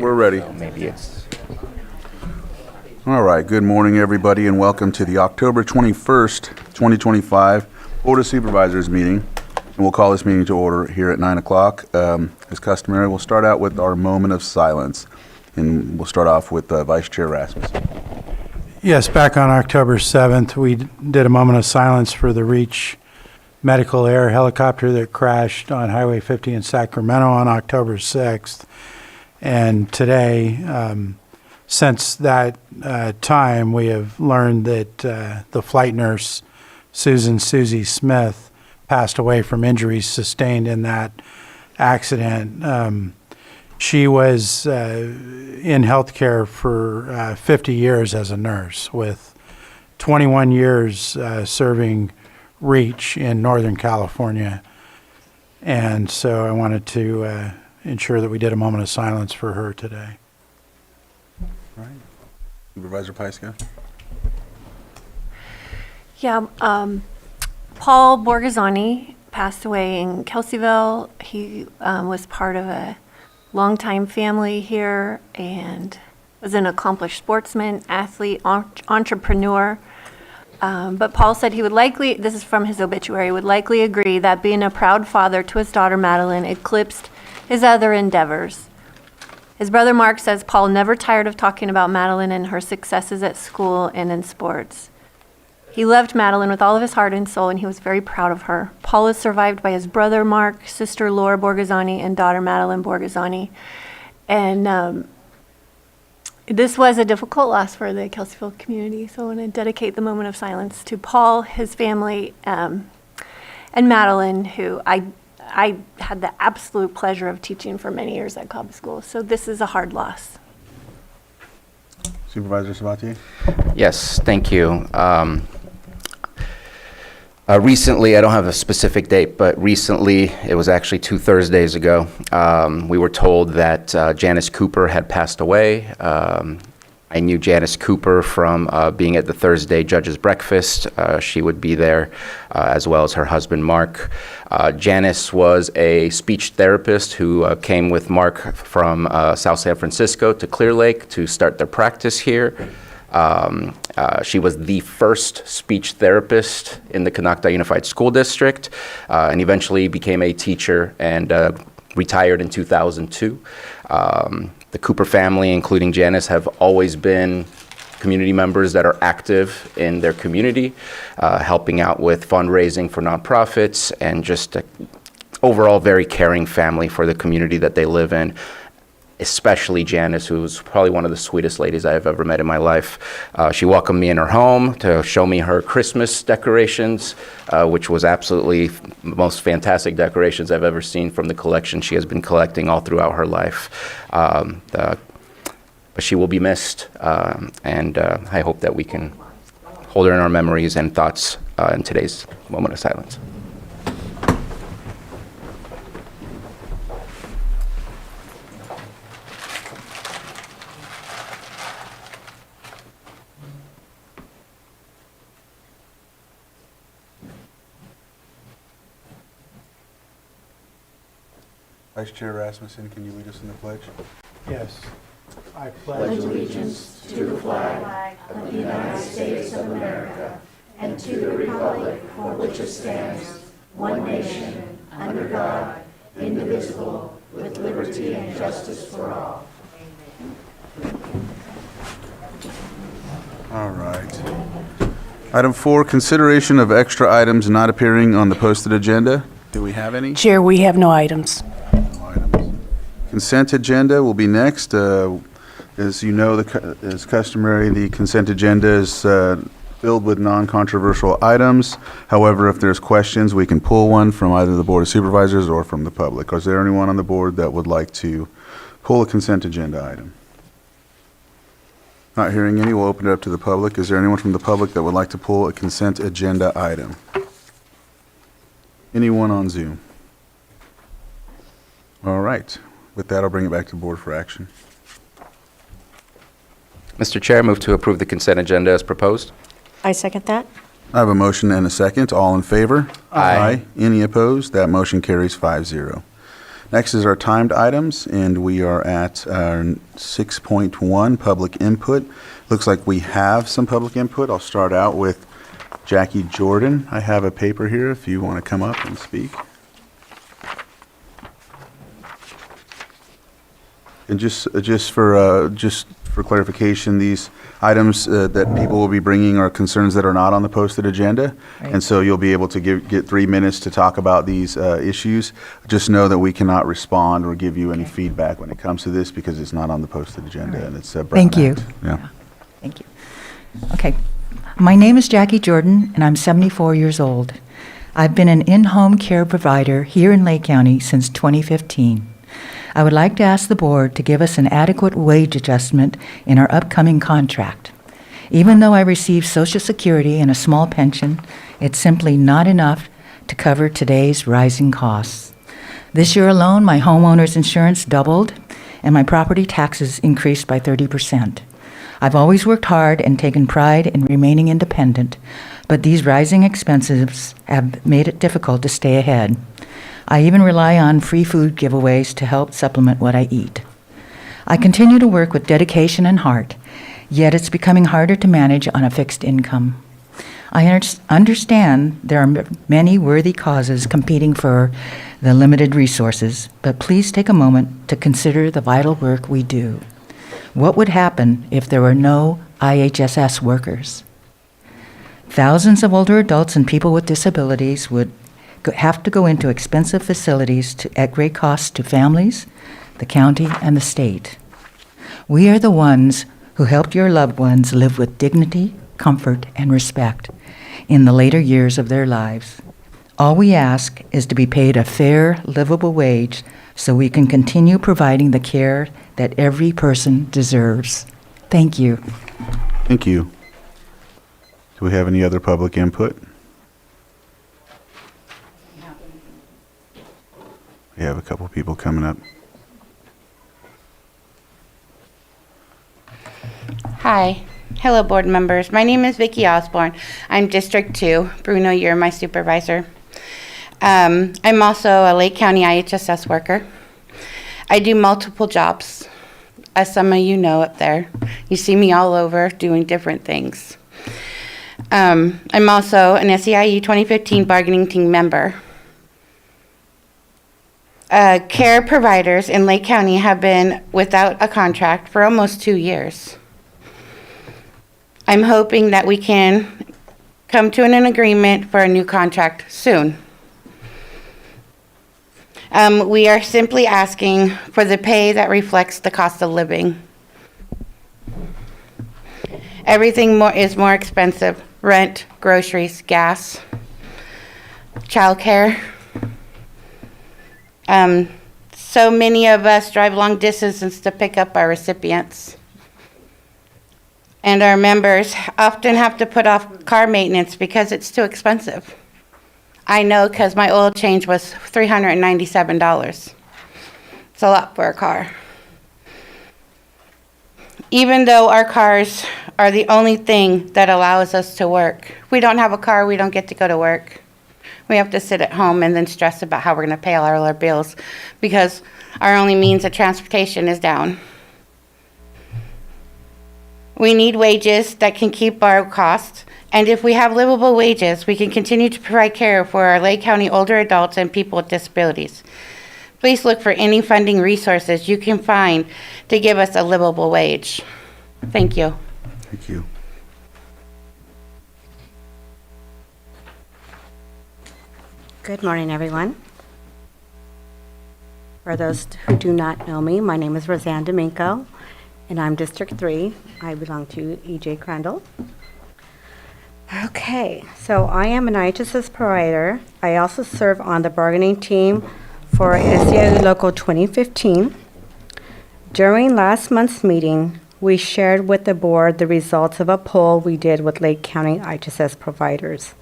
We're ready. So maybe it's... All right, good morning, everybody, and welcome to the October 21st, 2025 Board of Supervisors meeting. And we'll call this meeting to order here at 9 o'clock. As customary, we'll start out with our moment of silence. And we'll start off with Vice Chair Rasmussen. Yes, back on October 7th, we did a moment of silence for the Reach medical air helicopter that crashed on Highway 50 in Sacramento on October 6th. And today, since that time, we have learned that the flight nurse, Susie Smith, passed away from injuries sustained in that accident. She was in healthcare for 50 years as a nurse, with 21 years serving Reach in Northern California. And so I wanted to ensure that we did a moment of silence for her today. All right. Supervisor Pyska. Yeah, Paul Borghesani passed away in Kelseyville. He was part of a longtime family here and was an accomplished sportsman, athlete, entrepreneur. But Paul said he would likely, this is from his obituary, would likely agree that being a proud father to his daughter Madeline eclipsed his other endeavors. His brother Mark says Paul never tired of talking about Madeline and her successes at school and in sports. He loved Madeline with all of his heart and soul, and he was very proud of her. Paul is survived by his brother Mark, sister Laura Borghesani, and daughter Madeline Borghesani. And this was a difficult loss for the Kelseyville community, so I want to dedicate the moment of silence to Paul, his family, and Madeline, who I had the absolute pleasure of teaching for many years at Cobb School. So this is a hard loss. Supervisor Sabatier. Yes, thank you. Recently, I don't have a specific date, but recently, it was actually 2 Thursdays ago, we were told that Janice Cooper had passed away. I knew Janice Cooper from being at the Thursday Judges Breakfast. She would be there, as well as her husband, Mark. Janice was a speech therapist who came with Mark from South San Francisco to Clear Lake to start their practice here. She was the first speech therapist in the Canocta Unified School District, and eventually became a teacher and retired in 2002. The Cooper family, including Janice, have always been community members that are active in their community, helping out with fundraising for nonprofits, and just a overall very caring family for the community that they live in. Especially Janice, who was probably one of the sweetest ladies I've ever met in my life. She welcomed me in her home to show me her Christmas decorations, which was absolutely the most fantastic decorations I've ever seen from the collection she has been collecting all throughout her life. But she will be missed, and I hope that we can hold her in our memories and thoughts in today's moment of silence. Vice Chair Rasmussen, can you lead us in the pledge? Yes. I pledge allegiance to the flag of the United States of America and to the republic for which it stands, one nation, under God, indivisible, with liberty and justice for all. All right. Item 4, consideration of extra items not appearing on the posted agenda. Do we have any? Chair, we have no items. No items. Consent agenda will be next. As you know, as customary, the consent agenda is filled with non-controversial items. However, if there's questions, we can pull one from either the Board of Supervisors or from the public. Is there anyone on the board that would like to pull a consent agenda item? Not hearing any, we'll open it up to the public. Is there anyone from the public that would like to pull a consent agenda item? Anyone on Zoom? All right. With that, I'll bring it back to the board for action. Mr. Chair, I move to approve the consent agenda as proposed. I second that. I have a motion and a second. All in favor? Aye. Any opposed? That motion carries 5-0. Next is our timed items, and we are at our 6.1, public input. Looks like we have some public input. I'll start out with Jackie Jordan. I have a paper here if you want to come up and speak. And just for clarification, these items that people will be bringing are concerns that are not on the posted agenda. Right. And so you'll be able to get 3 minutes to talk about these issues. Just know that we cannot respond or give you any feedback when it comes to this because it's not on the posted agenda. Right. And it's a Brown Thank you. Act. Yeah. Thank you. Okay. My name is Jackie Jordan, and I'm 74 years old. I've been an in-home care provider here in Lake County since 2015. I would like to ask the board to give us an adequate wage adjustment in our upcoming contract. Even though I receive Social Security and a small pension, it's simply not enough to cover today's rising costs. This year alone, my homeowner's insurance doubled, and my property taxes increased by 30%. I've always worked hard and taken pride in remaining independent, but these rising expenses have made it difficult to stay ahead. I even rely on free food giveaways to help supplement what I eat. I continue to work with dedication and heart, yet it's becoming harder to manage on a fixed income. I understand there are many worthy causes competing for the limited resources, but please take a moment to consider the vital work we do. What would happen if there were no IHSS workers? Thousands of older adults and people with disabilities would have to go into expensive facilities at great cost to families, the county, and the state. We are the ones who helped your loved ones live with dignity, comfort, and respect in the later years of their lives. All we ask is to be paid a fair, livable wage so we can continue providing the care that every person deserves. Thank you. Thank you. Do we have any other public input? We have a couple people coming up. Hi. Hello, board members. My name is Vicki Osborne. I'm District 2. Bruno, you're my supervisor. I'm also a Lake County IHSS worker. I do multiple jobs, as some of you know up there. You see me all over doing different things. I'm also an SEIU 2015 bargaining team member. Care providers in Lake County have been without a contract for almost 2 years. I'm hoping that we can come to an agreement for a new contract soon. We are simply asking for the pay that reflects the cost of living. Everything is more expensive: rent, groceries, gas, childcare. So many of us drive long distances to pick up our recipients. And our members often have to put off car maintenance because it's too expensive. I know, because my oil change was $397. It's a lot for a car. Even though our cars are the only thing that allows us to work. If we don't have a car, we don't get to go to work. We have to sit at home and then stress about how we're going to pay all our bills because our only means of transportation is down. We need wages that can keep our costs, and if we have livable wages, we can continue to provide care for our Lake County older adults and people with disabilities. Please look for any funding resources you can find to give us a livable wage. Thank you. Thank you. Good morning, everyone. For those who do not know me, my name is Roseanne Domingo, and I'm District 3. I belong to E.J. Crandall. Okay, so I am an IHSS provider. I also serve on the bargaining team for SEIU Local 2015. During last month's meeting, we shared with the board the results of a poll we did with Lake County IHSS providers.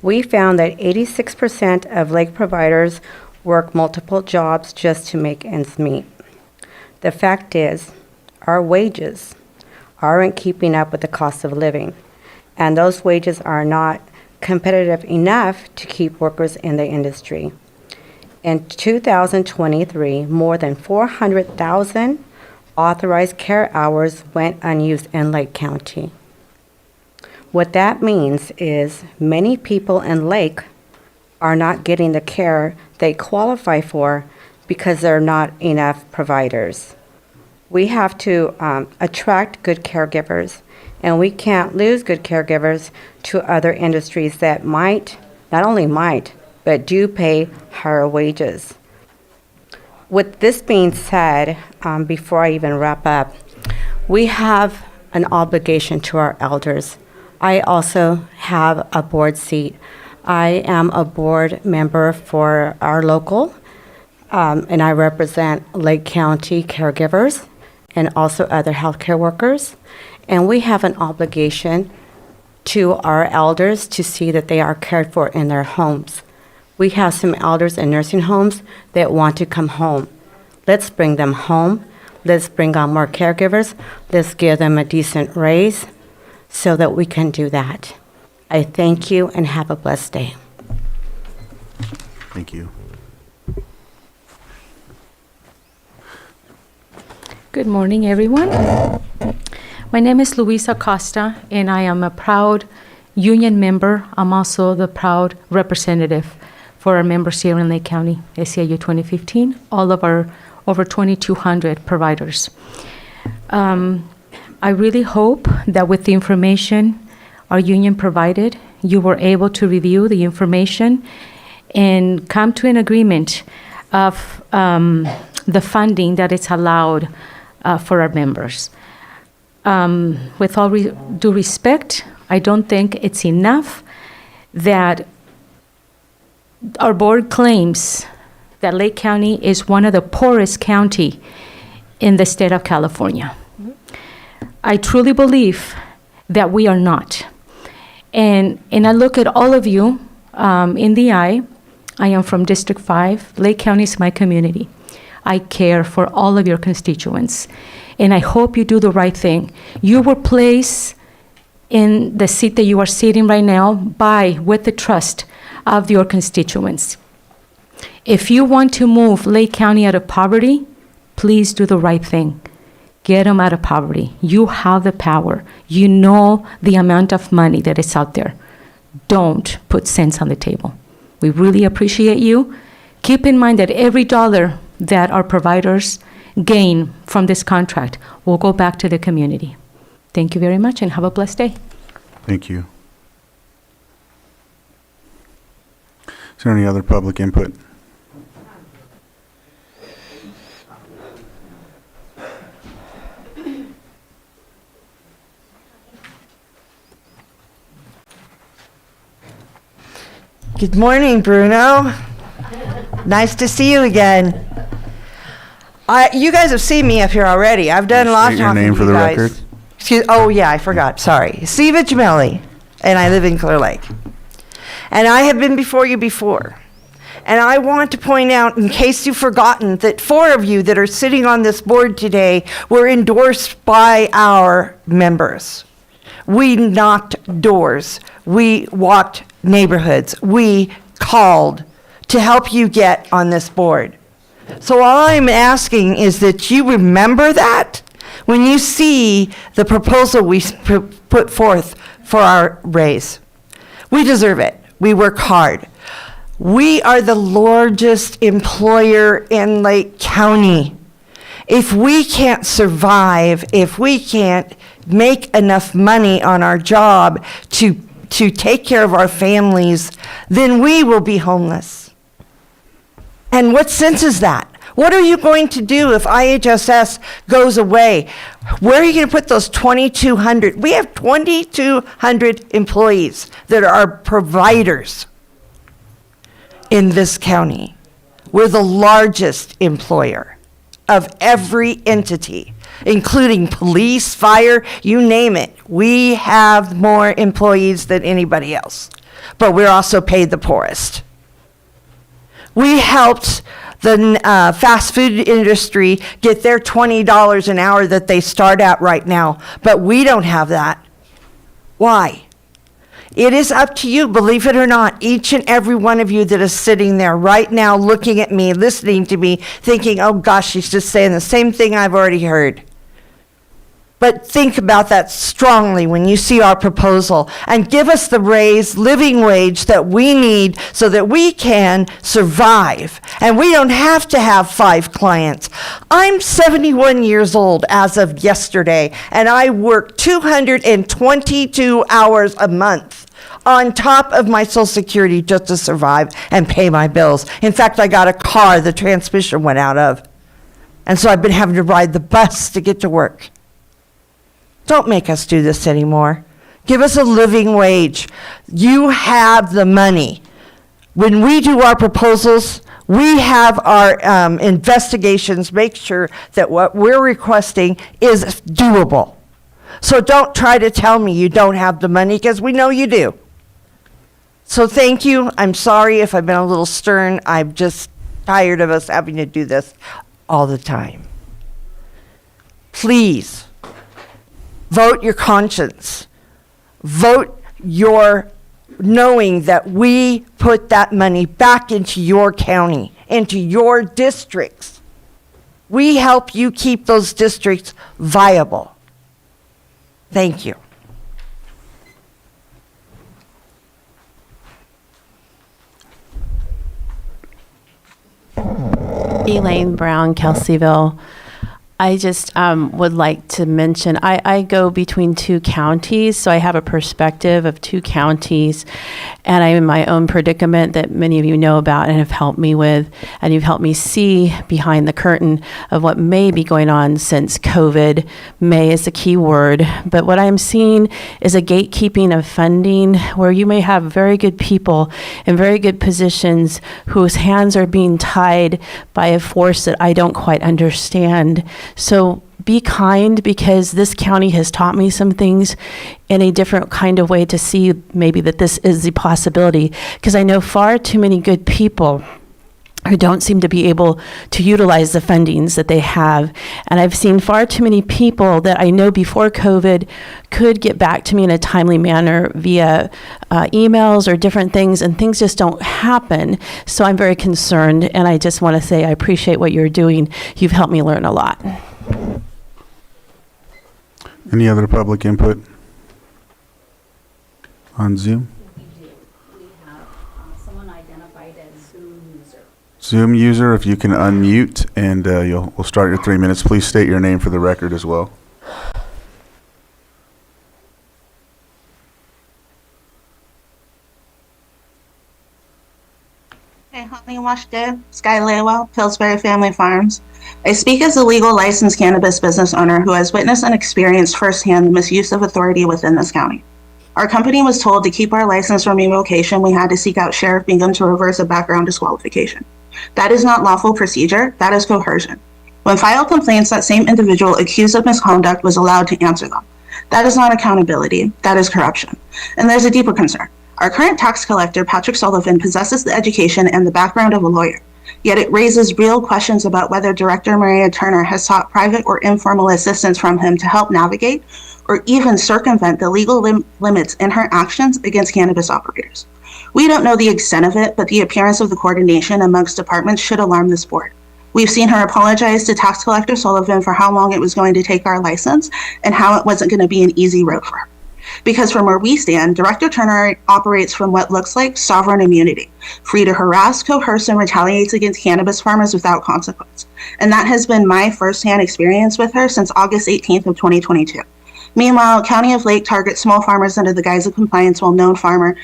We found that 86% of Lake providers work multiple jobs just to make ends meet. The fact is, our wages aren't keeping up with the cost of living, and those wages are not competitive enough to keep workers in the industry. In 2023, more than 400,000 authorized care hours went unused in Lake County. What that means is many people in Lake are not getting the care they qualify for because there are not enough providers. We have to attract good caregivers, and we can't lose good caregivers to other industries that might, not only might, but do pay higher wages. With this being said, before I even wrap up, we have an obligation to our elders. I also have a board seat. I am a board member for our local, and I represent Lake County caregivers and also other healthcare workers. And we have an obligation to our elders to see that they are cared for in their homes. We have some elders in nursing homes that want to come home. Let's bring them home. Let's bring on more caregivers. Let's give them a decent raise so that we can do that. I thank you and have a blessed day. Thank you. Good morning, everyone. My name is Luisa Costa, and I am a proud union member. I'm also the proud representative for our members here in Lake County, SEIU 2015, all of our over 2,200 providers. I really hope that with the information our union provided, you were able to review the information and come to an agreement of the funding that is allowed for our members. With all due respect, I don't think it's enough that our board claims that Lake County is one of the poorest county in the state of California. I truly believe that we are not. And I look at all of you in the eye. I am from District 5. Lake County is my community. I care for all of your constituents. And I hope you do the right thing. You were placed in the seat that you are sitting right now with the trust of your constituents. If you want to move Lake County out of poverty, please do the right thing. Get them out of poverty. You have the power. You know the amount of money that is out there. Don't put cents on the table. We really appreciate you. Keep in mind that every dollar that our providers gain from this contract will go back to the community. Thank you very much and have a blessed day. Thank you. Is there any other public input? Good morning, Bruno. Nice to see you again. You guys have seen me up here already. I've done a lot of State your talking name to for you the guys. record. Oh, yeah, I forgot. Sorry. Siva Jameli, and I live in Clear Lake. And I have been before you before. And I want to point out, in case you've forgotten, that 4 of you that are sitting on this board today were endorsed by our members. We knocked doors. We walked neighborhoods. We called to help you get on this board. So all I'm asking is that you remember that when you see the proposal we put forth for our raise. We deserve it. We work hard. We are the largest employer in Lake County. If we can't survive, if we can't make enough money on our job to take care of our families, then we will be homeless. And what sense is that? What are you going to do if IHSS goes away? Where are you going to put those 2,200? We have 2,200 employees that are providers in this county. We're the largest employer of every entity, including police, fire, you name it. We have more employees than anybody else, but we're also paid the poorest. We helped the fast food industry get their $20 an hour that they start at right now, but we don't have that. Why? It is up to you, believe it or not, each and every one of you that is sitting there right now looking at me, listening to me, thinking, oh gosh, she's just saying the same thing I've already heard. But think about that strongly when you see our proposal and give us the raised living wage that we need so that we can survive. And we don't have to have 5 clients. I'm 71 years old as of yesterday, and I work 222 hours a month on top of my Social Security just to survive and pay my bills. In fact, I got a car the transmission went out of. And so I've been having to ride the bus to get to work. Don't make us do this anymore. Give us a living wage. You have the money. When we do our proposals, we have our investigations make sure that what we're requesting is doable. So don't try to tell me you don't have the money, because we know you do. So thank you. I'm sorry if I've been a little stern. I'm just tired of us having to do this all the time. Please. Vote your conscience. Vote your knowing that we put that money back into your county, into your districts. We help you keep those districts viable. Thank you. Elaine Brown, Kelseyville. I just would like to mention, I go between 2 counties, so I have a perspective of 2 counties, and I'm in my own predicament that many of you know about and have helped me with, and you've helped me see behind the curtain of what may be going on since COVID. May is the key word, but what I'm seeing is a gatekeeping of funding where you may have very good people in very good positions whose hands are being tied by a force that I don't quite understand. So be kind, because this county has taught me some things in a different kind of way to see maybe that this is the possibility, because I know far too many good people who don't seem to be able to utilize the fundings that they have. And I've seen far too many people that I know before COVID could get back to me in a timely manner via emails or different things, and things just don't happen. So I'm very concerned, and I just want to say I appreciate what you're doing. You've helped me learn a lot. Any other public input on Zoom? Someone identified as Zoom user. Zoom user, if you can unmute, and we'll start your 3 minutes. Please state your name for the record as well. Hey, Honey Washington, Sky Laywell, Pillsbury Family Farms. I speak as a legal licensed cannabis business owner who has witnessed and experienced firsthand the misuse of authority within this county. Our company was told to keep our license from revocation, we had to seek out Sheriff Bingham to reverse a background disqualification. That is not lawful procedure, that is coercion. When filed complaints, that same individual accused of misconduct was allowed to answer them. That is not accountability, that is corruption. And there's a deeper concern. Our current tax collector, Patrick Sullivan, possesses the education and the background of a lawyer, yet it raises real questions about whether Director Maria Turner has sought private or informal assistance from him to help navigate or even circumvent the legal limits in her actions against cannabis operators. We don't know the extent of it, but the appearance of the coordination amongst departments should alarm this board. We've seen her apologize to Tax Collector Sullivan for how long it was going to take our license and how it wasn't going to be an easy road for her. Because from where we stand, Director Turner operates from what looks like sovereign immunity, free to harass, coerce, and retaliate against cannabis farmers without consequence. And that has been my firsthand experience with her since August 18th of 2022. Meanwhile, County of Lake targets small farmers under the guise of compliance, while known farmer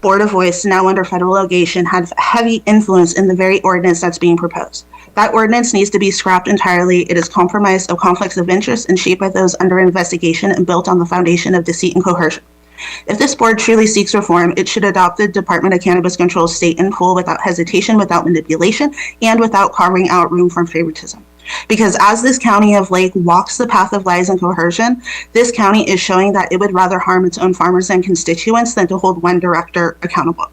Board of Voice, now under federal litigation, has heavy influence in the very ordinance that's being proposed. That ordinance needs to be scrapped entirely. It is compromised of conflicts of interest and shaped by those under investigation and built on the foundation of deceit and coercion. If this board truly seeks reform, it should adopt the Department of Cannabis Control state in full without hesitation, without manipulation, and without carving out room for favoritism. Because as this county of Lake walks the path of lies and coercion, this county is showing that it would rather harm its own farmers and constituents than to hold one director accountable.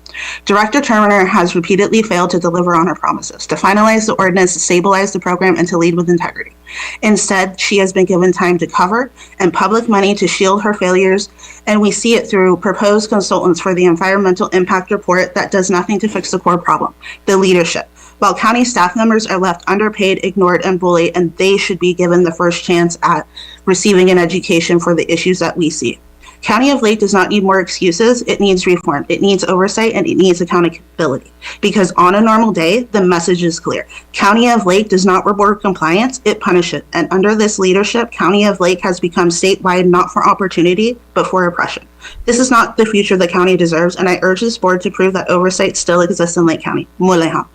Director Turner has repeatedly failed to deliver on her promises, to finalize the ordinance, to stabilize the program, and to lead with integrity. Instead, she has been given time to cover and public money to shield her failures, and we see it through proposed consultants for the environmental impact report that does nothing to fix the core problem, the leadership. While county staff members are left underpaid, ignored, and bullied, and they should be given the first chance at receiving an education for the issues that we see. County of Lake does not need more excuses. It needs reform. It needs oversight, and it needs accountability. Because on a normal day, the message is clear. County of Lake does not reward compliance, it punishes it. And under this leadership, County of Lake has become statewide not for opportunity, but for oppression. This is not the future the county deserves, and I urge this board to prove that oversight still exists in Lake County. Muleha.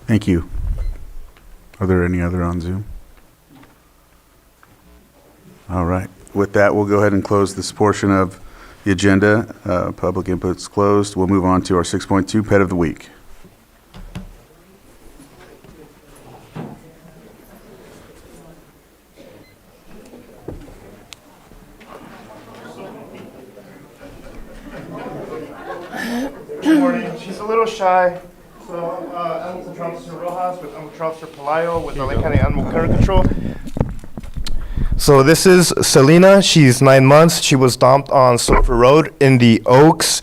Thank you. Are there any other on Zoom? All right. With that, we'll go ahead and close this portion of the agenda. Public input's closed. We'll move on to our 6.2 Pet of the Week. Good morning. She's a little shy. So, I'm Mr. Officer Rojas with Officer Palayo with the Lake County Animal Care Control. So this is Selena. She's 9 months. She was dumped on Sulphur Road in the Oaks.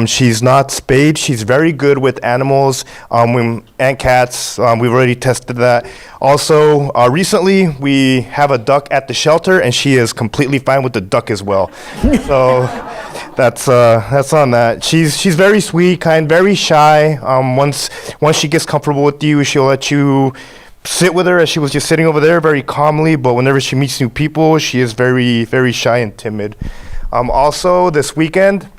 She's not spayed. She's very good with animals and cats. We've already tested that. Also, recently we have a duck at the shelter, and she is completely fine with the duck as well. So that's on that. She's very sweet, kind, very shy. Once she gets comfortable with you, she'll let you sit with her as she was just sitting over there very calmly, but whenever she meets new people, she is very, very shy and timid. Also, this weekend,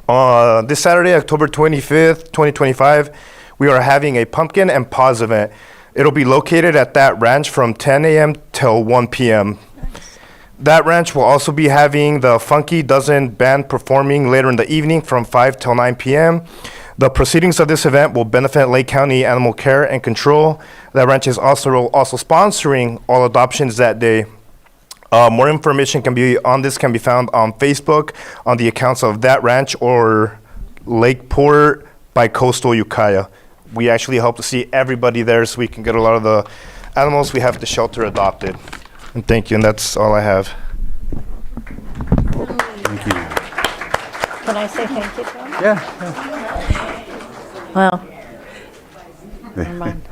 this Saturday, October 25th, 2025, we are having a pumpkin and paws event. It'll be located at that ranch from 10 a.m. till 1 p.m. That ranch will also be having the Funky Dozen band performing later in the evening from 5 till 9 p.m. The proceedings of this event will benefit Lake County Animal Care and Control. That ranch is also sponsoring all adoptions that day. More information can be found on Facebook on the accounts of That Ranch or Lakeport by Coastal Ukiah. We actually hope to see everybody there so we can get a lot of the animals we have at the shelter adopted. And thank you, and that's all I have. Thank you. Can I say thank you to him? Yeah. Well, never mind.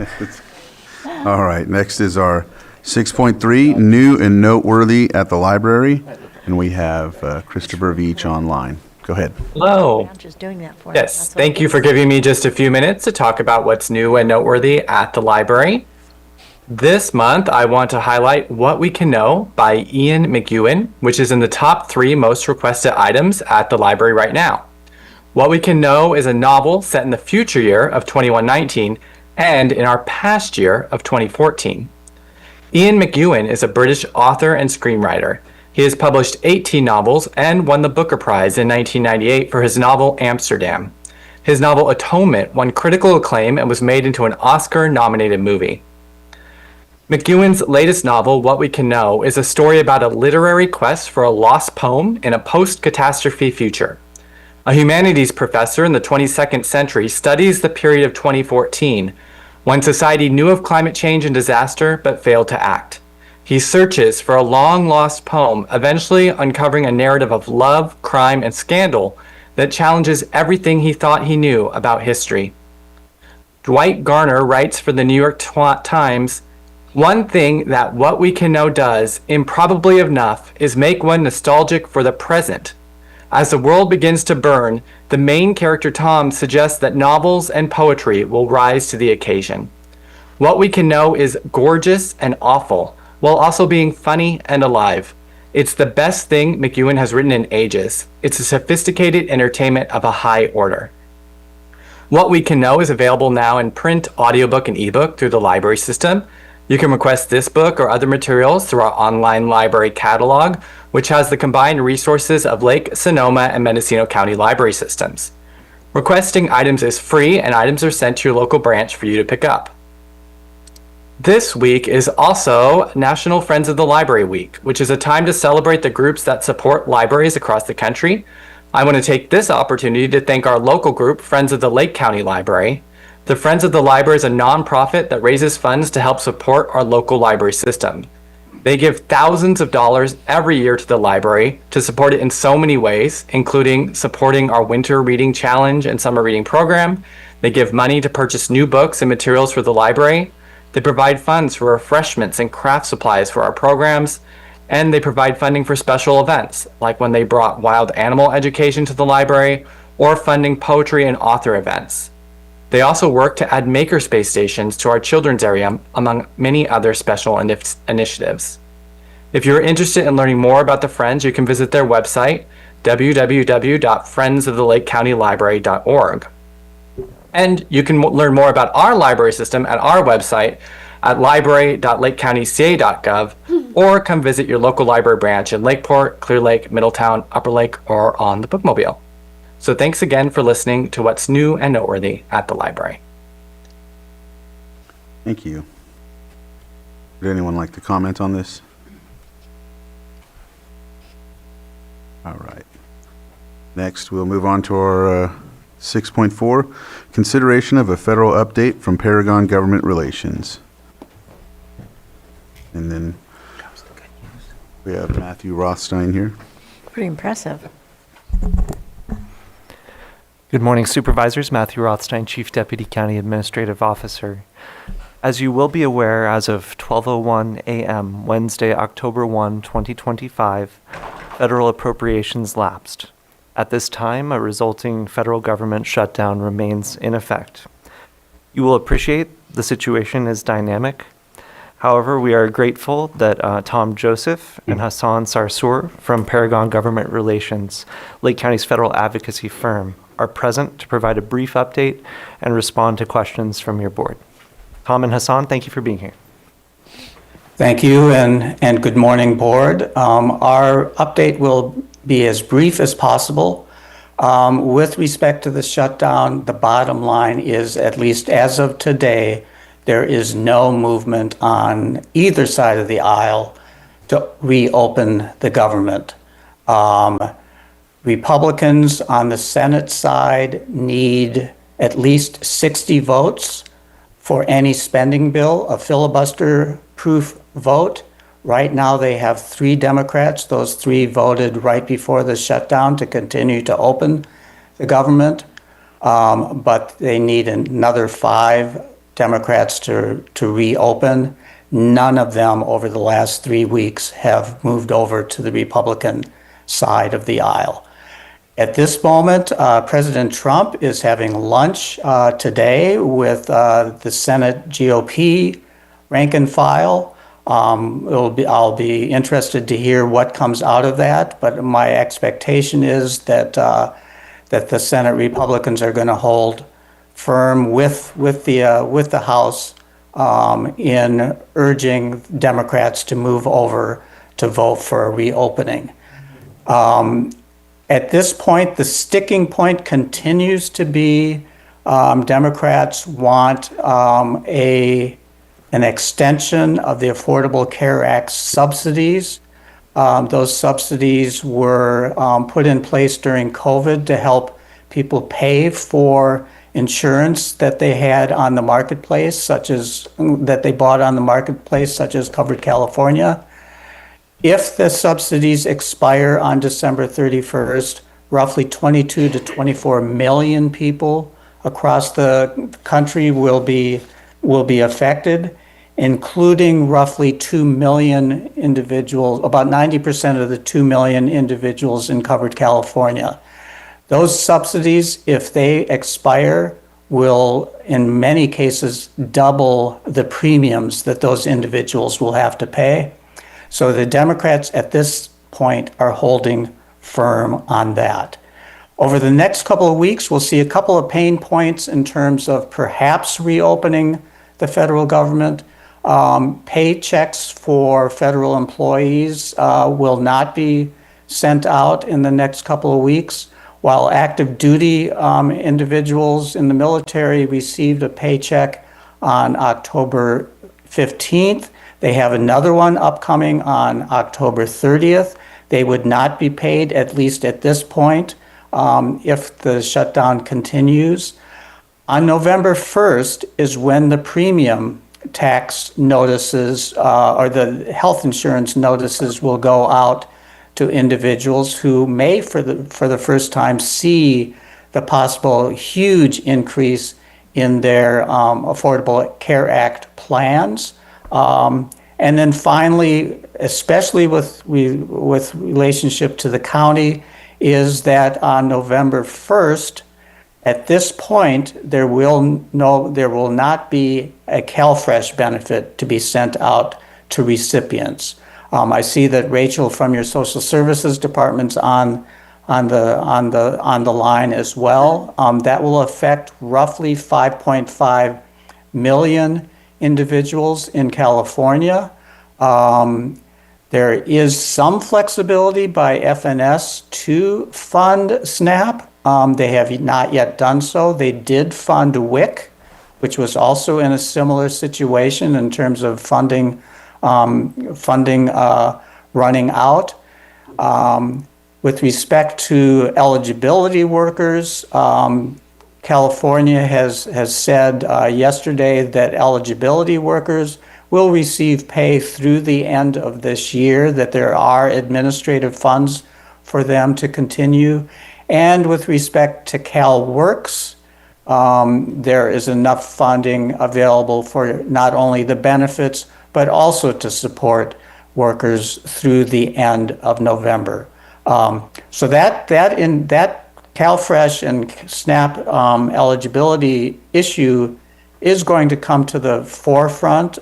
All right. Next is our 6.3, New and Noteworthy at the Library. And we have Christopher Veach online. Go ahead. Hello. I'm just doing that for Yes, That's thank you for giving me just a few minutes to talk about what's new and noteworthy at the library. This month, I want to highlight What We Can Know by Ian McEwan, which is in the top 3 most requested items at the library right now. What We Can Know is a novel set in the future year of 2119 and in our past year of 2014. Ian McEwan is a British author and screenwriter. He has published 18 novels and won the Booker Prize in 1998 for his novel Amsterdam. His novel Atonement won critical acclaim and was made into an Oscar-nominated movie. McEwan's latest novel, What We Can Know, is a story about a literary quest for a lost poem in a post-catastrophe future. A humanities professor in the 22nd century studies the period of 2014, when society knew of climate change and disaster but failed to act. He searches for a long-lost poem, eventually uncovering a narrative of love, crime, and scandal that challenges everything he thought he knew about history. Dwight Garner writes for the New York Times, "One thing that What We Can Know does, improbably enough, is make one nostalgic for the present. As the world begins to burn, the main character Tom suggests that novels and poetry will rise to the occasion. What We Can Know is gorgeous and awful, while also being funny and alive. It's the best thing McEwan has written in ages. It's a sophisticated entertainment of a high order." What We Can Know is available now in print, audiobook, and ebook through the library system. You can request this book or other materials through our online library catalog, which has the combined resources of Lake, Sonoma, and Mendocino County library systems. Requesting items is free, and items are sent to your local branch for you to pick up. This week is also National Friends of the Library Week, which is a time to celebrate the groups that support libraries across the country. I want to take this opportunity to thank our local group, Friends of the Lake County Library. The Friends of the Library is a nonprofit that raises funds to help support our local library system. They give thousands of dollars every year to the library to support it in so many ways, including supporting our winter reading challenge and summer reading program. They give money to purchase new books and materials for the library. They provide funds for refreshments and craft supplies for our programs. And they provide funding for special events, like when they brought wild animal education to the library or funding poetry and author events. They also work to add makerspace stations to our children's area, among many other special initiatives. If you're interested in learning more about the Friends, you can visit their website, www.friendsofthelakecountylibrary.org. And you can learn more about our library system at our website at library.lakecountyca.gov, or come visit your local library branch in Lakeport, Clear Lake, Middletown, Upper Lake, or on the Bookmobile. So thanks again for listening to what's new and noteworthy at the library. Thank you. Would anyone like to comment on this? All right. Next, we'll move on to our 6.4, consideration of a federal update from Paragon Government Relations. And then we have Matthew Rothstein here. Pretty impressive. Good morning, Supervisors. Matthew Rothstein, Chief Deputy County Administrative Officer. As you will be aware, as of 12:01 a.m. Wednesday, October 1, 2025, federal appropriations lapsed. At this time, a resulting federal government shutdown remains in effect. You will appreciate the situation is dynamic. However, we are grateful that Tom Joseph and Hassan Sarsour from Paragon Government Relations, Lake County's federal advocacy firm, are present to provide a brief update and respond to questions from your board. Tom and Hassan, thank you for being here. Thank you, and good morning, board. Our update will be as brief as possible. With respect to the shutdown, the bottom line is, at least as of today, there is no movement on either side of the aisle to reopen the government. Republicans on the Senate side need at least 60 votes for any spending bill, a filibuster-proof vote. Right now, they have 3 Democrats. Those 3 voted right before the shutdown to continue to open the government, but they need another 5 Democrats to reopen. None of them over the last 3 weeks have moved over to the Republican side of the aisle. At this moment, President Trump is having lunch today with the Senate GOP rank and file. I'll be interested to hear what comes out of that, but my expectation is that the Senate Republicans are going to hold firm with the House in urging Democrats to move over to vote for a reopening. At this point, the sticking point continues to be Democrats want an extension of the Affordable Care Act subsidies. Those subsidies were put in place during COVID to help people pay for insurance that they had on the marketplace, such as that they bought on the marketplace, such as Covered California. If the subsidies expire on December 31st, roughly 22 to 24 million people across the country will be affected, including roughly 2 million individuals, about 90% of the 2 million individuals in Covered California. Those subsidies, if they expire, will in many cases double the premiums that those individuals will have to pay. So the Democrats at this point are holding firm on that. Over the next couple of weeks, we'll see a couple of pain points in terms of perhaps reopening the federal government. Paychecks for federal employees will not be sent out in the next couple of weeks, while active duty individuals in the military received a paycheck on October 15th. They have another one upcoming on October 30th. They would not be paid, at least at this point, if the shutdown continues. On November 1st is when the premium tax notices or the health insurance notices will go out to individuals who may, for the first time, see the possible huge increase in their Affordable Care Act plans. And then finally, especially with relationship to the county, is that on November 1st, at this point, there will not be a CalFresh benefit to be sent out to recipients. I see that Rachel from your Social Services Department's on the line as well. That will affect roughly 5.5 million individuals in California. There is some flexibility by FNS to fund SNAP. They have not yet done so. They did fund WIC, which was also in a similar situation in terms of funding running out. With respect to eligibility workers, California has said yesterday that eligibility workers will receive pay through the end of this year, that there are administrative funds for them to continue. And with respect to CalWorks, there is enough funding available for not only the benefits, but also to support workers through the end of November. So that CalFresh and SNAP eligibility issue is going to come to the forefront.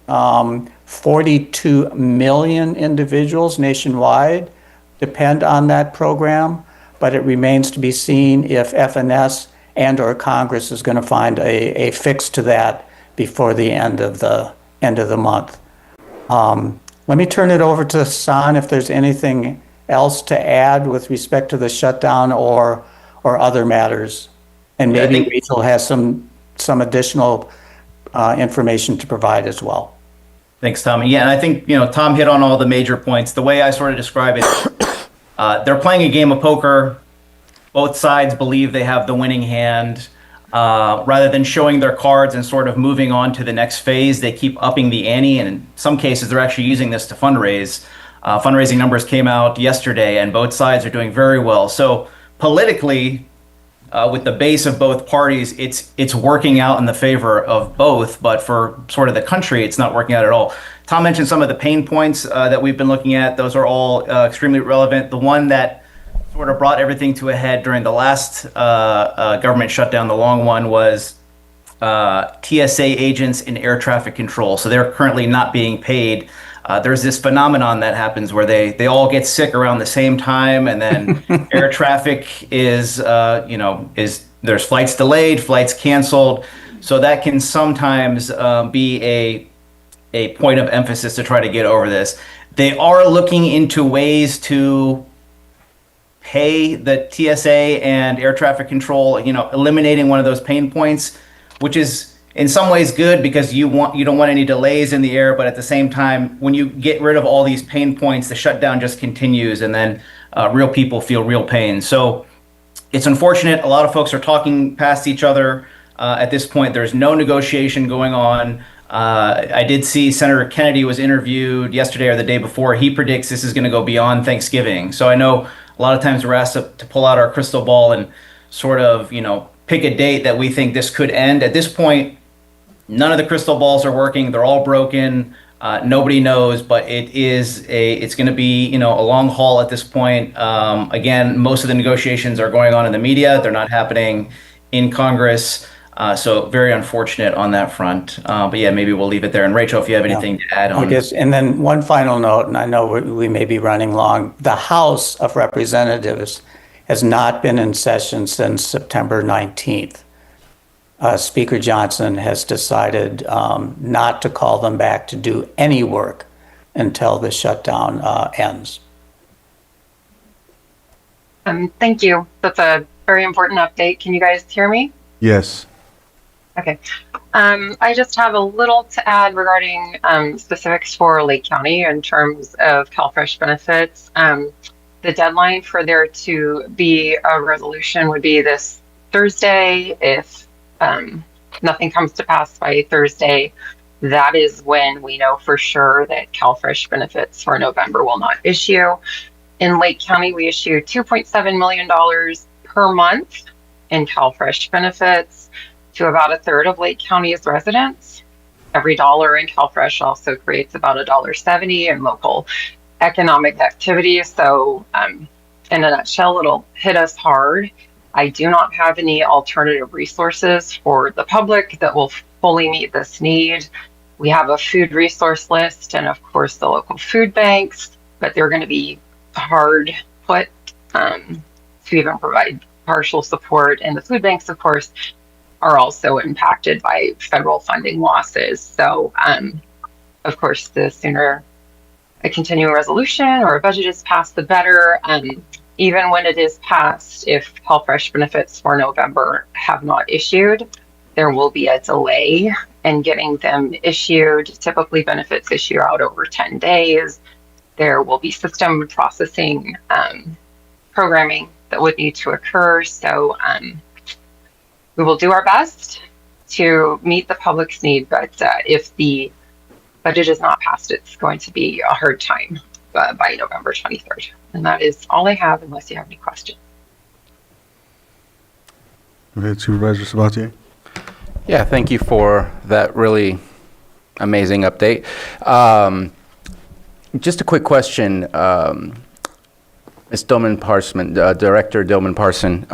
42 million individuals nationwide depend on that program, but it remains to be seen if FNS and or Congress is going to find a fix to that before the end of the month. Let me turn it over to San if there's anything else to add with respect to the shutdown or other matters. And maybe Rachel has some additional information to provide as well. Thanks, Tommy. Yeah, and I think, Tom hit on all the major points. The way I sort of describe it, they're playing a game of poker. Both sides believe they have the winning hand. Rather than showing their cards and sort of moving on to the next phase, they keep upping the ante, and in some cases, they're actually using this to fundraise. Fundraising numbers came out yesterday, and both sides are doing very well. So politically, with the base of both parties, it's working out in the favor of both, but for sort of the country, it's not working out at all. Tom mentioned some of the pain points that we've been looking at. Those are all extremely relevant. The one that sort of brought everything to a head during the last government shutdown, the long one, was TSA agents in air traffic control. So they're currently not being paid. There's this phenomenon that happens where they all get sick around the same time, and then air traffic is there's flights delayed, flights canceled. So that can sometimes be a point of emphasis to try to get over this. They are looking into ways to pay the TSA and air traffic control, eliminating one of those pain points, which is in some ways good because you don't want any delays in the air, but at the same time, when you get rid of all these pain points, the shutdown just continues, and then real people feel real pain. So it's unfortunate. A lot of folks are talking past each other. At this point, there's no negotiation going on. I did see Senator Kennedy was interviewed yesterday or the day before. He predicts this is going to go beyond Thanksgiving. So I know a lot of times we're asked to pull out our crystal ball and sort of, pick a date that we think this could end. At this point, none of the crystal balls are working. They're all broken. Nobody knows, but it's going to be, a long haul at this point. Again, most of the negotiations are going on in the media. They're not happening in Congress. So very unfortunate on that front. But yeah, maybe we'll leave it there. And Rachel, if you have anything to add on. I guess, and then one final note, and I know we may be running long. The House of Representatives has not been in session since September 19th. Speaker Johnson has decided not to call them back to do any work until the shutdown ends. Thank you. That's a very important update. Can you guys hear me? Yes. Okay. I just have a little to add regarding specifics for Lake County in terms of CalFresh benefits. The deadline for there to be a resolution would be this Thursday. If nothing comes to pass by Thursday, that is when we know for sure that CalFresh benefits for November will not issue. In Lake County, we issue $2.7 million per month in CalFresh benefits to about a third of Lake County's residents. Every dollar in CalFresh also creates about $1.70 in local economic activity. So in a nutshell, it'll hit us hard. I do not have any alternative resources for the public that will fully meet this need. We have a food resource list and of course the local food banks, but they're going to be hard put to even provide partial support. And the food banks, of course, are also impacted by federal funding losses. So, of course, the sooner a continuing resolution or a budget is passed, the better. Even when it is passed, if CalFresh benefits for November have not issued, there will be a delay in getting them issued. Typically, benefits issue out over 10 days. There will be system processing programming that would need to occur. So we will do our best to meet the public's need, but if the budget is not passed, it's going to be a hard time by November 23rd. And that is all I have, unless you have any questions. Go ahead, Supervisor Sabatier. Yeah, thank you for that really amazing update. Just a quick question, Ms. Dillman-Parson, Director Dillman-Parson.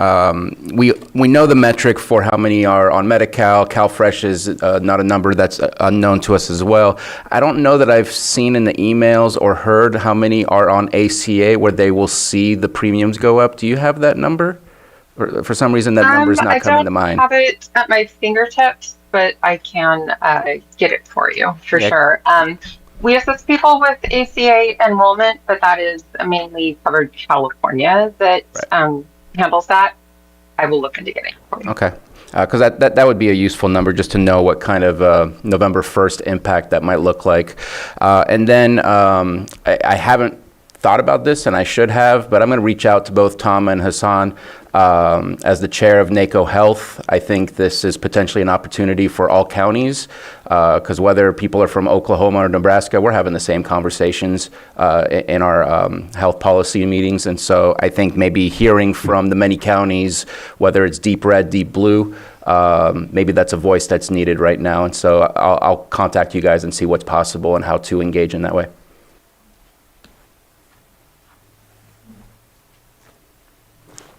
We know the metric for how many are on Medi-Cal. CalFresh is not a number that's unknown to us as well. I don't know that I've seen in the emails or heard how many are on ACA where they will see the premiums go up. Do you have that number? Or for some reason, that number's not coming to mind. I don't have it at my fingertips, but I can get it for you for sure. We assist people with ACA enrollment, but that is mainly covered California that handles that. I will look into getting it for you. Okay. Because that would be a useful number just to know what kind of November 1st impact that might look like. And then I haven't thought about this, and I should have, but I'm going to reach out to both Tom and Hassan. As the chair of NACO Health, I think this is potentially an opportunity for all counties, because whether people are from Oklahoma or Nebraska, we're having the same conversations in our health policy meetings. And so I think maybe hearing from the many counties, whether it's deep red, deep blue, maybe that's a voice that's needed right now. And so I'll contact you guys and see what's possible and how to engage in that way.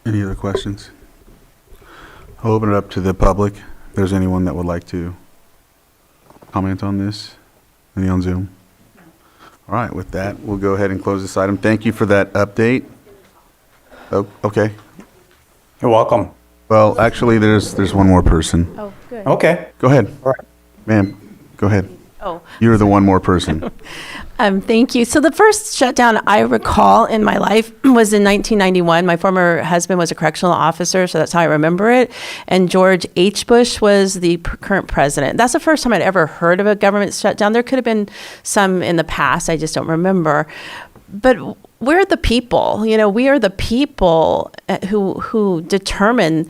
Any other questions? I'll open it up to the public. If there's anyone that would like to comment on this. Any on Zoom? All right, with that, we'll go ahead and close this item. Thank you for that update. Oh, okay. You're welcome. Well, actually, there's one more person. Oh, good. Okay. Go ahead. All right. Ma'am, go ahead. Oh. You're the one more person. Thank you. So the first shutdown I recall in my life was in 1991. My former husband was a correctional officer, so that's how I remember it. And George H. Bush was the current president. That's the first time I'd ever heard of a government shutdown. There could have been some in the past. I just don't remember. But we're the people. You know, we are the people who determine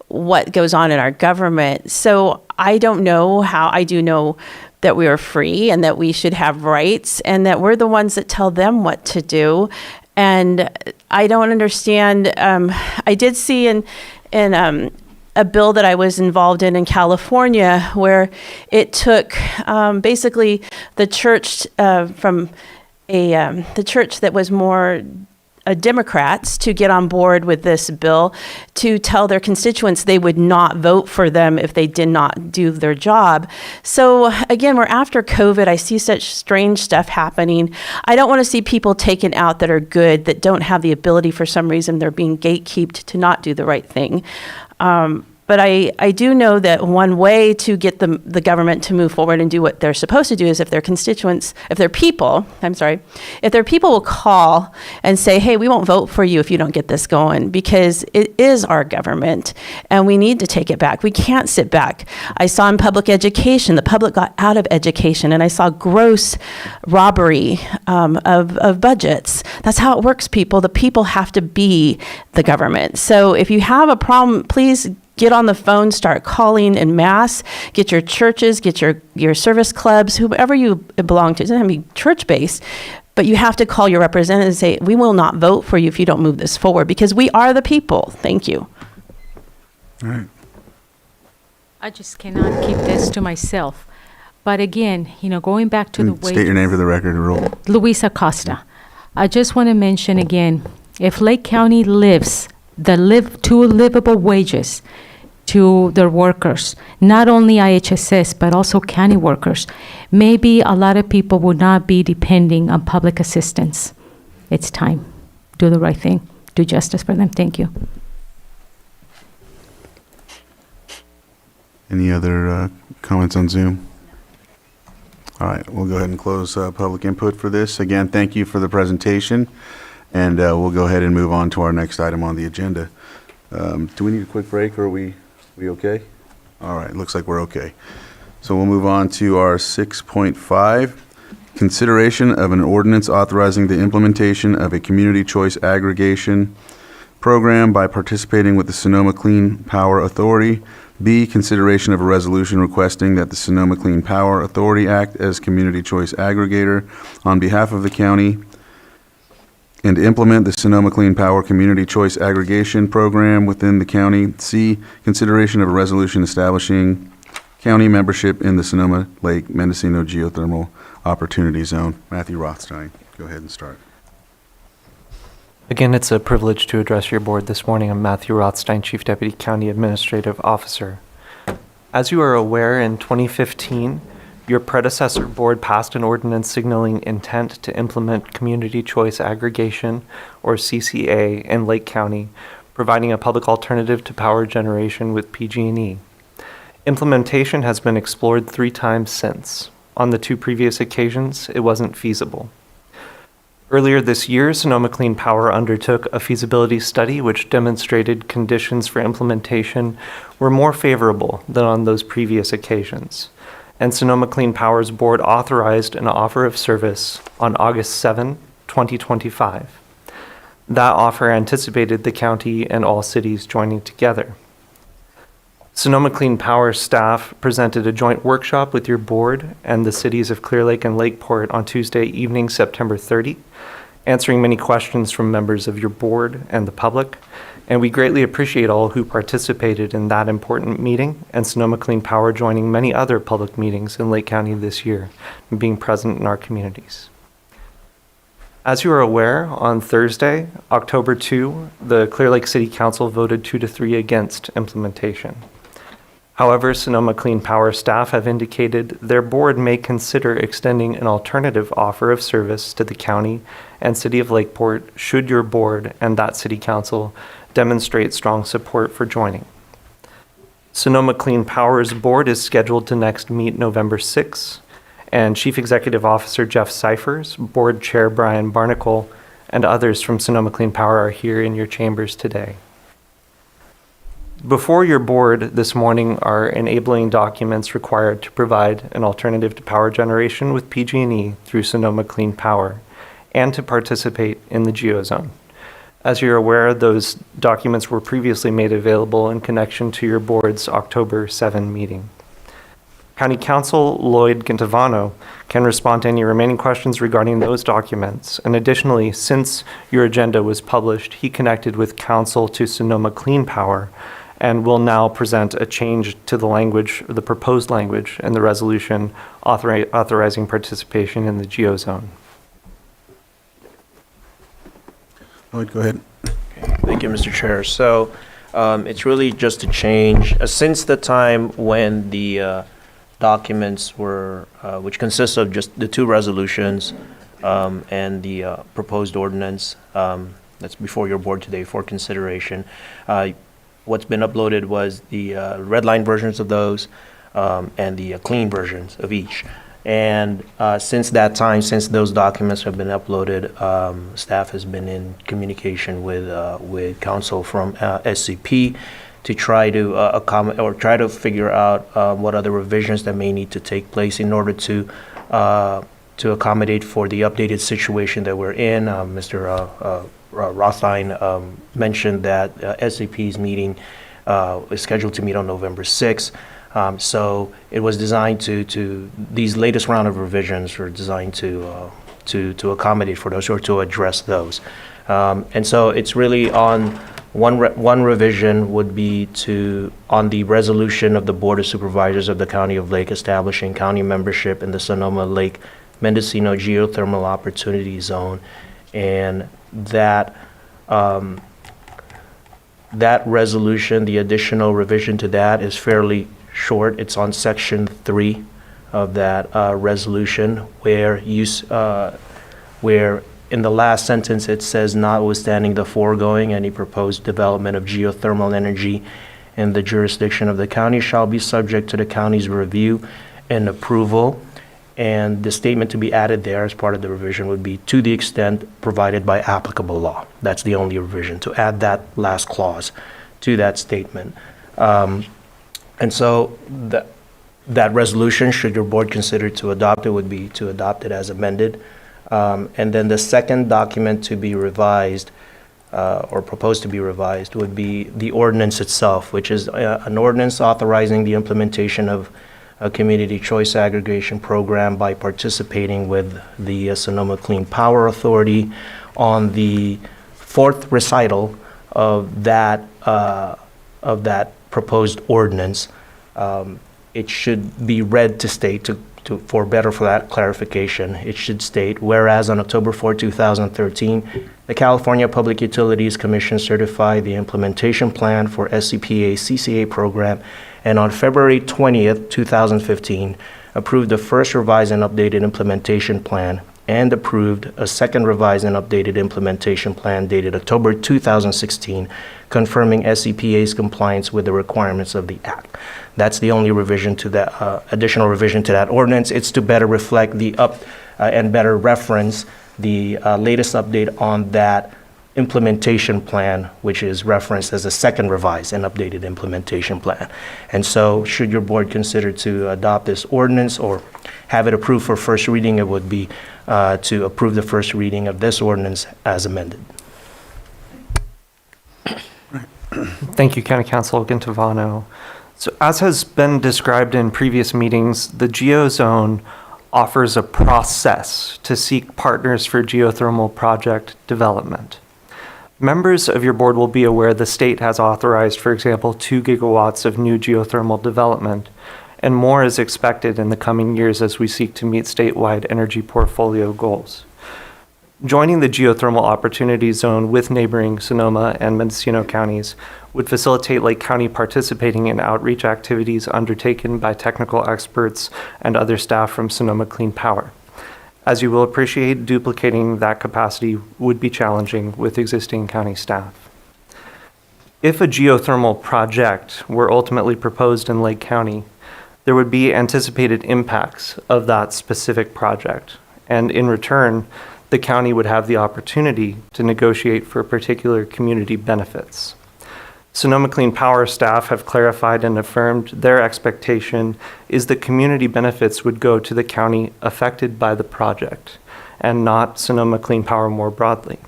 what goes on in our government. So I don't know how. I do know that we are free and that we should have rights and that we're the ones that tell them what to do. And I don't understand. I did see in a bill that I was involved in California where it took basically the church from the church that was more Democrats to get on board with this bill to tell their constituents they would not vote for them if they did not do their job. So again, we're after COVID. I see such strange stuff happening. I don't want to see people taken out that are good, that don't have the ability for some reason. They're being gatekept to not do the right thing. But I do know that one way to get the government to move forward and do what they're supposed to do is if their constituents, if their people will call and say, hey, we won't vote for you if you don't get this going, because it is our government and we need to take it back. We can't sit back. I saw in public education, the public got out of education, and I saw gross robbery of budgets. That's how it works, people. The people have to be the government. So if you have a problem, please get on the phone, start calling en masse, get your churches, get your service clubs, whoever you belong to. It doesn't have to be church-based, but you have to call your representative and say, we will not vote for you if you don't move this forward, because we are the people. Thank you. All right. I just cannot keep this to myself. But again, going back to the And state your name for the record, roll. Luisa Costa. I just want to mention again, if Lake County lives two livable wages to their workers, not only IHSS, but also county workers, maybe a lot of people would not be depending on public assistance. It's time. Do the right thing. Do justice for them. Thank you. Any other comments on Zoom? All right, we'll go ahead and close public input for this. Again, thank you for the presentation, and we'll go ahead and move on to our next item on the agenda. Do we need a quick break, or are we okay? All right, looks like we're okay. So we'll move on to our 6.5, consideration of an ordinance authorizing the implementation of a community choice aggregation program by participating with the Sonoma Clean Power Authority. B, consideration of a resolution requesting that the Sonoma Clean Power Authority act as community choice aggregator on behalf of the county and implement the Sonoma Clean Power Community Choice Aggregation Program within the county. C, consideration of a resolution establishing county membership in the Sonoma Lake Mendocino Geothermal Opportunity Zone. Matthew Rothstein, go ahead and start. Again, it's a privilege to address your board this morning. I'm Matthew Rothstein, Chief Deputy County Administrative Officer. As you are aware, in 2015, your predecessor board passed an ordinance signaling intent to implement community choice aggregation, or CCA, in Lake County, providing a public alternative to power generation with PG&E. Implementation has been explored 3 times since. On the 2 previous occasions, it wasn't feasible. Earlier this year, Sonoma Clean Power undertook a feasibility study which demonstrated conditions for implementation were more favorable than on those previous occasions. And Sonoma Clean Power's board authorized an offer of service on August 7, 2025. That offer anticipated the county and all cities joining together. Sonoma Clean Power staff presented a joint workshop with your board and the cities of Clear Lake and Lakeport on Tuesday evening, September 30, answering many questions from members of your board and the public. And we greatly appreciate all who participated in that important meeting, and Sonoma Clean Power joining many other public meetings in Lake County this year and being present in our communities. As you are aware, on Thursday, October 2, the Clear Lake City Council voted 2-3 against implementation. However, Sonoma Clean Power staff have indicated their board may consider extending an alternative offer of service to the county and city of Lakeport should your board and that city council demonstrate strong support for joining. Sonoma Clean Power's board is scheduled to next meet November 6, and Chief Executive Officer Jeff Cyphers, Board Chair Brian Barnacle, and others from Sonoma Clean Power are here in your chambers today. Before your board this morning are enabling documents required to provide an alternative to power generation with PG&E through Sonoma Clean Power and to participate in the GeoZone. As you're aware, those documents were previously made available in connection to your board's October 7 meeting. County Counsel Lloyd Gintavano can respond to any remaining questions regarding those documents. And additionally, since your agenda was published, he connected with counsel to Sonoma Clean Power and will now present a change to the language, the proposed language, and the resolution authorizing participation in the GeoZone. Lloyd, go ahead. Thank you, Mr. Chair. So it's really just a change. Since the time when the documents were, which consists of just the 2 resolutions and the proposed ordinance that's before your board today for consideration, what's been uploaded was the red line versions of those and the clean versions of each. And since that time, since those documents have been uploaded, staff has been in communication with counsel from SCP to try to accommodate or try to figure out what other revisions that may need to take place in order to accommodate for the updated situation that we're in. Mr. Rothstein mentioned that SCP is meeting is scheduled to meet on November 6th. So it was designed these latest round of revisions were designed to accommodate for those or to address those. And so it's really on one revision would be on the resolution of the Board of Supervisors of the County of Lake establishing county membership in the Sonoma Lake Mendocino Geothermal Opportunity Zone. And that resolution, the additional revision to that is fairly short. It's on section 3 of that resolution where in the last sentence it says, notwithstanding the foregoing, any proposed development of geothermal energy in the jurisdiction of the county shall be subject to the county's review and approval. And the statement to be added there as part of the revision would be to the extent provided by applicable law. That's the only revision, to add that last clause to that statement. And so that resolution, should your board consider to adopt it, would be to adopt it as amended. And then the second document to be revised or proposed to be revised would be the ordinance itself, which is an ordinance authorizing the implementation of a community choice aggregation program by participating with the Sonoma Clean Power Authority on the fourth recital of that proposed ordinance. It should be read to state, for that clarification, it should state, whereas on October 4, 2013, the California Public Utilities Commission certified the implementation plan for SCPA CCA program, and on February 20th, 2015, approved the first revised and updated implementation plan and approved a second revised and updated implementation plan dated October 2016, confirming SCPA's compliance with the requirements of the Act. That's the only revision to that, additional revision to that ordinance. It's to better reflect and better reference the latest update on that implementation plan, which is referenced as a second revised and updated implementation plan. And so should your board consider to adopt this ordinance or have it approved for first reading, it would be to approve the first reading of this ordinance as amended. Thank you, County Council Gintovano. So as has been described in previous meetings, the GeoZone offers a process to seek partners for geothermal project development. Members of your board will be aware the state has authorized, for example, 2 gigawatts of new geothermal development, and more is expected in the coming years as we seek to meet statewide energy portfolio goals. Joining the geothermal opportunity zone with neighboring Sonoma and Mendocino counties would facilitate Lake County participating in outreach activities undertaken by technical experts and other staff from Sonoma Clean Power. As you will appreciate, duplicating that capacity would be challenging with existing county staff. If a geothermal project were ultimately proposed in Lake County, there would be anticipated impacts of that specific project, and in return, the county would have the opportunity to negotiate for particular community benefits. Sonoma Clean Power staff have clarified and affirmed their expectation is that community benefits would go to the county affected by the project and not Sonoma Clean Power more broadly.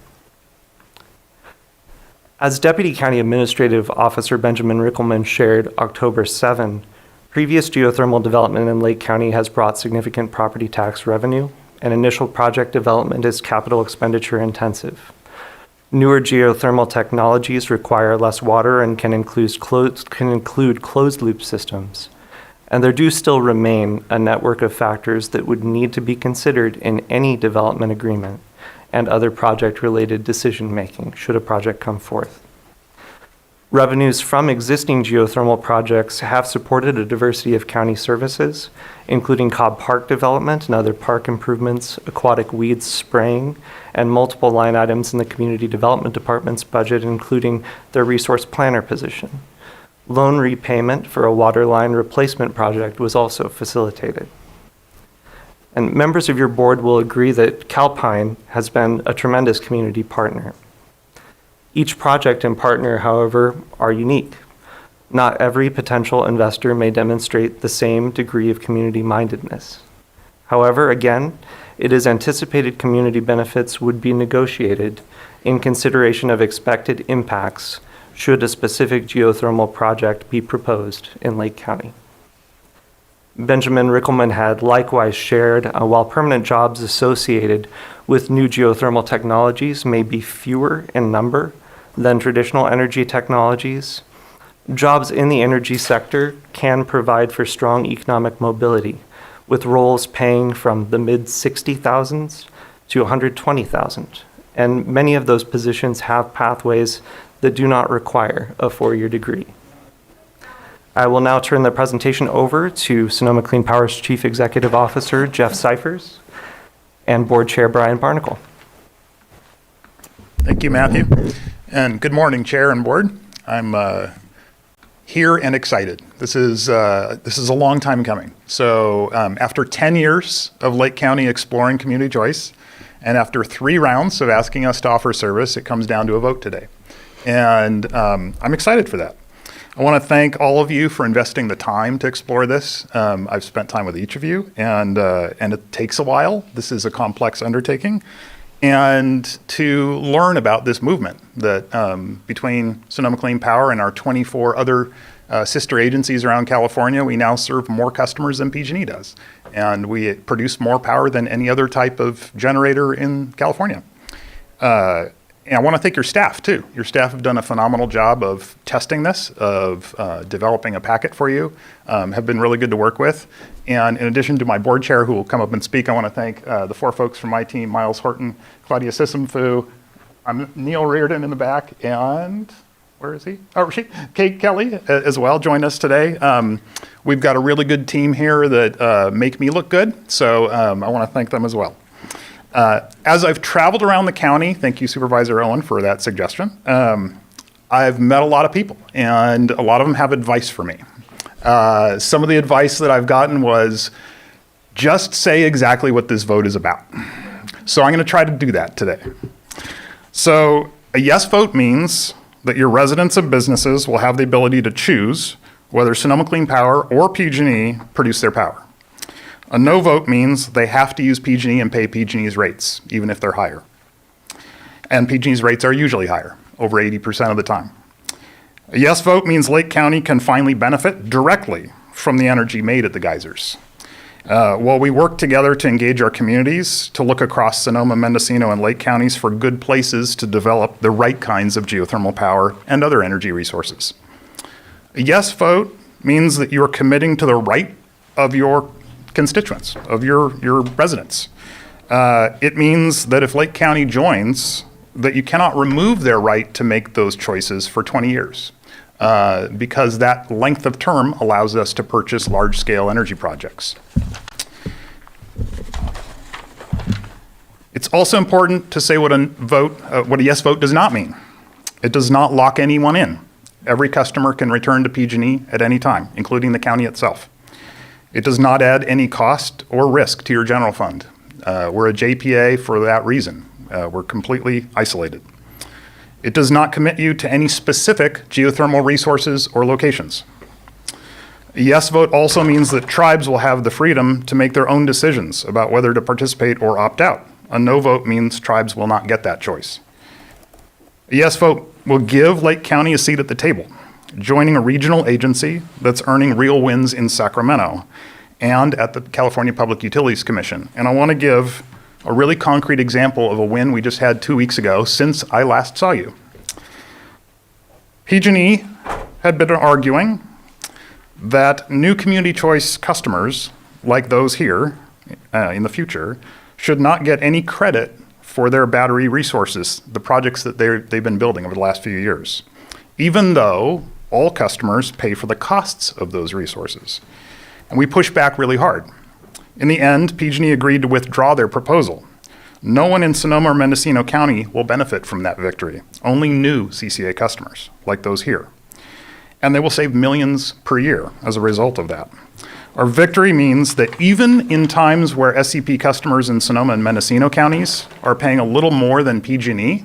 As Deputy County Administrative Officer Benjamin Rickelman shared October 7, previous geothermal development in Lake County has brought significant property tax revenue, and initial project development is capital expenditure intensive. Newer geothermal technologies require less water and can include closed loop systems. And there do still remain a network of factors that would need to be considered in any development agreement and other project-related decision-making should a project come forth. Revenues from existing geothermal projects have supported a diversity of county services, including Cobb Park development and other park improvements, aquatic weeds spraying, and multiple line items in the Community Development Department's budget, including their resource planner position. Loan repayment for a water line replacement project was also facilitated. And members of your board will agree that Calpine has been a tremendous community partner. Each project and partner, however, are unique. Not every potential investor may demonstrate the same degree of community mindedness. However, again, it is anticipated community benefits would be negotiated in consideration of expected impacts should a specific geothermal project be proposed in Lake County. Benjamin Rickelman had likewise shared, while permanent jobs associated with new geothermal technologies may be fewer in number than traditional energy technologies, jobs in the energy sector can provide for strong economic mobility, with roles paying from the mid-60,000s to 120,000. And many of those positions have pathways that do not require a four-year degree. I will now turn the presentation over to Sonoma Clean Power's Chief Executive Officer, Jeff Cyphers, and Board Chair Brian Barnacle. Thank you, Matthew. And good morning, Chair and Board. I'm here and excited. This is a long time coming. So after 10 years of Lake County exploring community choice, and after 3 rounds of asking us to offer service, it comes down to a vote today. And I'm excited for that. I want to thank all of you for investing the time to explore this. I've spent time with each of you, and it takes a while. This is a complex undertaking. And to learn about this movement that between Sonoma Clean Power and our 24 other sister agencies around California, we now serve more customers than PG&E does. And we produce more power than any other type of generator in California. And I want to thank your staff, too. Your staff have done a phenomenal job of testing this, of developing a packet for you, have been really good to work with. And in addition to my board chair, who will come up and speak, I want to thank the 4 folks from my team, Miles Horton, Claudia Sissamfu, I'm Neil Reardon in the back, and where is he? Oh, Kate Kelly as well joined us today. We've got a really good team here that make me look good, so I want to thank them as well. As I've traveled around the county, thank you, Supervisor Owen, for that suggestion. I've met a lot of people, and a lot of them have advice for me. Some of the advice that I've gotten was, just say exactly what this vote is about. So I'm going to try to do that today. So a yes vote means that your residents and businesses will have the ability to choose whether Sonoma Clean Power or PG&E produce their power. A no vote means they have to use PG&E and pay PG&E's rates, even if they're higher. And PG&E's rates are usually higher, over 80% of the time. A yes vote means Lake County can finally benefit directly from the energy made at the geysers. While we work together to engage our communities to look across Sonoma, Mendocino, and Lake counties for good places to develop the right kinds of geothermal power and other energy resources. A yes vote means that you are committing to the right of your constituents, of your residents. It means that if Lake County joins, that you cannot remove their right to make those choices for 20 years, because that length of term allows us to purchase large-scale energy projects. It's also important to say what a yes vote does not mean. It does not lock anyone in. Every customer can return to PG&E at any time, including the county itself. It does not add any cost or risk to your general fund. We're a JPA for that reason. We're completely isolated. It does not commit you to any specific geothermal resources or locations. A yes vote also means that tribes will have the freedom to make their own decisions about whether to participate or opt out. A no vote means tribes will not get that choice. A yes vote will give Lake County a seat at the table, joining a regional agency that's earning real wins in Sacramento and at the California Public Utilities Commission. And I want to give a really concrete example of a win we just had 2 weeks ago since I last saw you. PG&E had been arguing that new community choice customers, like those here in the future, should not get any credit for their battery resources, the projects that they've been building over the last few years, even though all customers pay for the costs of those resources. And we pushed back really hard. In the end, PG&E agreed to withdraw their proposal. No one in Sonoma or Mendocino County will benefit from that victory, only new CCA customers, like those here. And they will save millions per year as a result of that. Our victory means that even in times where SCP customers in Sonoma and Mendocino counties are paying a little more than PG&E,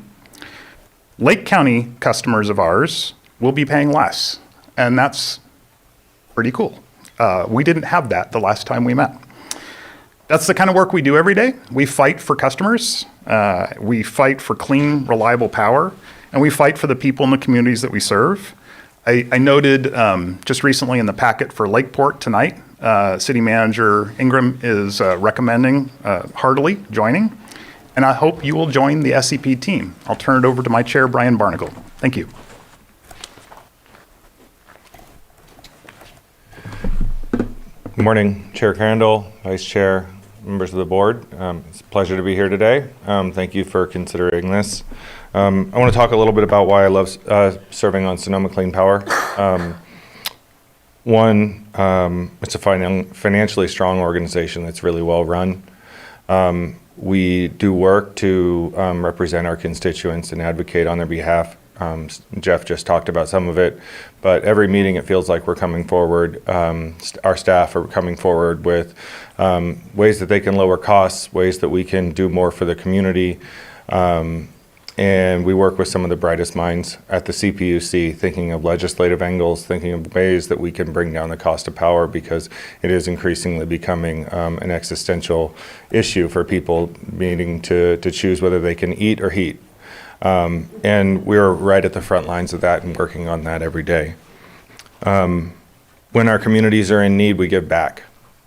Lake County customers of ours will be paying less. And that's pretty cool. We didn't have that the last time we met. That's the kind of work we do every day. We fight for customers. We fight for clean, reliable power. and we fight for the people in the communities that we serve. I noted just recently in the packet for Lakeport tonight, City Manager Ingram is recommending heartily joining, and I hope you will join the SCP team. I'll turn it over to my chair, Brian Barnacle. Thank you. Good morning, Chair Crandall, Vice Chair, members of the board. It's a pleasure to be here today. Thank you for considering this. I want to talk a little bit about why I love serving on Sonoma Clean Power. One, it's a financially strong organization that's really well run. We do work to represent our constituents and advocate on their behalf. Jeff just talked about some of it, but every meeting it feels like we're coming forward, our staff are coming forward with ways that they can lower costs, ways that we can do more for the community, and we work with some of the brightest minds at the CPUC, thinking of legislative angles, thinking of ways that we can bring down the cost of power, because it is increasingly becoming an existential issue for people needing to choose whether they can eat or heat. And we're right at the front lines of that and working on that every day. When our communities are in need, we give back.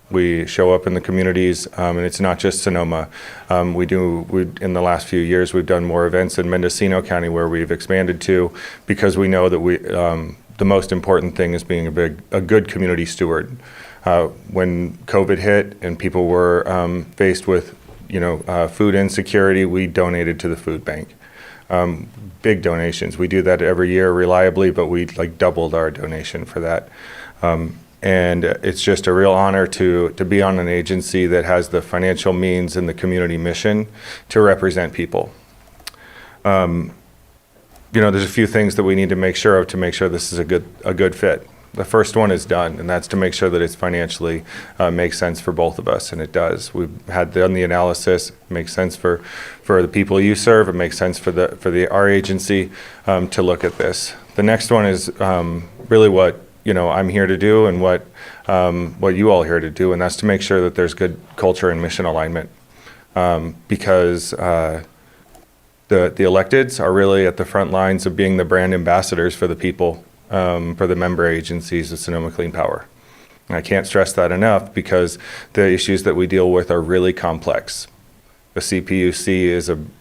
We show up in the communities, and it's not just Sonoma. In the last few years, we've done more events in Mendocino County where we've expanded to, because we know that the most important thing is being a good community steward. When COVID hit and people were faced with food insecurity, we donated to the food bank. Big donations. We do that every year reliably, but we doubled our donation for that. And it's just a real honor to be on an agency that has the financial means and the community mission to represent people. There's a few things that we need to make sure of to make sure this is a good fit. The first one is done, and that's to make sure that it's financially makes sense for both of us, and it does. We've done the analysis. It makes sense for the people you serve. It makes sense for our agency to look at this. The next one is really what I'm here to do, and what you all are here to do, and that's to make sure that there's good culture and mission alignment, because the electeds are really at the front lines of being the brand ambassadors for the people, for the member agencies of Sonoma Clean Power. And I can't stress that enough, because the issues that we deal with are really complex. The CPUC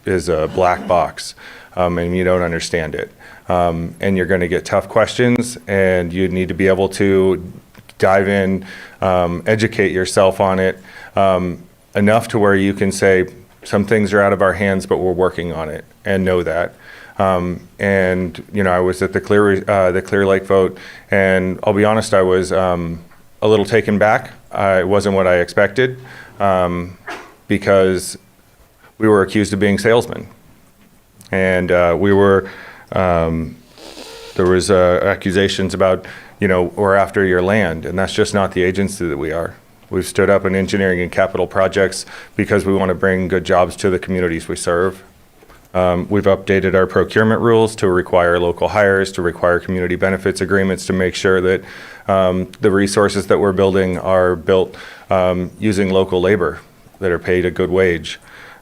is a black box, and you don't understand it. And you're going to get tough questions, and you need to be able to dive in, educate yourself on it, enough to where you can say, some things are out of our hands, but we're working on it, and know that. I was at the Clear Lake vote, and I'll be honest, I was a little taken back. It wasn't what I expected, because we were accused of being salesmen, and there was accusations about, we're after your land, and that's just not the agency that we are. We've stood up in engineering and capital projects because we want to bring good jobs to the communities we serve. We've updated our procurement rules to require local hires, to require community benefits agreements, to make sure that the resources that we're building are built using local labor that are paid a good wage.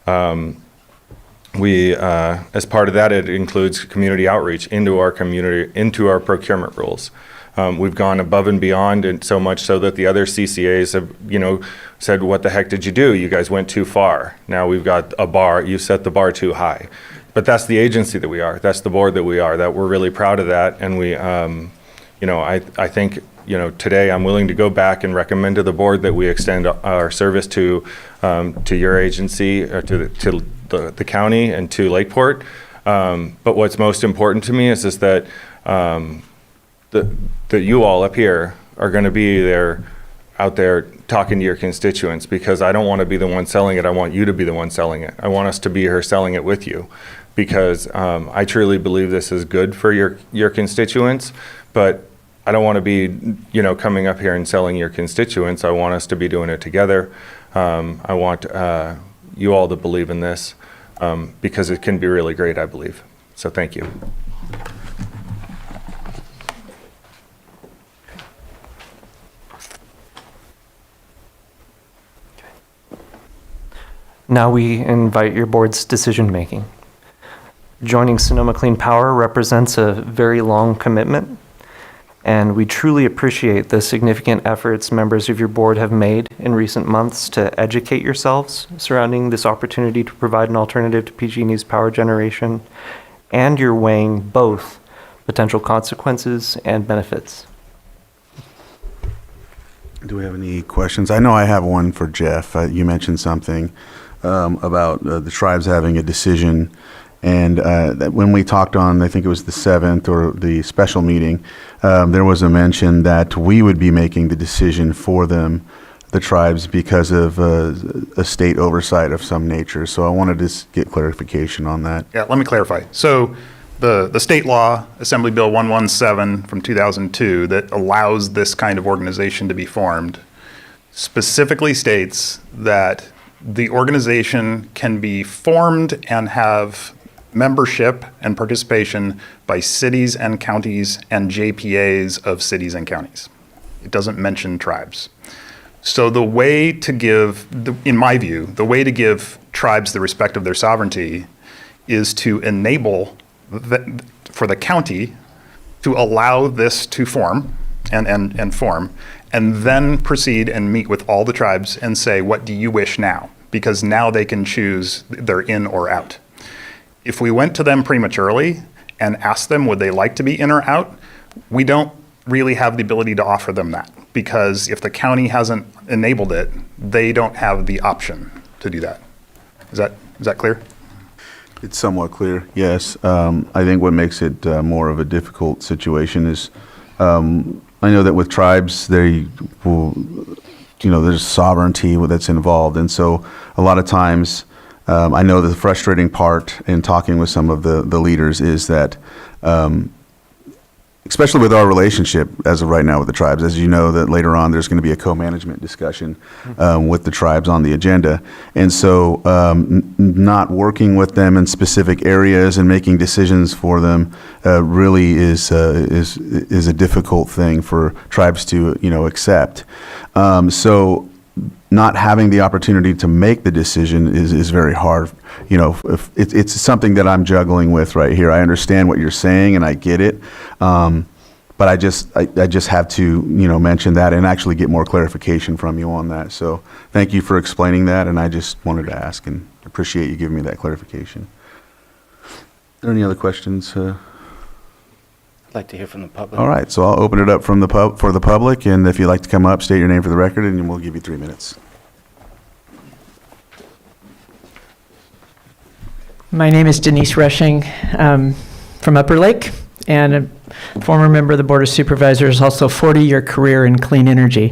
As part of that, it includes community outreach into our community, into our procurement rules. We've gone above and beyond, and so much so that the other CCAs have, said, what the heck did you do? You guys went too far. Now we've got a bar, you set the bar too high. But that's the agency that we are, that's the board that we are, that we're really proud of that. And we, I think, today I'm willing to go back and recommend to the board that we extend our service to your agency, or to the county and to Lakeport. But what's most important to me is that that you all up here are going to be out there talking to your constituents, because I don't want to be the one selling it. I want you to be the one selling it. I want us to be here selling it with you, because I truly believe this is good for your constituents, but I don't want to be, coming up here and selling your constituents. I want us to be doing it together. I want you all to believe in this, because it can be really great, I believe. So thank you. Now we invite your board's decision making. Joining Sonoma Clean Power represents a very long commitment, and we truly appreciate the significant efforts members of your board have made in recent months to educate yourselves surrounding this opportunity to provide an alternative to PG&E's power generation, and you're weighing both potential consequences and benefits. Do we have any questions? I know I have one for Jeff. You mentioned something about the tribes having a decision, and that when we talked on, I think it was the 7th or the special meeting, there was a mention that we would be making the decision for them, the tribes, because of a state oversight of some nature. So I wanted to get clarification on that. Yeah, let me clarify. So the state law, Assembly Bill 117 from 2002, that allows this kind of organization to be formed, specifically states that the organization can be formed and have membership and participation by cities and counties and JPAs of cities and counties. It doesn't mention tribes. So the way to give, in my view, the way to give tribes the respect of their sovereignty is to enable for the county to allow this to form and form, and then proceed and meet with all the tribes and say, what do you wish now? Because now they can choose they're in or out. If we went to them prematurely and asked them would they like to be in or out, we don't really have the ability to offer them that, because if the county hasn't enabled it, they don't have the option to do that. Is that clear? It's somewhat clear, yes. I think what makes it more of a difficult situation is, I know that with tribes, they will, there's sovereignty that's involved. And so a lot of times, I know that the frustrating part in talking with some of the leaders is that, especially with our relationship as of right now with the tribes, as you know, that later on there's going to be a co-management discussion with the tribes on the agenda. And so not working with them in specific areas and making decisions for them really is a difficult thing for tribes to, accept. So not having the opportunity to make the decision is very hard. If it's something that I'm juggling with right here. I understand what you're saying and I get it, but I just have to mention that and actually get more clarification from you on that. So thank you for explaining that, and I just wanted to ask and appreciate you giving me that clarification. Are there any other questions? I'd like to hear from the public. All right, so I'll open it up for the public, and if you'd like to come up, state your name for the record, and we'll give you 3 minutes. My name is Denise Rushing from Upper Lake, and a former member of the Board of Supervisors, also 40-year career in clean energy.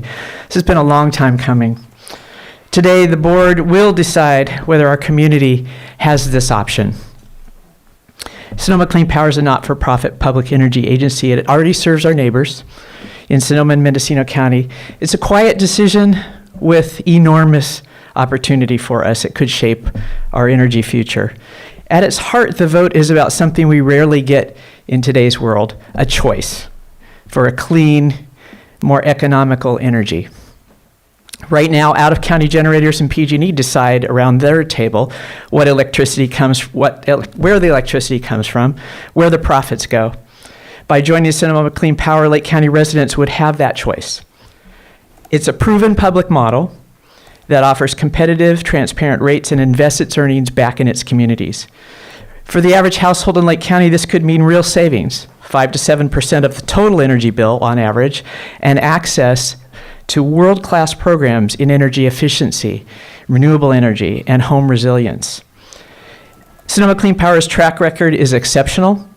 This has been a long time coming. Today, the board will decide whether our community has this option. Sonoma Clean Power is a not-for-profit public energy agency. It already serves our neighbors in Sonoma and Mendocino County. It's a quiet decision with enormous opportunity for us. It could shape our energy future. At its heart, the vote is about something we rarely get in today's world, a choice for a clean, more economical energy. Right now, out-of-county generators and PG&E decide around their table where the electricity comes from, where the profits go. By joining Sonoma Clean Power, Lake County residents would have that choice. It's a proven public model that offers competitive, transparent rates and invests its earnings back in its communities. For the average household in Lake County, this could mean real savings, 5 to 7% of the total energy bill on average, and access to world-class programs in energy efficiency, renewable energy, and home resilience. Sonoma Clean Power's track record is exceptional.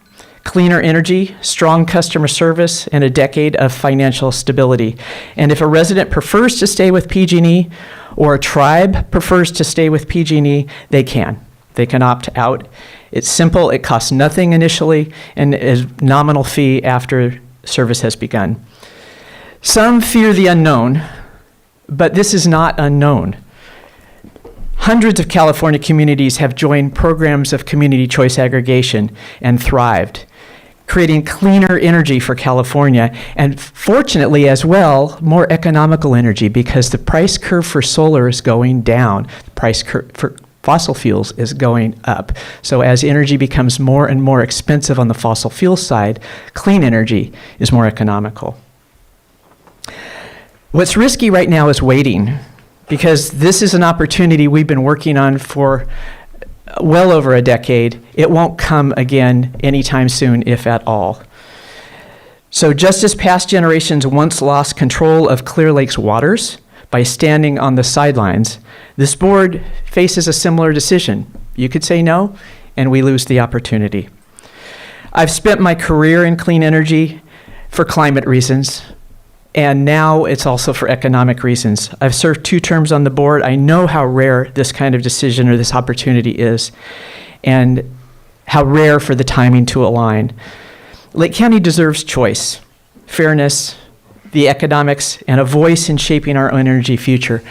Cleaner energy, strong customer service, and a decade of financial stability. And if a resident prefers to stay with PG&E or a tribe prefers to stay with PG&E, they can. They can opt out. It's simple, it costs nothing initially, and is nominal fee after service has begun. Some fear the unknown, but this is not unknown. Hundreds of California communities have joined programs of community choice aggregation and thrived, creating cleaner energy for California, and fortunately as well, more economical energy, because the price curve for solar is going down. The price curve fossil fuels is going up. So as energy becomes more and more expensive on the fossil fuel side, clean energy is more economical. What's risky right now is waiting, because this is an opportunity we've been working on for well over a decade. It won't come again anytime soon, if at all. So just as past generations once lost control of Clear Lake's waters by standing on the sidelines, this board faces a similar decision. You could say no, and we lose the opportunity. I've spent my career in clean energy for climate reasons, and now it's also for economic reasons. I've served 2 terms on the board. I know how rare this kind of decision or this opportunity is, and how rare for the timing to align. Lake County deserves choice, fairness, the economics, and a voice in shaping our own energy future.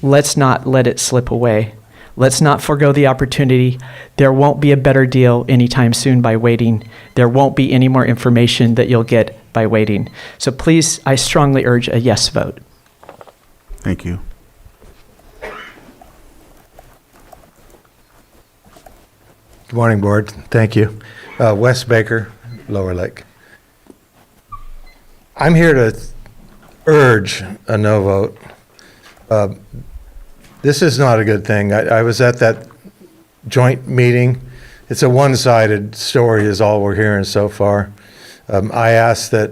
Let's not let it slip away. Let's not forego the opportunity. There won't be a better deal anytime soon by waiting. There won't be any more information that you'll get by waiting. So please, I strongly urge a yes vote. Thank you. Good morning, Board. Thank you. Wes Baker, Lower Lake. I'm here to urge a no vote. This is not a good thing. I was at that joint meeting. It's a one-sided story is all we're hearing so far. I asked that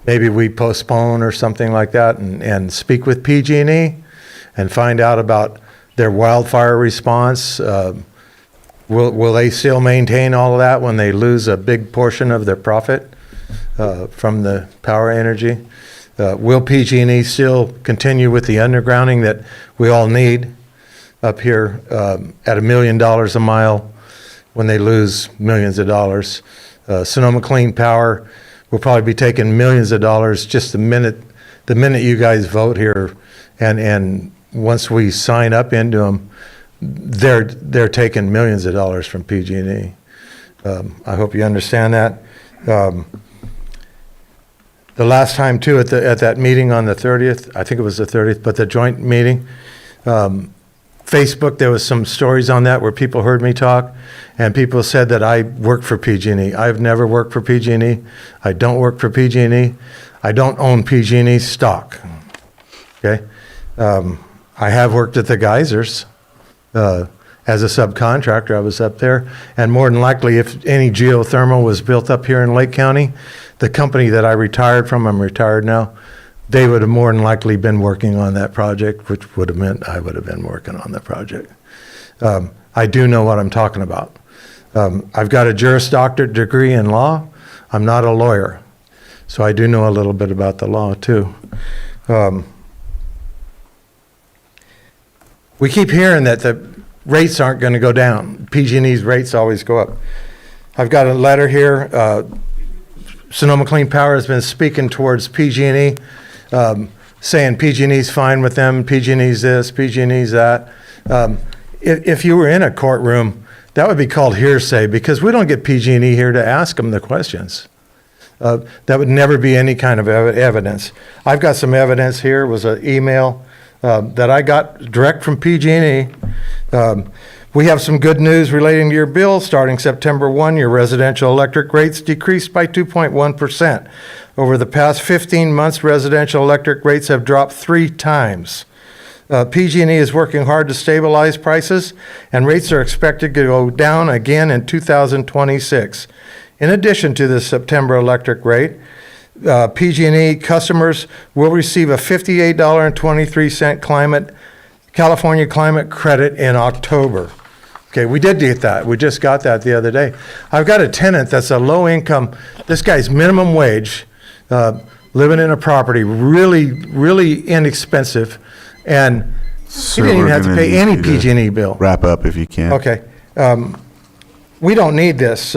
maybe we postpone or something like that and speak with PG&E and find out about their wildfire response. Will they still maintain all of that when they lose a big portion of their profit from the power energy? Will PG&E still continue with the undergrounding that we all need up here at $1 million a mile when they lose millions of dollars? Sonoma Clean Power will probably be taking millions of dollars just the minute you guys vote here, and once we sign up into them, they're taking millions of dollars from PG&E. I hope you understand that. The last time too, at that meeting on the 30th, I think it was the 30th, but the joint meeting, Facebook, there was some stories on that where people heard me talk, and people said that I work for PG&E. I've never worked for PG&E. I don't work for PG&E. I don't own PG&E stock. Okay, I have worked at the geysers as a subcontractor. I was up there, and more than likely, if any geothermal was built up here in Lake County, the company that I retired from, I'm retired now, they would have more than likely been working on that project, which would have meant I would have been working on the project. I do know what I'm talking about. I've got a Juris Doctorate degree in law. I'm not a lawyer, so I do know a little bit about the law too. We keep hearing that the rates aren't going to go down. PG&E's rates always go up. I've got a letter here. Sonoma Clean Power has been speaking towards PG&E, saying PG&E's fine with them, PG&E's this, PG&E's that. If you were in a courtroom, that would be called hearsay, because we don't get PG&E here to ask them the questions. That would never be any kind of evidence. I've got some evidence here. It was an email that I got direct from PG&E. We have some good news relating to your bill. Starting September 1, your residential electric rates decreased by 2.1%. Over the past 15 months, residential electric rates have dropped 3 times. PG&E is working hard to stabilize prices, and rates are expected to go down again in 2026. In addition to the September electric rate, PG&E customers will receive a $58.23 California climate credit in October. Okay, we did get that. We just got that the other day. I've got a tenant that's a low income. This guy's minimum wage, living in a property, really, really inexpensive, and he didn't even have to pay any PG&E bill. Wrap up if you can. Okay. We don't need this.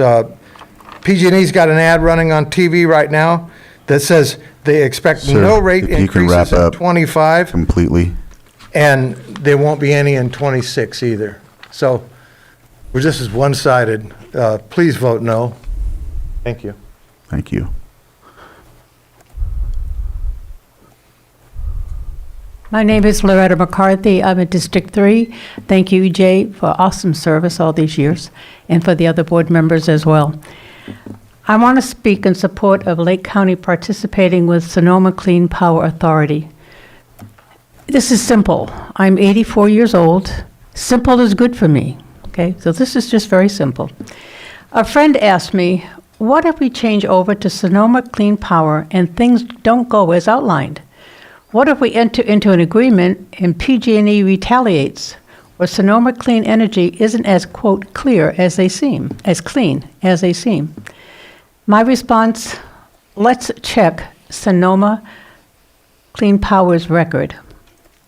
PG&E's got an ad running on TV right now that says they expect no rate increases in 25. Completely. And there won't be any in 26 either. So this is one-sided. Please vote no. Thank you. Thank you. My name is Loretta McCarthy. I'm in District 3. Thank you, Jay, for awesome service all these years, and for the other board members as well. I want to speak in support of Lake County participating with Sonoma Clean Power Authority. This is simple. I'm 84 years old. Simple is good for me. Okay, so this is just very simple. A friend asked me, what if we change over to Sonoma Clean Power and things don't go as outlined? What if we enter into an agreement and PG&E retaliates, or Sonoma Clean Energy isn't as, quote, clear as they seem, as clean as they seem? My response, let's check Sonoma Clean Power's record,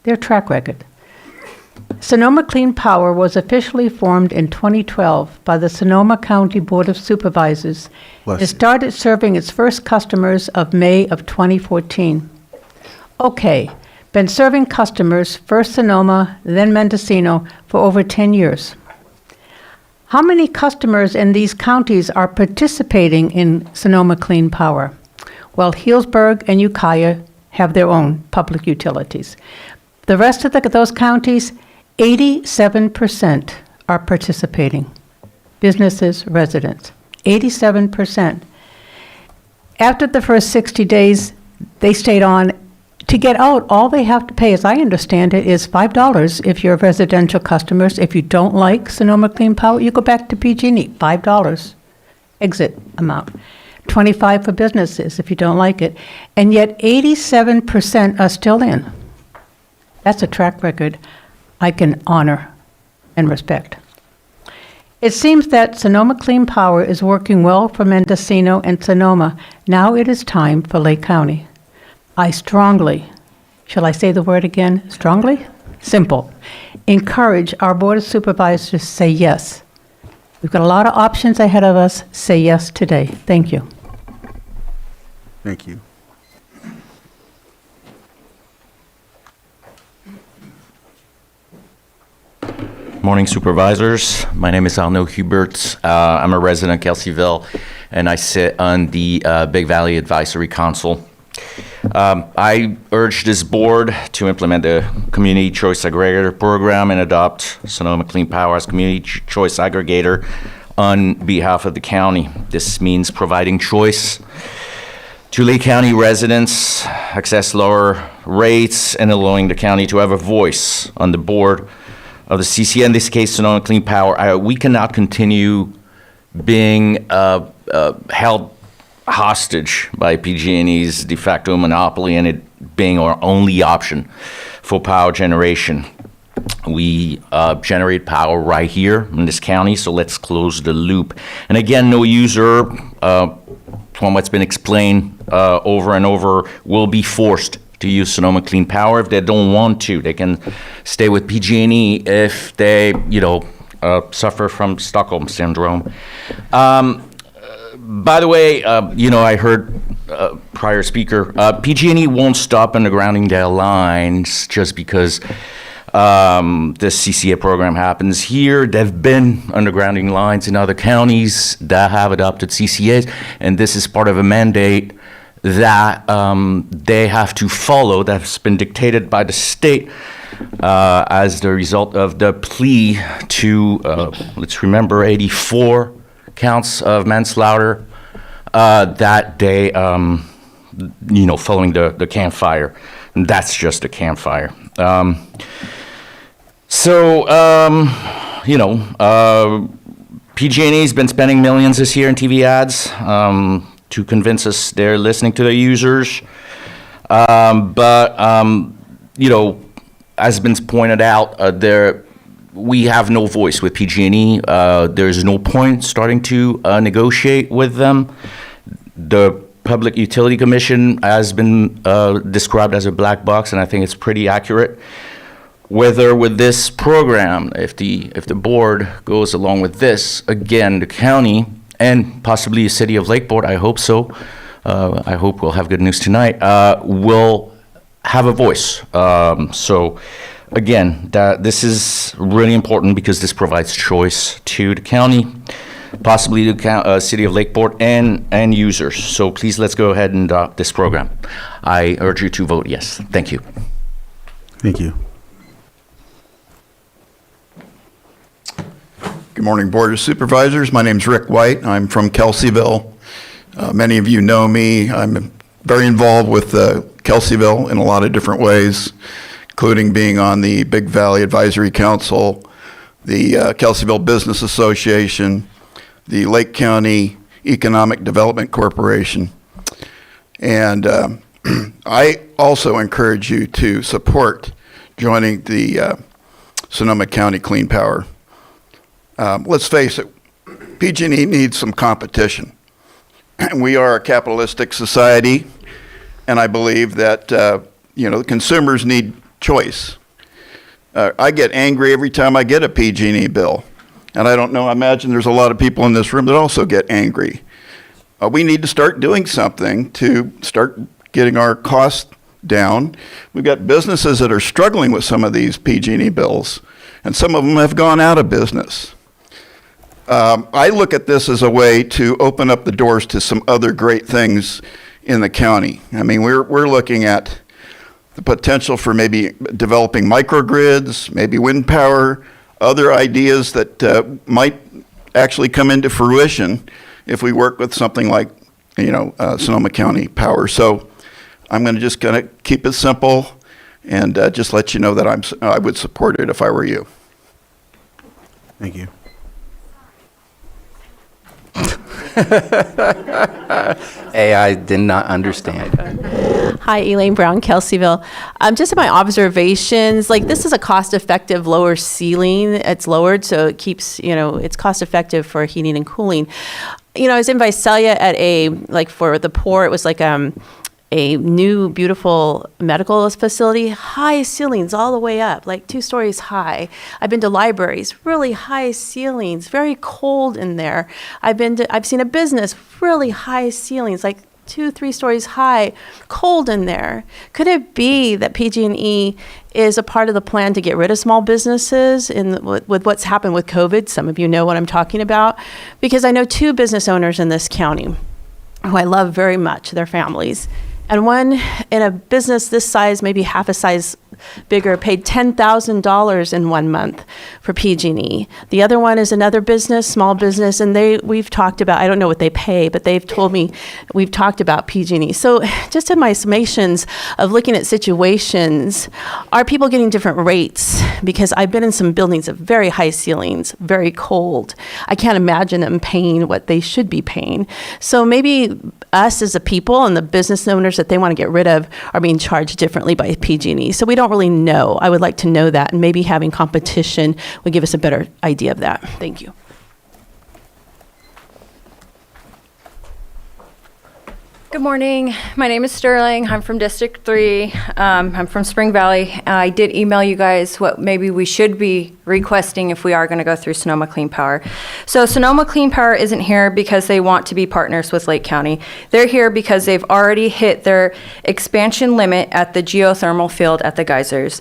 their track record. Sonoma Clean Power was officially formed in 2012 by the Sonoma County Board of Supervisors. It started serving its first customers of May of 2014. Okay, been serving customers, first Sonoma, then Mendocino, for over 10 years. How many customers in these counties are participating in Sonoma Clean Power? Well, Healdsburg and Ukiah have their own public utilities. The rest of those counties, 87% are participating. Businesses, residents, 87%. After the first 60 days, they stayed on. To get out, all they have to pay, as I understand it, is $5 if you're residential customers. If you don't like Sonoma Clean Power, you go back to PG&E, $5 exit amount. $25 for businesses if you don't like it. And yet 87% are still in. That's a track record I can honor and respect. It seems that Sonoma Clean Power is working well for Mendocino and Sonoma. Now it is time for Lake County. I strongly, shall I say the word again? Strongly? Simple. Encourage our Board of Supervisors to say yes. We've got a lot of options ahead of us. Say yes today. Thank you. Thank you. Morning, Supervisors. My name is Arnaud Hubert. I'm a resident of Kelseyville, and I sit on the Big Valley Advisory Council. I urge this board to implement the Community Choice Aggregator Program and adopt Sonoma Clean Power as Community Choice Aggregator on behalf of the county. This means providing choice to Lake County residents, access lower rates, and allowing the county to have a voice on the board of the CCA, in this case, Sonoma Clean Power. We cannot continue being held hostage by PG&E's de facto monopoly and it being our only option for power generation. We generate power right here in this county, so let's close the loop. And again, no user, from what's been explained over and over, will be forced to use Sonoma Clean Power. If they don't want to, they can stay with PG&E if they, suffer from Stockholm Syndrome. By the way, I heard prior speaker, PG&E won't stop undergrounding their lines just because this CCA program happens here. They've been undergrounding lines in other counties that have adopted CCAs, and this is part of a mandate that they have to follow, that's been dictated by the state as the result of the plea to, let's remember, 84 counts of manslaughter that day, following the campfire. And that's just a campfire. PG&E's been spending millions this year in TV ads to convince us they're listening to their users. As been pointed out, we have no voice with PG&E. There's no point starting to negotiate with them. The Public Utility Commission has been described as a black box, and I think it's pretty accurate. Whether with this program, if the board goes along with this, again, the county and possibly the city of Lakeport, I hope so, I hope we'll have good news tonight, will have a voice. Again, this is really important because this provides choice to the county, possibly the city of Lakeport and users. So please, let's go ahead and adopt this program. I urge you to vote yes. Thank you. Thank you. Good morning, Board of Supervisors. My name's Rick White. I'm from Kelseyville. Many of you know me. I'm very involved with Kelseyville in a lot of different ways, including being on the Big Valley Advisory Council, the Kelseyville Business Association, the Lake County Economic Development Corporation. And I also encourage you to support joining the Sonoma County Clean Power. Let's face it, PG&E needs some competition. We are a capitalistic society, and I believe that the consumers need choice. I get angry every time I get a PG&E bill, and I don't know. I imagine there's a lot of people in this room that also get angry. We need to start doing something to start getting our costs down. We've got businesses that are struggling with some of these PG&E bills, and some of them have gone out of business. I look at this as a way to open up the doors to some other great things in the county. I mean, we're looking at the potential for maybe developing microgrids, maybe wind power, other ideas that might actually come into fruition if we work with something like, Sonoma County Power. So I'm going to just keep it simple and just let you know that I would support it if I were you. Thank you. AI did not understand. Hi, Elaine Brown, Kelseyville. Just in my observations, this is a cost-effective lower ceiling. It's lowered, so it keeps, it's cost-effective for heating and cooling. I was in Visalia at for the poor, it was a new, beautiful medical facility, high ceilings all the way up, 2 stories high. I've been to libraries, really high ceilings, very cold in there. I've seen a business, really high ceilings, 2-3 stories high, cold in there. Could it be that PG&E is a part of the plan to get rid of small businesses with what's happened with COVID? Some of you know what I'm talking about. Because I know 2 business owners in this county who I love very much, their families. And one in a business this size, maybe half a size bigger, paid $10,000 in 1 month for PG&E. The other one is another business, small business, and we've talked about, I don't know what they pay, but they've told me we've talked about PG&E. So just in my summations of looking at situations, are people getting different rates? Because I've been in some buildings of very high ceilings, very cold. I can't imagine them paying what they should be paying. So maybe us as a people and the business owners that they want to get rid of are being charged differently by PG&E. So we don't really know. I would like to know that, and maybe having competition would give us a better idea of that. Thank you. Good morning. My name is Sterling. I'm from District 3. I'm from Spring Valley. I did email you guys what maybe we should be requesting if we are going to go through Sonoma Clean Power. So Sonoma Clean Power isn't here because they want to be partners with Lake County. They're here because they've already hit their expansion limit at the geothermal field at the geysers.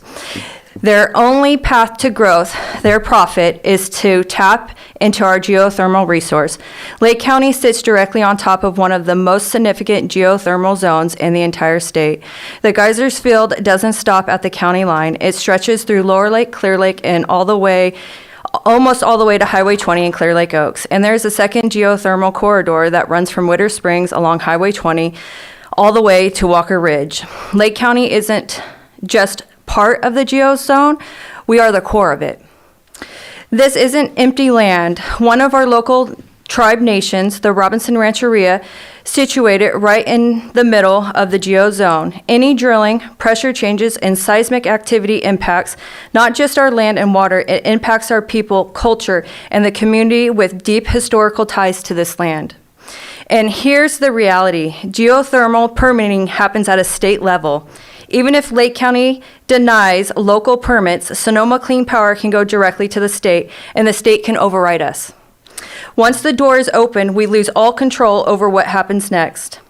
Their only path to growth, their profit, is to tap into our geothermal resource. Lake County sits directly on top of one of the most significant geothermal zones in the entire state. The geysers field doesn't stop at the county line. It stretches through Lower Lake, Clear Lake, and almost all the way to Highway 20 and Clear Lake Oaks. And there's a second geothermal corridor that runs from Witter Springs along Highway 20 all the way to Walker Ridge. Lake County isn't just part of the geozone, we are the core of it. This isn't empty land. One of our local tribe nations, the Robinson Rancheria, situated right in the middle of the geozone. Any drilling, pressure changes, and seismic activity impacts not just our land and water, it impacts our people, culture, and the community with deep historical ties to this land. And here's the reality. Geothermal permitting happens at a state level. Even if Lake County denies local permits, Sonoma Clean Power can go directly to the state, and the state can override us. Once the door is open, we lose all control over what happens next.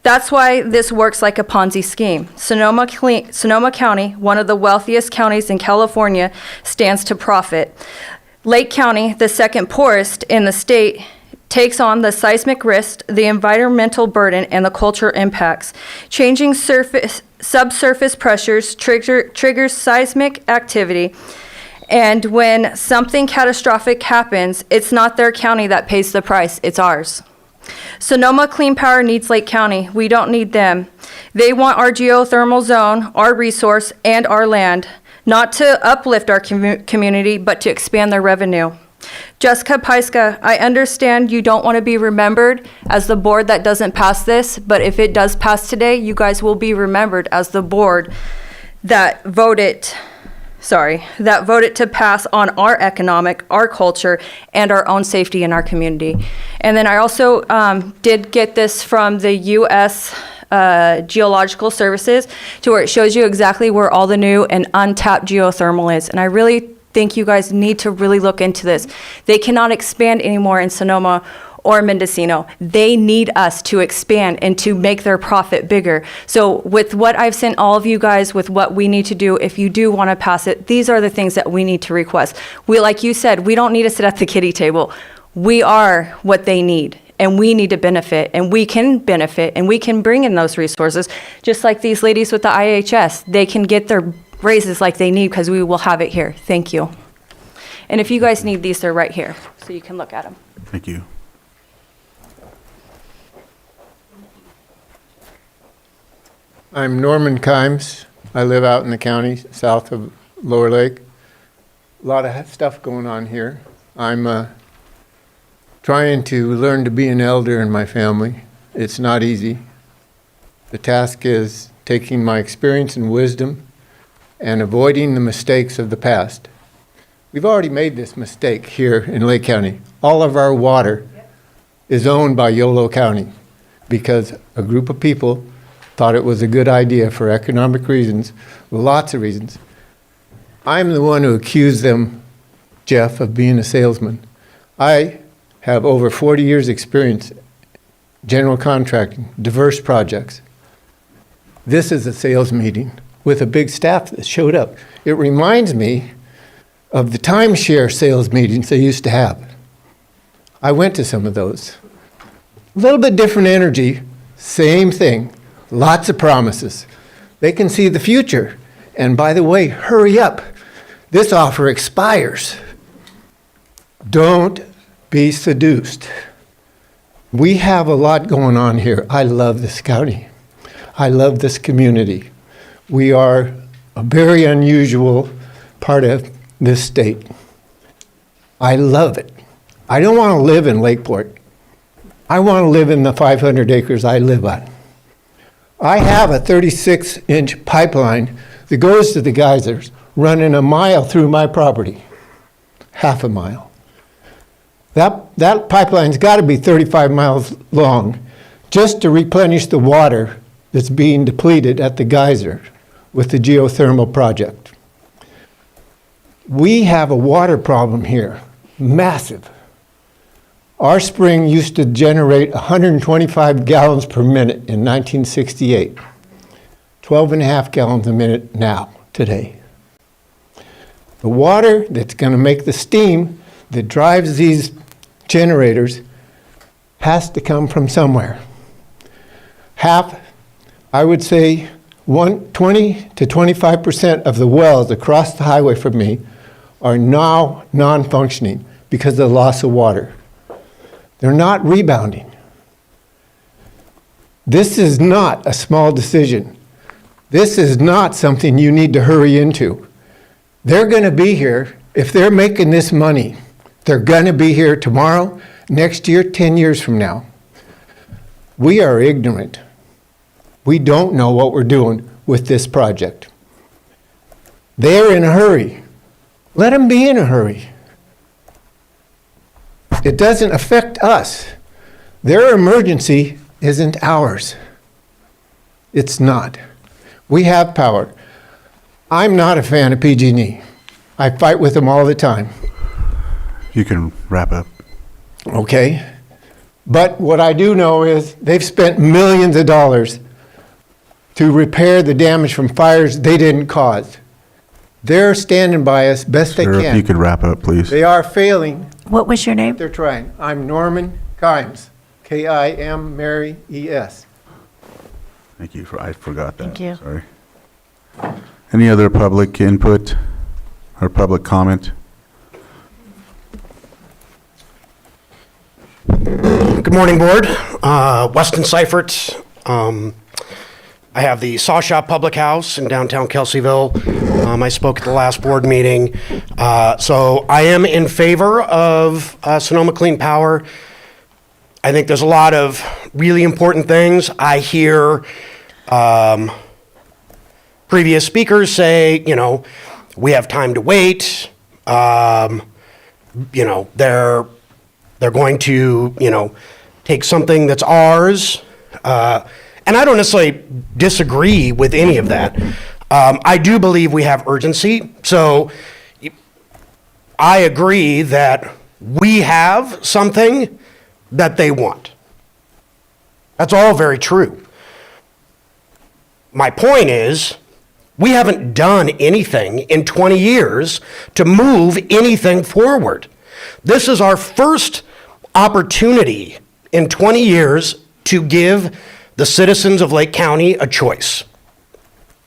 That's why this works like a Ponzi scheme. Sonoma County, one of the wealthiest counties in California, stands to profit. Lake County, the second poorest in the state, takes on the seismic risk, the environmental burden, and the cultural impacts. Changing subsurface pressures triggers seismic activity. And when something catastrophic happens, it's not their county that pays the price, it's ours. Sonoma Clean Power needs Lake County. We don't need them. They want our geothermal zone, our resource, and our land, not to uplift our community, but to expand their revenue. Jessica Paiska, I understand you don't want to be remembered as the board that doesn't pass this, but if it does pass today, you guys will be remembered as the board that voted to pass on our economic, our culture, and our own safety in our community. And then I also did get this from the U.S. Geological Services, to where it shows you exactly where all the new and untapped geothermal is. And I really think you guys need to really look into this. They cannot expand anymore in Sonoma or Mendocino. They need us to expand and to make their profit bigger. So with what I've sent all of you guys with what we need to do, if you do want to pass it, these are the things that we need to request. We, like you said, we don't need to sit at the kiddie table. We are what they need, and we need to benefit, and we can benefit, and we can bring in those resources, just like these ladies with the IHS. They can get their raises like they need because we will have it here. Thank you. And if you guys need these, they're right here, so you can look at them. Thank you. I'm Norman Kimes. I live out in the county south of Lower Lake. A lot of stuff going on here. I'm trying to learn to be an elder in my family. It's not easy. The task is taking my experience and wisdom and avoiding the mistakes of the past. We've already made this mistake here in Lake County. All of our water is owned by Yolo County because a group of people thought it was a good idea for economic reasons, lots of reasons. I'm the one who accused them, Jeff, of being a salesman. I have over 40 years' experience general contracting, diverse projects. This is a sales meeting with a big staff that showed up. It reminds me of the timeshare sales meetings they used to have. I went to some of those. A little bit different energy, same thing. Lots of promises. They can see the future. And by the way, hurry up. This offer expires. Don't be seduced. We have a lot going on here. I love this county. I love this community. We are a very unusual part of this state. I love it. I don't want to live in Lakeport. I want to live in the 500 acres I live on. I have a 36-inch pipeline that goes to the geysers, running a mile through my property, half a mile. That pipeline's got to be 35 miles long just to replenish the water that's being depleted at the geyser with the geothermal project. We have a water problem here, massive. Our spring used to generate 125 gallons per minute in 1968. 12 and a half gallons a minute now, today. The water that's going to make the steam that drives these generators has to come from somewhere. Half, I would say 20 to 25% of the wells across the highway from me are now non-functioning because of the loss of water. They're not rebounding. This is not a small decision. This is not something you need to hurry into. They're going to be here. If they're making this money, they're going to be here tomorrow, next year, 10 years from now. We are ignorant. We don't know what we're doing with this project. They're in a hurry. Let them be in a hurry. It doesn't affect us. Their emergency isn't ours. It's not. We have power. I'm not a fan of PG&E. I fight with them all the time. You can wrap up. Okay. But what I do know is they've spent millions of dollars to repair the damage from fires they didn't cause. They're standing by us best they Sir, can. if you could wrap up, please. They are failing. What was your name? They're trying. I'm Norman Kimes, K-I-M, Mary, E-S. Thank you. I forgot that. Thank you. Sorry. Any other public input or public comment? Good morning, Board. Weston Seifert. I have the Saw Shop Public House in downtown Kelseyville. I spoke at the last board meeting. So I am in favor of Sonoma Clean Power. I think there's a lot of really important things. I hear previous speakers say, you know, we have time to wait. You know, they're going to, you know, take something that's ours. And I don't necessarily disagree with any of that. I do believe we have urgency. So I agree that we have something that they want. That's all very true. My point is, we haven't done anything in 20 years to move anything forward. This is our first opportunity in 20 years to give the citizens of Lake County a choice.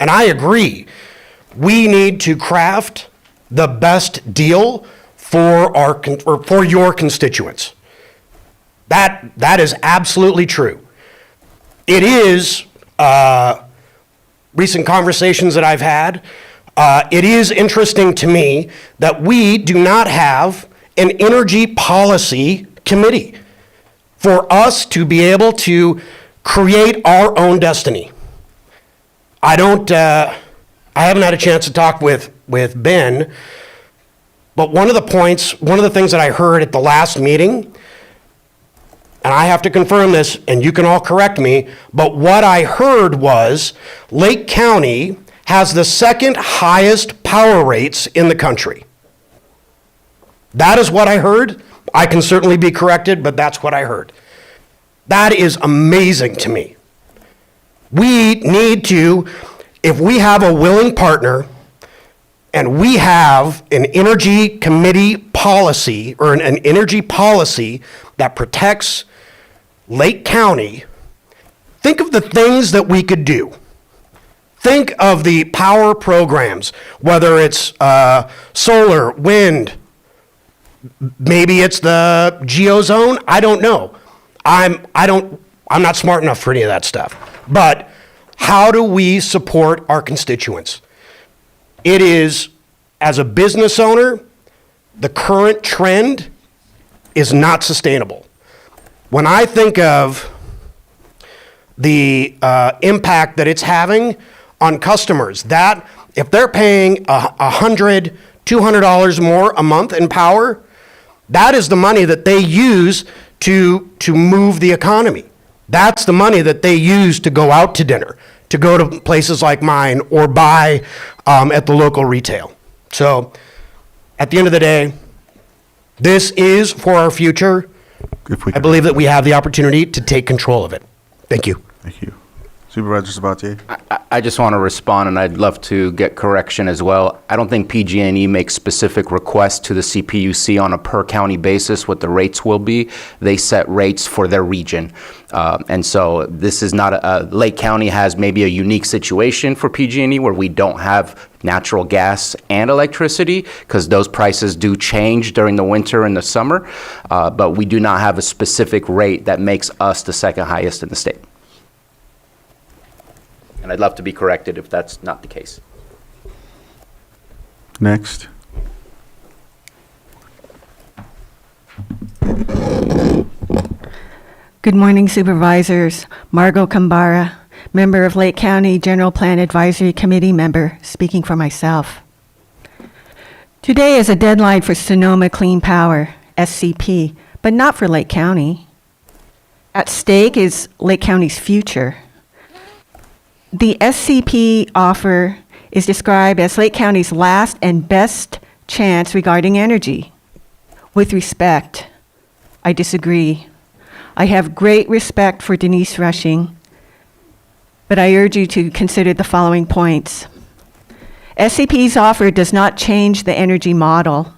And I agree, we need to craft the best deal for for your constituents. That is absolutely true. It is, recent conversations that I've had, it is interesting to me that we do not have an energy policy committee for us to be able to create our own destiny. I haven't had a chance to talk with Ben, but one of the things that I heard at the last meeting, and I have to confirm this, and you can all correct me, but what I heard was Lake County has the second highest power rates in the country. That is what I heard. I can certainly be corrected, but that's what I heard. That is amazing to me. We need to, if we have a willing partner and we have an energy committee policy or an energy policy that protects Lake County, think of the things that we could do. Think of the power programs, whether it's solar, wind, maybe it's the geozone, I don't know. I'm not smart enough for any of that stuff. But how do we support our constituents? It is, as a business owner, the current trend is not sustainable. When I think of the impact that it's having on customers, that if they're paying $100, $200 more a month in power, that is the money that they use to move the economy. That's the money that they use to go out to dinner, to go to places like mine or buy at the local retail. So at the end of the day, this is for our future. I believe that we have the opportunity to take control of it. Thank you. Thank you. Supervisor Sabatier? I just want to respond, and I'd love to get correction as well. I don't think PG&E makes specific requests to the CPUC on a per-county basis what the rates will be. They set rates for their region. And so this is not Lake County has maybe a unique situation for PG&E where we don't have natural gas and electricity because those prices do change during the winter and the summer. But we do not have a specific rate that makes us the second highest in the state. And I'd love to be corrected if that's not the case. Next. Good morning, Supervisors. Margot Kambara, member of Lake County General Plan Advisory Committee member, speaking for myself. Today is a deadline for Sonoma Clean Power, SCP, but not for Lake County. At stake is Lake County's future. The SCP offer is described as Lake County's last and best chance regarding energy. With respect, I disagree. I have great respect for Denise Rushing, but I urge you to consider the following points. SCP's offer does not change the energy model.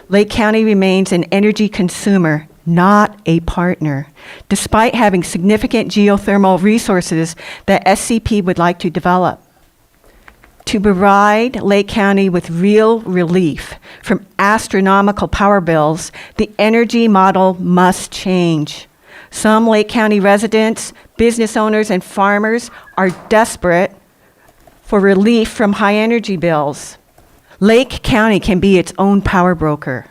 Lake County remains an energy consumer, not a partner, despite having significant geothermal resources that SCP would like to develop. To provide Lake County with real relief from astronomical power bills, the energy model must change. Some Lake County residents, business owners, and farmers are desperate for relief from high energy bills. Lake County can be its own power broker.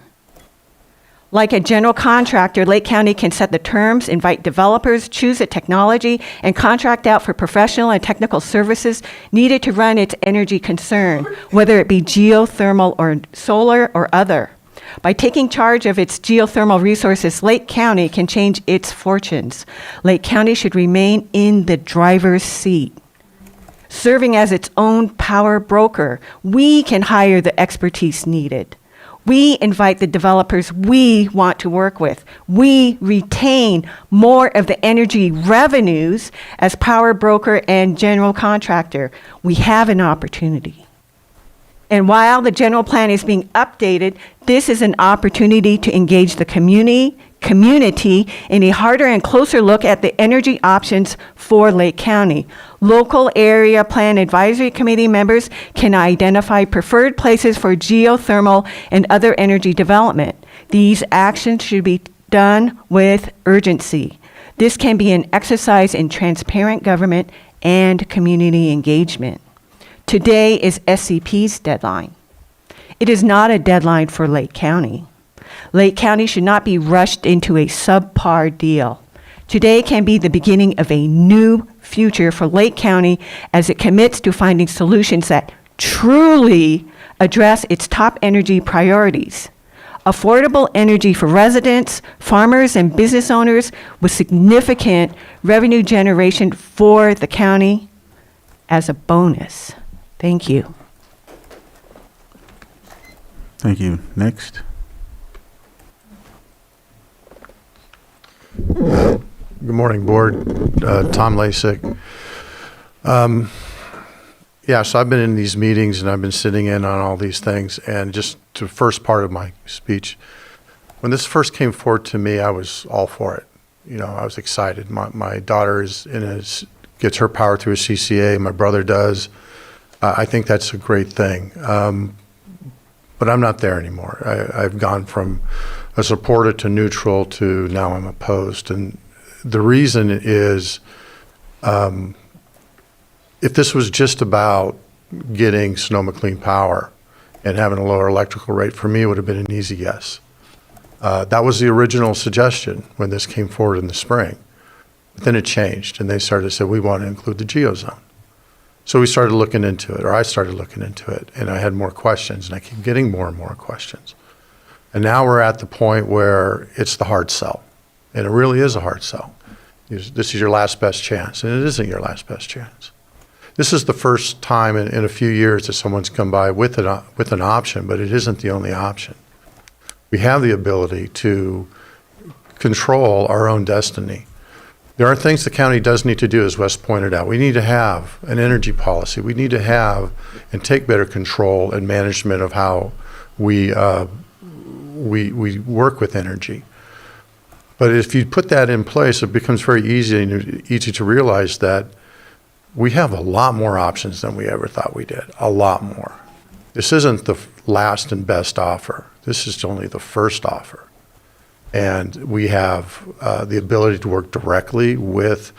Like a general contractor, Lake County can set the terms, invite developers, choose a technology, and contract out for professional and technical services needed to run its energy concern, whether it be geothermal or solar or other. By taking charge of its geothermal resources, Lake County can change its fortunes. Lake County should remain in the driver's seat. Serving as its own power broker, we can hire the expertise needed. We invite the developers we want to work with. We retain more of the energy revenues as power broker and general contractor. We have an opportunity. And while the general plan is being updated, this is an opportunity to engage the community in a harder and closer look at the energy options for Lake County. Local area plan advisory committee members can identify preferred places for geothermal and other energy development. These actions should be done with urgency. This can be an exercise in transparent government and community engagement. Today is SCP's deadline. It is not a deadline for Lake County. Lake County should not be rushed into a subpar deal. Today can be the beginning of a new future for Lake County as it commits to finding solutions that truly address its top energy priorities. Affordable energy for residents, farmers, and business owners with significant revenue generation for the county as a bonus. Thank you. Thank you. Next. Good morning, Board. Tom Lasik. Yeah, so I've been in these meetings and I've been sitting in on all these things. And just to the first part of my speech, when this first came forward to me, I was all for it. You know, I was excited. My daughter gets her power through a CCA. My brother does. I think that's a great thing. But I'm not there anymore. I've gone from a supporter to neutral to now I'm opposed. And the reason is, if this was just about getting Sonoma Clean Power and having a lower electrical rate, for me, it would have been an easy yes. That was the original suggestion when this came forward in the spring. But then it changed, and they started to say, we want to include the geozone. So we started looking into it, or I started looking into it, and I had more questions, and I keep getting more and more questions. And now we're at the point where it's the hard sell, and it really is a hard sell. This is your last best chance, and it isn't your last best chance. This is the first time in a few years that someone's come by with an option, but it isn't the only option. We have the ability to control our own destiny. There are things the county does need to do, as Wes pointed out. We need to have an energy policy. We need to have and take better control and management of how we work with energy. But if you put that in place, it becomes very easy to realize that we have a lot more options than we ever thought we did. A lot more. This isn't the last and best offer. This is only the first offer. And we have the ability to work directly with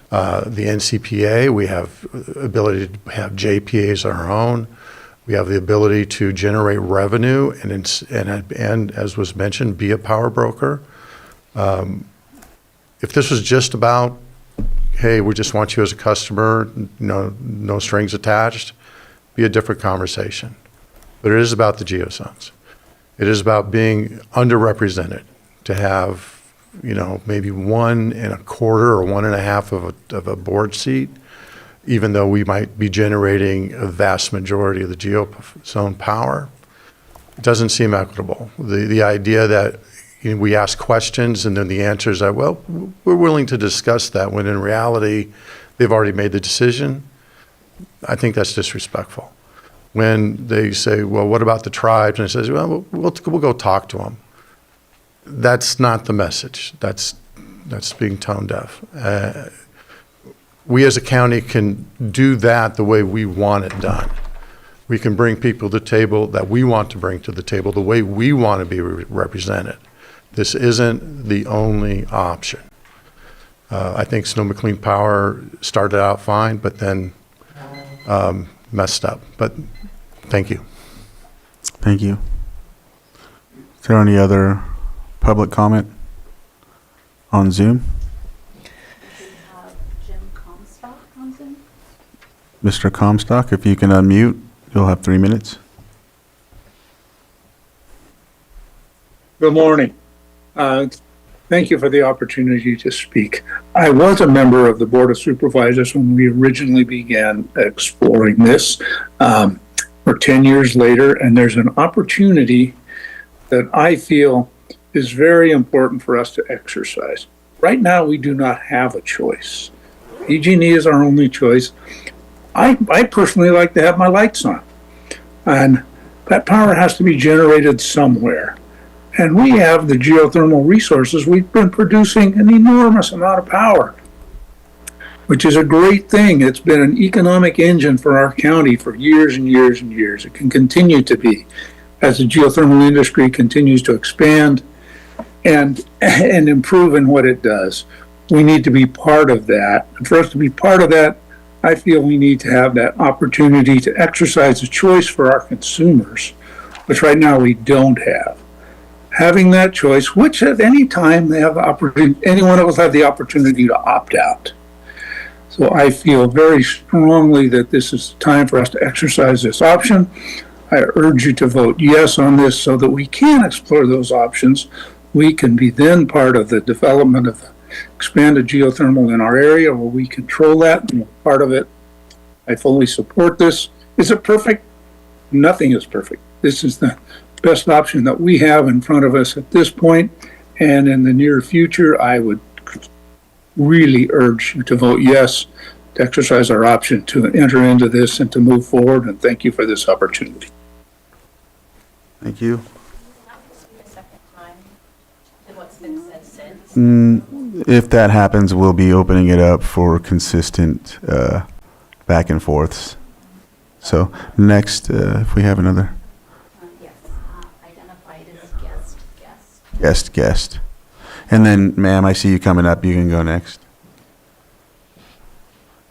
the NCPA. We have ability to have JPAs on our own. We have the ability to generate revenue and as was mentioned, be a power broker. If this was just about, hey, we just want you as a customer, no strings attached, be a different conversation. But it is about the geozones. It is about being underrepresented, to have, maybe 1 1/4 or 1 1/2 of a board seat, even though we might be generating a vast majority of the geozone power. It doesn't seem equitable. The idea that we ask questions and then the answer is that, well, we're willing to discuss that, when in reality, they've already made the decision. I think that's disrespectful. When they say, well, what about the tribes? And it says, well, we'll go talk to them. that's not the message. That's being tone deaf. We as a county can do that the way we want it done. We can bring people to the table that we want to bring to the table, the way we want to be represented. This isn't the only option. I think Sonoma Clean Power started out fine, but then messed up. But thank you. Thank you. Is there any other public comment on Zoom? Mr. Comstock, if you can unmute, you'll have 3 minutes. Good morning. Thank you for the opportunity to speak. I was a member of the Board of Supervisors when we originally began exploring this. We're 10 years later, and there's an opportunity that I feel is very important for us to exercise. Right now, we do not have a choice. PG&E is our only choice. I personally like to have my lights on, and that power has to be generated somewhere. And we have the geothermal resources. We've been producing an enormous amount of power, which is a great thing. It's been an economic engine for our county for years and years and years. It can continue to be as the geothermal industry continues to expand and improve in what it does. We need to be part of that. And for us to be part of that, I feel we need to have that opportunity to exercise a choice for our consumers, which right now we don't have. Having that choice, which at any time they have the opportunity, any one of us have the opportunity to opt out. So I feel very strongly that this is time for us to exercise this option. I urge you to vote yes on this so that we can explore those options. We can be then part of the development of expanded geothermal in our area where we control that and we're part of it. I fully support this. Is it perfect? Nothing is perfect. This is the best option that we have in front of us at this point, and in the near future, I would really urge you to vote yes, to exercise our option to enter into this and to move forward, and thank you for this opportunity. Thank you. If that happens, we'll be opening it up for consistent back and forths. So next, if we have another. Guest. And then, ma'am, I see you coming up. You can go next.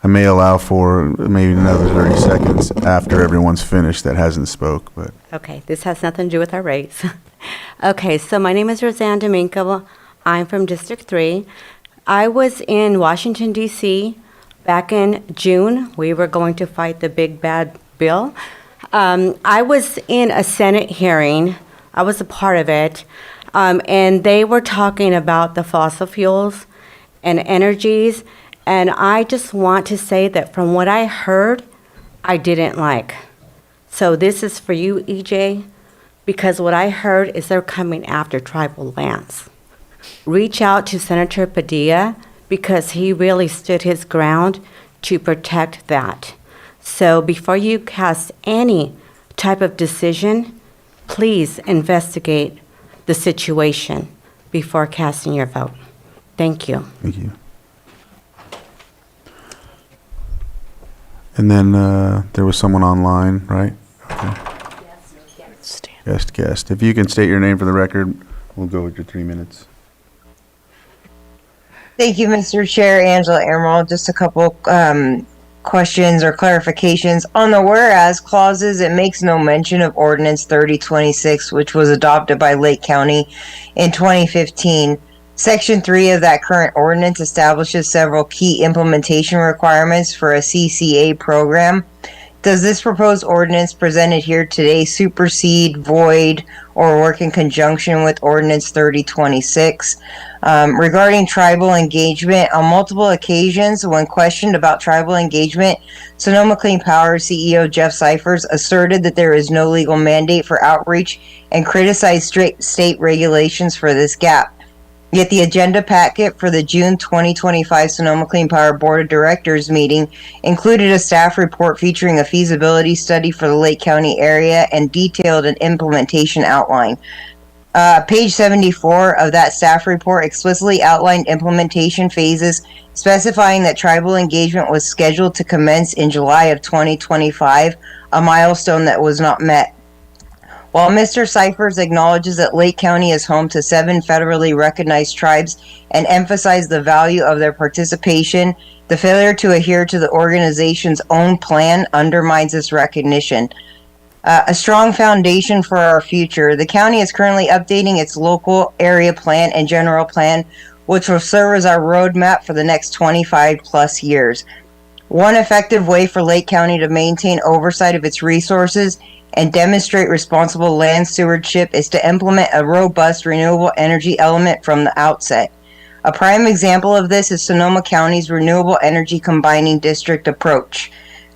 I may allow for maybe another 30 seconds after everyone's finished that hasn't spoke, but. Okay, this has nothing to do with our rates. Okay, so my name is Roseanne Domingo. I'm from District 3. I was in Washington, D.C. back in June. We were going to fight the big bad bill. I was in a Senate hearing. I was a part of it. And they were talking about the fossil fuels and energies. And I just want to say that from what I heard, I didn't like. So this is for you, EJ, because what I heard is they're coming after tribal lands. Reach out to Senator Padilla because he really stood his ground to protect that. So before you cast any type of decision, please investigate the situation before casting your vote. Thank you. Thank you. And then there was someone online, right? Okay. Guest. If you can state your name for the record, we'll go with your 3 minutes. Thank you, Mr. Chair. Angela Emerald. Just a couple questions or clarifications. On the whereas clauses, it makes no mention of Ordinance 3026, which was adopted by Lake County in 2015. Section 3 of that current ordinance establishes several key implementation requirements for a CCA program. Does this proposed ordinance presented here today supersede, void, or work in conjunction with Ordinance 3026? Regarding tribal engagement, on multiple occasions, when questioned about tribal engagement, Sonoma Clean Power CEO Jeff Cyphers asserted that there is no legal mandate for outreach and criticized state regulations for this gap. Yet the agenda packet for the June 2025 Sonoma Clean Power Board of Directors meeting included a staff report featuring a feasibility study for the Lake County area and detailed an implementation outline. Page 74 of that staff report explicitly outlined implementation phases, specifying that tribal engagement was scheduled to commence in July of 2025, a milestone that was not met. While Mr. Cyphers acknowledges that Lake County is home to 7 federally recognized tribes and emphasized the value of their participation, the failure to adhere to the organization's own plan undermines this recognition. A strong foundation for our future. The county is currently updating its local area plan and general plan, which will serve as our roadmap for the next 25 plus years. One effective way for Lake County to maintain oversight of its resources and demonstrate responsible land stewardship is to implement a robust renewable energy element from the outset. A prime example of this is Sonoma County's renewable energy combining district approach.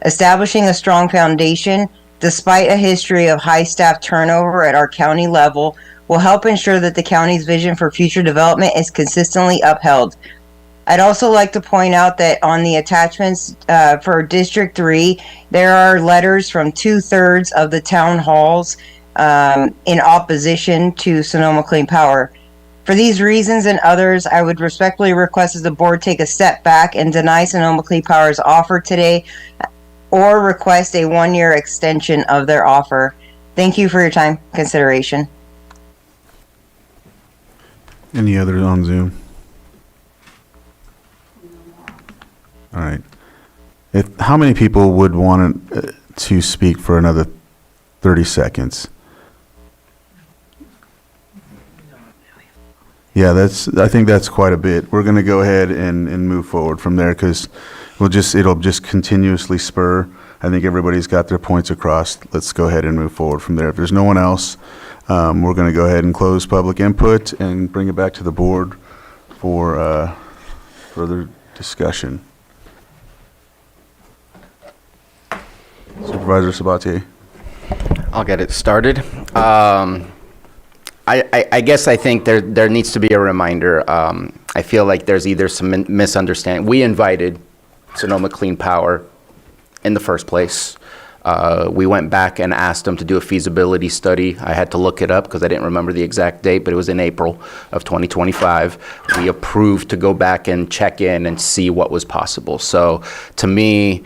Establishing a strong foundation, despite a history of high staff turnover at our county level, will help ensure that the county's vision for future development is consistently upheld. I'd also like to point out that on the attachments for District 3, there are letters from 2/3 of the town halls in opposition to Sonoma Clean Power. For these reasons and others, I would respectfully request that the board take a step back and deny Sonoma Clean Power's offer today, or request a 1-year extension of their offer. Thank you for your time and consideration. Any others on Zoom? All right. How many people would want to speak for another 30 seconds? Yeah, I think that's quite a bit. We're going to go ahead and move forward from there because it'll just continuously spur. I think everybody's got their points across. Let's go ahead and move forward from there. If there's no one else, we're going to go ahead and close public input and bring it back to the board for further discussion. Supervisor Sabatier. I'll get it started. I guess I think there needs to be a reminder. I feel like there's either some misunderstanding. We invited Sonoma Clean Power in the first place. We went back and asked them to do a feasibility study. I had to look it up because I didn't remember the exact date, but it was in April of 2025. We approved to go back and check in and see what was possible. So to me,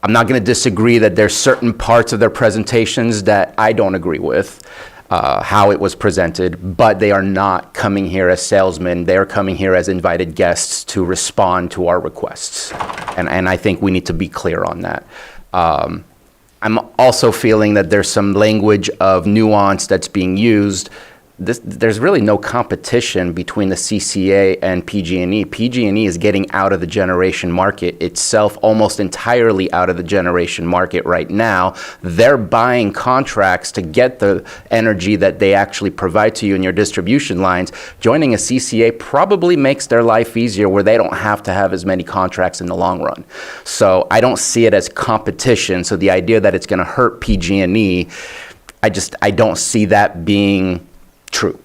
I'm not going to disagree that there's certain parts of their presentations that I don't agree with, how it was presented, but they are not coming here as salesmen. They are coming here as invited guests to respond to our requests. And I think we need to be clear on that. I'm also feeling that there's some language of nuance that's being used. There's really no competition between the CCA and PG&E. PG&E is getting out of the generation market itself, almost entirely out of the generation market right now. They're buying contracts to get the energy that they actually provide to you in your distribution lines. Joining a CCA probably makes their life easier where they don't have to have as many contracts in the long run. So I don't see it as competition. So the idea that it's going to hurt PG&E, I don't see that being true,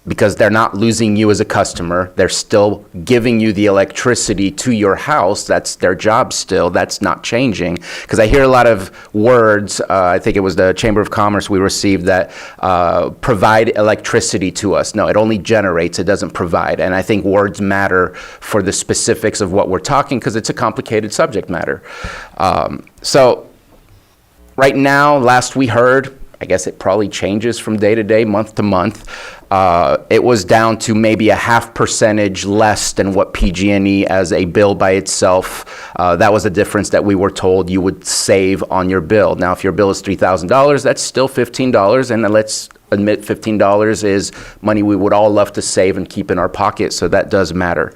because they're not losing you as a customer. They're still giving you the electricity to your house. That's their job still. That's not changing. Because I hear a lot of words, I think it was the Chamber of Commerce we received, that provide electricity to us. No, it only generates, it doesn't provide. And I think words matter for the specifics of what we're talking, because it's a complicated subject matter. So right now, last we heard, I guess it probably changes from day to day, month to month. It was down to maybe a 0.5% less than what PG&E as a bill by itself. That was a difference that we were told you would save on your bill. Now, if your bill is $3,000, that's still $15, and let's admit $15 is money we would all love to save and keep in our pocket, so that does matter.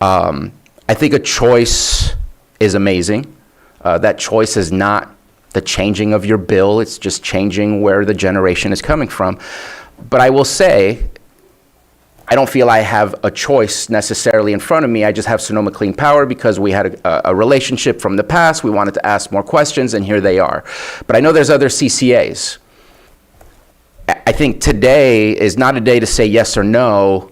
I think a choice is amazing. That choice is not the changing of your bill, it's just changing where the generation is coming from. But I will say, I don't feel I have a choice necessarily in front of me. I just have Sonoma Clean Power because we had a relationship from the past. We wanted to ask more questions, and here they are. But I know there's other CCAs. I think today is not a day to say yes or no.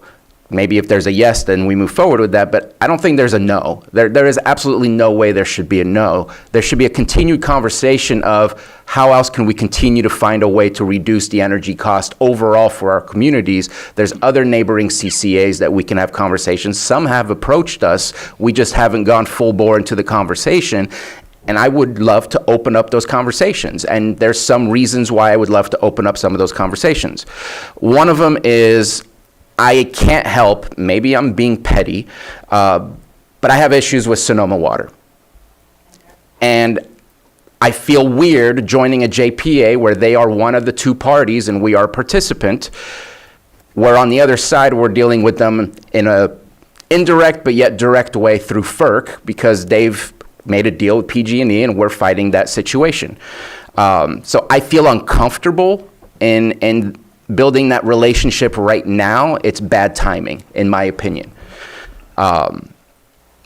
maybe if there's a yes, then we move forward with that, but I don't think there's a no. There is absolutely no way there should be a no. There should be a continued conversation of how else can we continue to find a way to reduce the energy cost overall for our communities. There's other neighboring CCAs that we can have conversations. Some have approached us. We just haven't gone full bore into the conversation. And I would love to open up those conversations. And there's some reasons why I would love to open up some of those conversations. One of them is I can't help, maybe I'm being petty, but I have issues with Sonoma Water. And I feel weird joining a JPA where they are one of the two parties and we are a participant, where on the other side we're dealing with them in a indirect but yet direct way through FERC because they've made a deal with PG&E and we're fighting that situation. So I feel uncomfortable in building that relationship right now. It's bad timing, in my opinion.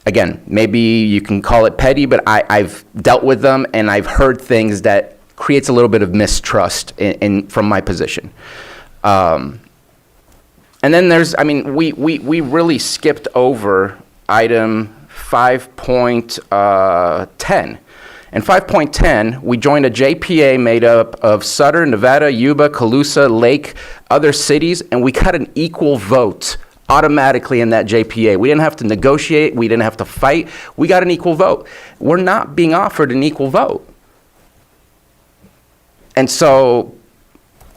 Again, maybe you can call it petty, but I've dealt with them and I've heard things that creates a little bit of mistrust from my position. And then there's, I mean, we really skipped over item 5.10. In 5.10, we joined a JPA made up of Sutter, Nevada, Yuba, Colusa, Lake, other cities, and we got an equal vote automatically in that JPA. We didn't have to negotiate. We didn't have to fight. We got an equal vote. We're not being offered an equal vote. And so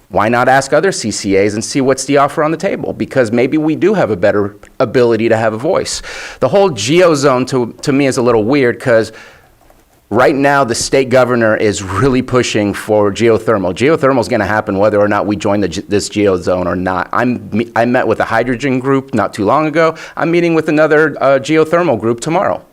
why not ask other CCAs and see what's the offer on the table? Because maybe we do have a better ability to have a voice. The whole geozone to me is a little weird because right now the state governor is really pushing for geothermal. Geothermal is going to happen whether or not we join this geozone or not. I met with a hydrogen group not too long ago. I'm meeting with another geothermal group tomorrow.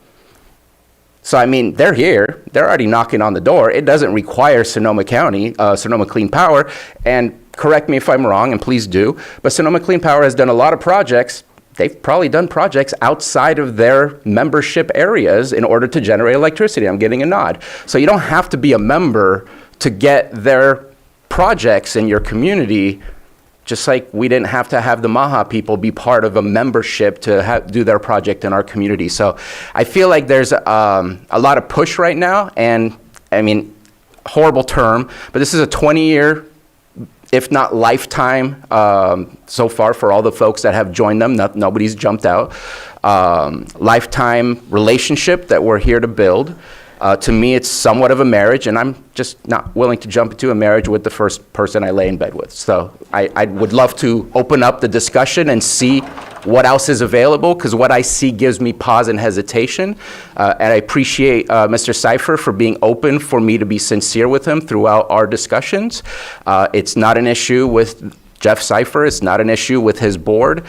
So, I mean, they're here. They're already knocking on the door. It doesn't require Sonoma County, Sonoma Clean Power. And correct me if I'm wrong, and please do, but Sonoma Clean Power has done a lot of projects. They've probably done projects outside of their membership areas in order to generate electricity. I'm getting a nod. So you don't have to be a member to get their projects in your community, just like we didn't have to have the Maha people be part of a membership to do their project in our community. So I feel like there's a lot of push right now, and I mean, horrible term, but this is a 20-year, if not lifetime, so far for all the folks that have joined them. Nobody's jumped out. Lifetime relationship that we're here to build. To me, it's somewhat of a marriage, and I'm just not willing to jump into a marriage with the first person I lay in bed with. So I would love to open up the discussion and see what else is available, because what I see gives me pause and hesitation. And I appreciate Mr. Cipher for being open for me to be sincere with him throughout our discussions. It's not an issue with Jeff Cipher. It's not an issue with his board.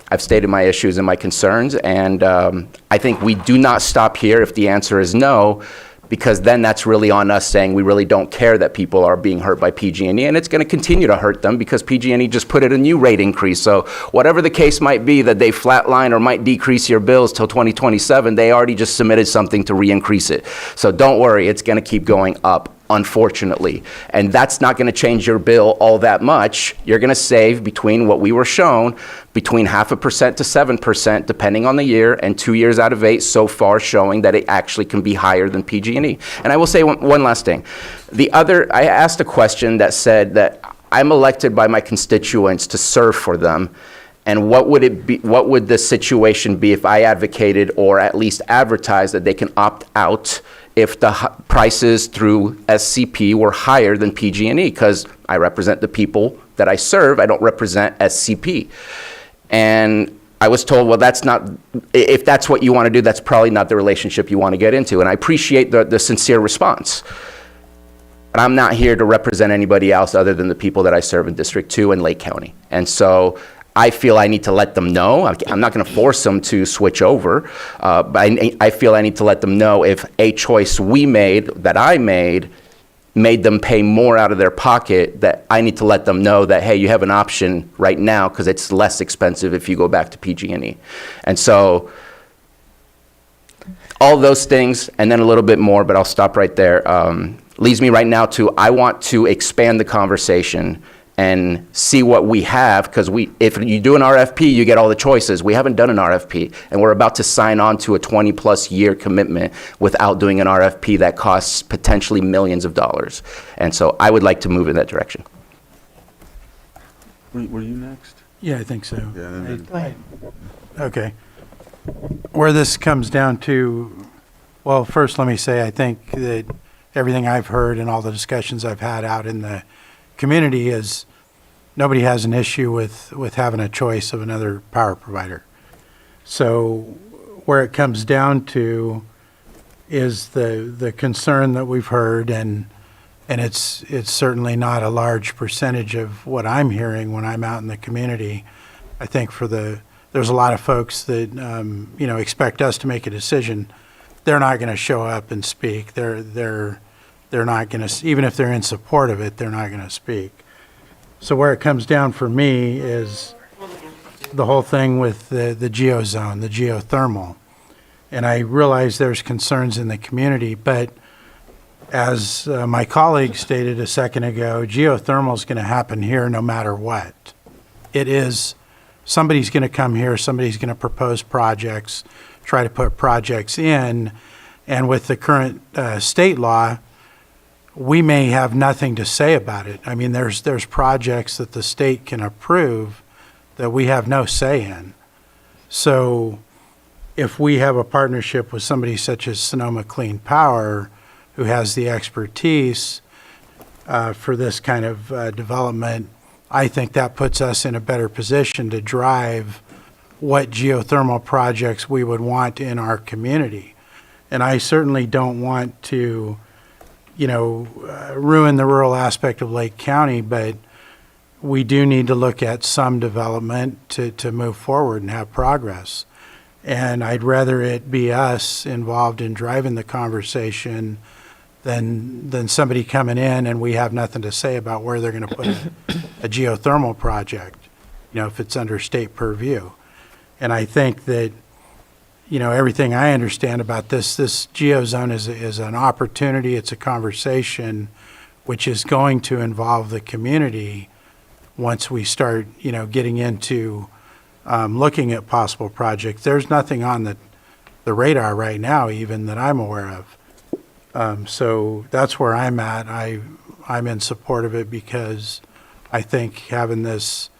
I've stated my issues and my concerns, and I think we do not stop here if the answer is no, because then that's really on us saying we really don't care that people are being hurt by PG&E, and it's going to continue to hurt them because PG&E just put in a new rate increase. So whatever the case might be that they flatline or might decrease your bills till 2027, they already just submitted something to re-increase it. So don't worry, it's going to keep going up, unfortunately. And that's not going to change your bill all that much. You're going to save between what we were shown, between 0.5% to 7%, depending on the year, and 2 years out of 8 so far showing that it actually can be higher than PG&E. And I will say one last thing. I asked a question that said that I'm elected by my constituents to serve for them, and what would the situation be if I advocated or at least advertised that they can opt out if the prices through SCP were higher than PG&E, because I represent the people that I serve. I don't represent SCP. And I was told, well, that's not, if that's what you want to do, that's probably not the relationship you want to get into. And I appreciate the sincere response. But I'm not here to represent anybody else other than the people that I serve in District 2 and Lake County. And so I feel I need to let them know. I'm not going to force them to switch over, but I feel I need to let them know if a choice that I made them pay more out of their pocket, that I need to let them know that, hey, you have an option right now because it's less expensive if you go back to PG&E. And so all those things, and then a little bit more, but I'll stop right there, leads me right now to I want to expand the conversation and see what we have, because if you do an RFP, you get all the choices. We haven't done an RFP, and we're about to sign on to a 20-plus year commitment without doing an RFP that costs potentially millions of dollars. And so I would like to move in that direction. Were you next? Yeah, I think so. Yeah, and then- Go ahead. Okay. Where this comes down to, well, first let me say, I think that everything I've heard and all the discussions I've had out in the community is nobody has an issue with having a choice of another power provider. So where it comes down to is the concern that we've heard, and it's certainly not a large percentage of what I'm hearing when I'm out in the community. I think there's a lot of folks that expect us to make a decision. They're not going to show up and speak. They're not going to, even if they're in support of it, they're not going to speak. So where it comes down for me is the whole thing with the geozone, the geothermal. And I realize there's concerns in the community, but as my colleague stated a second ago, geothermal is going to happen here no matter what. It is, somebody's going to come here, somebody's going to propose projects, try to put projects in, and with the current state law, we may have nothing to say about it. I mean, there's projects that the state can approve that we have no say in. So if we have a partnership with somebody such as Sonoma Clean Power, who has the expertise for this kind of development, I think that puts us in a better position to drive what geothermal projects we would want in our community. And I certainly don't want to ruin the rural aspect of Lake County, but we do need to look at some development to move forward and have progress. And I'd rather it be us involved in driving the conversation than somebody coming in and we have nothing to say about where they're going to put a geothermal project, if it's under state purview. And I think that everything I understand about this geozone is an opportunity, it's a conversation which is going to involve the community once we start, getting into looking at possible projects. There's nothing on the radar right now even that I'm aware of. So that's where I'm at. I'm in support of it because I think having this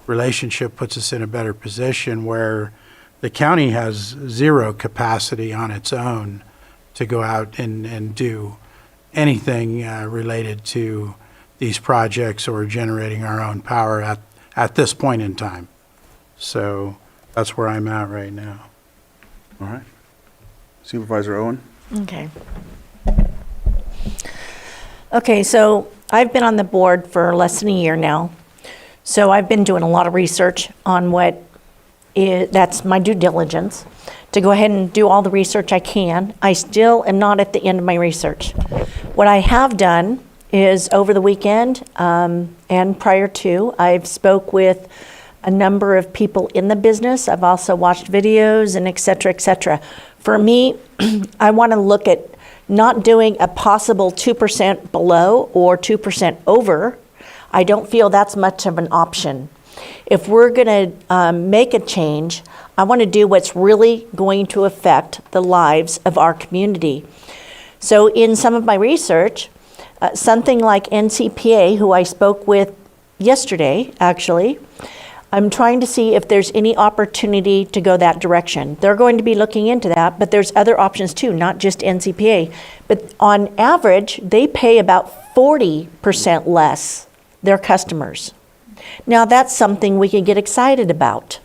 relationship puts us in a better position where the county has zero capacity on its own to go out and do anything related to these projects or generating our own power at this point in time. So that's where I'm at right now. All right. Supervisor Owen? Okay. Okay, so I've been on the board for less than a year now. So I've been doing a lot of research on that's my due diligence, to go ahead and do all the research I can. I still am not at the end of my research. What I have done is over the weekend and prior to, I've spoke with a number of people in the business. I've also watched videos and et cetera, et cetera. For me, I want to look at not doing a possible 2% below or 2% over. I don't feel that's much of an option. If we're going to make a change, I want to do what's really going to affect the lives of our community. So in some of my research, something like NCPA, who I spoke with yesterday, actually, I'm trying to see if there's any opportunity to go that direction. They're going to be looking into that, but there's other options too, not just NCPA. But on average, they pay about 40% less their customers. Now that's something we can get excited about,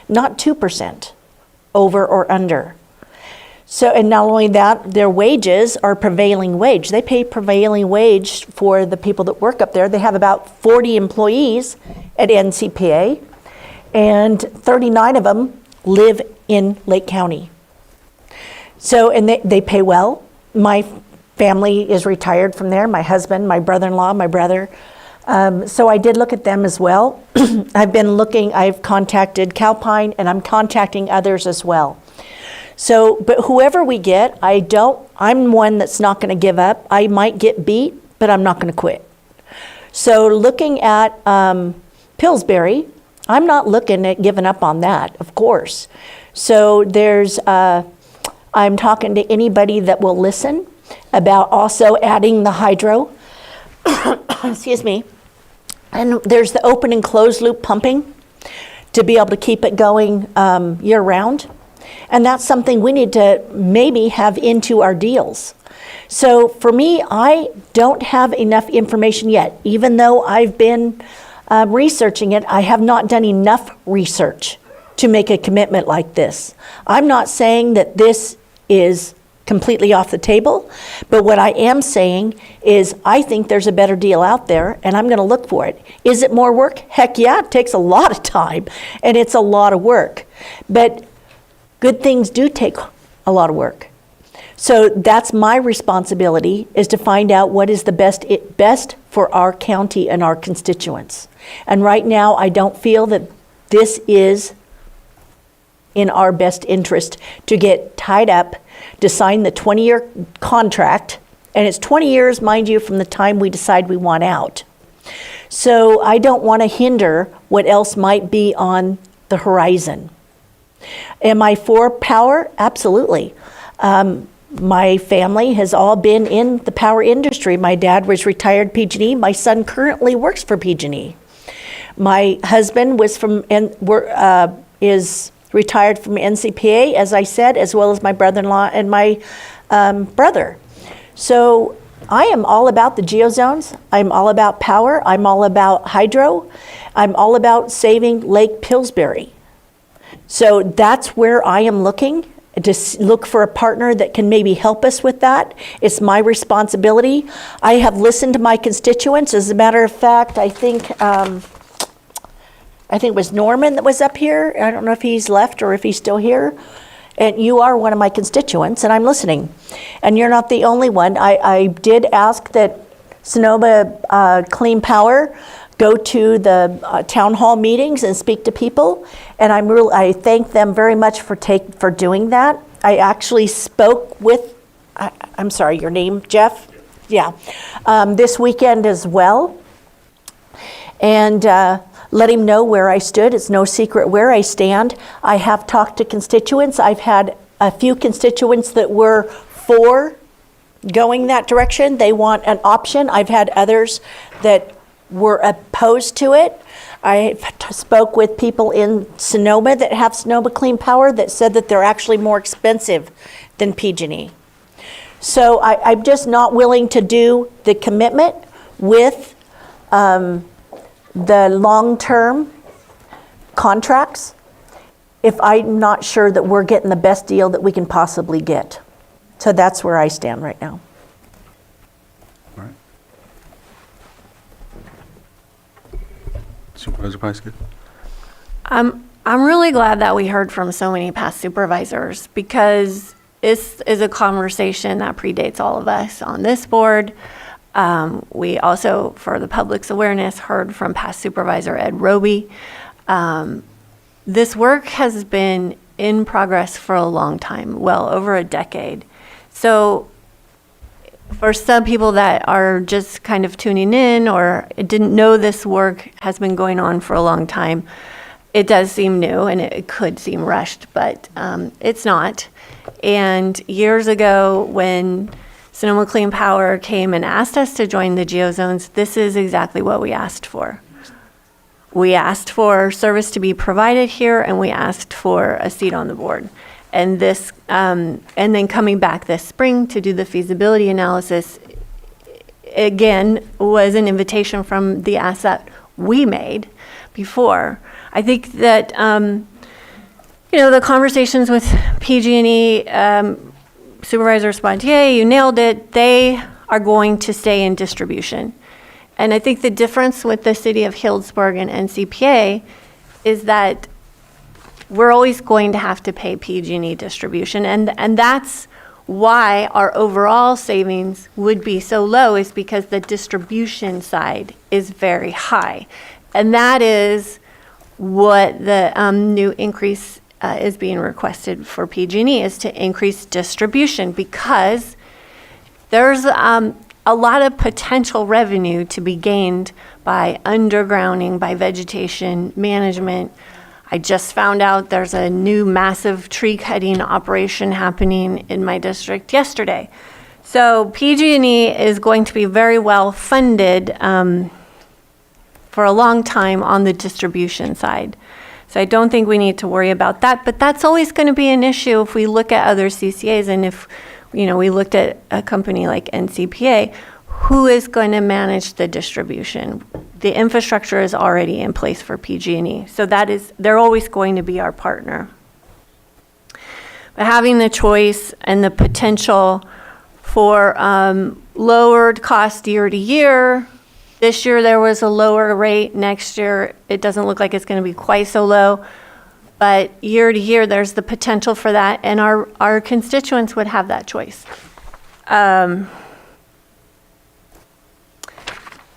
not 2% over or under. So, and not only that, their wages are prevailing wage. They pay prevailing wage for the people that work up there. They have about 40 employees at NCPA, and 39 of them live in Lake County. So, and they pay well. My family is retired from there, my husband, my brother-in-law, my brother. So I did look at them as well. I've contacted Calpine, and I'm contacting others as well. So, but whoever we get, I'm one that's not going to give up. I might get beat, but I'm not going to quit. So looking at Pillsbury, I'm not looking at giving up on that, of course. So I'm talking to anybody that will listen about also adding the hydro. Excuse me. And there's the open and closed loop pumping to be able to keep it going year round. And that's something we need to maybe have into our deals. So for me, I don't have enough information yet. Even though I've been researching it, I have not done enough research to make a commitment like this. I'm not saying that this is completely off the table, but what I am saying is I think there's a better deal out there, and I'm going to look for it. Is it more work? Heck yeah, it takes a lot of time, and it's a lot of work. But good things do take a lot of work. So that's my responsibility, is to find out what is the best for our county and our constituents. And right now, I don't feel that this is in our best interest to get tied up, to sign the 20-year contract. And it's 20 years, mind you, from the time we decide we want out. So I don't want to hinder what else might be on the horizon. Am I for power? Absolutely. My family has all been in the power industry. My dad was retired PG&E. My son currently works for PG&E. My husband was is retired from NCPA, as I said, as well as my brother-in-law and my brother. So I am all about the geozones. I'm all about power. I'm all about hydro. I'm all about saving Lake Pillsbury. So that's where I am looking, to look for a partner that can maybe help us with that. It's my responsibility. I have listened to my constituents. As a matter of fact, I think it was Norman that was up here. I don't know if he's left or if he's still here. And you are one of my constituents, and I'm listening. And you're not the only one. I did ask that Sonoma Clean Power go to the town hall meetings and speak to people. And I thank them very much for doing that. I actually spoke with, I'm sorry, your name, Jeff? Yeah. This weekend as well. And let him know where I stood. It's no secret where I stand. I have talked to constituents. I've had a few constituents that were for going that direction. They want an option. I've had others that were opposed to it. I spoke with people in Sonoma that have Sonoma Clean Power that said that they're actually more expensive than PG&E. So I'm just not willing to do the commitment with the long-term contracts if I'm not sure that we're getting the best deal that we can possibly get. So that's where I stand right now. All right. Supervisor Pyska? I'm really glad that we heard from so many past supervisors, because this is a conversation that predates all of us on this board. We also, for the public's awareness, heard from past supervisor Ed Roby. This work has been in progress for a long time, well over a decade. So for some people that are just kind of tuning in or didn't know this work has been going on for a long time, it does seem new and it could seem rushed, but it's not. And years ago, when Sonoma Clean Power came and asked us to join the geozones, this is exactly what we asked for. We asked for service to be provided here, and we asked for a seat on the board. And this, and then coming back this spring to do the feasibility analysis, again, was an invitation from the asset we made before. I think that, the conversations with PG&E, Supervisor Spontier, you nailed it. They are going to stay in distribution. And I think the difference with the city of Healdsburg and NCPA is that we're always going to have to pay PG&E distribution. And that's why our overall savings would be so low, is because the distribution side is very high. And that is what the new increase is being requested for PG&E, is to increase distribution, because there's a lot of potential revenue to be gained by undergrounding, by vegetation management. I just found out there's a new massive tree cutting operation happening in my district yesterday. So PG&E is going to be very well funded for a long time on the distribution side. So I don't think we need to worry about that, but that's always going to be an issue if we look at other CCAs, and if, you know, we looked at a company like NCPA, who is going to manage the distribution? The infrastructure is already in place for PG&E, so they're always going to be our partner. But having the choice and the potential for lowered cost year to year. This year there was a lower rate. Next year it doesn't look like it's going to be quite so low. But year to year there's the potential for that, and our constituents would have that choice.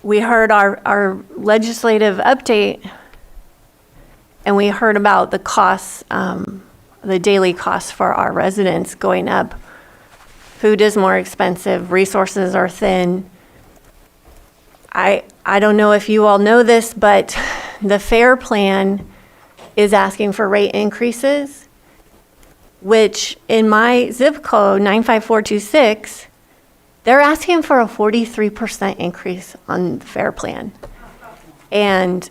We heard our legislative update, and we heard about the costs, the daily costs for our residents going up. Food is more expensive, resources are thin. I don't know if you all know this, but the FAIR plan is asking for rate increases, which in my zip code, 95426, they're asking for a 43% increase on the FAIR plan. And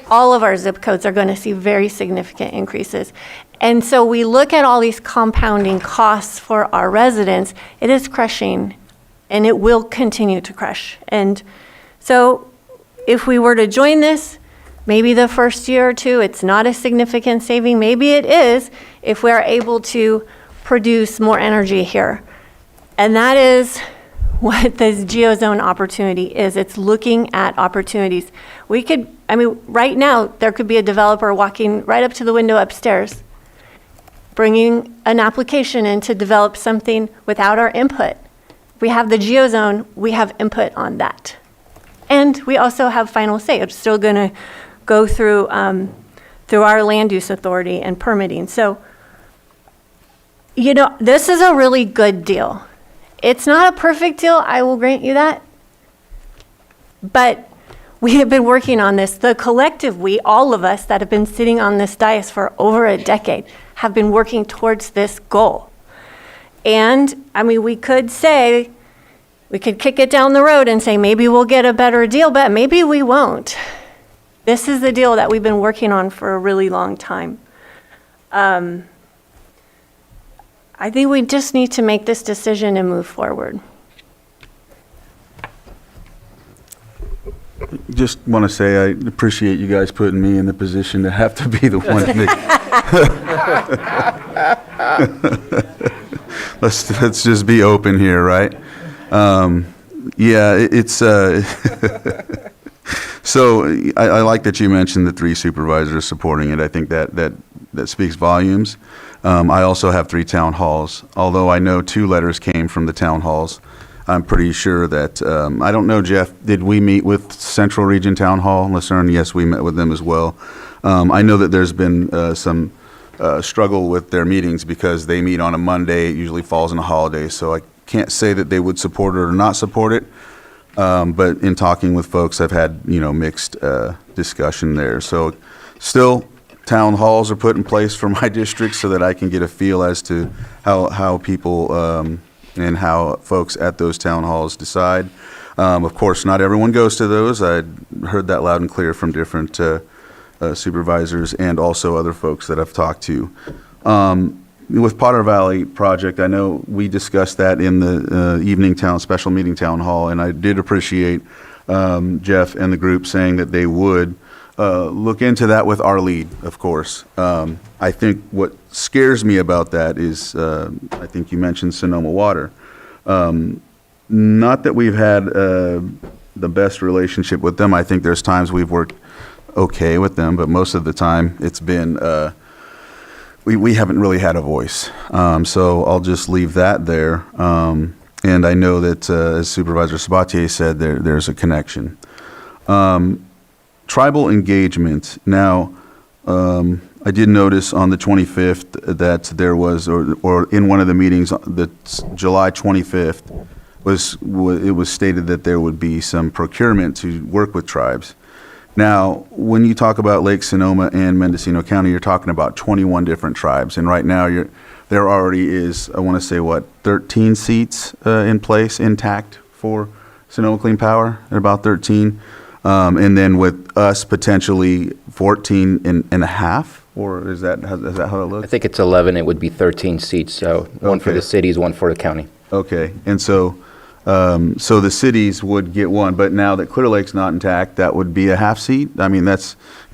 all of our zip codes are going to see very significant increases. And so we look at all these compounding costs for our residents, it is crushing, and it will continue to crush. And so if we were to join this, maybe the first year or two, it's not a significant saving. Maybe it is if we are able to produce more energy here. And that is what this geozone opportunity is. It's looking at opportunities. Right now, there could be a developer walking right up to the window upstairs, bringing an application in to develop something without our input. We have the geozone, we have input on that. And we also have final say. It's still going to go through our land use authority and permitting. So, you know, this is a really good deal. It's not a perfect deal, I will grant you that. But we have been working on this. The collective we, all of us that have been sitting on this dais for over a decade, have been working towards this goal. And, we could say, we could kick it down the road and say, maybe we'll get a better deal, but maybe we won't. This is the deal that we've been working on for a really long time. I think we just need to make this decision and move forward. Just want to say I appreciate you guys putting me in the position to have to be the one to make. Let's just be open here, right? It's so I like that you mentioned the 3 supervisors supporting it. I think that speaks volumes. I also have 3 town halls. Although I know 2 letters came from the town halls, I'm pretty sure that, I don't know, Jeff, did we meet with Central Region Town Hall, Lucerne? Yes, we met with them as well. I know that there's been some struggle with their meetings because they meet on a Monday. It usually falls on a holiday, so I can't say that they would support it or not support it. But in talking with folks, I've had, mixed discussion there. So still, town halls are put in place for my district so that I can get a feel as to how people and how folks at those town halls decide. Of course, not everyone goes to those. I heard that loud and clear from different supervisors and also other folks that I've talked to. With Potter Valley project, I know we discussed that in the special meeting town hall, and I did appreciate Jeff and the group saying that they would look into that with our lead, of course. I think what scares me about that is, I think you mentioned Sonoma Water. Not that we've had the best relationship with them. I think there's times we've worked okay with them, but most of the time it's been, we haven't really had a voice. So I'll just leave that there. And I know that, as Supervisor Sabatier said, there's a connection. Tribal engagement. Now, I did notice on the 25th that there was, or in one of the meetings, July 25th, it was stated that there would be some procurement to work with tribes. Now, when you talk about Lake Sonoma and Mendocino County, you're talking about 21 different tribes, and right now there already is, I want to say, 13 seats in place, intact for Sonoma Clean Power. They're about 13, and then with us potentially 14 and a half, or is that how it looks? I think it's 11, it would be 13 seats, so one for Okay. the cities, one for the county. Okay, and so the cities would get one, but now that Clear Lake's not intact, that would be a half seat? I mean,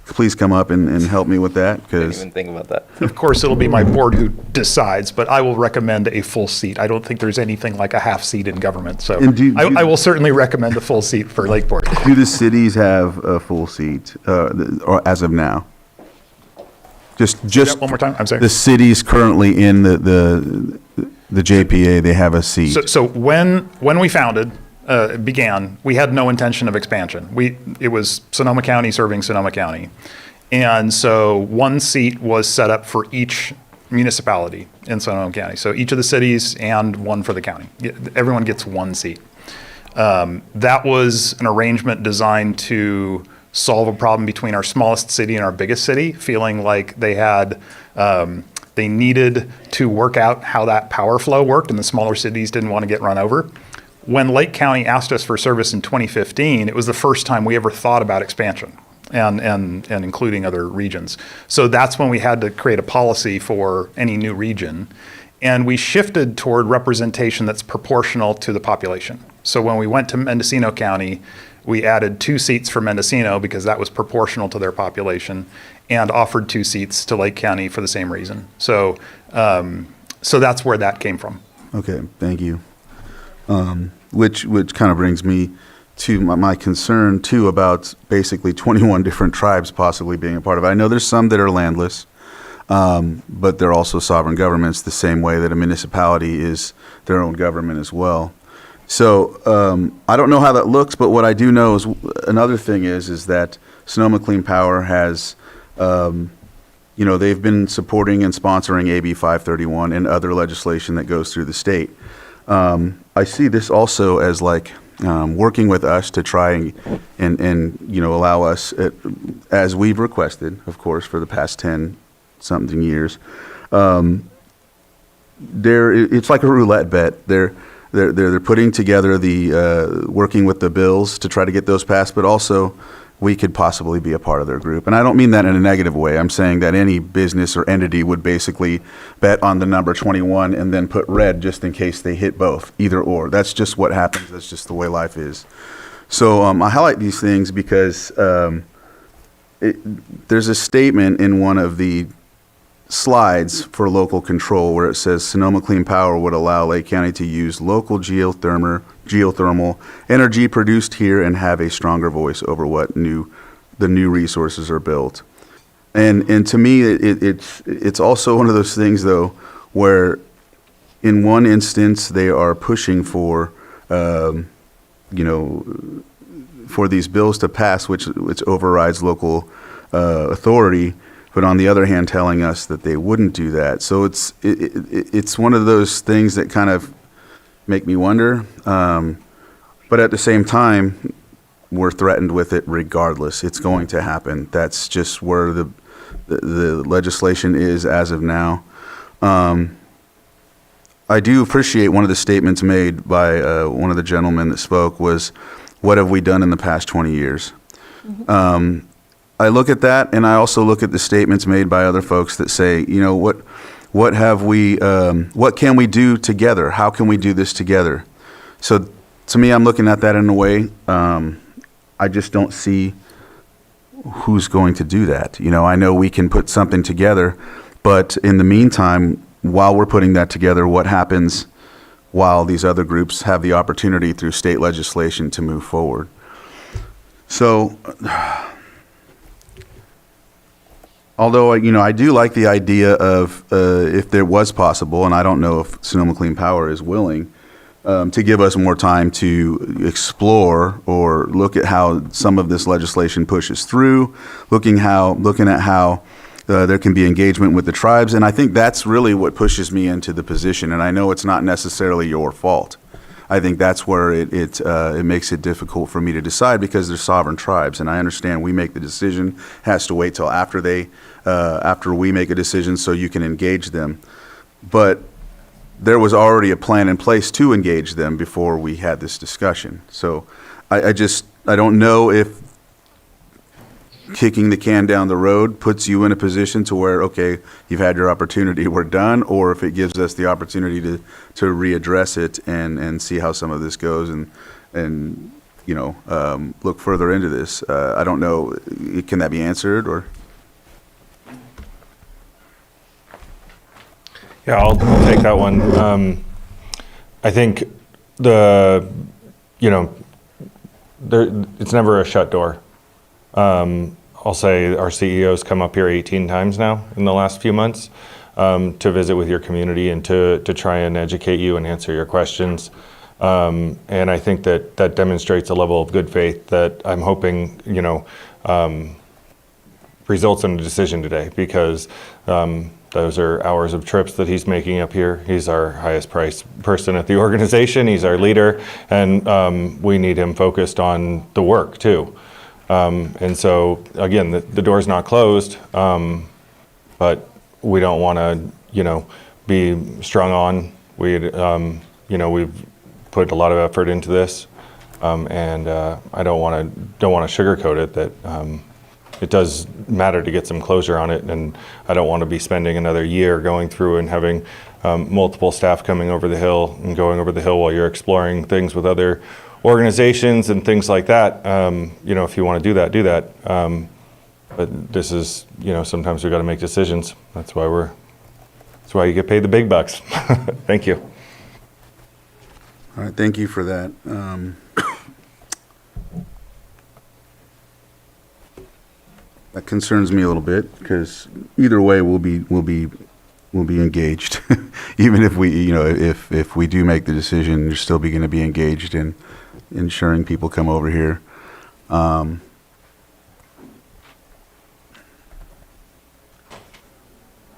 please come up and help me with that, Didn't because, even think about that. Of course, it'll be my board who decides, but I will recommend a full seat. I don't think there's anything like a half seat in government, so And I will certainly recommend a full seat for Lake Board. do the cities have a full seat, or as of now? Just that one more time? I'm sorry. the cities currently in the JPA, they have a seat. So when we founded, began, we had no intention of expansion. It was Sonoma County serving Sonoma County. And so one seat was set up for each municipality in Sonoma County. So each of the cities and one for the county. Everyone gets one seat. That was an arrangement designed to solve a problem between our smallest city and our biggest city, feeling like they needed to work out how that power flow worked, and the smaller cities didn't want to get run over. When Lake County asked us for service in 2015, it was the first time we ever thought about expansion and including other regions. So that's when we had to create a policy for any new region. And we shifted toward representation that's proportional to the population. So when we went to Mendocino County, we added 2 seats for Mendocino because that was proportional to their population, and offered 2 seats to Lake County for the same reason. So that's where that came from. Okay, thank you. Which kind of brings me to my concern too about basically 21 different tribes possibly being a part of it. I know there's some that are landless, but they're also sovereign governments the same way that a municipality is their own government as well. So I don't know how that looks, but what I do know is another thing is that Sonoma Clean Power has, they've been supporting and sponsoring AB 531 and other legislation that goes through the state. I see this also as working with us to try and allow us, as we've requested, of course, for the past 10-something years. It's like a roulette bet. They're putting together working with the bills to try to get those passed, but also we could possibly be a part of their group. And I don't mean that in a negative way. I'm saying that any business or entity would basically bet on the number 21 and then put red just in case they hit both, either or. That's just what happens. That's just the way life is. So I highlight these things because there's a statement in one of the slides for local control where it says Sonoma Clean Power would allow Lake County to use local geothermal energy produced here and have a stronger voice over what the new resources are built. And to me, it's also one of those things though where in one instance they are pushing for for these bills to pass which overrides local authority, but on the other hand, telling us that they wouldn't do that. So it's one of those things that kind of make me wonder. But at the same time, we're threatened with it regardless. It's going to happen. That's just where the legislation is as of now. I do appreciate one of the statements made by one of the gentlemen that spoke was, what have we done in the past 20 years? Mm-hmm. I look at that, and I also look at the statements made by other folks that say, what can we do together? How can we do this together? So to me, I'm looking at that in a way, I just don't see who's going to do that. I know we can put something together, but in the meantime, while we're putting that together, what happens while these other groups have the opportunity through state legislation to move forward? So although, I do like the idea of if there was possible, and I don't know if Sonoma Clean Power is willing, to give us more time to explore or look at how some of this legislation pushes through, looking at how there can be engagement with the tribes. And I think that's really what pushes me into the position. And I know it's not necessarily your fault. I think that's where it makes it difficult for me to decide, because they're sovereign tribes, and I understand we make the decision, has to wait till after after we make a decision so you can engage them. But there was already a plan in place to engage them before we had this discussion. So I don't know if kicking the can down the road puts you in a position to where, okay, you've had your opportunity, we're done, or if it gives us the opportunity to readdress it and see how some of this goes and look further into this. I don't know, can that be answered, or? Yeah, I'll take that one. I think it's never a shut door. I'll say our CEO's come up here 18 times now in the last few months to visit with your community and to try and educate you and answer your questions. And I think that demonstrates a level of good faith that I'm hoping, results in a decision today, because those are hours of trips that he's making up here. He's our highest priced person at the organization. He's our leader, and we need him focused on the work too. And so, again, the door's not closed, but we don't want to, be strung on. We've put a lot of effort into this, and I don't want to sugarcoat it that it does matter to get some closure on it, and I don't want to be spending another year going through and having multiple staff coming over the hill and going over the hill while you're exploring things with other organizations and things like that. If you want to do that. But this is, sometimes we've got to make decisions. That's why you get paid the big bucks. Thank you. All right, thank you for that. That concerns me a little bit, because either way we'll be engaged. Even if we, if we do make the decision, you're still going to be engaged in ensuring people come over here.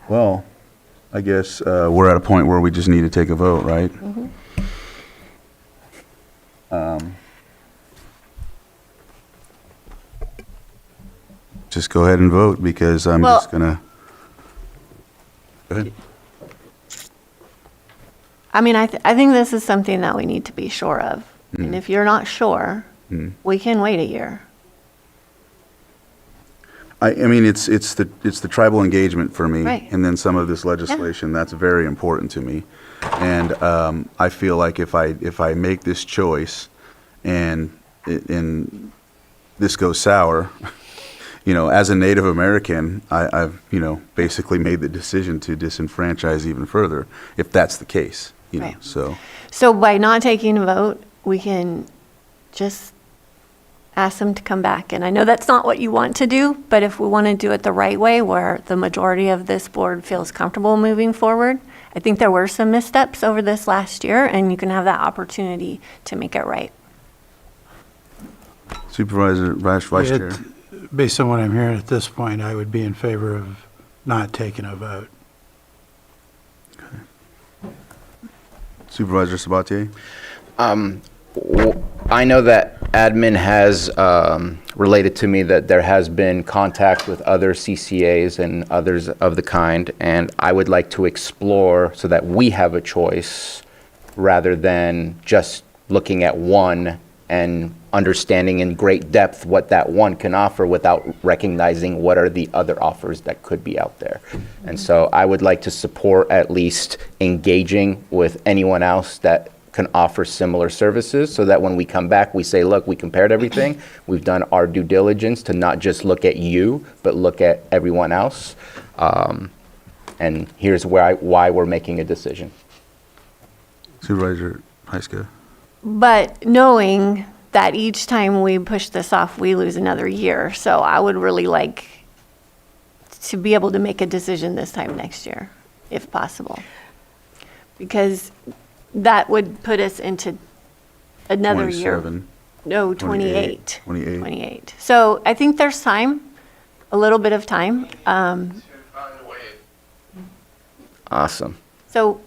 Well, I guess we're at a point where we just need to take a vote, right? Mm-hmm. Just go ahead and vote, because I'm Well- just gonna. Go ahead. I mean, I think this is something that we need to be sure of. And if you're not sure, we can wait a year. I mean, it's the tribal engagement for me, Right. and then some of this legislation that's very important to me, and I feel like if I make this choice, and this goes sour, as a Native American, I've basically made the decision to disenfranchise even further, if that's the case, Right. So by not taking a vote, we can just ask them to come back. And I know that's not what you want to do, but if we want to do it the right way, where the majority of this board feels comfortable moving forward, I think there were some missteps over this last year, and you can have that opportunity to make it right. Supervisor, Vice Chair. Based on what I'm hearing at this point, I would be in favor of not taking a vote. Supervisor Sabatier? I know that admin has related to me that there has been contact with other CCAs and others of the kind, and I would like to explore so that we have a choice rather than just looking at one and understanding in great depth what that one can offer without recognizing what are the other offers that could be out there. And so I would like to support at least engaging with anyone else that can offer similar services, so that when we come back, we say, look, we compared everything. We've done our due diligence to not just look at you, but look at everyone else. And here's why we're making a decision. Supervisor Heiska? But knowing that each time we push this off, we lose another year. So I would really like to be able to make a decision this time next year, if possible. Because that would put us into another year. 27. No, 28. 28. 28. So I think there's time, a little bit of time. Awesome. So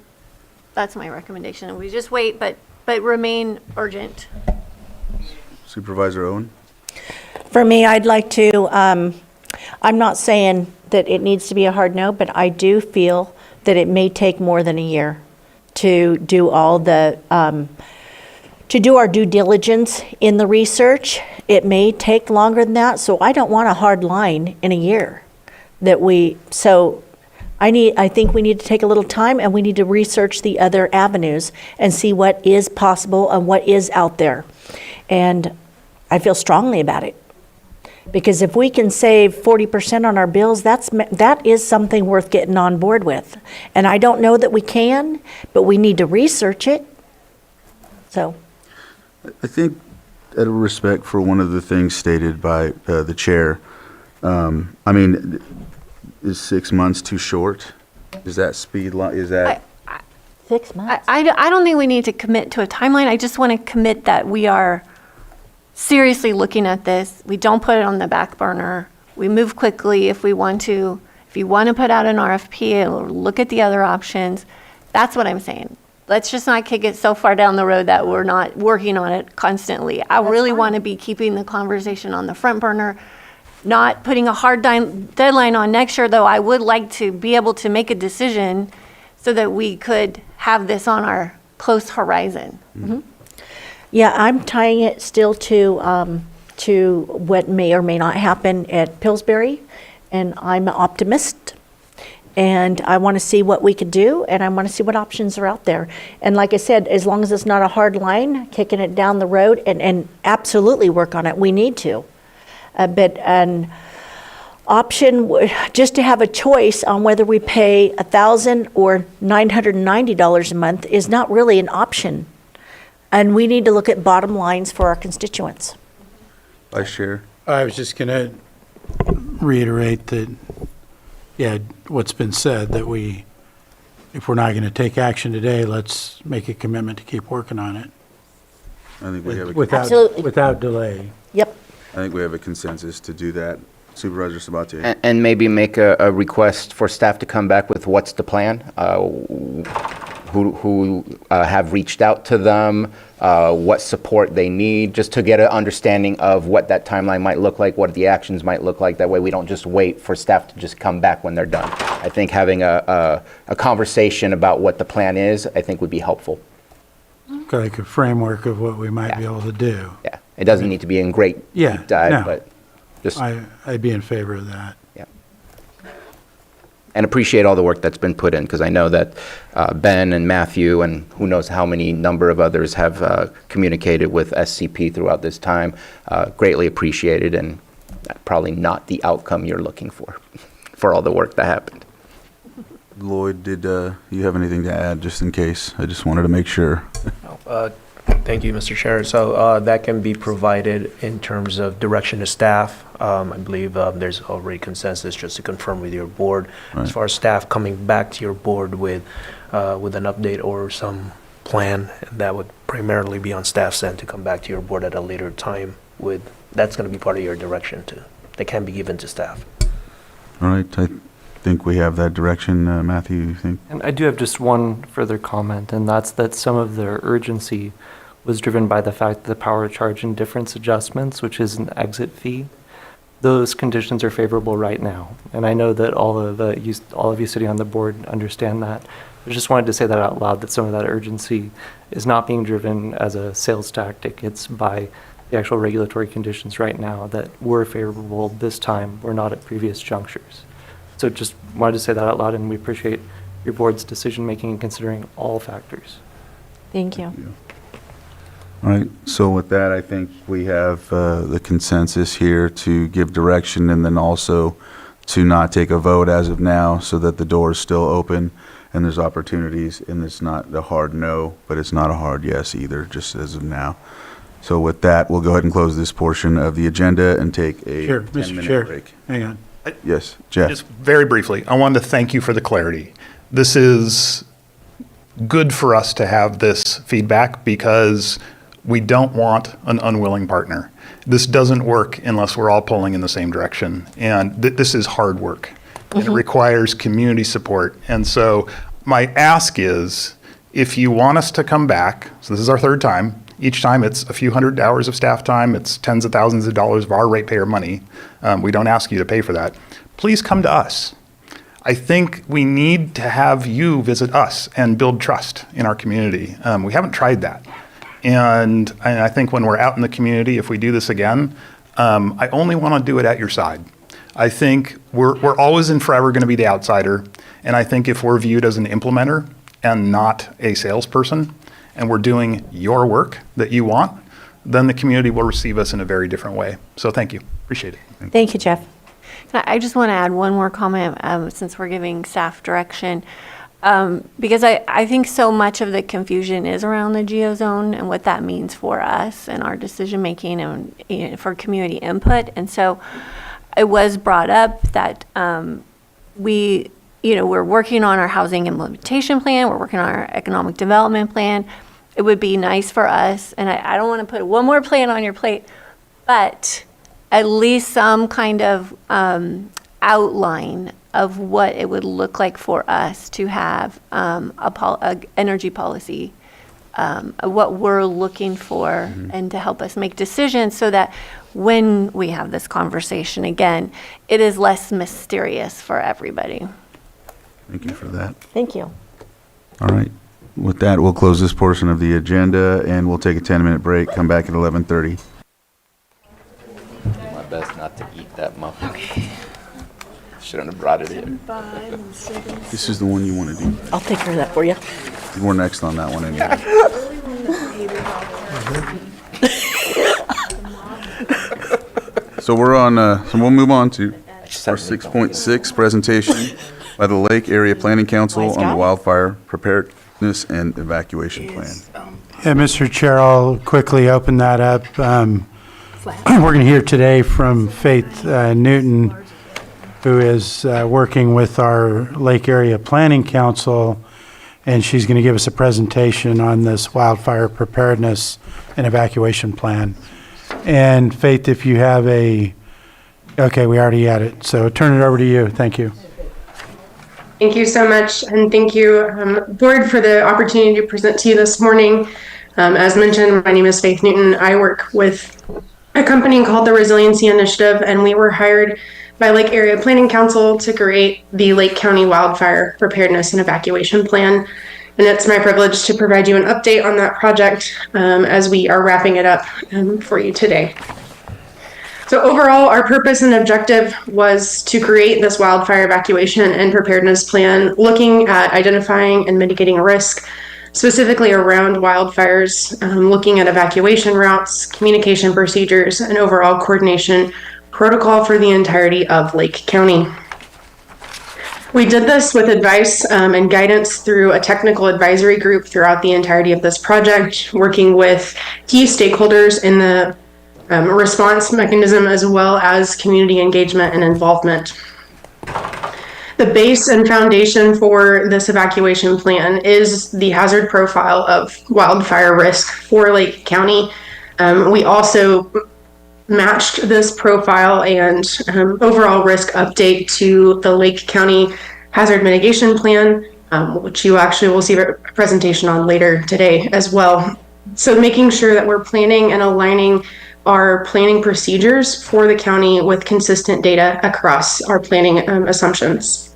that's my recommendation. We just wait, but but remain urgent. Supervisor Owen? For me, I'd like to, I'm not saying that it needs to be a hard no, but I do feel that it may take more than a year to do all the, to do our due diligence in the research. It may take longer than that, so I don't want a hard line in a year so I think we need to take a little time and we need to research the other avenues and see what is possible and what is out there. And I feel strongly about it. Because if we can save 40% on our bills, that is something worth getting on board with. And I don't know that we can, but we need to research it. So. I think, out of respect for one of the things stated by the chair, I mean, is 6 months too short? Is that speed line, is that? 6 months? I don't think we need to commit to a timeline. I just want to commit that we are seriously looking at this. We don't put it on the back burner. We move quickly if we want to. If you want to put out an RFP or look at the other options, that's what I'm saying. Let's just not kick it so far down the road that we're not working on it constantly. I really want to be keeping the conversation on the front burner, not putting a hard deadline on next year, though I would like to be able to make a decision so that we could have this on our close horizon. Mm-hmm. Yeah, I'm tying it still to what may or may not happen at Pillsbury, and I'm an optimist. And I want to see what we could do, and I want to see what options are out there. And like I said, as long as it's not a hard line, kicking it down the road, and absolutely work on it, we need to. But an option, just to have a choice on whether we pay $1,000 or $990 a month is not really an option. And we need to look at bottom lines for our constituents. Vice Chair? I was just going to reiterate that, yeah, what's been said, that if we're not going to take action today, let's make a commitment to keep working on it. I think we have Absolutely. Without delay. Yep. I think we have a consensus to do that. Supervisor Sabatier? And maybe make a request for staff to come back with what's the plan, who have reached out to them, what support they need, just to get an understanding of what that timeline might look like, what the actions might look like. That way we don't just wait for staff to just come back when they're done. I think having a conversation about what the plan is, I think would be helpful. Like a framework of what we might be able to do. Yeah, it doesn't need to be in great deep dive, no. but just. I'd be in favor of that. Yeah. And appreciate all the work that's been put in, because I know that Ben and Matthew and who knows how many number of others have communicated with SCP throughout this time. Greatly appreciated, and probably not the outcome you're looking for all the work that happened. Lloyd, did you have anything to add, just in case? I just wanted to make sure. Thank you, Mr. Chair. So that can be provided in terms of direction to staff. I believe there's already consensus, just to confirm with your board. Right. As far as staff coming back to your board with an update or some plan, that would primarily be on staff's end to come back to your board at a later time with, that's going to be part of your direction too. That can be given to staff. All right, I think we have that direction. Matthew, you think? And I do have just one further comment, and that's that some of the urgency was driven by the fact that the power charge indifference adjustments, which is an exit fee, those conditions are favorable right now. And I know that all of you sitting on the board understand that. I just wanted to say that out loud, that some of that urgency is not being driven as a sales tactic. It's by the actual regulatory conditions right now that were favorable this time, were not at previous junctures. So just wanted to say that out loud, and we appreciate your board's decision-making and considering all factors. Thank you. All right, so with that, I think we have the consensus here to give direction, and then also to not take a vote as of now, so that the door is still open and there's opportunities, and it's not a hard no, but it's not a hard yes either, just as of now. So with that, we'll go ahead and close this portion of the agenda and take a Sure, Mr. 10-minute Chair. break. Hang on. Yes, Jeff. Just very briefly, I wanted to thank you for the clarity. This is good for us to have this feedback, because we don't want an unwilling partner. This doesn't work unless we're all pulling in the same direction. And this is hard work. And it requires community support. And so my ask is, If you want us to come back, so this is our third time, each time it's a few hundred hours of staff time, it's tens of thousands of dollars of our ratepayer money. We don't ask you to pay for that. Please come to us. I think we need to have you visit us and build trust in our community. We haven't tried that. And I think when we're out in the community, if we do this again, I only want to do it at your side. I think we're always and forever going to be the outsider. And I think if we're viewed as an implementer and not a salesperson, and we're doing your work that you want, then the community will receive us in a very different way. So thank you. Appreciate it. Thank you, Jeff. I just want to add one more comment since we're giving staff direction. Because I think so much of the confusion is around the geozone and what that means for us and our decision making and for community input. And so it was brought up that we're working on our housing implementation plan, we're working on our economic development plan. It would be nice for us, and I don't want to put one more plan on your plate, but at least some kind of outline of what it would look like for us to have a energy policy, what we're looking for, and to help us make decisions so that when we have this conversation again, it is less mysterious for everybody. Thank you for that. Thank you. All right. With that, we'll close this portion of the agenda, and we'll take a 10-minute break, come back at 11:30. My best not to eat that muffin. Shouldn't have brought it here. This is the one you want to do. I'll take care of that for you. We're next on that one anyway. So we're on, so we'll move on to our 6.6 presentation by the Lake Area Planning Council on the wildfire preparedness and evacuation plan. Yeah, Mr. Chair, I'll quickly open that up. We're going to hear today from Faith Newton, who is working with our Lake Area Planning Council, and she's going to give us a presentation on this wildfire preparedness and evacuation plan. And Faith, if you have okay, we already had it, so turn it over to you. Thank you. Thank you so much, and thank you, Board, for the opportunity to present to you this morning. As mentioned, my name is Faith Newton. I work with a company called the Resiliency Initiative, and we were hired by Lake Area Planning Council to create the Lake County Wildfire Preparedness and Evacuation Plan. And it's my privilege to provide you an update on that project as we are wrapping it up for you today. So overall, our purpose and objective was to create this wildfire evacuation and preparedness plan, looking at identifying and mitigating risk, specifically around wildfires, looking at evacuation routes, communication procedures, and overall coordination protocol for the entirety of Lake County. We did this with advice and guidance through a technical advisory group throughout the entirety of this project, working with key stakeholders in the response mechanism as well as community engagement and involvement. The base and foundation for this evacuation plan is the hazard profile of wildfire risk for Lake County. We also matched this profile and overall risk update to the Lake County Hazard Mitigation Plan, which you actually will see a presentation on later today as well. So making sure that we're planning and aligning our planning procedures for the county with consistent data across our planning assumptions.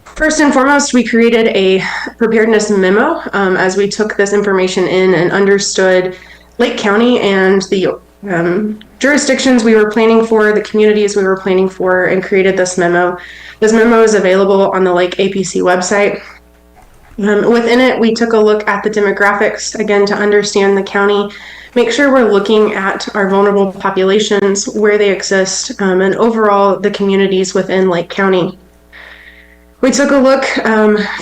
First and foremost, we created a preparedness memo as we took this information in and understood Lake County and the jurisdictions we were planning for, the communities we were planning for, and created this memo. This memo is available on the Lake APC website. Within it, we took a look at the demographics, again, to understand the county, make sure we're looking at our vulnerable populations, where they exist, and overall the communities within Lake County. We took a look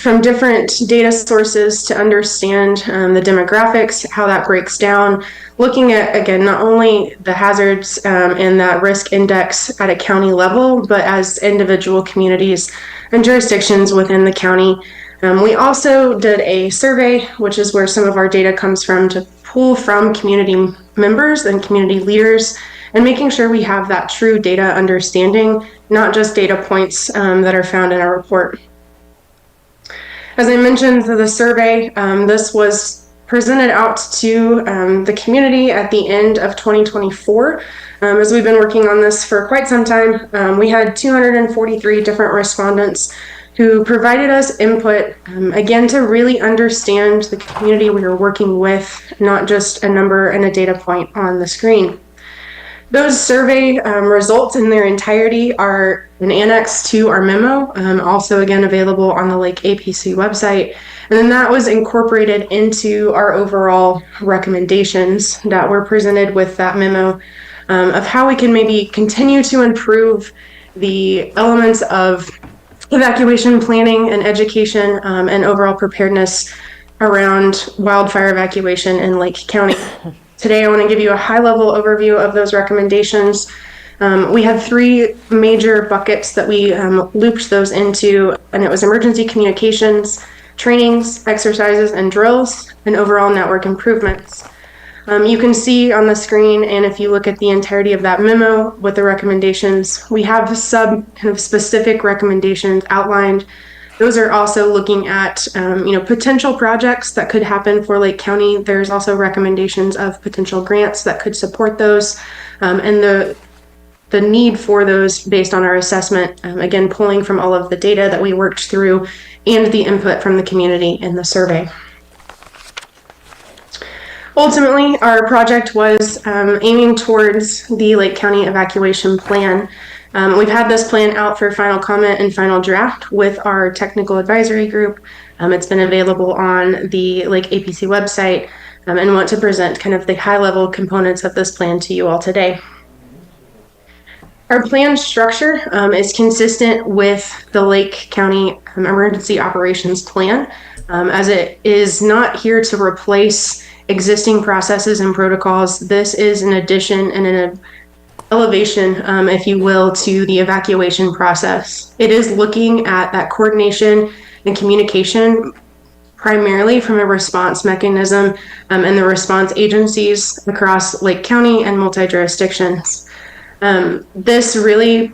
from different data sources to understand the demographics, how that breaks down, looking at, again, not only the hazards and that risk index at a county level, but as individual communities and jurisdictions within the county. We also did a survey, which is where some of our data comes from, to pull from community members and community leaders, and making sure we have that true data understanding, not just data points that are found in our report. As I mentioned, the survey, this was presented out to the community at the end of 2024. As we've been working on this for quite some time, we had 243 different respondents who provided us input, again, to really understand the community we were working with, not just a number and a data point on the screen. Those survey results in their entirety are an annex to our memo, also again available on the Lake APC website. And then that was incorporated into our overall recommendations that were presented with that memo of how we can maybe continue to improve the elements of evacuation planning and education and overall preparedness around wildfire evacuation in Lake County. Today, I want to give you a high-level overview of those recommendations. We had three major buckets that we looped those into, and it was emergency communications, trainings, exercises, and drills, and overall network improvements. You can see on the screen, and if you look at the entirety of that memo with the recommendations, we have kind of specific recommendations outlined. Those are also looking at, potential projects that could happen for Lake County. There's also recommendations of potential grants that could support those, and the need for those based on our assessment, again, pulling from all of the data that we worked through and the input from the community in the survey. Ultimately, our project was aiming towards the Lake County evacuation plan. We've had this plan out for final comment and final draft with our technical advisory group. It's been available on the Lake APC website, and want to present kind of the high-level components of this plan to you all today. Our plan structure is consistent with the Lake County Emergency Operations Plan, as it is not here to replace existing processes and protocols. This is an addition and an elevation, if you will, to the evacuation process. It is looking at that coordination and communication primarily from a response mechanism and the response agencies across Lake County and multi-jurisdictions. This really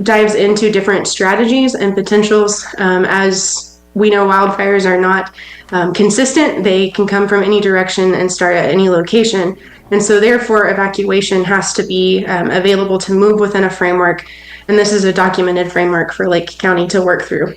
dives into different strategies and potentials. As we know, wildfires are not consistent. They can come from any direction and start at any location. And so therefore, evacuation has to be available to move within a framework. And this is a documented framework for Lake County to work through.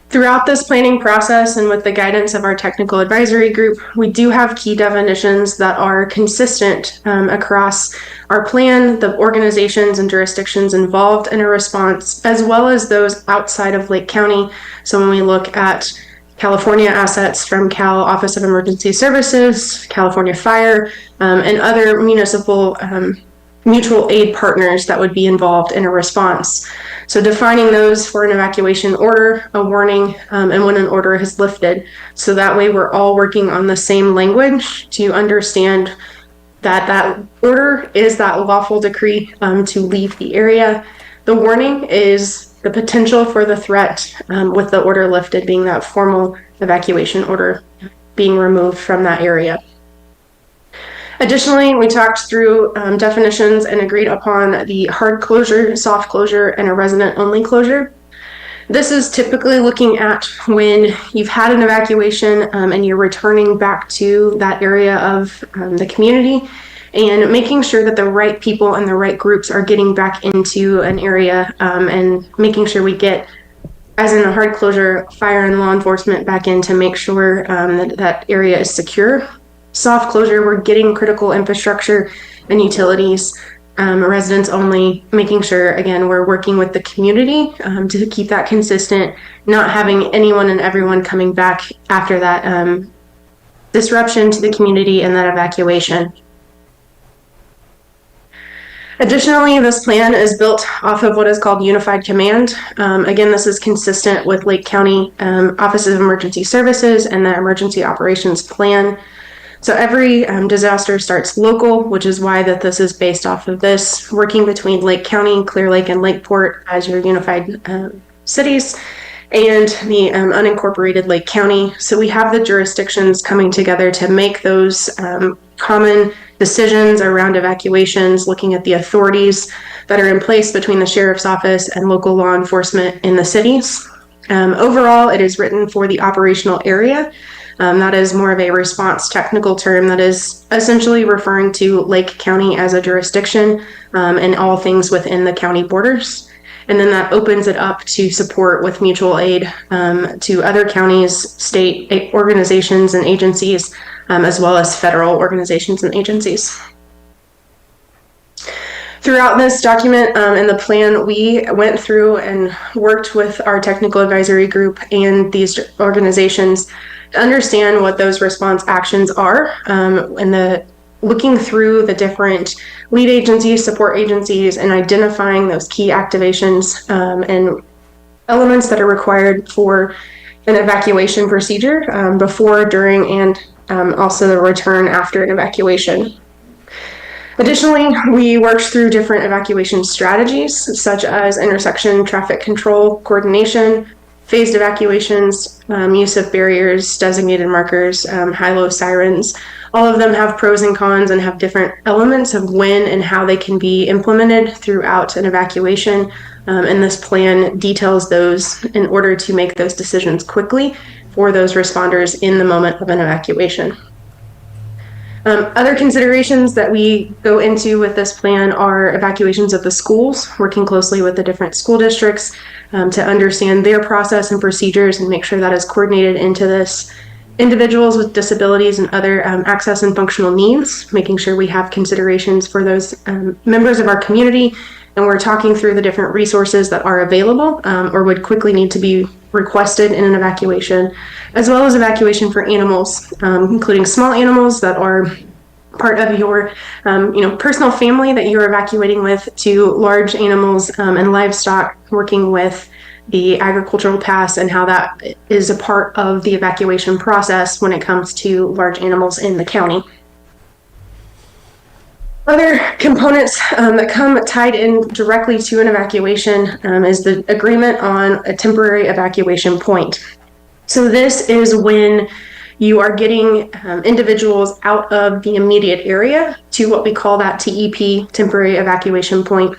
Throughout this planning process and with the guidance of our technical advisory group, we do have key definitions that are consistent across our plan, the organizations and jurisdictions involved in a response, as well as those outside of Lake County. So when we look at California assets from Cal Office of Emergency Services, California Fire, and other municipal mutual aid partners that would be involved in a response. So defining those for an evacuation order, a warning, and when an order has lifted. So that way we're all working on the same language to understand that that order is that lawful decree to leave the area. The warning is the potential for the threat, with the order lifted being that formal evacuation order being removed from that area. Additionally, we talked through definitions and agreed upon the hard closure, soft closure, and a resident-only closure. This is typically looking at when you've had an evacuation and you're returning back to that area of the community, and making sure that the right people and the right groups are getting back into an area, and making sure we get, as in a hard closure, fire and law enforcement back in to make sure that that area is secure. Soft closure, we're getting critical infrastructure and utilities, residents only, making sure, again, we're working with the community to keep that consistent, not having anyone and everyone coming back after that disruption to the community and that evacuation. Additionally, this plan is built off of what is called Unified Command. Again, this is consistent with Lake County Office of Emergency Services and the Emergency Operations Plan. So every disaster starts local, which is why that this is based off of this, working between Lake County, Clear Lake, and Lakeport as your unified cities, and the unincorporated Lake County. So we have the jurisdictions coming together to make those common decisions around evacuations, looking at the authorities that are in place between the sheriff's office and local law enforcement in the cities. Overall, it is written for the operational area. That is more of a response technical term that is essentially referring to Lake County as a jurisdiction and all things within the county borders. And then that opens it up to support with mutual aid to other counties, state organizations and agencies, as well as federal organizations and agencies. Throughout this document and the plan, we went through and worked with our technical advisory group and these organizations to understand what those response actions are and looking through the different lead agencies, support agencies, and identifying those key activations and elements that are required for an evacuation procedure before, during, and also the return after an evacuation. Additionally, we worked through different evacuation strategies, such as intersection traffic control, coordination, phased evacuations, use of barriers, designated markers, high-low sirens. All of them have pros and cons and have different elements of when and how they can be implemented throughout an evacuation. And this plan details those in order to make those decisions quickly for those responders in the moment of an evacuation. Other considerations that we go into with this plan are evacuations of the schools, working closely with the different school districts to understand their process and procedures and make sure that is coordinated into this. Individuals with disabilities and other access and functional needs, making sure we have considerations for those members of our community, and we're talking through the different resources that are available or would quickly need to be requested in an evacuation, as well as evacuation for animals, including small animals that are part of your personal family that you're evacuating with, to large animals and livestock, working with the agricultural pass and how that is a part of the evacuation process when it comes to large animals in the county. Other components that come tied in directly to an evacuation is the agreement on a temporary evacuation point. So this is when you are getting individuals out of the immediate area to what we call that TEP, temporary evacuation point.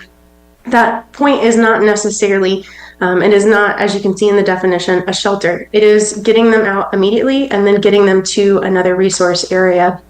That point is not necessarily, it is not, as you can see in the definition, a shelter. It is getting them out immediately and then getting them to another resource area,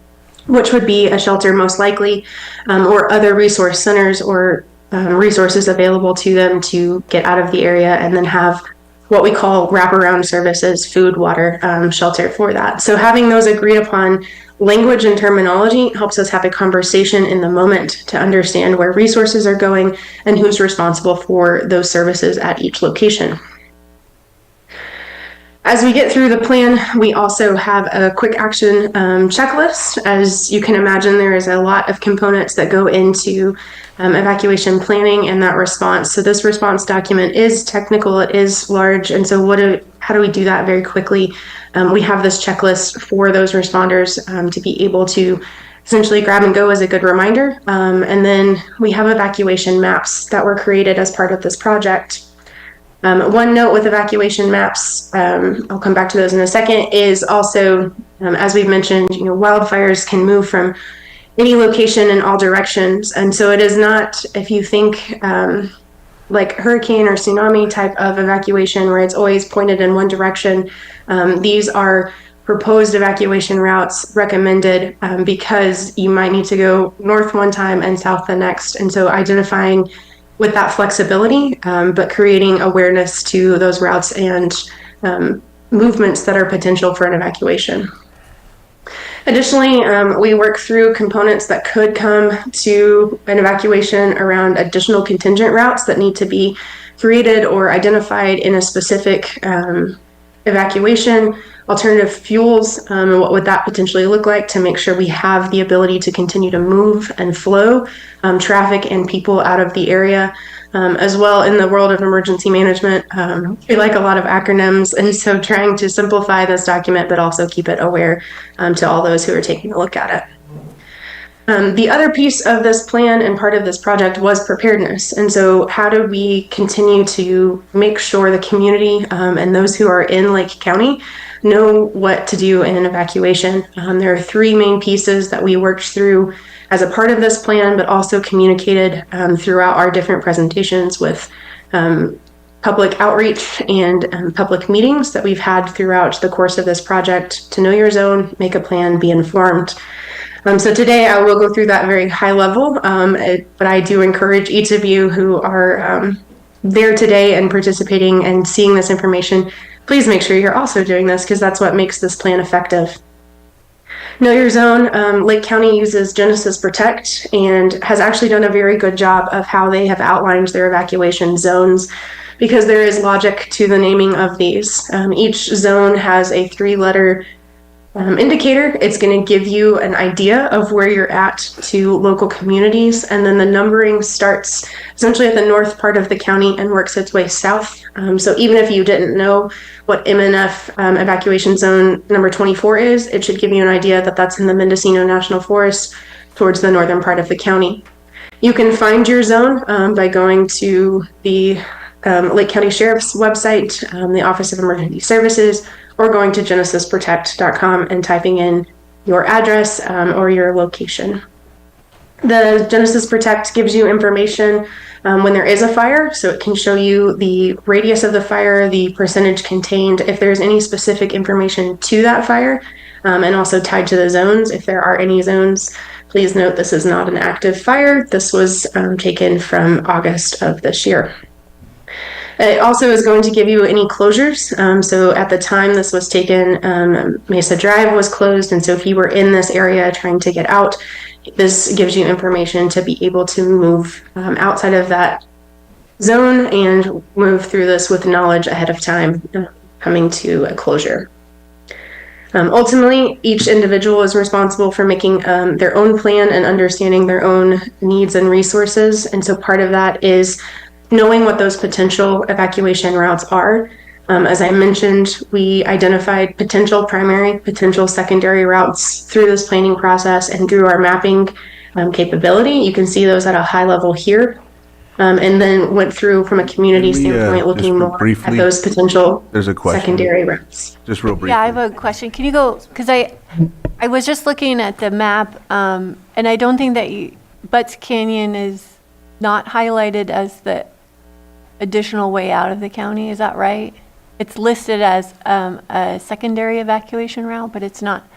which would be a shelter most likely, or other resource centers or resources available to them to get out of the area and then have what we call wraparound services, food, water, shelter for that. So having those agreed upon language and terminology helps us have a conversation in the moment to understand where resources are going and who's responsible for those services at each location. As we get through the plan, we also have a quick action checklist. As you can imagine, there is a lot of components that go into evacuation planning and that response. So this response document is technical, it is large, and so how do we do that very quickly? We have this checklist for those responders to be able to essentially grab and go as a good reminder. And then we have evacuation maps that were created as part of this project. One note with evacuation maps, I'll come back to those in a second, is also, as we've mentioned, wildfires can move from any location in all directions. And so it is not, if you think like hurricane or tsunami type of evacuation where it's always pointed in one direction, these are proposed evacuation routes recommended because you might need to go north one time and south the next. And so identifying with that flexibility, but creating awareness to those routes and movements that are potential for an evacuation. Additionally, we work through components that could come to an evacuation around additional contingent routes that need to be created or identified in a specific evacuation, alternative fuels, and what would that potentially look like to make sure we have the ability to continue to move and flow traffic and people out of the area. As well, in the world of emergency management, we like a lot of acronyms, and so trying to simplify this document but also keep it aware to all those who are taking a look at it. The other piece of this plan and part of this project was preparedness, and so how do we continue to make sure the community and those who are in Lake County know what to do in an evacuation. There are three main pieces that we worked through as a part of this plan, but also communicated throughout our different presentations with public outreach and public meetings that we've had throughout the course of this project to know your zone, make a plan, be informed. So today I will go through that very high level, but I do encourage each of you who are there today and participating and seeing this information, please make sure you're also doing this because that's what makes this plan effective. Know your zone. Lake County uses Genesis Protect and has actually done a very good job of how they have outlined their evacuation zones because there is logic to the naming of these. Each zone has a 3-letter indicator. It's going to give you an idea of where you're at to local communities, and then the numbering starts essentially at the north part of the county and works its way south. So even if you didn't know what MNF evacuation zone number 24 is, it should give you an idea that that's in the Mendocino National Forest towards the northern part of the county. You can find your zone by going to the Lake County Sheriff's website, the Office of Emergency Services, or going to genesisprotect.com and typing in your address or your location. The Genesis Protect gives you information when there is a fire, so it can show you the radius of the fire, the percentage contained, if there's any specific information to that fire, and also tied to the zones, if there are any zones. Please note this is not an active fire. This was taken from August of this year. It also is going to give you any closures. So at the time this was taken, Mesa Drive was closed. And so if you were in this area trying to get out, this gives you information to be able to move outside of that zone and move through this with knowledge ahead of time coming to a closure. Ultimately, each individual is responsible for making their own plan and understanding their own needs and resources. And so part of that is knowing what those potential evacuation routes are. As I mentioned, we identified potential primary, potential secondary routes through this planning process and through our mapping capability. You can see those at a high level here. And then went through from a community standpoint, looking more at those potential secondary routes. Just real briefly. Yeah, I have a question. Can you go, because I was just looking at the map, and I don't think that Butts Canyon is not highlighted as the additional way out of the county, is that right? It's listed as a secondary evacuation route, but it's not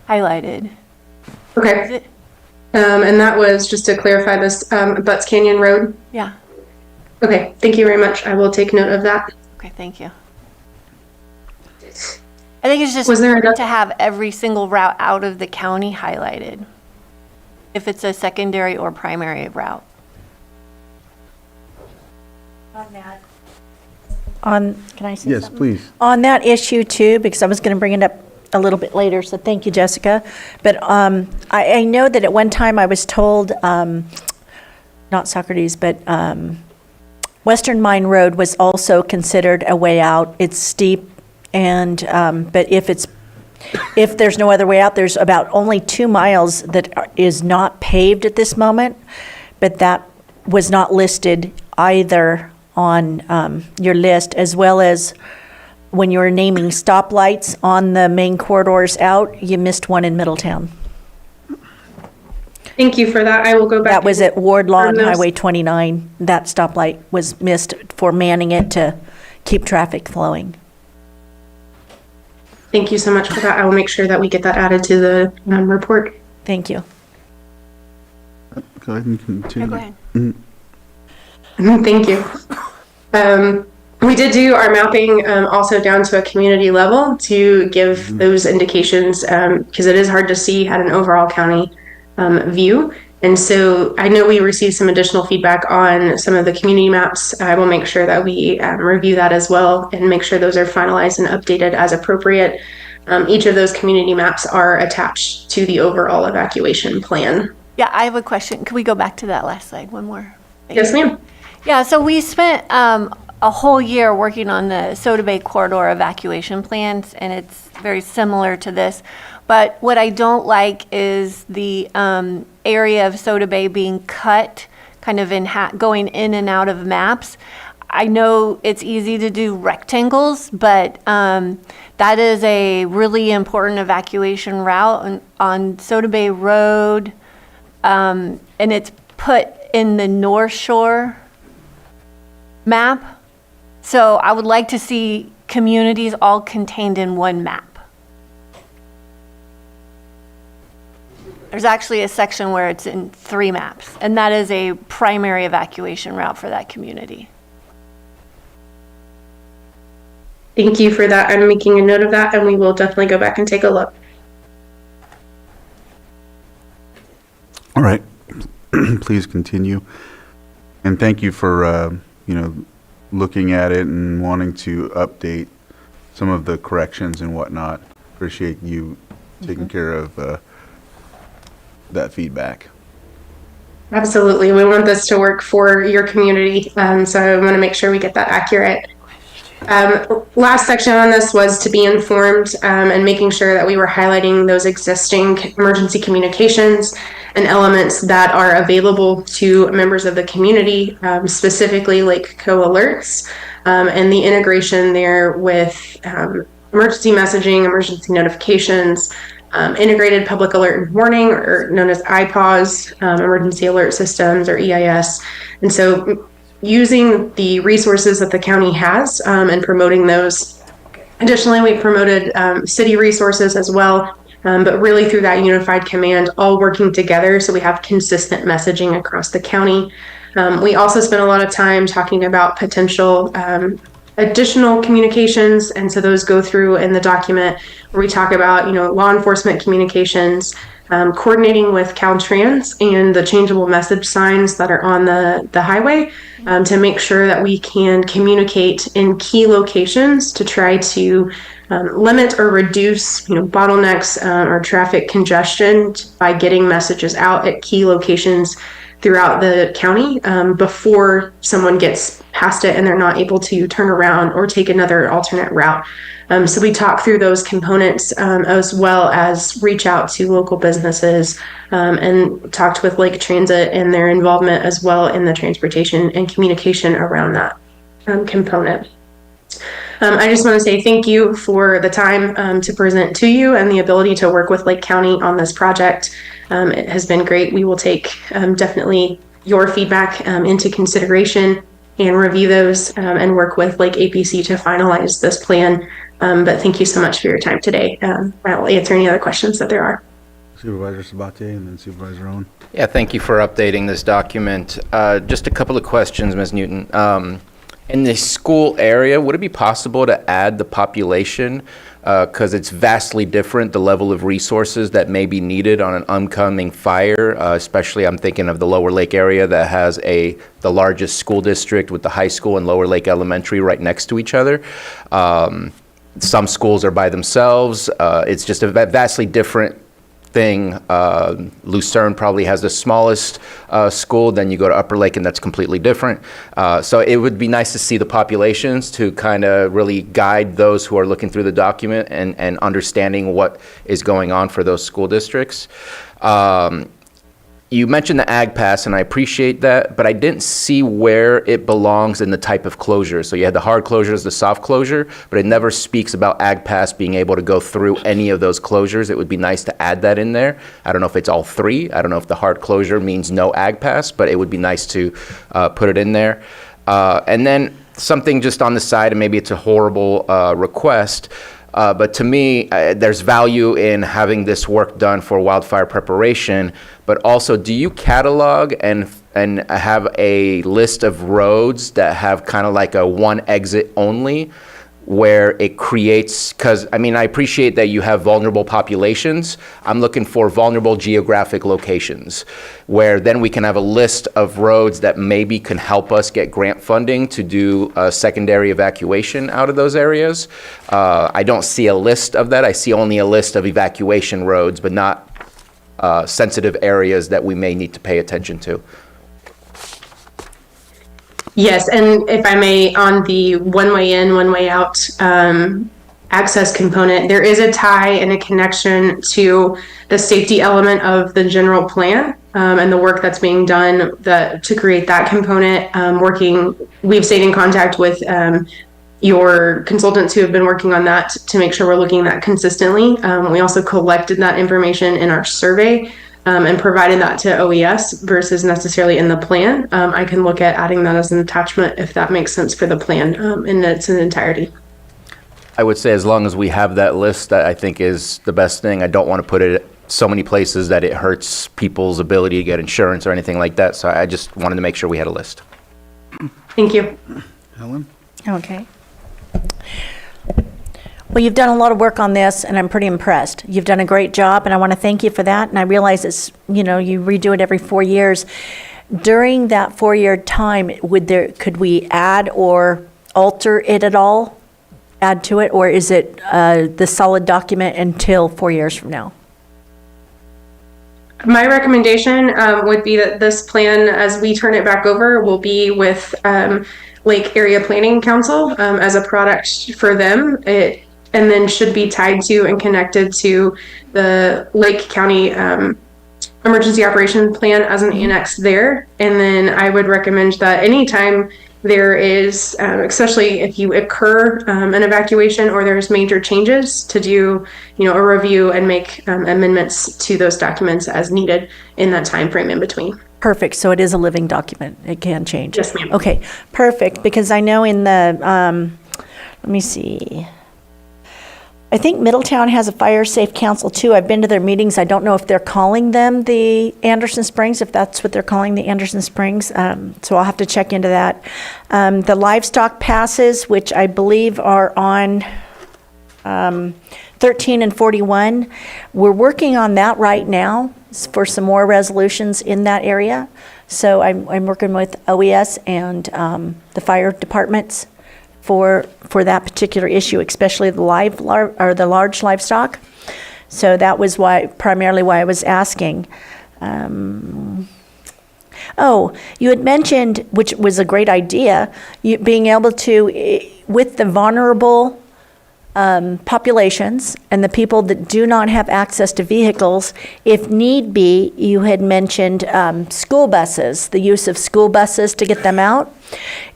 highlighted. Okay. And that was, just to clarify this, Butts Canyon Road? Yeah. Okay, thank you very much. I will take note of that. Okay, thank you. I think it's just Was there important to have every single route out of the county highlighted, if it's a secondary or primary route. Can I say Yes, something? please. On that issue too, because I was going to bring it up a little bit later, so thank you, Jessica. But I know that at one time I was told, not Socrates, but Western Mine Road was also considered a way out. It's steep, and but if there's no other way out, there's about only 2 miles that is not paved at this moment, but that was not listed either on your list, as well as when you were naming stoplights on the main corridors out, you missed one in Middletown. Thank you for that. I will go back. That was at Wardlaw and those. Highway 29. That stoplight was missed for manning it to keep traffic flowing. Thank you so much for that. I will make sure that we get that added to the report. Thank you. Go ahead and continue. Go ahead. Thank you. We did do our mapping also down to a community level to give those indications because it is hard to see at an overall county view. And so I know we received some additional feedback on some of the community maps. I will make sure that we review that as well and make sure those are finalized and updated as appropriate. Each of those community maps are attached to the overall evacuation plan. Yeah, I have a question. Can we go back to that last slide one more? Yes, ma'am. Yeah, so we spent a whole year working on the Soda Bay corridor evacuation plans, and it's very similar to this. But what I don't like is the area of Soda Bay being cut, kind of going in and out of maps. I know it's easy to do rectangles, but that is a really important evacuation route on Soda Bay Road, and it's put in the North Shore map. So I would like to see communities all contained in one map. There's actually a section where it's in 3 maps, and that is a primary evacuation route for that community. Thank you for that. I'm making a note of that, and we will definitely go back and take a look. All right. Please continue. And thank you for, looking at it and wanting to update some of the corrections and whatnot. Appreciate you taking care of that feedback. Absolutely. We want this to work for your community, so I want to make sure we get that accurate. Last section on this was to be informed and making sure that we were highlighting those existing emergency communications and elements that are available to members of the community, specifically like co-alerts and the integration there with emergency messaging, emergency notifications, integrated public alert and warning, or known as IPAWS, emergency alert systems, or EIS. And so using the resources that the county has and promoting those. Additionally, we promoted city resources as well, but really through that unified command, all working together so we have consistent messaging across the county. We also spent a lot of time talking about potential additional communications, and so those go through in the document where we talk about, law enforcement communications, coordinating with Caltrans and the changeable message signs that are on the highway to make sure that we can communicate in key locations to try to limit or reduce bottlenecks or traffic congestion by getting messages out at key locations throughout the county before someone gets past it and they're not able to turn around or take another alternate route. So we talk through those components as well as reach out to local businesses and talked with Lake Transit and their involvement as well in the transportation and communication around that component. I just want to say thank you for the time to present to you and the ability to work with Lake County on this project. It has been great. We will take definitely your feedback into consideration and review those and work with Lake APC to finalize this plan. But thank you so much for your time today. I will answer any other questions that there are. Supervisor Sabate and then Supervisor Owen. Yeah, thank you for updating this document. Just a couple of questions, Ms. Newton. In the school area, would it be possible to add the population? Because it's vastly different, the level of resources that may be needed on an oncoming fire, especially I'm thinking of the Lower Lake area that has the largest school district with the high school and Lower Lake Elementary right next to each other. Some schools are by themselves. It's just a vastly different thing. Lucerne probably has the smallest school, then you go to Upper Lake and that's completely different. So it would be nice to see the populations to kind of really guide those who are looking through the document and understanding what is going on for those school districts. You mentioned the Ag Pass, and I appreciate that, but I didn't see where it belongs in the type of closure. So you had the hard closures, the soft closure, but it never speaks about Ag Pass being able to go through any of those closures. It would be nice to add that in there. I don't know if it's all 3. I don't know if the hard closure means no Ag Pass, but it would be nice to put it in there. And then something just on the side, and maybe it's a horrible request, but to me, there's value in having this work done for wildfire preparation, but also do you catalog and have a list of roads that have kind of like a one exit only where it creates, because I mean, I appreciate that you have vulnerable populations. I'm looking for vulnerable geographic locations where then we can have a list of roads that maybe can help us get grant funding to do a secondary evacuation out of those areas. I don't see a list of that. I see only a list of evacuation roads, but not sensitive areas that we may need to pay attention to. Yes, and if I may, on the one way in, one way out access component, there is a tie and a connection to the safety element of the general plan and the work that's being done to create that component. We've stayed in contact with your consultants who have been working on that to make sure we're looking at that consistently. We also collected that information in our survey and provided that to OES versus necessarily in the plan, I can look at adding that as an attachment if that makes sense for the plan in its entirety. I would say as long as we have that list, that I think is the best thing. I don't want to put it so many places that it hurts people's ability to get insurance or anything like that. So I just wanted to make sure we had a list. Thank you. Helen? Okay. Well, you've done a lot of work on this, and I'm pretty impressed. You've done a great job, and I want to thank you for that. And I realize it's, you redo it every 4 years. During that 4-year time, could we add or alter it at all? Add to it, or is it the solid document until 4 years from now? My recommendation would be that this plan, as we turn it back over, will be with Lake Area Planning Council as a product for them. And then should be tied to and connected to the Lake County Emergency Operation Plan as an annex there. And then I would recommend that anytime there is, especially if you occur an evacuation or there's major changes, to do, a review and make amendments to those documents as needed in that time frame in between. Perfect. So it is a living document. It can change. Yes, ma'am. Okay, perfect. Because I know in the, let me see. I think Middletown has a fire safe council too. I've been to their meetings. I don't know if they're calling them the Anderson Springs, if that's what they're calling the Anderson Springs. So I'll have to check into that. The livestock passes, which I believe are on 13 and 41. We're working on that right now for some more resolutions in that area. So I'm working with OES and the fire departments for that particular issue, especially the large livestock. So that was primarily why I was asking. Oh, you had mentioned, which was a great idea, being able to, with the vulnerable populations and the people that do not have access to vehicles, if need be, you had mentioned school buses, the use of school buses to get them out.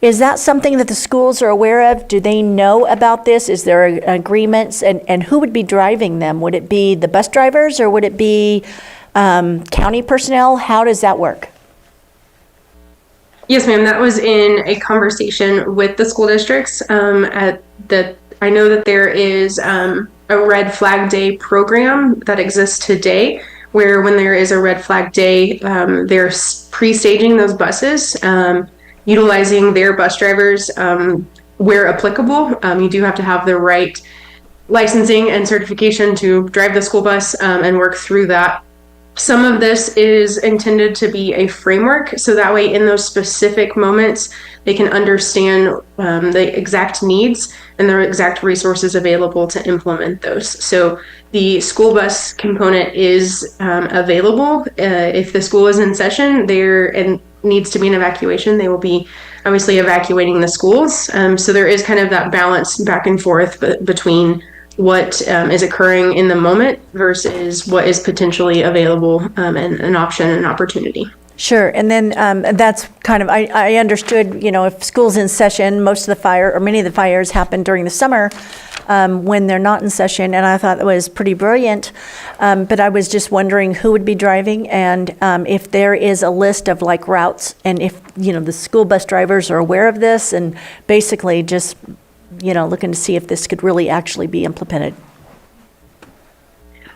Is that something that the schools are aware of? Do they know about this? Is there agreements? And who would be driving them? Would it be the bus drivers or would it be county personnel? How does that work? Yes, ma'am. That was in a conversation with the school districts I know that there is a Red Flag Day program that exists today, where when there is a Red Flag Day, they're pre-staging those buses, utilizing their bus drivers where applicable. You do have to have the right licensing and certification to drive the school bus and work through that. Some of this is intended to be a framework, so that way in those specific moments, they can understand the exact needs and the exact resources available to implement those. So the school bus component is available. If the school is in session and needs to be an evacuation, they will be obviously evacuating the schools. So there is kind of that balance back and forth between what is occurring in the moment versus what is potentially available and an option and opportunity. Sure, and then that's kind of, I understood, if school's in session, most of the fire, or many of the fires happen during the summer when they're not in session, and I thought that was pretty brilliant. But I was just wondering who would be driving and if there is a list of like routes and if, the school bus drivers are aware of this and basically just, looking to see if this could really actually be implemented.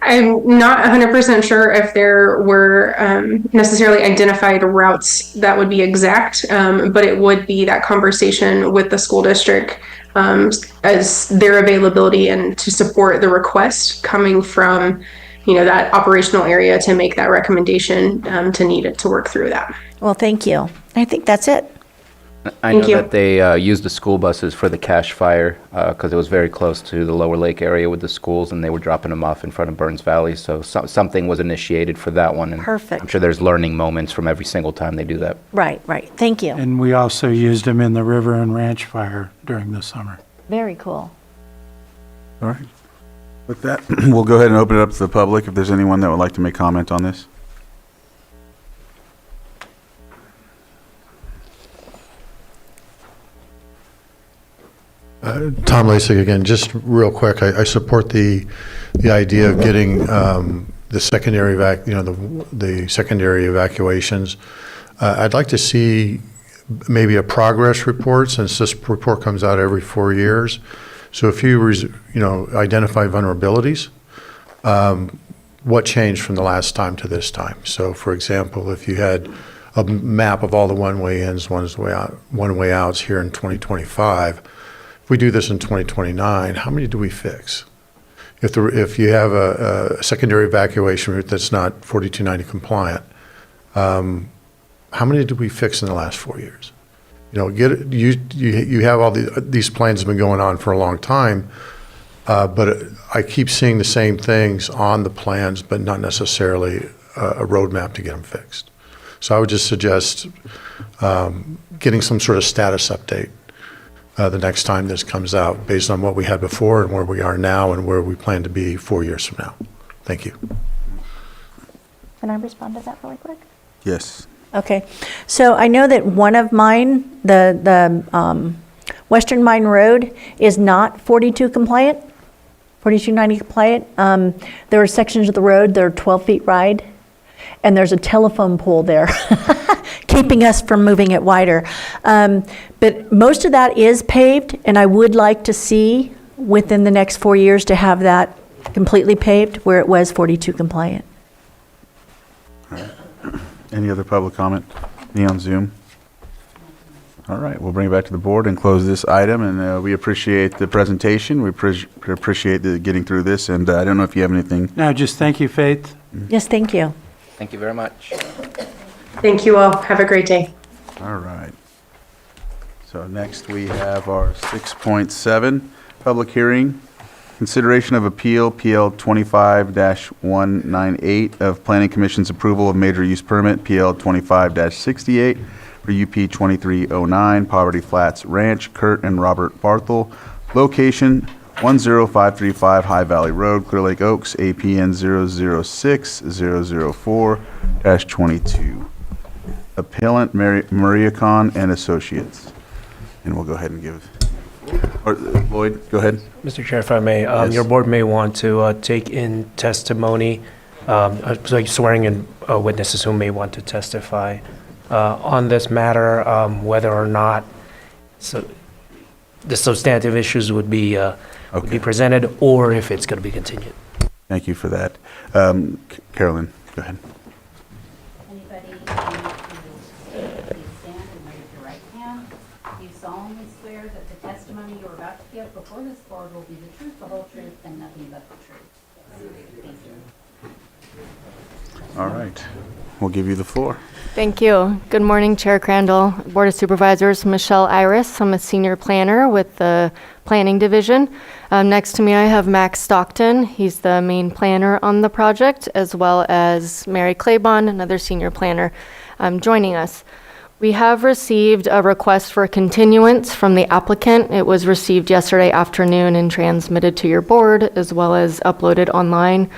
I'm not 100% sure if there were necessarily identified routes that would be exact, but it would be that conversation with the school district as their availability and to support the request coming from, that operational area to make that recommendation to need it to work through that. Well, thank you. I think that's it. I know that they used the school buses for the cache fire because it was very close to the Lower Lake area with the schools, and they were dropping them off in front of Burns Valley. So something was initiated for that one. And perfect. I'm sure there's learning moments from every single time they do that. Right. Thank you. And we also used them in the river and ranch fire during the summer. Very cool. All right. With that, we'll go ahead and open it up to the public if there's anyone that would like to make comment on this. Tom Lasik again, just real quick, I support the idea of getting the secondary the secondary evacuations. I'd like to see maybe a progress report, since this report comes out every 4 years. So if you identify vulnerabilities, what changed from the last time to this time? So for example, if you had a map of all the one-way ins, one-way outs here in 2025, if we do this in 2029, how many do we fix? If you have a secondary evacuation route that's not 4290 compliant, how many did we fix in the last 4 years? You have all these plans have been going on for a long time, but I keep seeing the same things on the plans, but not necessarily a roadmap to get them fixed. So I would just suggest getting some sort of status update the next time this comes out, based on what we had before and where we are now and where we plan to be 4 years from now. Thank you. Can I respond to that really quick? Yes. Okay, so I know that one of mine, the Western Mine Road, is not 42 compliant, 4290 compliant. There are sections of the road that are 12 feet wide, and there's a telephone pole there, keeping us from moving it wider. But most of that is paved, and I would like to see within the next 4 years to have that completely paved where it was 42 compliant. Any other public comment? Any on Zoom? All right, we'll bring it back to the board and close this item, and we appreciate the presentation. We appreciate getting through this, and I don't know if you have anything. No, just thank you, Faith. Yes, thank you. Thank you very much. Thank you all. Have a great day. All right. So next we have our 6.7, public hearing. Consideration of appeal, PL 25-198 of Planning Commission's approval of major use permit, PL 25-68 for UP 2309, Poverty Flats Ranch, Kurt and Robert Barthel, location 10535 High Valley Road, Clear Lake Oaks, APN 006-004-22. Appellant Maria Khan and Associates. And we'll go ahead and give, Lloyd, go ahead. Mr. Chair, if I may, Yes. your board may want to take in testimony, like swearing in witnesses who may want to testify on this matter, whether or not the substantive issues would be presented, or if it's going to be continued. Thank you for that. Carolyn, go ahead. Anybody, please stand and raise your right hand. Do you solemnly swear that the testimony you're about to give before this board will be the truth, the whole truth, and nothing but the truth? Thank you. All right, we'll give you the floor. Thank you. Good morning, Chair Crandall, Board of Supervisors, Michelle Iris. I'm a senior planner with the Planning Division. Next to me, I have Max Stockton. He's the main planner on the project, as well as Mary Claiborne, another senior planner, joining us. We have received a request for a continuance from the applicant. It was received yesterday afternoon and transmitted to your board, as well as uploaded online.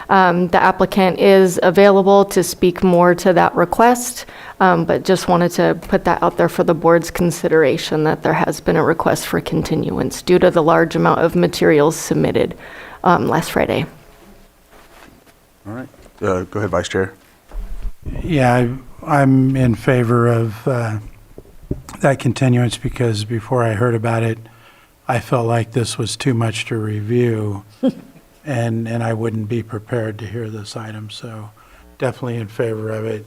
The applicant is available to speak more to that request, but just wanted to put that out there for the board's consideration, that there has been a request for continuance due to the large amount of materials submitted last Friday. All right, go ahead, Vice Chair. Yeah, I'm in favor of that continuance, because before I heard about it, I felt like this was too much to review. And I wouldn't be prepared to hear this item, so definitely in favor of it.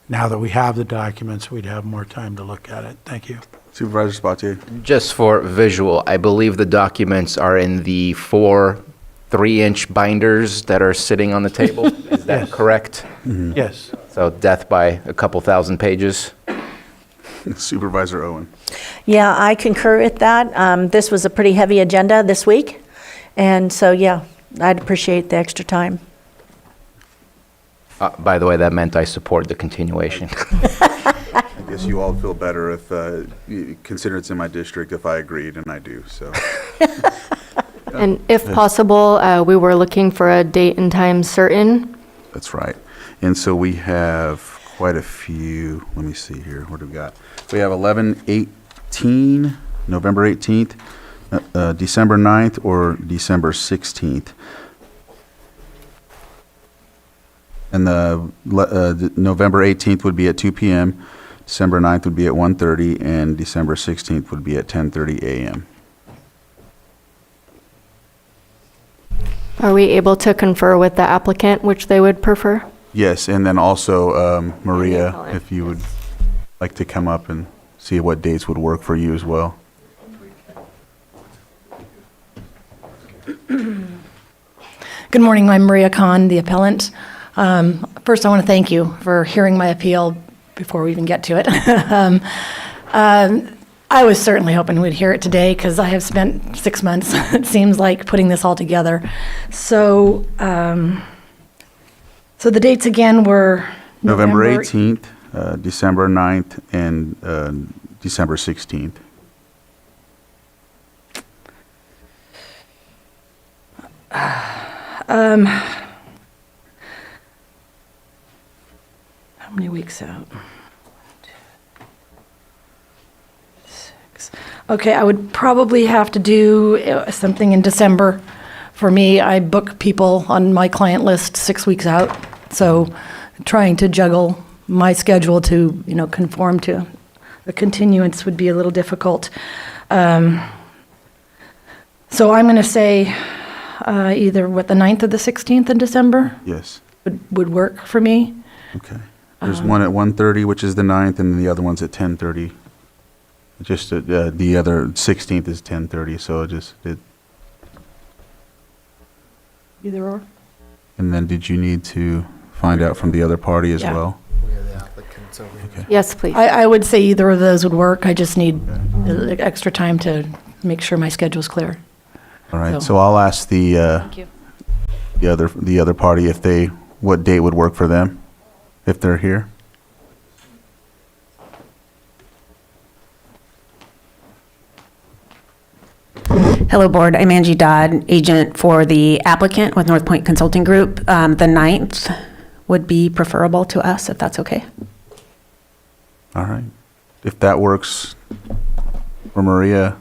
Now that we have the documents, we'd have more time to look at it. Thank you. Supervisor Spatier. Just for visual, I believe the documents are in the 4 3-inch binders that are sitting on the table. Is that Yes. correct? Mm-hmm. Yes. So death by a couple thousand pages. Supervisor Owen. Yeah, I concur with that. This was a pretty heavy agenda this week, and so, yeah, I'd appreciate the extra time. By the way, that meant I support the continuation. I guess you all feel better if, you consider it's in my district, if I agreed, and I do, so. And if possible, we were looking for a date and time certain. That's right. And so we have quite a few, let me see here, what do we got? We have 11/18, November 18th, December 9th, or December 16th. And the November 18th would be at 2 p.m., December 9th would be at 1:30, and December 16th would be at 10:30 a.m. Are we able to confer with the applicant which they would prefer? Yes, and then also Maria, if you would like to come up and see what dates would work for you as well. Good morning, I'm Maria Khan, the appellant. First, I want to thank you for hearing my appeal before we even get to it. I was certainly hoping we'd hear it today because I have spent 6 months, it seems like, putting this all together. So, so the dates again were November 18th, December 9th, and December 16th. How many weeks out? 6. Okay, I would probably have to do something in December. For me, I book people on my client list 6 weeks out, so trying to juggle my schedule to, conform to a continuance would be a little difficult. So I'm going to say either the 9th or the 16th in December Yes. would work for me. Okay. There's one at 1:30, which is the 9th, and the other one's at 10:30. Just the other 16th is 10:30, so Either or? And then did you need to find out from the other party as Yeah. well? Okay. Yes, please. I would say either of those would work. I just need extra time to make sure my schedule's clear. All right, so I'll ask Thank you. the other party what date would work for them, if they're here. Hello, Board. I'm Angie Dodd, agent for the applicant with North Point Consulting Group. The 9th would be preferable to us, if that's okay. All right. If that works for Maria,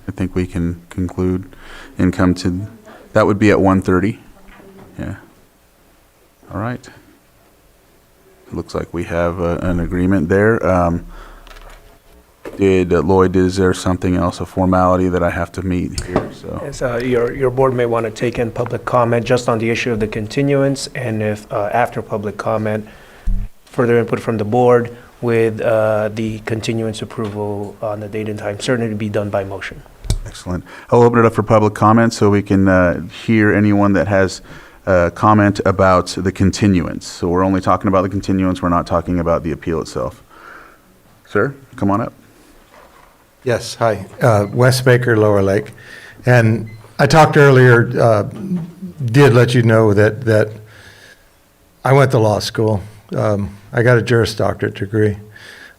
I think we can conclude and come to, that would be at 1:30. Yeah. All right. It looks like we have an agreement there. Lloyd, is there something else, a formality that I have to meet here? So Yes, your board may want to take in public comment just on the issue of the continuance, and if after public comment, further input from the board with the continuance approval on the date and time certain to be done by motion. excellent. I'll open it up for public comment so we can hear anyone that has comment about the continuance. So we're only talking about the continuance. We're not talking about the appeal itself. Sir, come on up. Yes, hi. Wes Baker, Lower Lake. And I talked earlier, did let you know that I went to law school. I got a Juris Doctorate degree.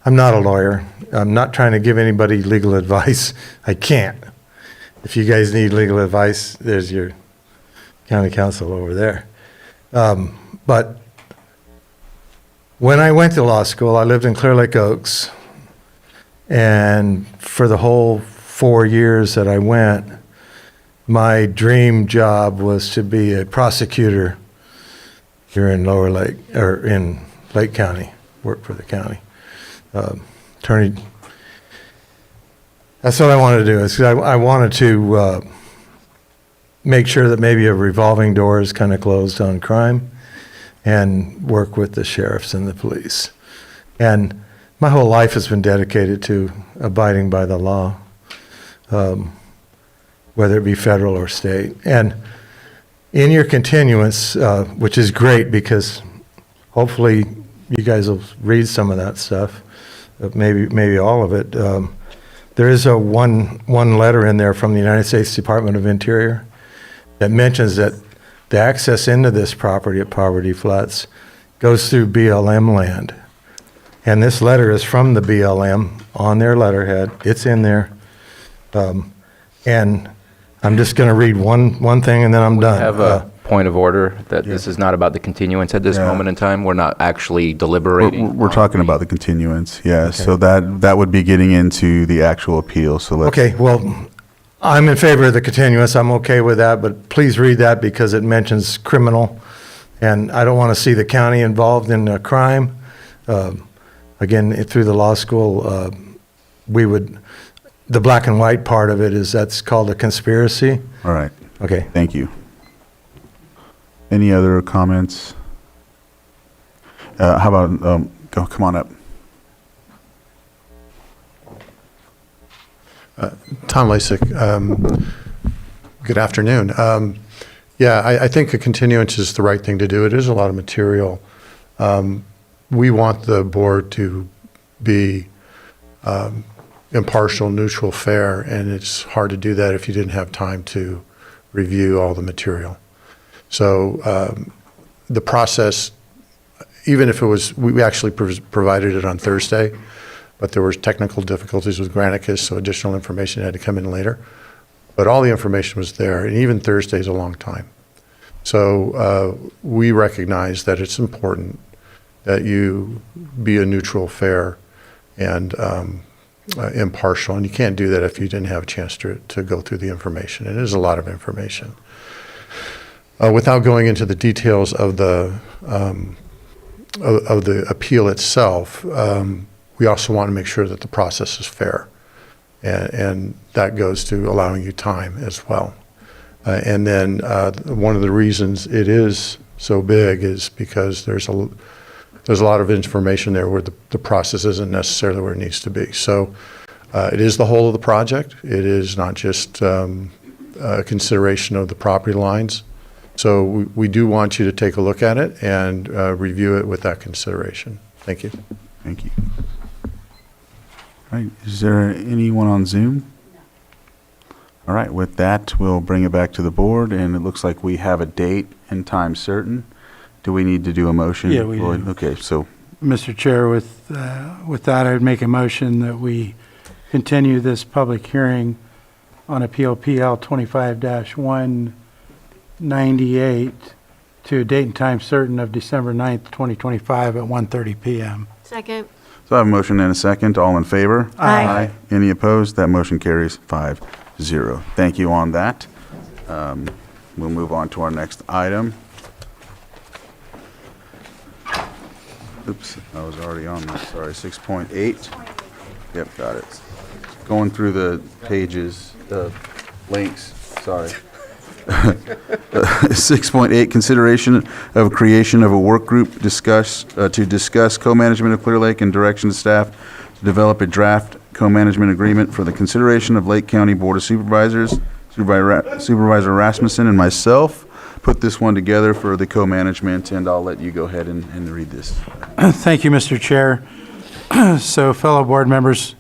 I'm not a lawyer. I'm not trying to give anybody legal advice. I can't. If you guys need legal advice, there's your county counsel over there. But when I went to law school, I lived in Clear Lake Oaks. And for the whole 4 years that I went, my dream job was to be a prosecutor here in Lower Lake, or in Lake County, work for the county. Attorney, that's what I wanted to do, is I wanted to make sure that maybe a revolving door is kind of closed on crime and work with the sheriffs and the police. And my whole life has been dedicated to abiding by the law, whether it be federal or state. And in your continuance, which is great because hopefully you guys will read some of that stuff, maybe all of it. There is one letter in there from the United States Department of Interior that mentions that the access into this property at Poverty Flats goes through BLM land. And this letter is from the BLM on their letterhead. It's in there. And I'm just going to read one thing and then I'm done. I have a point of order that this is not about the continuance at this moment in time. We're not actually deliberating. We're talking about the continuance, yeah. So that would be getting into the actual appeal, so let's. Okay, well, I'm in favor of the continuance. I'm okay with that, but please read that because it mentions criminal And I don't want to see the county involved in a crime. Again, through the law school, the black and white part of it is that's called a conspiracy. All right. Okay. Thank you. Any other comments? How about, come on up. Tom Lasik, good afternoon. Yeah, I think a continuance is the right thing to do. It is a lot of material. We want the board to be impartial, neutral, fair, and it's hard to do that if you didn't have time to review all the material. So the process, even if it was, we actually provided it on Thursday, but there were technical difficulties with Granicus, so additional information had to come in later. But all the information was there, and even Thursday is a long time. So we recognize that it's important that you be a neutral, fair, and impartial, and you can't do that if you didn't have a chance to go through the information. It is a lot of information. Without going into the details of the appeal itself, we also want to make sure that the process is fair, and that goes to allowing you time as well. And then one of the reasons it is so big is because there's a lot of information there where the process isn't necessarily where it needs to be. So it is the whole of the project. It is not just a consideration of the property lines. So we do want you to take a look at it and review it with that consideration. Thank you. Thank you. All right, is there anyone on Zoom? All right, with that, we'll bring it back to the board, and it looks like we have a date and time certain. Do we need to do a motion? Yeah, we Lloyd? do. Okay, so, Mr. Chair, with that, I would make a motion that we continue this public hearing on Appeal PL 25-198 to a date and time certain of December 9th, 2025 at 1:30 PM. Second. so I have a motion and a second. All in favor? Aye. Any opposed? That motion carries 5-0. Thank you on that. We'll move on to our next item. Oops, I was already on that, sorry, 6.8. Yep, got it. Going through the pages, the links, sorry. 6.8, consideration of creation of a work group to discuss co-management of Clear Lake and direction to staff to develop a draft co-management agreement for the consideration of Lake County Board of Supervisors, Supervisor Rasmussen and myself put this one together for the co-management, and I'll let you go ahead and read this. Thank you, Mr. Chair. So, fellow board members,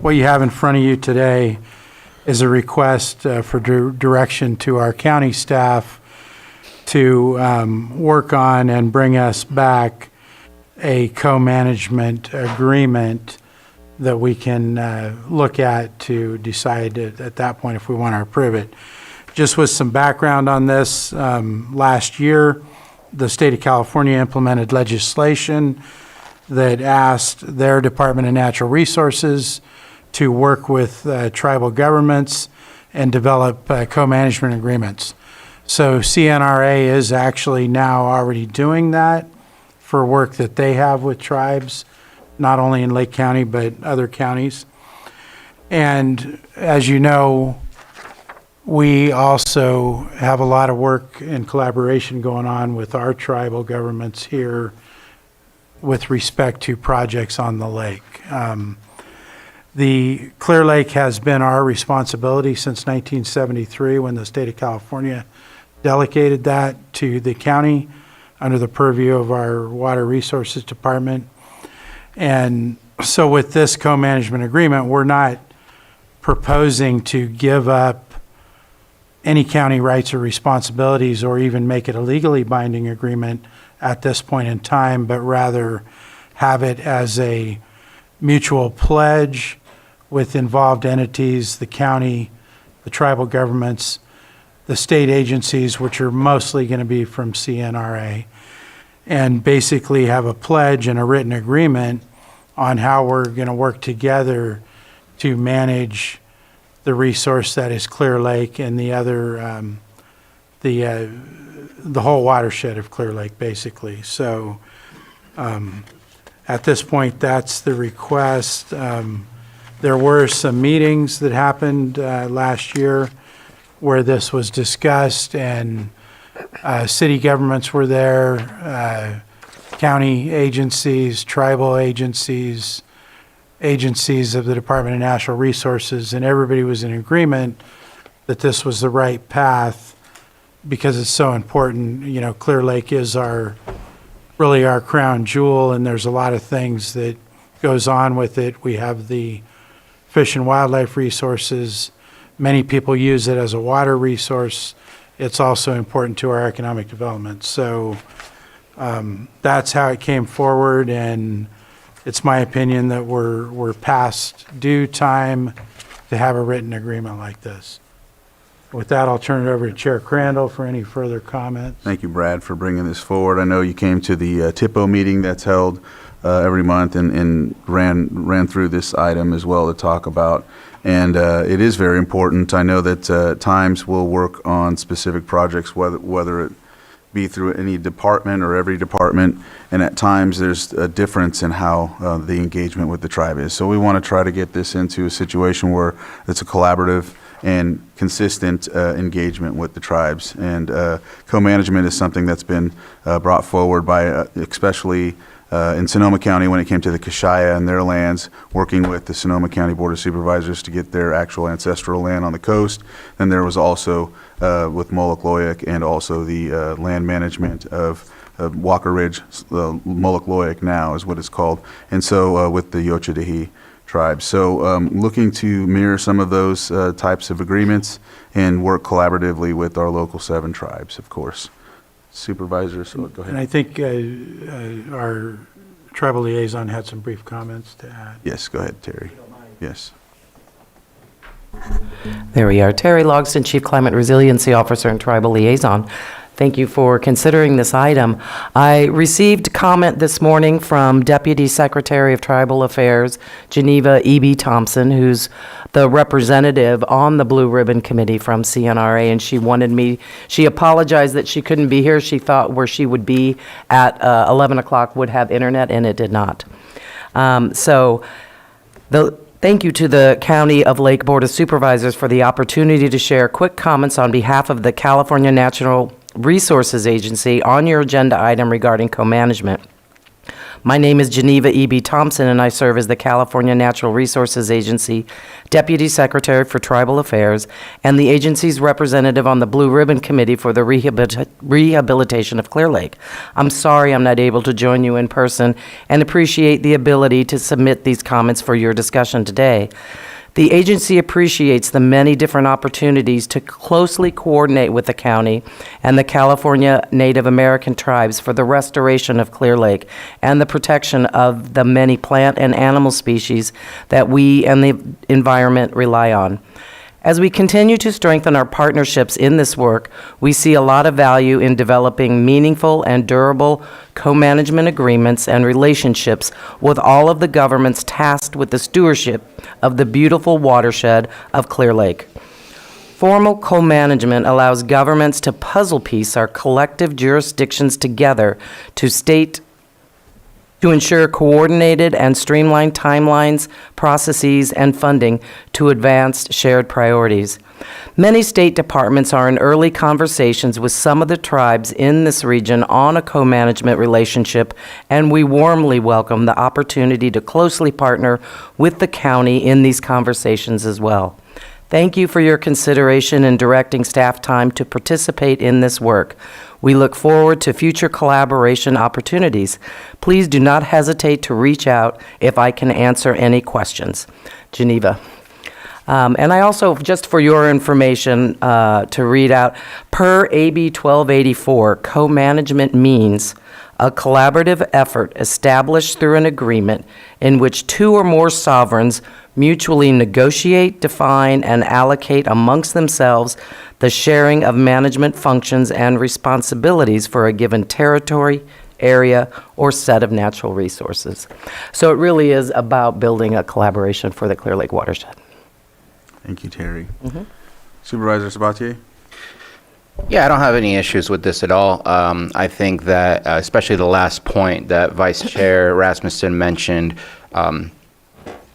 what you have in front of you today is a request for direction to our county staff to work on and bring us back a co-management agreement that we can look at to decide at that point if we want to approve it. Just with some background on this, last year, the state of California implemented legislation that asked their Department of Natural Resources to work with tribal governments and develop co-management agreements. So CNRA is actually now already doing that for work that they have with tribes, not only in Lake County, but other counties. And as you know, we also have a lot of work and collaboration going on with our tribal governments here with respect to projects on the lake. The Clear Lake has been our responsibility since 1973 when the state of California delegated that to the county under the purview of our Water Resources Department. And so with this co-management agreement, we're not proposing to give up any county rights or responsibilities or even make it a legally binding agreement at this point in time, but rather have it as a mutual pledge with involved entities, the county, the tribal governments, the state agencies, which are mostly going to be from CNRA, and basically have a pledge and a written agreement on how we're going to work together to manage the resource that is Clear Lake and the other, the whole watershed of Clear Lake, basically. So at this point, that's the request. There were some meetings that happened last year where this was discussed, and city governments were there, county agencies, tribal agencies, agencies of the Department of Natural Resources, and everybody was in agreement that this was the right path because it's so important. You know, Clear Lake is really our crown jewel, and there's a lot of things that goes on with it. We have the fish and wildlife resources. Many people use it as a water resource. It's also important to our economic development. So that's how it came forward, and it's my opinion that we're past due time to have a written agreement like this. With that, I'll turn it over to Chair Crandall for any further comments. Thank you, Brad, for bringing this forward. I know you came to the TIPO meeting that's held every month and ran through this item as well to talk about. And it is very important. I know that at times we'll work on specific projects, whether it be through any department or every department, and at times there's a difference in how the engagement with the tribe is. So we want to try to get this into a situation where it's a collaborative and consistent engagement with the tribes. And co-management is something that's been brought forward by especially in Sonoma County when it came to the Kashaya and their lands, working with the Sonoma County Board of Supervisors to get their actual ancestral land on the coast. And there was also with Moloch-Loic and also the land management of Walker Ridge, Moloch-Loic now is what it's called, and so with the Yochadahi tribe. So looking to mirror some of those types of agreements and work collaboratively with our local 7 tribes, of course. Supervisors, so go ahead. And I think our tribal liaison had some brief comments to add. Yes, go ahead, Terry. Yes. There we are. Terry Logston, Chief Climate Resiliency Officer and Tribal Liaison. Thank you for considering this item. I received comment this morning from Deputy Secretary of Tribal Affairs, Geneva E.B. Thompson, who's the representative on the Blue Ribbon Committee from CNRA, and she apologized that she couldn't be here. She thought where she would be at 11 o'clock would have internet, and it did not. Thank you to the County of Lake Board of Supervisors for the opportunity to share quick comments on behalf of the California Natural Resources Agency on your agenda item regarding co-management. My name is Geneva E.B. Thompson, and I serve as the California Natural Resources Agency Deputy Secretary for Tribal Affairs and the agency's representative on the Blue Ribbon Committee for the rehabilitation of Clear Lake. I'm sorry I'm not able to join you in person and appreciate the ability to submit these comments for your discussion today. The agency appreciates the many different opportunities to closely coordinate with the county and the California Native American tribes for the restoration of Clear Lake and the protection of the many plant and animal species that we and the environment rely on. As we continue to strengthen our partnerships in this work, we see a lot of value in developing meaningful and durable co-management agreements and relationships with all of the governments tasked with the stewardship of the beautiful watershed of Clear Lake. Formal co-management allows governments to puzzle piece our collective jurisdictions together to ensure coordinated and streamlined timelines, processes, and funding to advance shared priorities. Many state departments are in early conversations with some of the tribes in this region on a co-management relationship, and we warmly welcome the opportunity to closely partner with the county in these conversations as well. Thank you for your consideration in directing staff time to participate in this work. We look forward to future collaboration opportunities. Please do not hesitate to reach out if I can answer any questions. Geneva. And I also, just for your information, to read out, per AB 1284, co-management means a collaborative effort established through an agreement in which 2 or more sovereigns mutually negotiate, define, and allocate amongst themselves the sharing of management functions and responsibilities for a given territory, area, or set of natural resources. So it really is about building a collaboration for the Clear Lake watershed. Thank you, Terry. Supervisor Sabatier? Yeah, I don't have any issues with this at all. I think that, especially the last point that Vice Chair Rasmussen mentioned,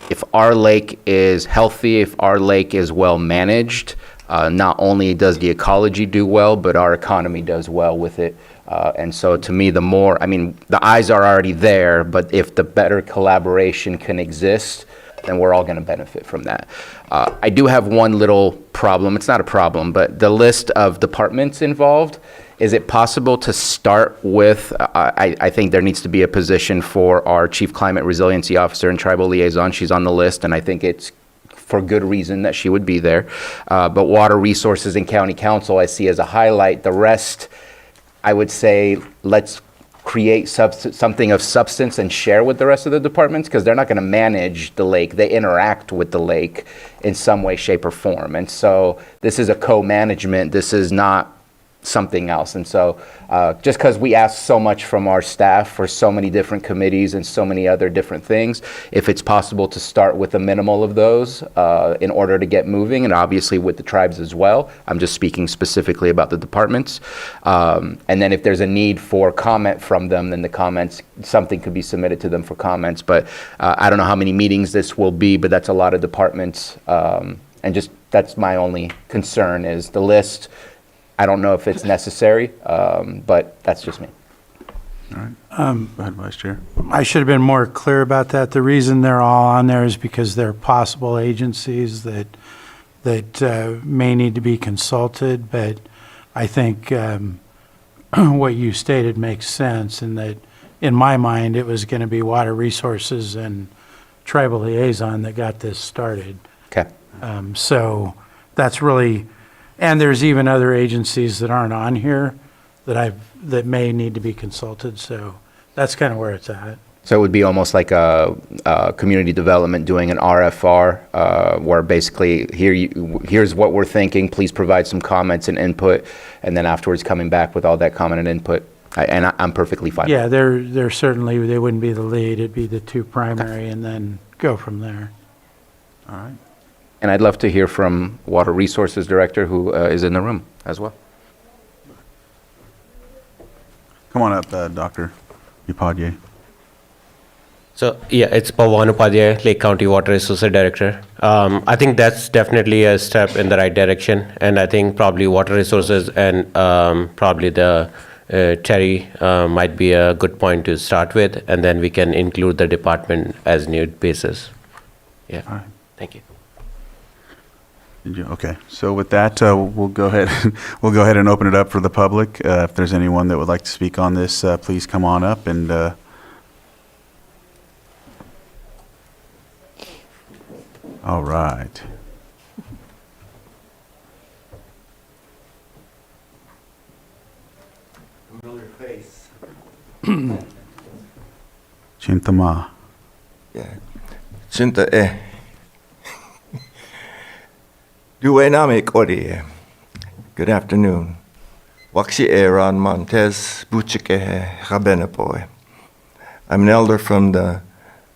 if our lake is healthy, if our lake is well managed, not only does the ecology do well, but our economy does well with it. And so to me, the more, I mean, the eyes are already there, but if the better collaboration can exist, then we're all going to benefit from that. I do have one little problem. It's not a problem, but the list of departments involved, is it possible to start with, I think there needs to be a position for our Chief Climate Resiliency Officer and Tribal Liaison. She's on the list, and I think it's for good reason that she would be there. But Water Resources and County Council I see as a highlight. The rest, I would say, let's create something of substance and share with the rest of the departments, because they're not going to manage the lake. They interact with the lake in some way, shape, or form. And so this is a co-management. This is not something else. And so just because we ask so much from our staff for so many different committees and so many other different things, if it's possible to start with a minimal of those in order to get moving, and obviously with the tribes as well, I'm just speaking specifically about the departments. And then if there's a need for comment from them, then the comments, something could be submitted to them for comments. But I don't know how many meetings this will be, but that's a lot of departments. And just that's my only concern is the list. I don't know if it's necessary, but that's just me. All right. Go ahead, Vice Chair. I should have been more clear about that. The reason they're all on there is because they're possible agencies that may need to be consulted, but I think what you stated makes sense, in that, in my mind, it was going to be Water Resources and Tribal Liaison that got this started. Okay. So that's really, and there's even other agencies that aren't on here that may need to be consulted. So that's kind of where it's at. So it would be almost like a community development doing an RFR, where basically here's what we're thinking. Please provide some comments and input, and then afterwards coming back with all that comment and input. I'm perfectly fine. Yeah, they're certainly, they wouldn't be the lead. It'd be the two primary, and then go from there. All right. And I'd love to hear from Water Resources Director, who is in the room as well. Come on up, Dr. Upadhyay. So, yeah, it's Pawan Upadhyay, Lake County Water Resources Director. I think that's definitely a step in the right direction, and I think probably Water Resources and probably the Terry might be a good point to start with, and then we can include the department as need basis. Yeah. All right. Thank you. Okay, so with that, we'll go ahead and open it up for the public. If there's anyone that would like to speak on this, please come on up and all right. Familiar face. Chintama. Yeah. Chinta Duename Kori. Good afternoon. Waxi Aaron Montez Buchike Rabenapoe. I'm an elder from the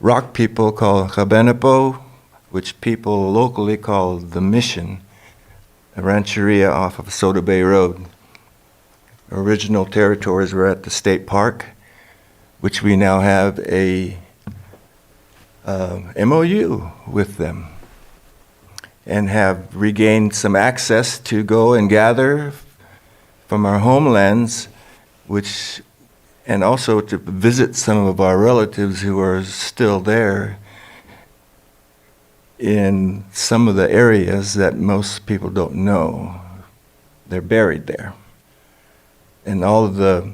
Rock people called Rabenapo, which people locally call the Mission, a rancheria off of Soda Bay Road. Original territories were at the state park, which we now have a MOU with them, and have regained some access to go and gather from our homelands, and also to visit some of our relatives who are still there in some of the areas that most people don't know. They're buried there. And all of the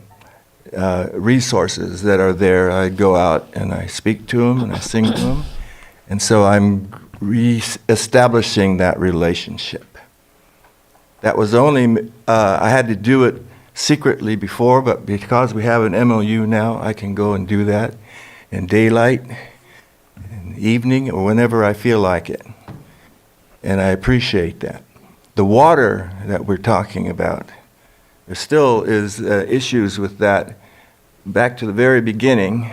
resources that are there, I go out and I speak to them and I sing to them. And so I'm re-establishing that relationship. That was only, I had to do it secretly before, but because we have an MOU now, I can go and do that in daylight, in the evening, or whenever I feel like it. And I appreciate that. The water that we're talking about, there still is issues with that back to the very beginning,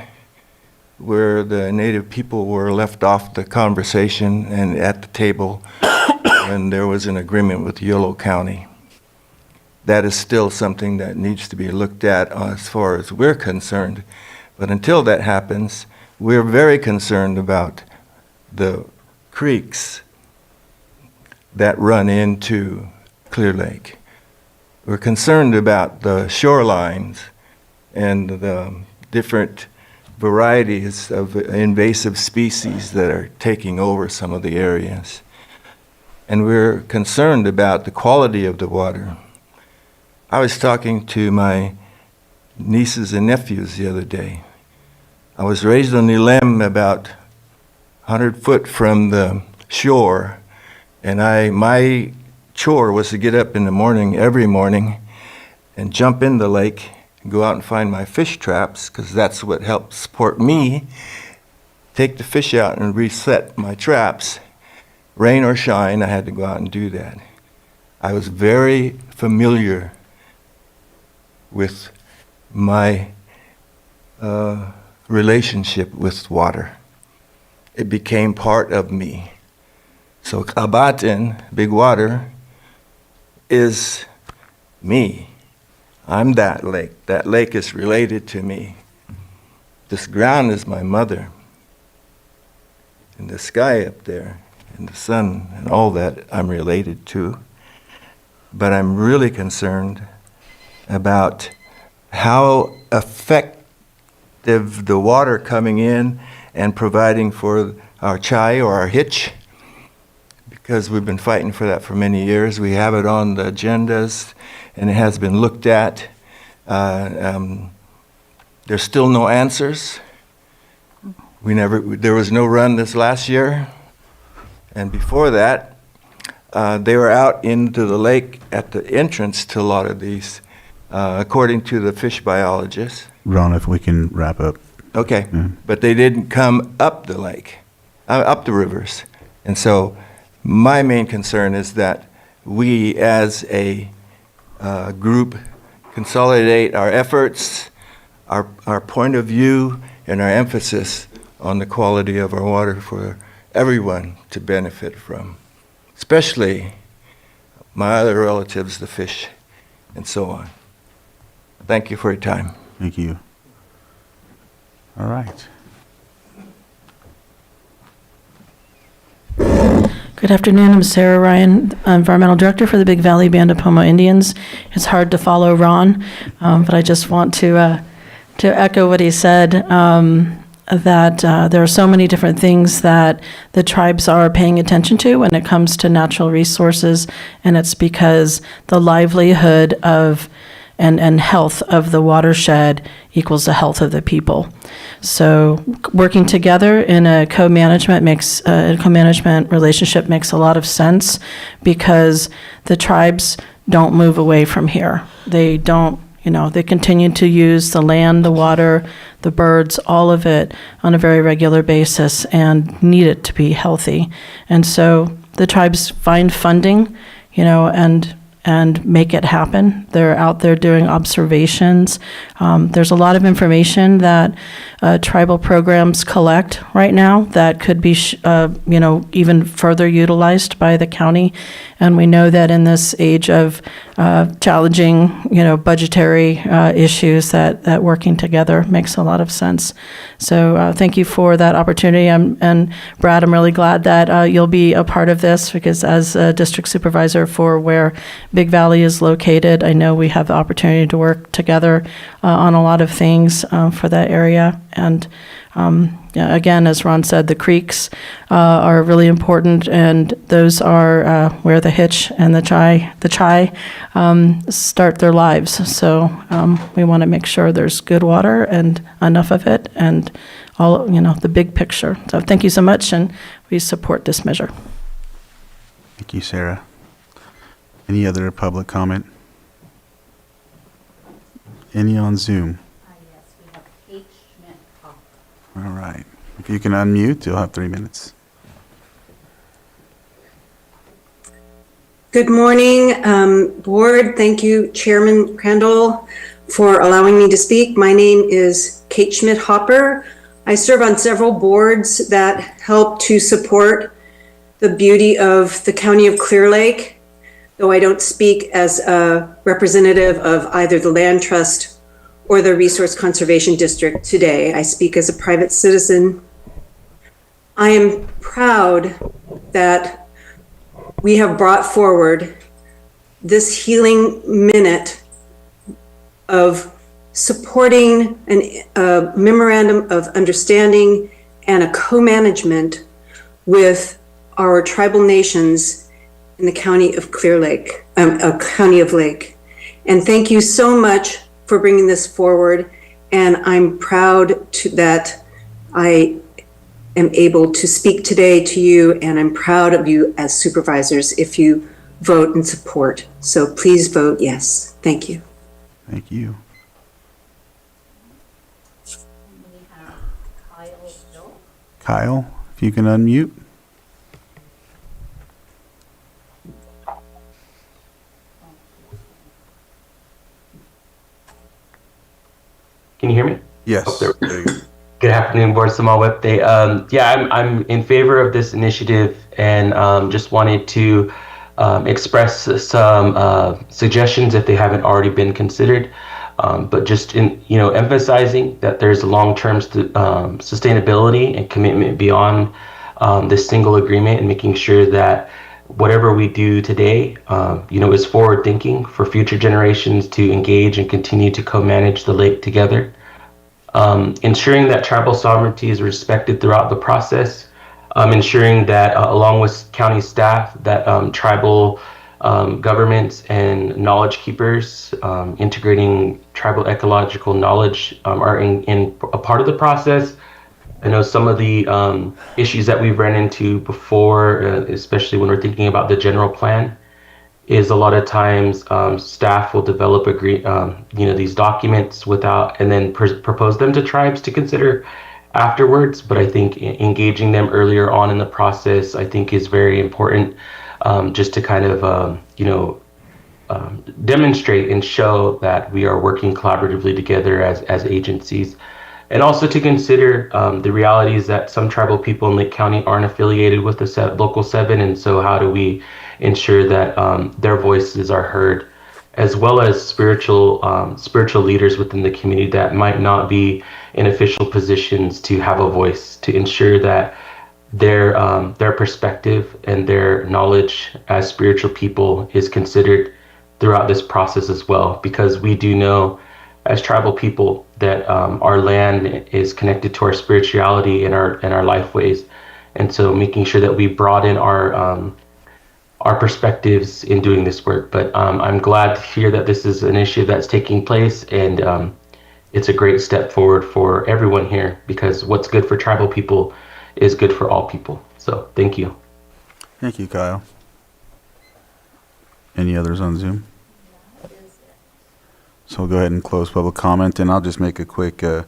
where the Native people were left off the conversation and at the table when there was an agreement with Yolo County. that is still something that needs to be looked at as far as we're concerned. But until that happens, we're very concerned about the creeks that run into Clear Lake. We're concerned about the shorelines and the different varieties of invasive species that are taking over some of the areas. And we're concerned about the quality of the water. I was talking to my nieces and nephews the other day. I was raised on the Lem about 100 foot from the shore, and my chore was to get up in the morning, every morning, and jump in the lake and go out and find my fish traps, because that's what helped support me, take the fish out and reset my traps. Rain or shine, I had to go out and do that. I was very familiar with my relationship with water. It became part of me. So Kabaten, Big Water, is me. I'm that lake. That lake is related to me. This ground is my mother. And the sky up there, and the sun, and all that I'm related to. But I'm really concerned about how effective the water coming in and providing for our chai or our hitch, because we've been fighting for that for many years. We have it on the agendas, and it has been looked at. There's still no answers. There was no run this last year, and before that, they were out into the lake at the entrance to a lot of these, according to the fish biologists. Ron, if we can wrap up. Okay, but they didn't come up the lake, up the rivers. And so my main concern is that we as a group consolidate our efforts, our point of view, and our emphasis on the quality of our water for everyone to benefit from, especially my other relatives, the fish, and so on. Thank you for your time. Thank you. All right. Good afternoon, I'm Sarah Ryan, Environmental Director for the Big Valley Band of Pomo Indians. It's hard to follow Ron, but I just want to echo what he said, that there are so many different things that the tribes are paying attention to when it comes to natural resources, and it's because the livelihood of and health of the watershed equals the health of the people. So working together in a co-management relationship makes a lot of sense, because the tribes don't move away from here. They don't, they continue to use the land, the water, the birds, all of it on a very regular basis, and need it to be healthy. And so the tribes find funding, and make it happen. They're out there doing observations. There's a lot of information that tribal programs collect right now that could be, even further utilized by the county. And we know that in this age of challenging, budgetary issues, that working together makes a lot of sense. So thank you for that opportunity. And Brad, I'm really glad that you'll be a part of this, because as a district supervisor for where Big Valley is located, I know we have the opportunity to work together on a lot of things for that area. And again, as Ron said, the creeks are really important, and those are where the hitch and the chai start their lives. So we want to make sure there's good water and enough of it, and all, the big picture. So thank you so much, and we support this measure. Thank you, Sarah. Any other public comment? Any on Zoom? Yes, we have Kate Schmidt. All right. If you can unmute, you'll have 3 minutes. Good morning, board. Thank you, Chairman Crandall, for allowing me to speak. My name is Kate Schmidt Hopper. I serve on several boards that help to support the beauty of the County of Clear Lake. though I don't speak as a representative of either the Land Trust or the Resource Conservation District today. I speak as a private citizen. I am proud that we have brought forward this healing minute of supporting a memorandum of understanding and a co-management with our tribal nations in the county of Clear Lake, county of Lake. And thank you so much for bringing this forward. And I'm proud that I am able to speak today to you, and I'm proud of you as supervisors if you vote in support. So please vote yes. Thank you. Thank you. We have Kyle Hill. Kyle, if you can unmute. Can you hear me? Yes. Oh, there we go. Good afternoon, Board. Small update. I'm in favor of this initiative and just wanted to express some suggestions if they haven't already been considered. But just in emphasizing that there's long-term sustainability and commitment beyond this single agreement, and making sure that whatever we do today, is forward-thinking for future generations to engage and continue to co-manage the lake together. Ensuring that tribal sovereignty is respected throughout the process, ensuring that along with county staff that tribal governments and knowledge keepers, integrating tribal ecological knowledge are in a part of the process. I know some of the issues that we've run into before, especially when we're thinking about the general plan, is a lot of times staff will develop these documents without, and then propose them to tribes to consider afterwards. But I think engaging them earlier on in the process, I think, is very important, just to kind of demonstrate and show that we are working collaboratively together as agencies. And also to consider the realities that some tribal people in Lake County aren't affiliated with the Local 7, and so how do we ensure that their voices are heard, as well as spiritual leaders within the community that might not be in official positions to have a voice, to ensure that their perspective and their knowledge as spiritual people is considered throughout this process as well, because we do know as tribal people that our land is connected to our spirituality and our life ways, and so making sure that we broaden our perspectives in doing this work. But I'm glad to hear that this is an issue that's taking place, and it's a great step forward for everyone here, because what's good for tribal people is good for all people. So thank you. Thank you, Kyle. Any others on Zoom? So we'll go ahead and close public comment, and I'll just make a quick, I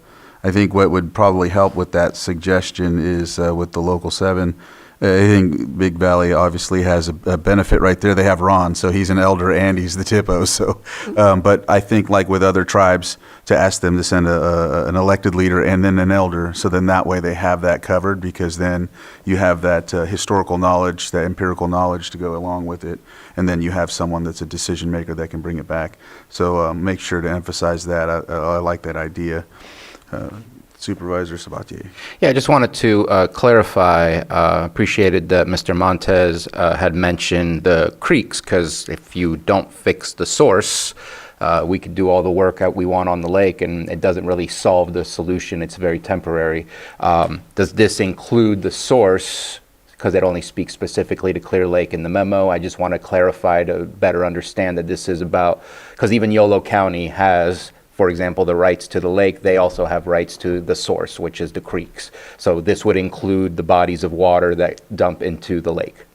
think what would probably help with that suggestion is with the Local 7. I think Big Valley obviously has a benefit right there. They have Ron, so he's an elder and he's the TIPO. So, but I think like with other tribes, to ask them to send an elected leader and then an elder, so then that way they have that covered, because then you have that historical knowledge, that empirical knowledge to go along with it, and then you have someone that's a decision maker that can bring it back. So make sure to emphasize that. I like that idea. Supervisor Sabatier. Yeah, I just wanted to clarify, appreciated that Mr. Montez had mentioned the creeks, because if you don't fix the source, we could do all the work that we want on the lake, and it doesn't really solve the solution. It's very temporary. Does this include the source? Because it only speaks specifically to Clear Lake in the memo. I just want to clarify to better understand that this is about, because even Yolo County has, for example, the rights to the lake. They also have rights to the source, which is the creeks. So this would include the bodies of water that dump into the lake.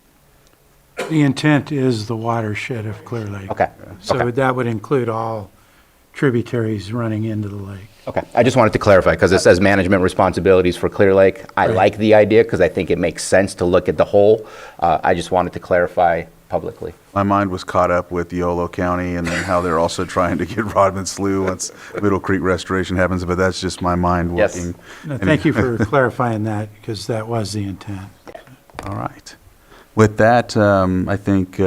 The intent is the watershed of Clear Lake. Okay. So that would include all tributaries running into the lake. Okay, I just wanted to clarify, because it says management responsibilities for Clear Lake. I like the idea, because I think it makes sense to look at the whole. I just wanted to clarify publicly. My mind was caught up with Yolo County and then how they're also trying to get Rodman Slough once Middle Creek restoration happens, but that's just my mind working. No, thank you for clarifying that, because that was the intent. All right. With that, I think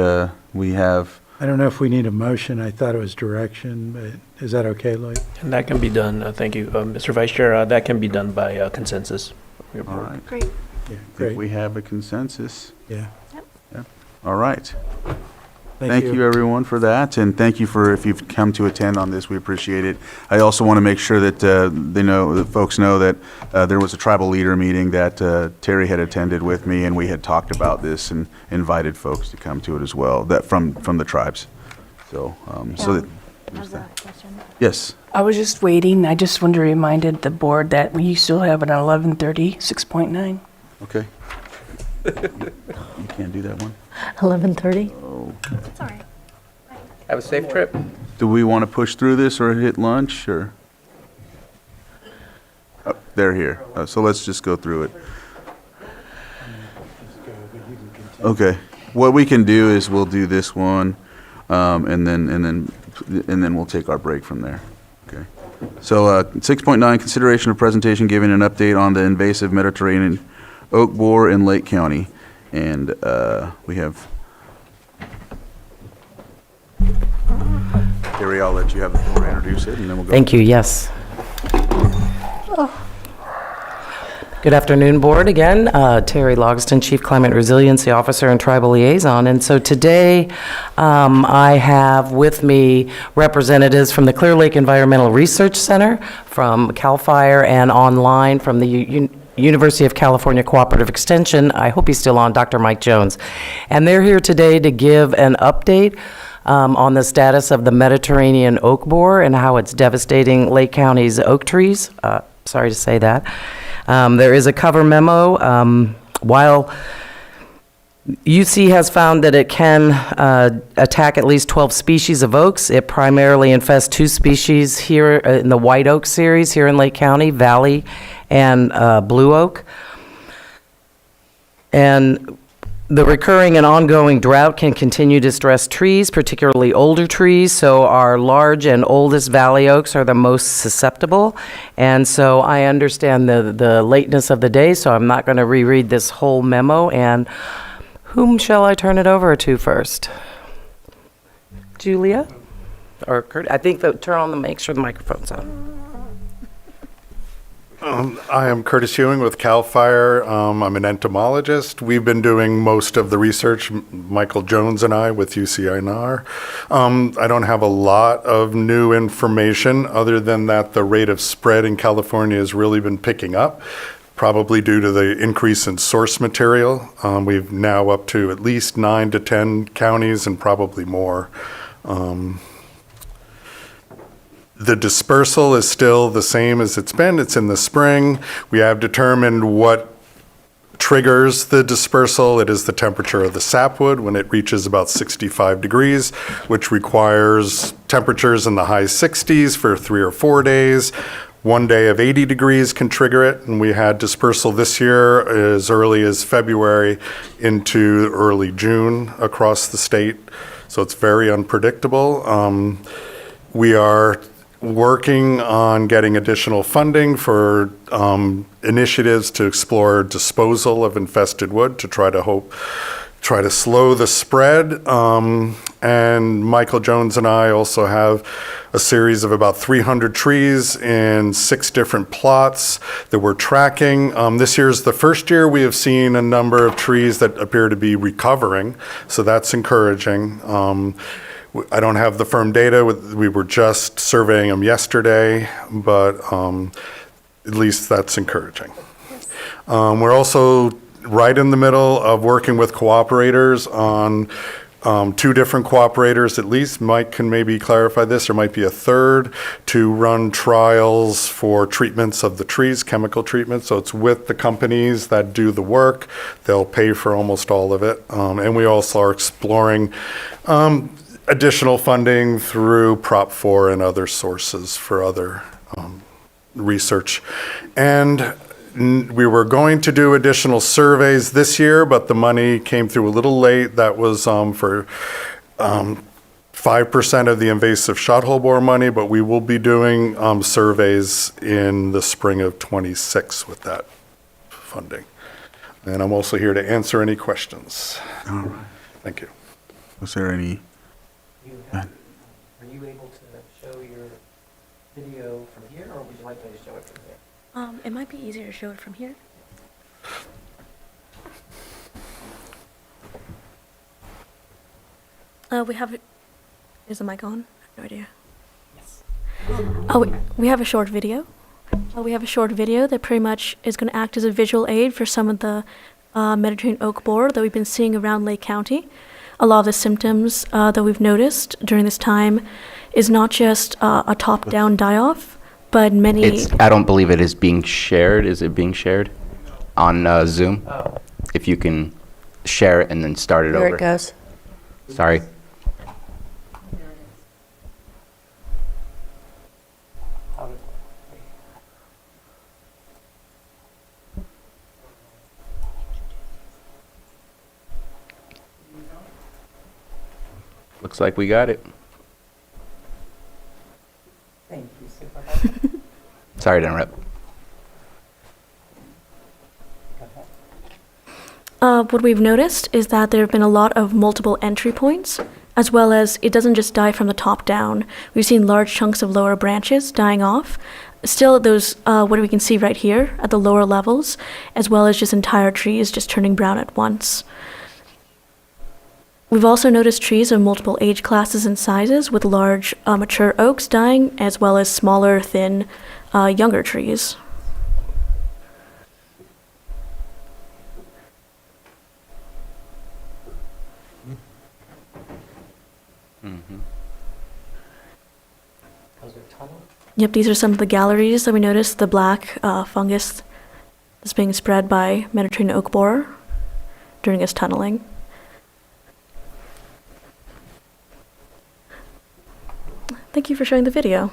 we have, I don't know if we need a motion. I thought it was direction, but is that okay, Lloyd? And that can be done, thank you, Mr. Vice Chair, that can be done by consensus. all right. Great. Yeah, I think great. we have a consensus. Yeah. Yeah. All right. Thank Thank you, everyone, for that, and thank you for, if you've come to attend on this, we appreciate it. I also want to make sure that that folks know that there was a tribal leader meeting that Terry had attended with me, and we had talked about this and invited folks to come to it as well, that from the tribes. So, there's that. Yes. I was just waiting. I just wanted to remind the board that we still have an 11:30, 6.9. Okay. You can't do that one? 11:30? That's all right. Have a safe trip. Do we want to push through this or hit lunch, or? Oh, they're here, so let's just go through it. Okay, what we can do is we'll do this one, and then we'll take our break from there. Okay. So 6.9, consideration of presentation giving an update on the invasive Mediterranean oak borer in Lake County, and we have. Terry, I'll let you have the floor to introduce it, and then we'll go. Thank you, yes. Good afternoon, Board, again. Terry Logston, Chief Climate Resiliency Officer and Tribal Liaison. And so today, I have with me representatives from the Clear Lake Environmental Research Center, from CAL FIRE, and online from the University of California Cooperative Extension. I hope he's still on, Dr. Mike Jones. And they're here today to give an update on the status of the Mediterranean oak borer and how it's devastating Lake County's oak trees. Sorry to say that. There is a cover memo. While UC has found that it can attack at least 12 species of oaks, it primarily infests 2 species here in the white oak series here in Lake County, Valley and blue oak. And the recurring and ongoing drought can continue to stress trees, particularly older trees, so our large and oldest valley oaks are the most susceptible. And so I understand the lateness of the day, so I'm not going to reread this whole memo. And whom shall I turn it over to first? Julia? Or Kurt? I think turn on make sure the microphone's on. I am Curtis Ewing with CAL FIRE. I'm an entomologist. We've been doing most of the research, Michael Jones and I, with UCINR. I don't have a lot of new information other than that the rate of spread in California has really been picking up, probably due to the increase in source material. We've now up to at least 9 to 10 counties and probably more. The dispersal is still the same as it's been. It's in the spring. We have determined what triggers the dispersal. It is the temperature of the sapwood when it reaches about 65 degrees, which requires temperatures in the high 60s for 3 or 4 days. One day of 80 degrees can trigger it, and we had dispersal this year as early as February into early June across the state. So it's very unpredictable. We are working on getting additional funding for initiatives to explore disposal of infested wood to try to slow the spread. And Michael Jones and I also have a series of about 300 trees in 6 different plots that we're tracking. This year is the first year we have seen a number of trees that appear to be recovering, so that's encouraging. I don't have the firm data. We were just surveying them yesterday, but at least that's encouraging. We're also right in the middle of working with cooperators on 2 different cooperators at least. Mike can maybe clarify this. There might be a third to run trials for treatments of the trees, chemical treatments. So it's with the companies that do the work. They'll pay for almost all of it. And we also are exploring additional funding through Prop 4 and other sources for other research. And we were going to do additional surveys this year, but the money came through a little late. That was for 5% of the invasive shot-hole borer money, but we will be doing surveys in the spring of '26 with that funding. And I'm also here to answer any questions. All right. Thank you. Was there any? Are you able to show your video from here, or would you like me to show it from here? It might be easier to show it from here. We have. Is the mic on? I have no idea. Yes. Oh, we have a short video. We have a short video that pretty much is going to act as a visual aid for some of the Mediterranean oak borer that we've been seeing around Lake County. A lot of the symptoms that we've noticed during this time is not just a top-down die-off, but many. I don't believe it is being shared. Is it being shared on Zoom? Oh. If you can share it and then start it There over. it goes. Sorry. Looks like we got it. Thank you, Supervisor. Sorry to interrupt. What we've noticed is that there have been a lot of multiple entry points, as well as it doesn't just die from the top down. We've seen large chunks of lower branches dying off. Still, those, what we can see right here at the lower levels, as well as just entire trees just turning brown at once. We've also noticed trees of multiple age classes and sizes, with large mature oaks dying, as well as smaller, thin, younger trees. Mm-hmm. Yep, these are some of the galleries that we noticed, the black fungus that's being spread by Mediterranean oak borer during its tunneling. Thank you for showing the video.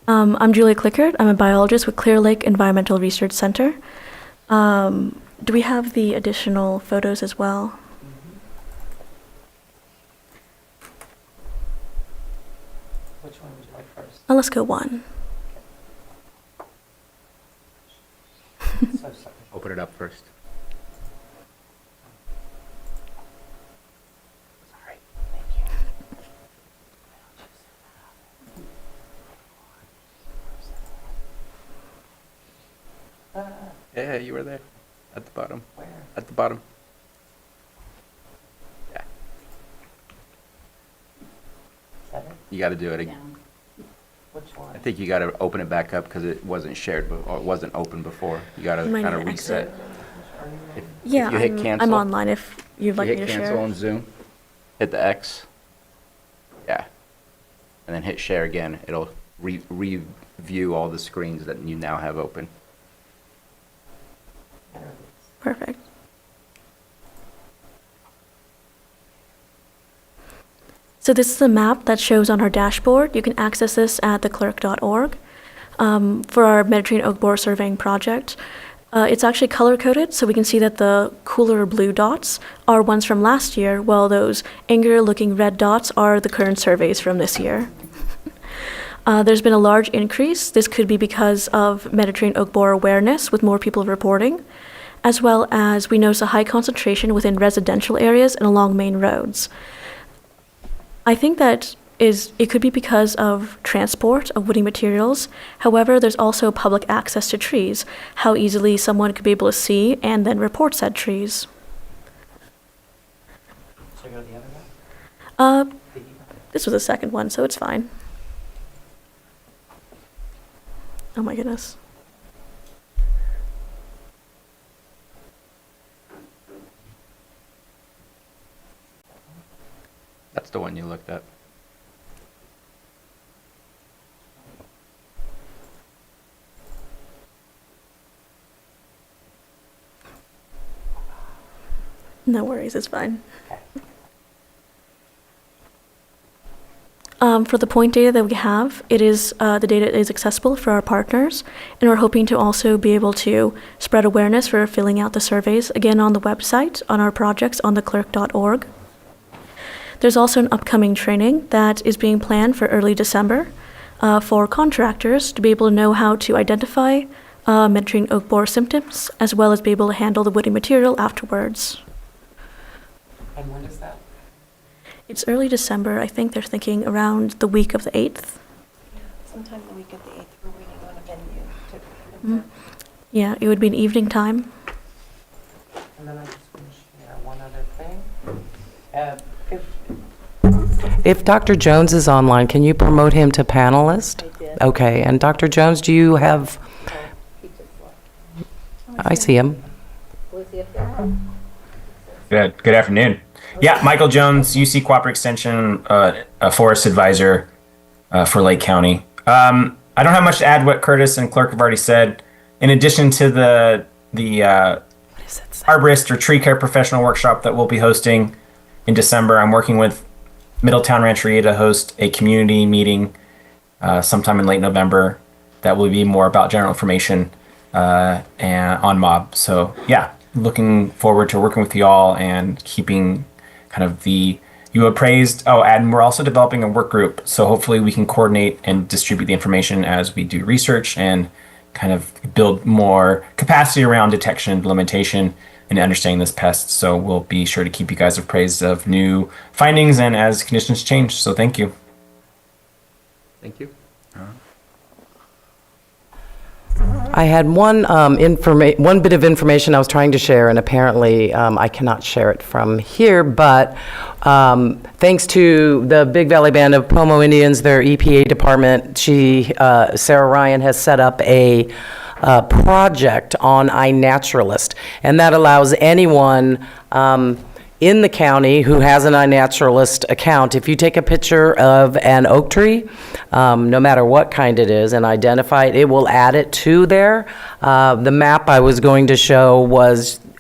I'm Julia Clickard. I'm a biologist with Clear Lake Environmental Research Center. Do we have the additional photos as well? Which one would you like first? Let's go one. So sorry. Open it up first. Sorry. Thank you. Yeah, you were there. At the bottom. Where? At the bottom. Yeah. Is that it? You got to do it again. Which one? I think you got to open it back up because it wasn't shared, or it wasn't open before. You got to You might kind of need to reset. exit. If Yeah, you hit I'm cancel, online if you'd like you me to hit cancel share. on Zoom, hit the X. Yeah. And then hit share again. It'll review all the screens that you now have open. Perfect. So this is a map that shows on our dashboard. You can access this at theclerk.org for our Mediterranean oak borer surveying project. It's actually color-coded, so we can see that the cooler blue dots are ones from last year, while those angrier-looking red dots are the current surveys from this year. There's been a large increase. This could be because of Mediterranean oak borer awareness, with more people reporting, as well as we notice a high concentration within residential areas and along main roads. I think that it could be because of transport of woody materials. However, there's also public access to trees, how easily someone could be able to see and then report said trees. Should I go to the other one? This was the second one, so it's fine. Oh my goodness. That's the one you looked at. No worries, it's fine. For the point data that we have, it is the data is accessible for our partners, and we're hoping to also be able to spread awareness for filling out the surveys, again on the website, on our projects on theclerk.org. There's also an upcoming training that is being planned for early December for contractors to be able to know how to identify Mediterranean oak borer symptoms, as well as be able to handle the woody material afterwards. And when is that? It's early December. I think they're thinking around the week of the 8th. Sometime the week of the 8th, we're waiting on a venue. Yeah, it would be an evening time. And then I just want to share one other thing. If Dr. Jones is online, can you promote him to panelist? I did. Okay, and Dr. Jones, do you have, I see him. Good afternoon. Yeah, Michael Jones, UC Cooperative Extension, a forest advisor for Lake County. I don't have much to add what Curtis and Clerk have already said. In addition to the arborist or tree care professional workshop that we'll be hosting in December, I'm working with Middletown Rancheria to host a community meeting sometime in late November that will be more about general information and on mob. So yeah, looking forward to working with you all and keeping kind of you appraised. Oh, and we're also developing a work group. So hopefully we can coordinate and distribute the information as we do research and kind of build more capacity around detection and implementation and understanding this pest. So we'll be sure to keep you guys appraised of new findings and as conditions change. So thank you. Thank you. I had one bit of information I was trying to share, and apparently I cannot share it from here, but thanks to the Big Valley Band of Pomo Indians, their EPA department, Sarah Ryan has set up a project on iNaturalist, and that allows anyone in the county who has an iNaturalist account, if you take a picture of an oak tree, no matter what kind it is, and identify it, it will add it to there. The map I was going to show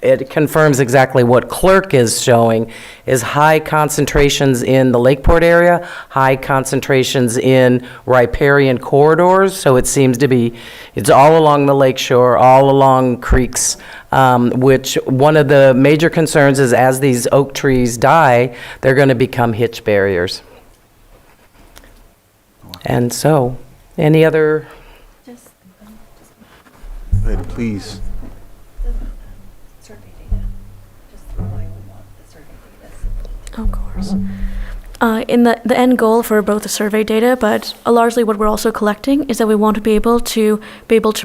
it confirms exactly what Clerk is showing, is high concentrations in the Lakeport area, high concentrations in riparian corridors, so it seems to be, it's all along the lakeshore, all along creeks, which one of the major concerns is as these oak trees die, they're going to become hitch barriers. And so, any other? Go ahead, please. Of course. In the end goal for both the survey data, but largely what we're also collecting is that we want to be able to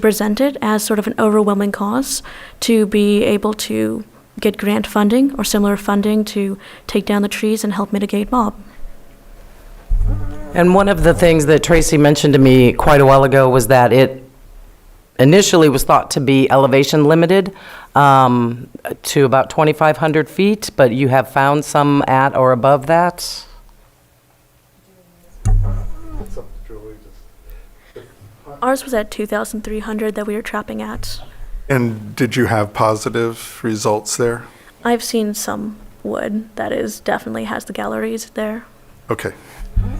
present it as sort of an overwhelming cause, to be able to get grant funding or similar funding to take down the trees and help mitigate mob. And one of the things that Tracy mentioned to me quite a while ago was that it initially was thought to be elevation limited to about 2,500 feet, but you have found some at or above that? Ours was at 2,300 that we were trapping at. And did you have positive results there? I've seen some wood that definitely has the galleries there. Okay.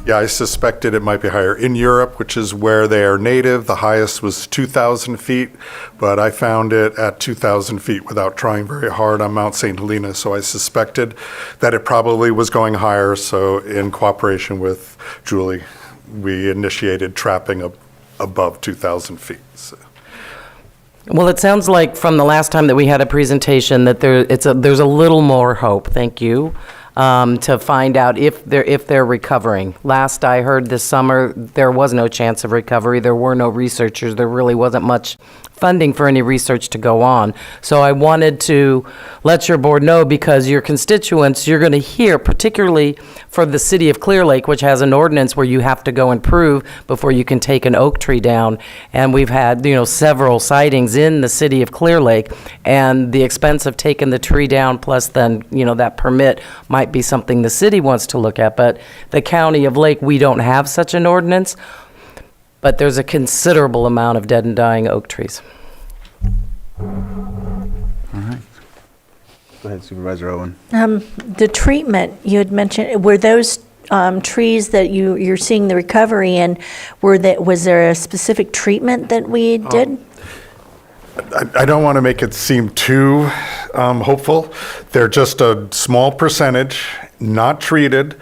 Yeah, I suspected it might be higher. In Europe, which is where they are native, the highest was 2,000 feet, but I found it at 2,000 feet without trying very hard on Mount St. Helena, so I suspected that it probably was going higher, so in cooperation with Julie, we initiated trapping above 2,000 feet. So. Well, it sounds like from the last time that we had a presentation that there's a little more hope, thank you, to find out if they're recovering. Last I heard this summer, there was no chance of recovery. There were no researchers. There really wasn't much funding for any research to go on. So I wanted to let your board know, because your constituents, you're going to hear, particularly for the city of Clear Lake, which has an ordinance where you have to go and prove before you can take an oak tree down. And we've had, several sightings in the city of Clear Lake, and the expense of taking the tree down plus then, that permit might be something the city wants to look at. But the county of Lake, we don't have such an ordinance. But there's a considerable amount of dead and dying oak trees. All right. Go ahead, Supervisor Owen. The treatment you had mentioned, were those trees that you're seeing the recovery in, was there a specific treatment that we did? I don't want to make it seem too hopeful. They're just a small percentage. not treated,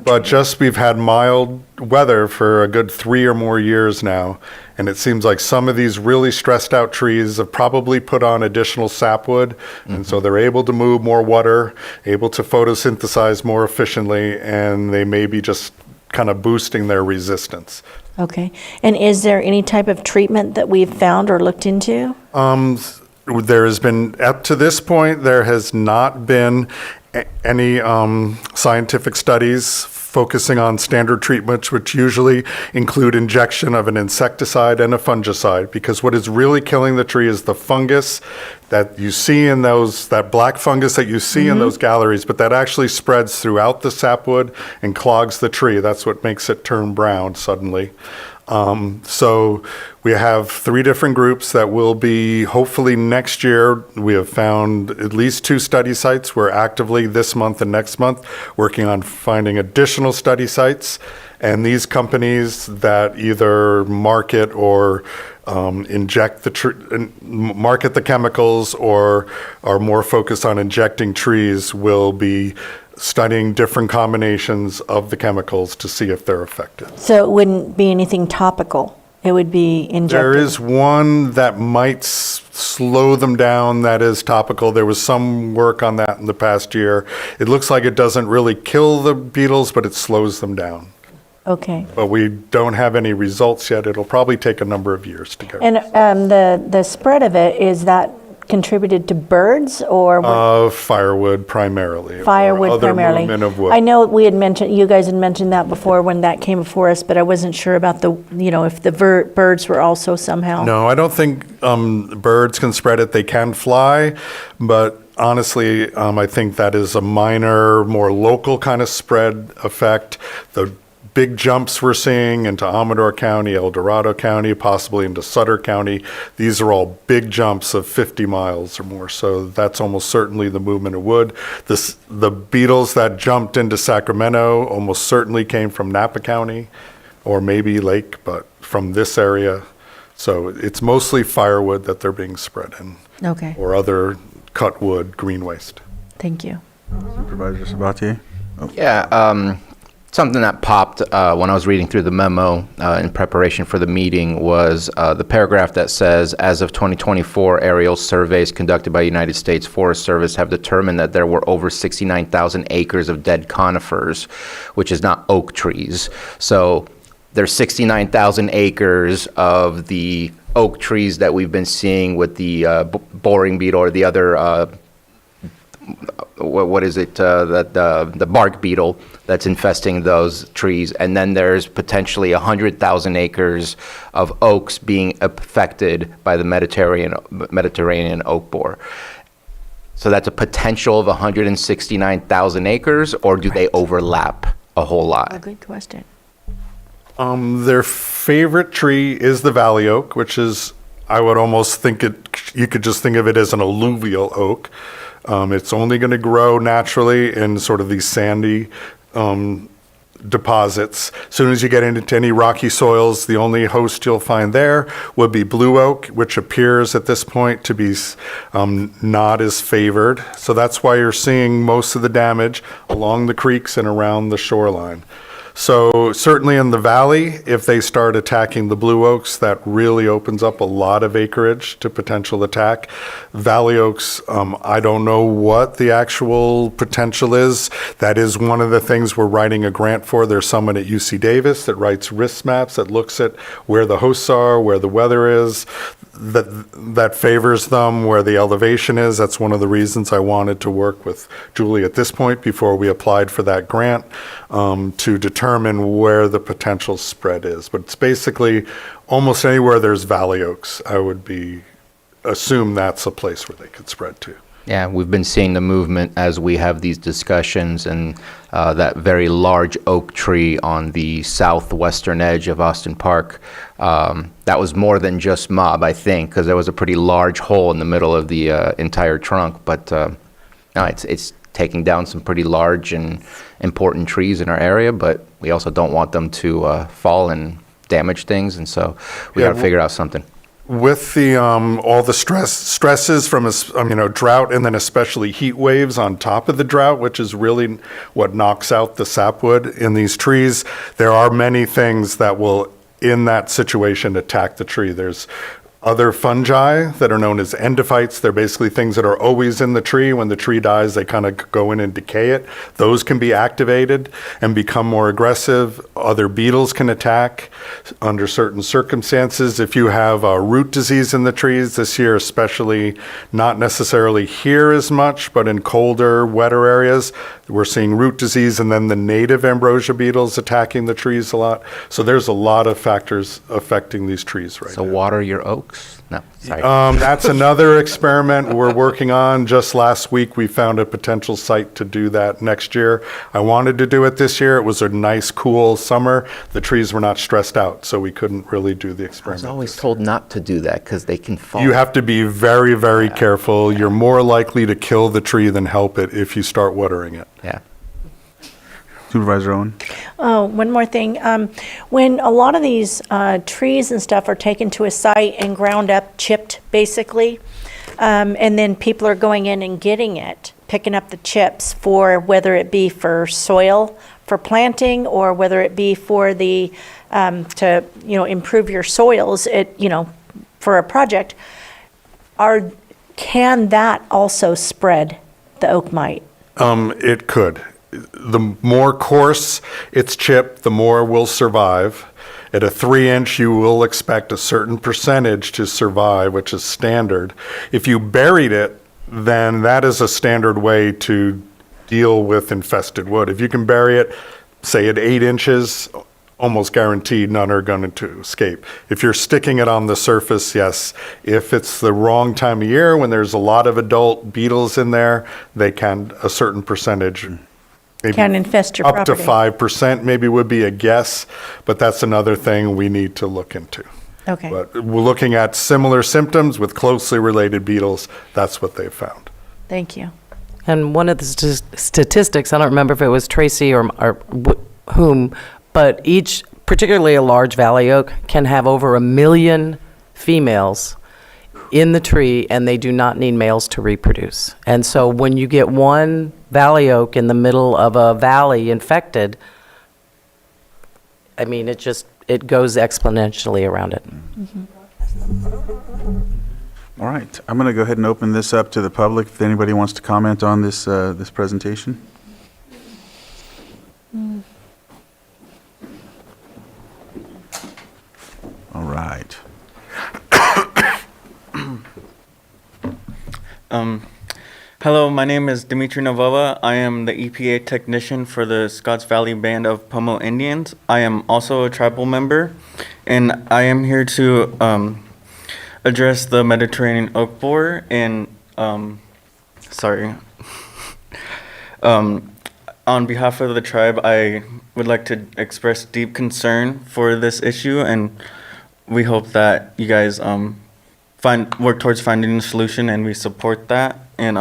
but just we've had mild weather for a good 3 or more years now. And it seems like some of these really stressed out trees have probably put on additional sapwood. And so they're able to move more water, able to photosynthesize more efficiently, and they may be just kind of boosting their resistance. Okay. And is there any type of treatment that we've found or looked into? There has been, up to this point, there has not been any scientific studies focusing on standard treatments, which usually include injection of an insecticide and a fungicide, because what is really killing the tree is the fungus that you see in those, that black fungus that you see in those galleries, but that actually spreads throughout the sapwood and clogs the tree. That's what makes it turn brown suddenly. So we have 3 different groups that will be, hopefully next year, we have found at least 2 study sites. We're actively this month and next month working on finding additional study sites. And these companies that either market or inject market the chemicals or are more focused on injecting trees will be studying different combinations of the chemicals to see if they're effective. So it wouldn't be anything topical. It would be injected. There is one that might slow them down that is topical. There was some work on that in the past year. It looks like it doesn't really kill the beetles, but it slows them down. Okay. But we don't have any results yet. It'll probably take a number of years to get. And the spread of it, is that contributed to birds or firewood primarily. firewood or other primarily? movement of wood. I know we had mentioned, you guys had mentioned that before when that came before us, but I wasn't sure about the, if the birds were also somehow. No, I don't think birds can spread it. They can fly, but honestly, I think that is a minor, more local kind of spread effect. The big jumps we're seeing into Amador County, El Dorado County, possibly into Sutter County, these are all big jumps of 50 miles or more. So that's almost certainly the movement of wood. The beetles that jumped into Sacramento almost certainly came from Napa County or maybe Lake, but from this area. So it's mostly firewood that they're being spread in. Okay. Or other cut wood, green waste. Thank you. Supervisor Sabatier? Yeah, something that popped when I was reading through the memo in preparation for the meeting was the paragraph that says, as of 2024, aerial surveys conducted by United States Forest Service have determined that there were over 69,000 acres of dead conifers, which is not oak trees. So there's 69,000 acres of the oak trees that we've been seeing with the boring beetle or the other what is it, the bark beetle that's infesting those trees. And then there's potentially 100,000 acres of oaks being affected by the Mediterranean oak borer. So that's a potential of 169,000 acres, or do they overlap a whole lot? A good question. Their favorite tree is the valley oak, which is, I would almost think you could just think of it as an alluvial oak. It's only going to grow naturally in sort of these sandy deposits. As soon as you get into any rocky soils, the only host you'll find there would be blue oak, which appears at this point to be not as favored. So that's why you're seeing most of the damage along the creeks and around the shoreline. So certainly in the valley, if they start attacking the blue oaks, that really opens up a lot of acreage to potential attack. Valley oaks, I don't know what the actual potential is. That is one of the things we're writing a grant for. There's someone at UC Davis that writes risk maps that looks at where the hosts are, where the weather is, that favors them, where the elevation is. That's one of the reasons I wanted to work with Julie at this point before we applied for that grant, to determine where the potential spread is. But it's basically almost anywhere there's valley oaks, I would assume that's a place where they could spread to. Yeah, we've been seeing the movement as we have these discussions, and that very large oak tree on the southwestern edge of Austin Park, that was more than just mob, I think, because there was a pretty large hole in the middle of the entire trunk. But no, it's taking down some pretty large and important trees in our area, but we also don't want them to fall and damage things, and so we got to figure out something. with the all the stresses from drought, and then especially heat waves on top of the drought, which is really what knocks out the sapwood in these trees, there are many things that will, in that situation, attack the tree. There's other fungi that are known as endophytes. They're basically things that are always in the tree. When the tree dies, they kind of go in and decay it. Those can be activated and become more aggressive. Other beetles can attack under certain circumstances. If you have root disease in the trees this year, especially, not necessarily here as much, but in colder, wetter areas, we're seeing root disease and then the native ambrosia beetles attacking the trees a lot. So there's a lot of factors affecting these trees right now. So water your oaks? No, sorry. That's another experiment we're working on. Just last week, we found a potential site to do that next year. I wanted to do it this year. It was a nice, cool summer. The trees were not stressed out, so we couldn't really do the I experiment. was always told not to do that because they can fall. You have to be very, very careful. You're more likely to kill the tree than help it if you start watering it. Yeah. Supervisor Owen? Oh, one more thing. When a lot of these trees and stuff are taken to a site and ground up, chipped, basically, and then people are going in and getting it, picking up the chips for whether it be for soil, for planting, or whether it be for the, to, improve your soils, for a project, can that also spread the oak mite? It could. The more coarse it's chipped, the more will survive. At a 3-inch, you will expect a certain percentage to survive, which is standard. If you buried it, then that is a standard way to deal with infested wood. If you can bury it, say at 8 inches, almost guaranteed none are going to escape. If you're sticking it on the surface, yes. If it's the wrong time of year, when there's a lot of adult beetles in there, they can, a certain percentage, maybe Can infest your up to property. 5% maybe would be a guess, but that's another thing we need to look into. Okay. But we're looking at similar symptoms with closely related beetles. That's what they've found. Thank you. And one of the statistics, I don't remember if it was Tracy or whom, but each, particularly a large valley oak, can have over 1 million females in the tree, and they do not need males to reproduce. And so when you get one valley oak in the middle of a valley infected, I mean, it goes exponentially around it. All right, I'm going to go ahead and open this up to the public if anybody wants to comment on this, this presentation. All right. Hello, my name is Dimitri Novova. I am the EPA technician for the Scotts Valley Band of Pomo Indians. I am also a tribal member, and I am here to address the Mediterranean oak borer. And on behalf of the tribe, I would like to express deep concern for this issue, and we hope that you guys work towards finding a solution, and we support that. And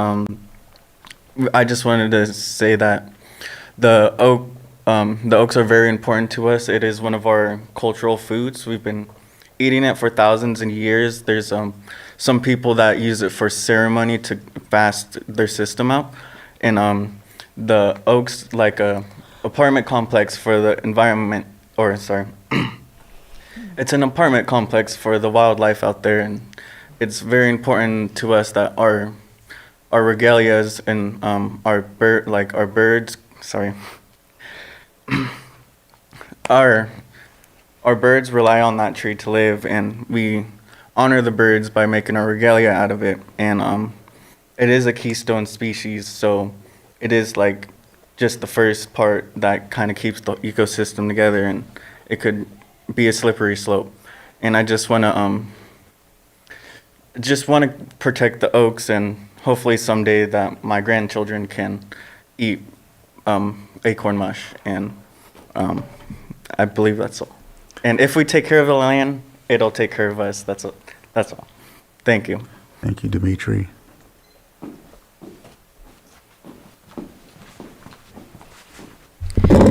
I just wanted to say that the oaks are very important to us. It is one of our cultural foods. We've been eating it for thousands of years. There's some people that use it for ceremony to fast their system out, and the oaks, like a apartment complex for the environment, it's an apartment complex for the wildlife out there, and it's very important to us that our regalias and our birds, our birds rely on that tree to live, and we honor the birds by making our regalia out of it. And it is a keystone species, so it is like just the first part that kind of keeps the ecosystem together, and it could be a slippery slope. And I just want to protect the oaks, and hopefully someday that my grandchildren can eat acorn mush. And I believe that's all. And if we take care of the land, it'll take care of us. That's all. Thank you. Thank you, Dimitri.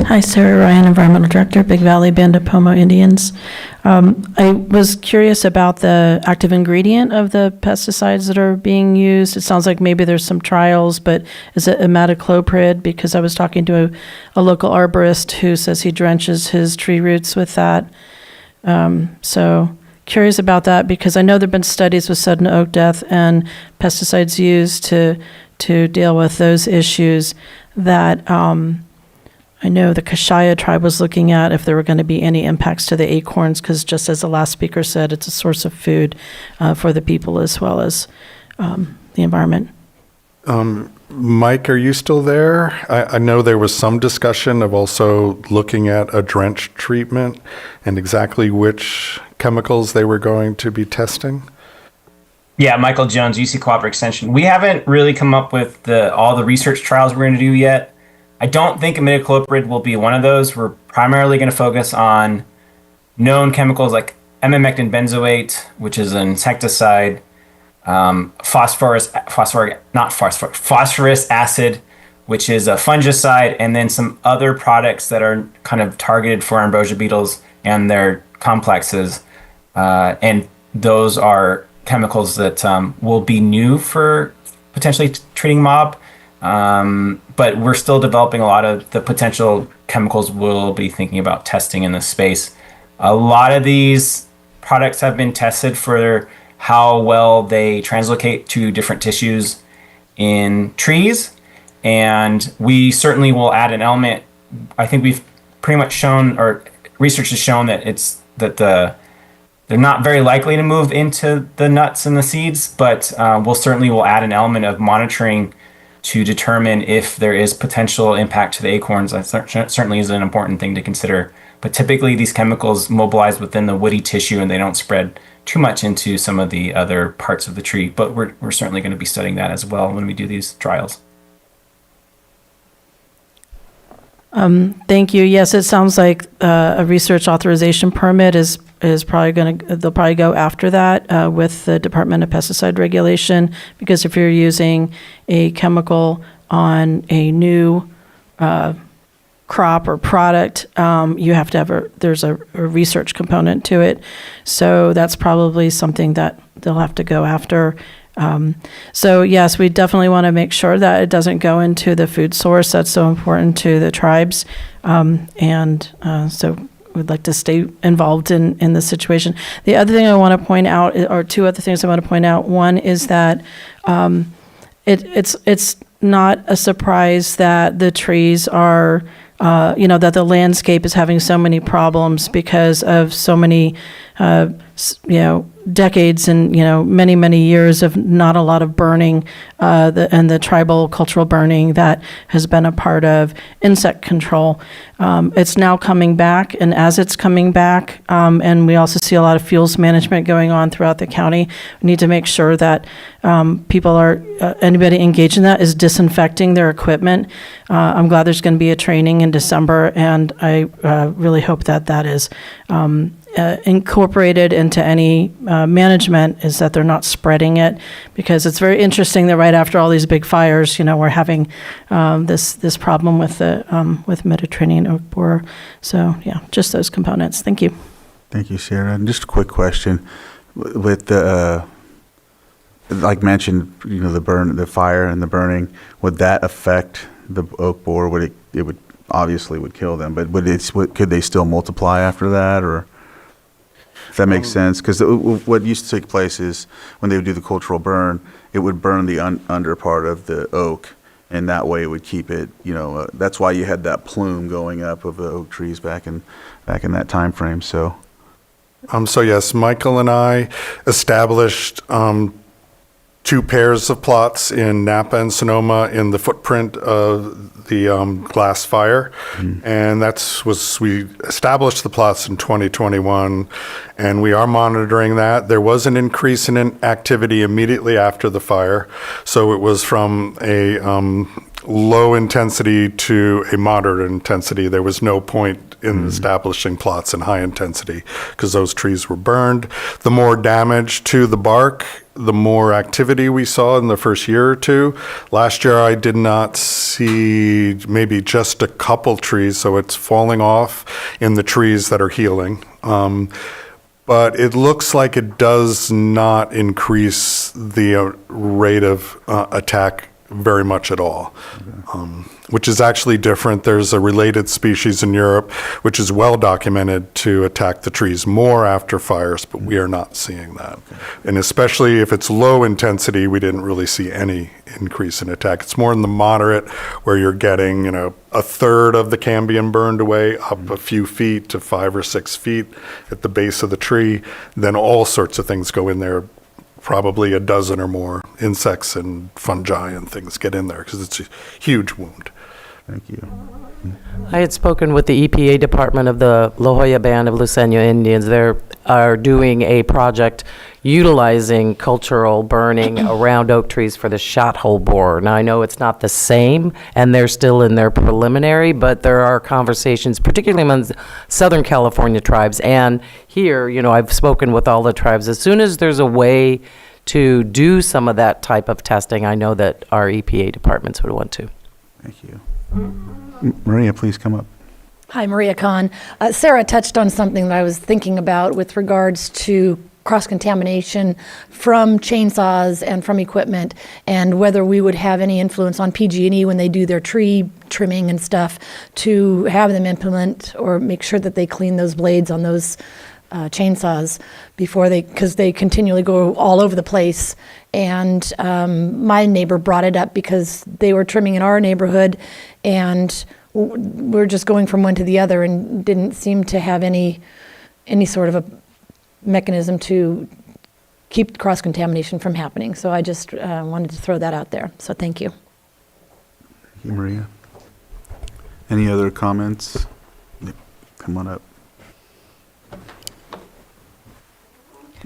Hi, Sarah Ryan, Environmental Director, Big Valley Band of Pomo Indians. I was curious about the active ingredient of the pesticides that are being used. It sounds like maybe there's some trials, but is it imidacloprid? Because I was talking to a local arborist who says he drenches his tree roots with that. So curious about that, because I know there've been studies with sudden oak death and pesticides used to deal with those issues that I know the Kashaya tribe was looking at if there were going to be any impacts to the acorns, because just as the last speaker said, it's a source of food for the people as well as the environment. Mike, are you still there? I know there was some discussion of also looking at a drench treatment and exactly which chemicals they were going to be testing. Yeah, Michael Jones, UC Cooperative Extension. We haven't really come up with all the research trials we're going to do yet. I don't think imidacloprid will be one of those. We're primarily going to focus on known chemicals like emamectin benzoate, which is an insecticide, phosphorus acid, which is a fungicide, and then some other products that are kind of targeted for ambrosia beetles and their complexes. And those are chemicals that will be new for potentially treating mob. But we're still developing a lot of the potential chemicals we'll be thinking about testing in this space. A lot of these products have been tested for how well they translocate to different tissues in trees. And we certainly will add an element. I think we've pretty much shown, or research has shown that they're not very likely to move into the nuts and the seeds, but we'll add an element of monitoring to determine if there is potential impact to the acorns. That certainly is an important thing to consider. But typically these chemicals mobilize within the woody tissue and they don't spread too much into some of the other parts of the tree. But we're certainly going to be studying that as well when we do these trials. Thank you. Yes, it sounds like a research authorization permit is probably they'll probably go after that with the Department of Pesticide Regulation, because if you're using a chemical on a new crop or product, you have to have there's a research component to it. So that's probably something that they'll have to go after. So yes, we definitely want to make sure that it doesn't go into the food source. That's so important to the tribes. So we'd like to stay involved in this situation. The other thing I want to point out, or two other things I want to point out. One is that it's not a surprise that the trees are, that the landscape is having so many problems because of so many, decades and many, many years of not a lot of burning, and the tribal cultural burning that has been a part of insect control. It's now coming back, and as it's coming back, and we also see a lot of fuels management going on throughout the county, we need to make sure that anybody engaged in that is disinfecting their equipment. I'm glad there's going to be a training in December, and I really hope that is incorporated into any management, is that they're not spreading it, because it's very interesting that right after all these big fires, we're having this problem with Mediterranean oak borer. So yeah, just those components. Thank you. Thank you, Sarah. And just a quick question with the like mentioned, the fire and the burning. Would that affect the oak borer? It would obviously would kill them, but could they still multiply after that, or? If that makes sense, because what used to take place is when they would do the cultural burn, it would burn the under part of the oak, and that way it would keep it. That's why you had that plume going up of the oak trees back in that time frame. So, So yes, Michael and I established 2 pairs of plots in Napa and Sonoma in the footprint of the glass fire. And we established the plots in 2021, and we are monitoring that. There was an increase in activity immediately after the fire. So it was from a low intensity to a moderate intensity. There was no point in establishing plots in high intensity because those trees were burned. The more damage to the bark the more activity we saw in the first year or two. Last year, I did not see maybe just a couple trees, so it's falling off in the trees that are healing. But it looks like it does not increase the rate of attack very much at all, which is actually different. There's a related species in Europe, which is well documented to attack the trees more after fires, but we are not seeing that. And especially if it's low intensity, we didn't really see any increase in attack. It's more in the moderate where you're getting, a third of the cambium burned away, up a few feet to 5 or 6 feet at the base of the tree. Then all sorts of things go in there. Probably a dozen or more insects and fungi and things get in there because it's a huge wound. Thank you. I had spoken with the EPA department of the La Jolla Band of Luiseño Indians. They are doing a project utilizing cultural burning around oak trees for the shot hole borer. Now, I know it's not the same, and they're still in their preliminary, but there are conversations, particularly among Southern California tribes. And here, I've spoken with all the tribes. As soon as there's a way to do some of that type of testing, I know that our EPA departments would want to. Thank you. Maria, please come up. Hi, Maria Kahn. Sarah touched on something that I was thinking about with regards to cross-contamination from chainsaws and from equipment, and whether we would have any influence on PG&E when they do their tree trimming and stuff to have them implement or make sure that they clean those blades on those chainsaws because they continually go all over the place. And my neighbor brought it up because they were trimming in our neighborhood, and we're just going from one to the other and didn't seem to have any sort of a mechanism to keep cross-contamination from happening. So I just wanted to throw that out there. So thank you. Thank you, Maria. Any other comments? Come on up.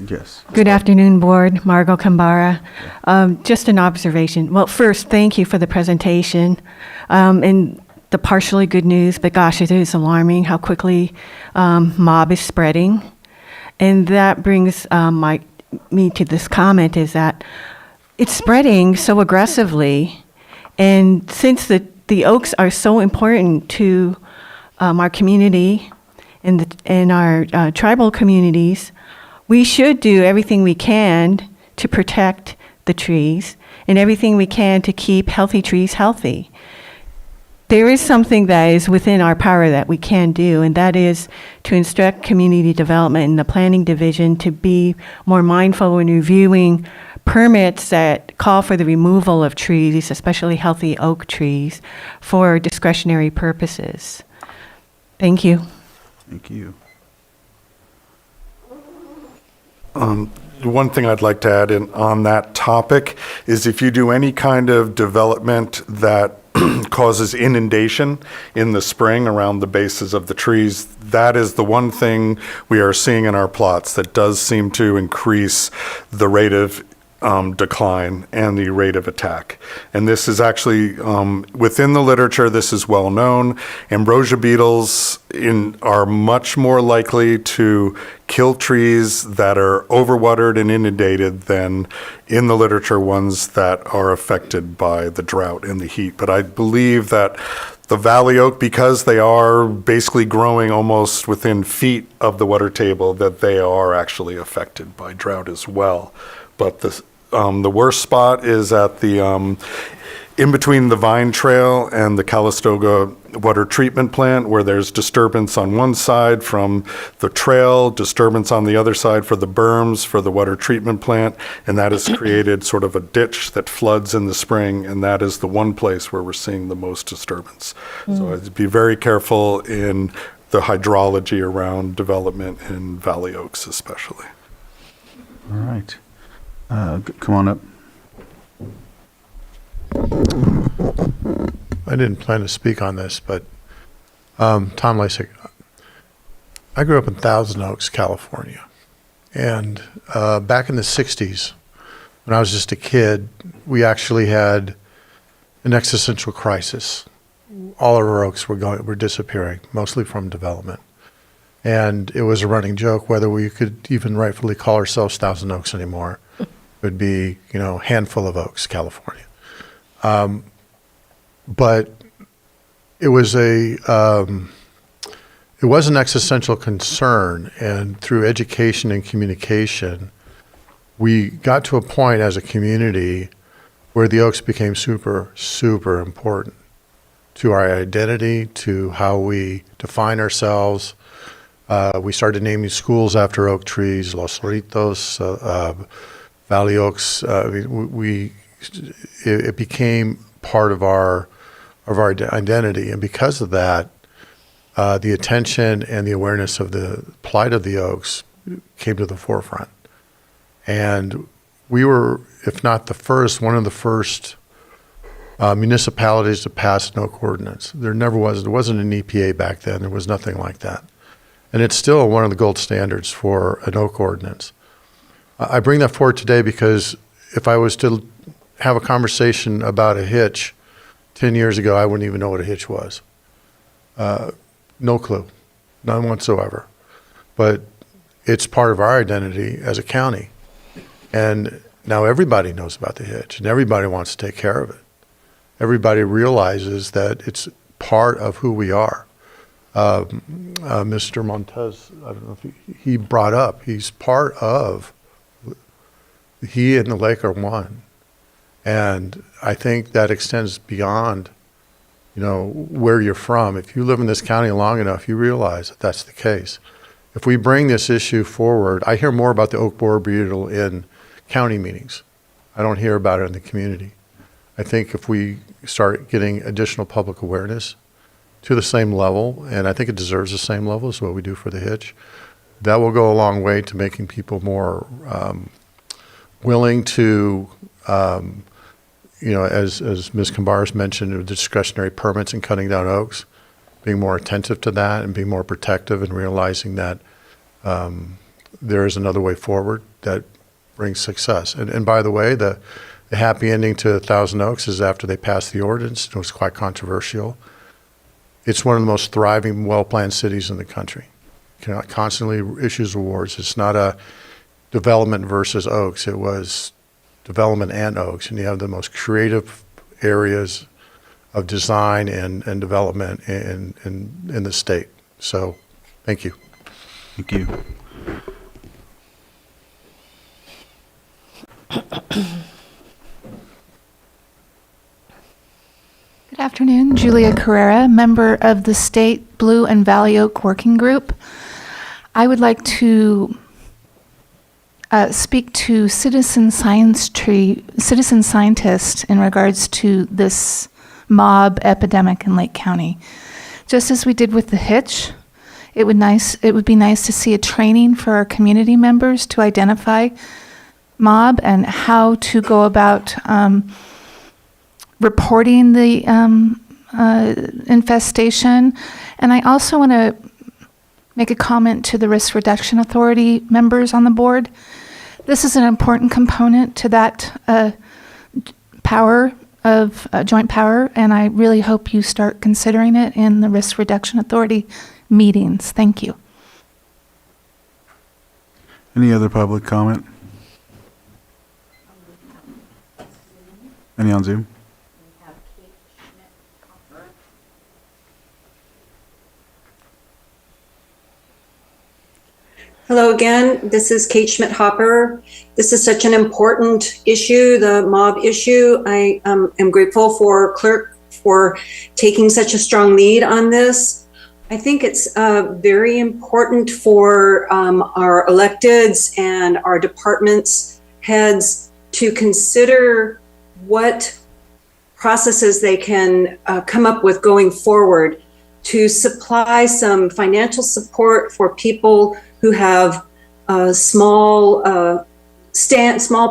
Yes. Good afternoon, Board. Margot Kambara. Just an observation. Well, first, thank you for the presentation and the partially good news, but gosh, it is alarming how quickly mob is spreading. And that brings me to this comment is that it's spreading so aggressively. And since the oaks are so important to our community and our tribal communities, we should do everything we can to protect the trees and everything we can to keep healthy trees healthy. There is something that is within our power that we can do, and that is to instruct community development and the planning division to be more mindful when reviewing permits that call for the removal of trees, especially healthy oak trees, for discretionary purposes. Thank you. Thank you. One thing I'd like to add in on that topic is if you do any kind of development that causes inundation in the spring around the bases of the trees, that is the one thing we are seeing in our plots that does seem to increase the rate of decline and the rate of attack. And this is actually, within the literature, this is well known. Ambrosia beetles are much more likely to kill trees that are overwatered and inundated than in the literature ones that are affected by the drought and the heat. But I believe that the valley oak, because they are basically growing almost within feet of the water table, that they are actually affected by drought as well. But the worst spot is at the in between the Vine Trail and the Calistoga water treatment plant, where there's disturbance on one side from the trail, disturbance on the other side for the berms for the water treatment plant, and that has created sort of a ditch that floods in the spring, and that is the one place where we're seeing the most disturbance. So I'd be very careful in the hydrology around development in valley oaks especially. All right. Come on up. I didn't plan to speak on this, but Tom Lasik, I grew up in Thousand Oaks, California. And back in the 60s, when I was just a kid, we actually had an existential crisis. All of our oaks were disappearing, mostly from development. And it was a running joke whether we could even rightfully call ourselves Thousand Oaks anymore. would be, handful of oaks, California. But it was an existential concern, and through education and communication, we got to a point as a community where the oaks became super, super important to our identity, to how we define ourselves. We started naming schools after oak trees, Los Cerritos, Valley Oaks. It became part of our identity, and because of that, the attention and the awareness of the plight of the oaks came to the forefront. And we were, if not the first, one of the first municipalities to pass an oak ordinance. There wasn't an EPA back then. There was nothing like that. And it's still one of the gold standards for an oak ordinance. I bring that forward today because if I was to have a conversation about a hitch 10 years ago, I wouldn't even know what a hitch was. No clue, none whatsoever. But it's part of our identity as a county. And now everybody knows about the hitch, and everybody wants to take care of it. Everybody realizes that it's part of who we are. Mr. Montez, I don't know if he brought up, he's part of, he and the lake are one. And I think that extends beyond, where you're from. If you live in this county long enough, you realize that that's the case. If we bring this issue forward, I hear more about the oak borer beetle in county meetings. I don't hear about it in the community. I think if we start getting additional public awareness to the same level, and I think it deserves the same level as what we do for the hitch, that will go a long way to making people more willing to, as Ms. Cambaras mentioned, the discretionary permits and cutting down oaks, being more attentive to that and being more protective and realizing that there is another way forward that brings success. And by the way, the happy ending to 1,000 Oaks is after they passed the ordinance. It was quite controversial. It's one of the most thriving, well-planned cities in the country. Constantly issues awards. It's not a development versus Oaks. It was development and Oaks, and you have the most creative areas of design and development in the state. So, thank you. Thank you. Good afternoon, Julia Carrera, member of the State Blue and Valley Oak Working Group. I would like to speak to citizen scientists in regards to this mob epidemic in Lake County. Just as we did with the hitch, it would be nice to see a training for our community members to identify mob and how to go about reporting the infestation. And I also want to make a comment to the Risk Reduction Authority members on the board. This is an important component to that power of joint power, and I really hope you start considering it in the Risk Reduction Authority meetings. Thank you. Any other public comment? Any on Zoom? Hello again, this is Kate Schmidt-Hopper. This is such an important issue, the mob issue. I am grateful for Clerk for taking such a strong lead on this. I think it's very important for our electeds and our departments heads to consider what processes they can come up with going forward to supply some financial support for people who have small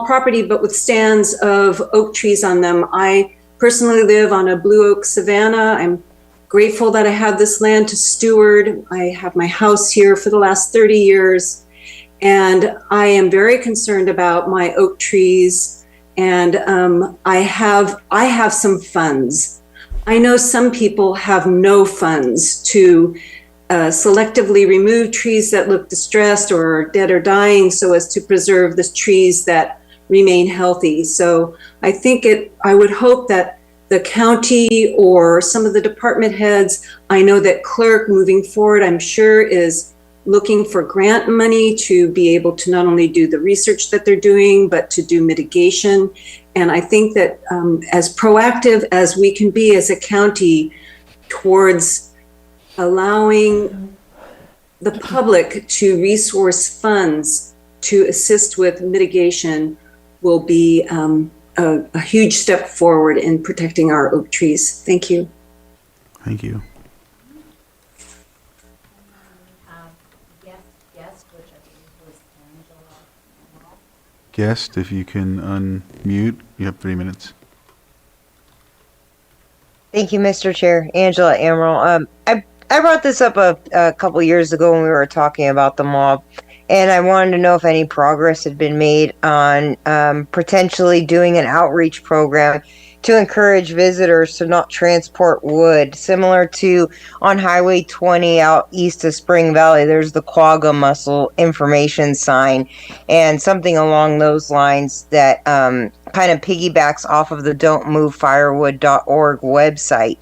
property, but with stands of oak trees on them. I personally live on a blue oak savanna. I'm grateful that I have this land to steward. I have my house here for the last 30 years, and I am very concerned about my oak trees. And I have some funds. I know some people have no funds to selectively remove trees that look distressed or dead or dying so as to preserve the trees that remain healthy. So I think I would hope that the county or some of the department heads, I know that clerk moving forward, I'm sure is looking for grant money to be able to not only do the research that they're doing, but to do mitigation. And I think that as proactive as we can be as a county towards allowing the public to resource funds to assist with mitigation will be a huge step forward in protecting our oak trees. Thank you. Thank you. Guest, if you can unmute, you have 3 minutes. Thank you, Mr. Chair. Angela Amaral. I brought this up a couple years ago when we were talking about the mob, and I wanted to know if any progress had been made on potentially doing an outreach program to encourage visitors to not transport wood, similar to on Highway 20 out east of Spring Valley. There's the Quagga Mussel information sign, and something along those lines that kind of piggybacks off of the don'tmovefirewood.org website.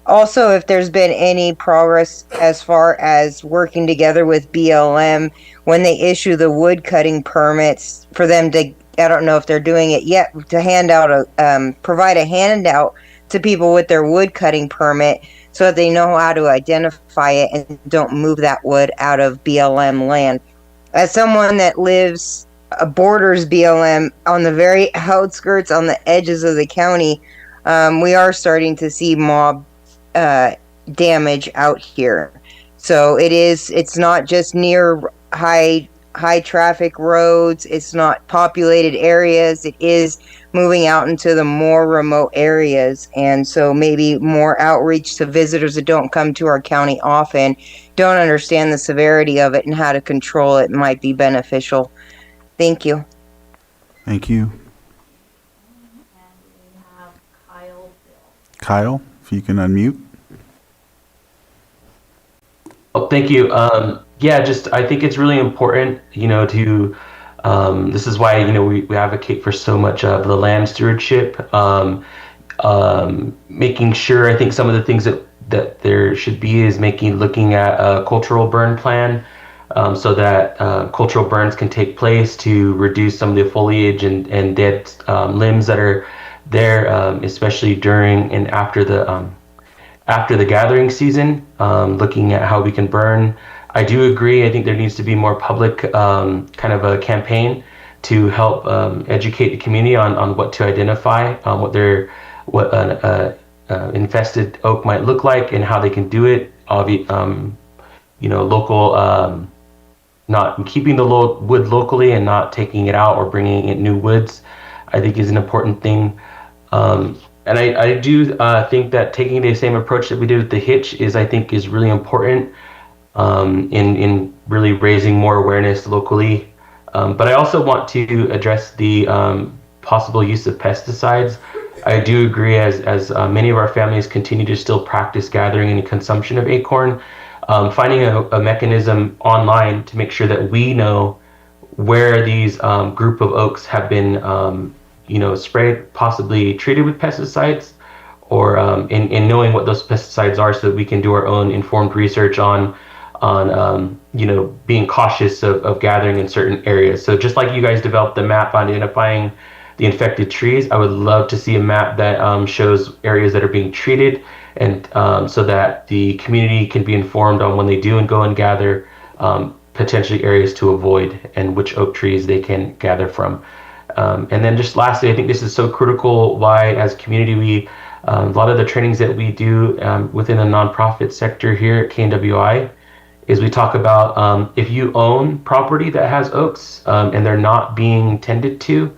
Also, if there's been any progress as far as working together with BLM when they issue the wood cutting permits for them to, I don't know if they're doing it yet, to hand out provide a handout to people with their wood cutting permit so that they know how to identify it and don't move that wood out of BLM land. As someone that borders BLM on the very outskirts, on the edges of the county, we are starting to see mob damage out here. So it's not just near high traffic roads, it's not populated areas, it is moving out into the more remote areas. And so maybe more outreach to visitors that don't come to our county often, don't understand the severity of it and how to control it might be beneficial. Thank you. Thank you. Kyle, if you can unmute. Oh, thank you. Yeah, I think it's really important, to, this is why, we advocate for so much of the land stewardship, making sure, I think some of the things that there should be is looking at a cultural burn plan, so that cultural burns can take place to reduce some of the foliage and dead limbs that are there, especially during and after the gathering season, looking at how we can burn. I do agree. I think there needs to be more public kind of a campaign to help educate the community on what to identify, what an infested oak might look like and how they can do it. Local, not keeping the wood locally and not taking it out or bringing in new woods, I think is an important thing. And I do think that taking the same approach that we did with the hitch is really important in really raising more awareness locally. But I also want to address the possible use of pesticides. I do agree, as many of our families continue to still practice gathering and consumption of acorn, finding a mechanism online to make sure that we know where these group of oaks have been sprayed, possibly treated with pesticides, or in knowing what those pesticides are, so that we can do our own informed research on being cautious of gathering in certain areas. So just like you guys developed the map on identifying the infected trees, I would love to see a map that shows areas that are being treated, and so that the community can be informed on when they do and go and gather, potentially areas to avoid and which oak trees they can gather from. And then just lastly, I think this is so critical why as a community a lot of the trainings that we do within the nonprofit sector here at KNWI is we talk about if you own property that has oaks and they're not being tended to,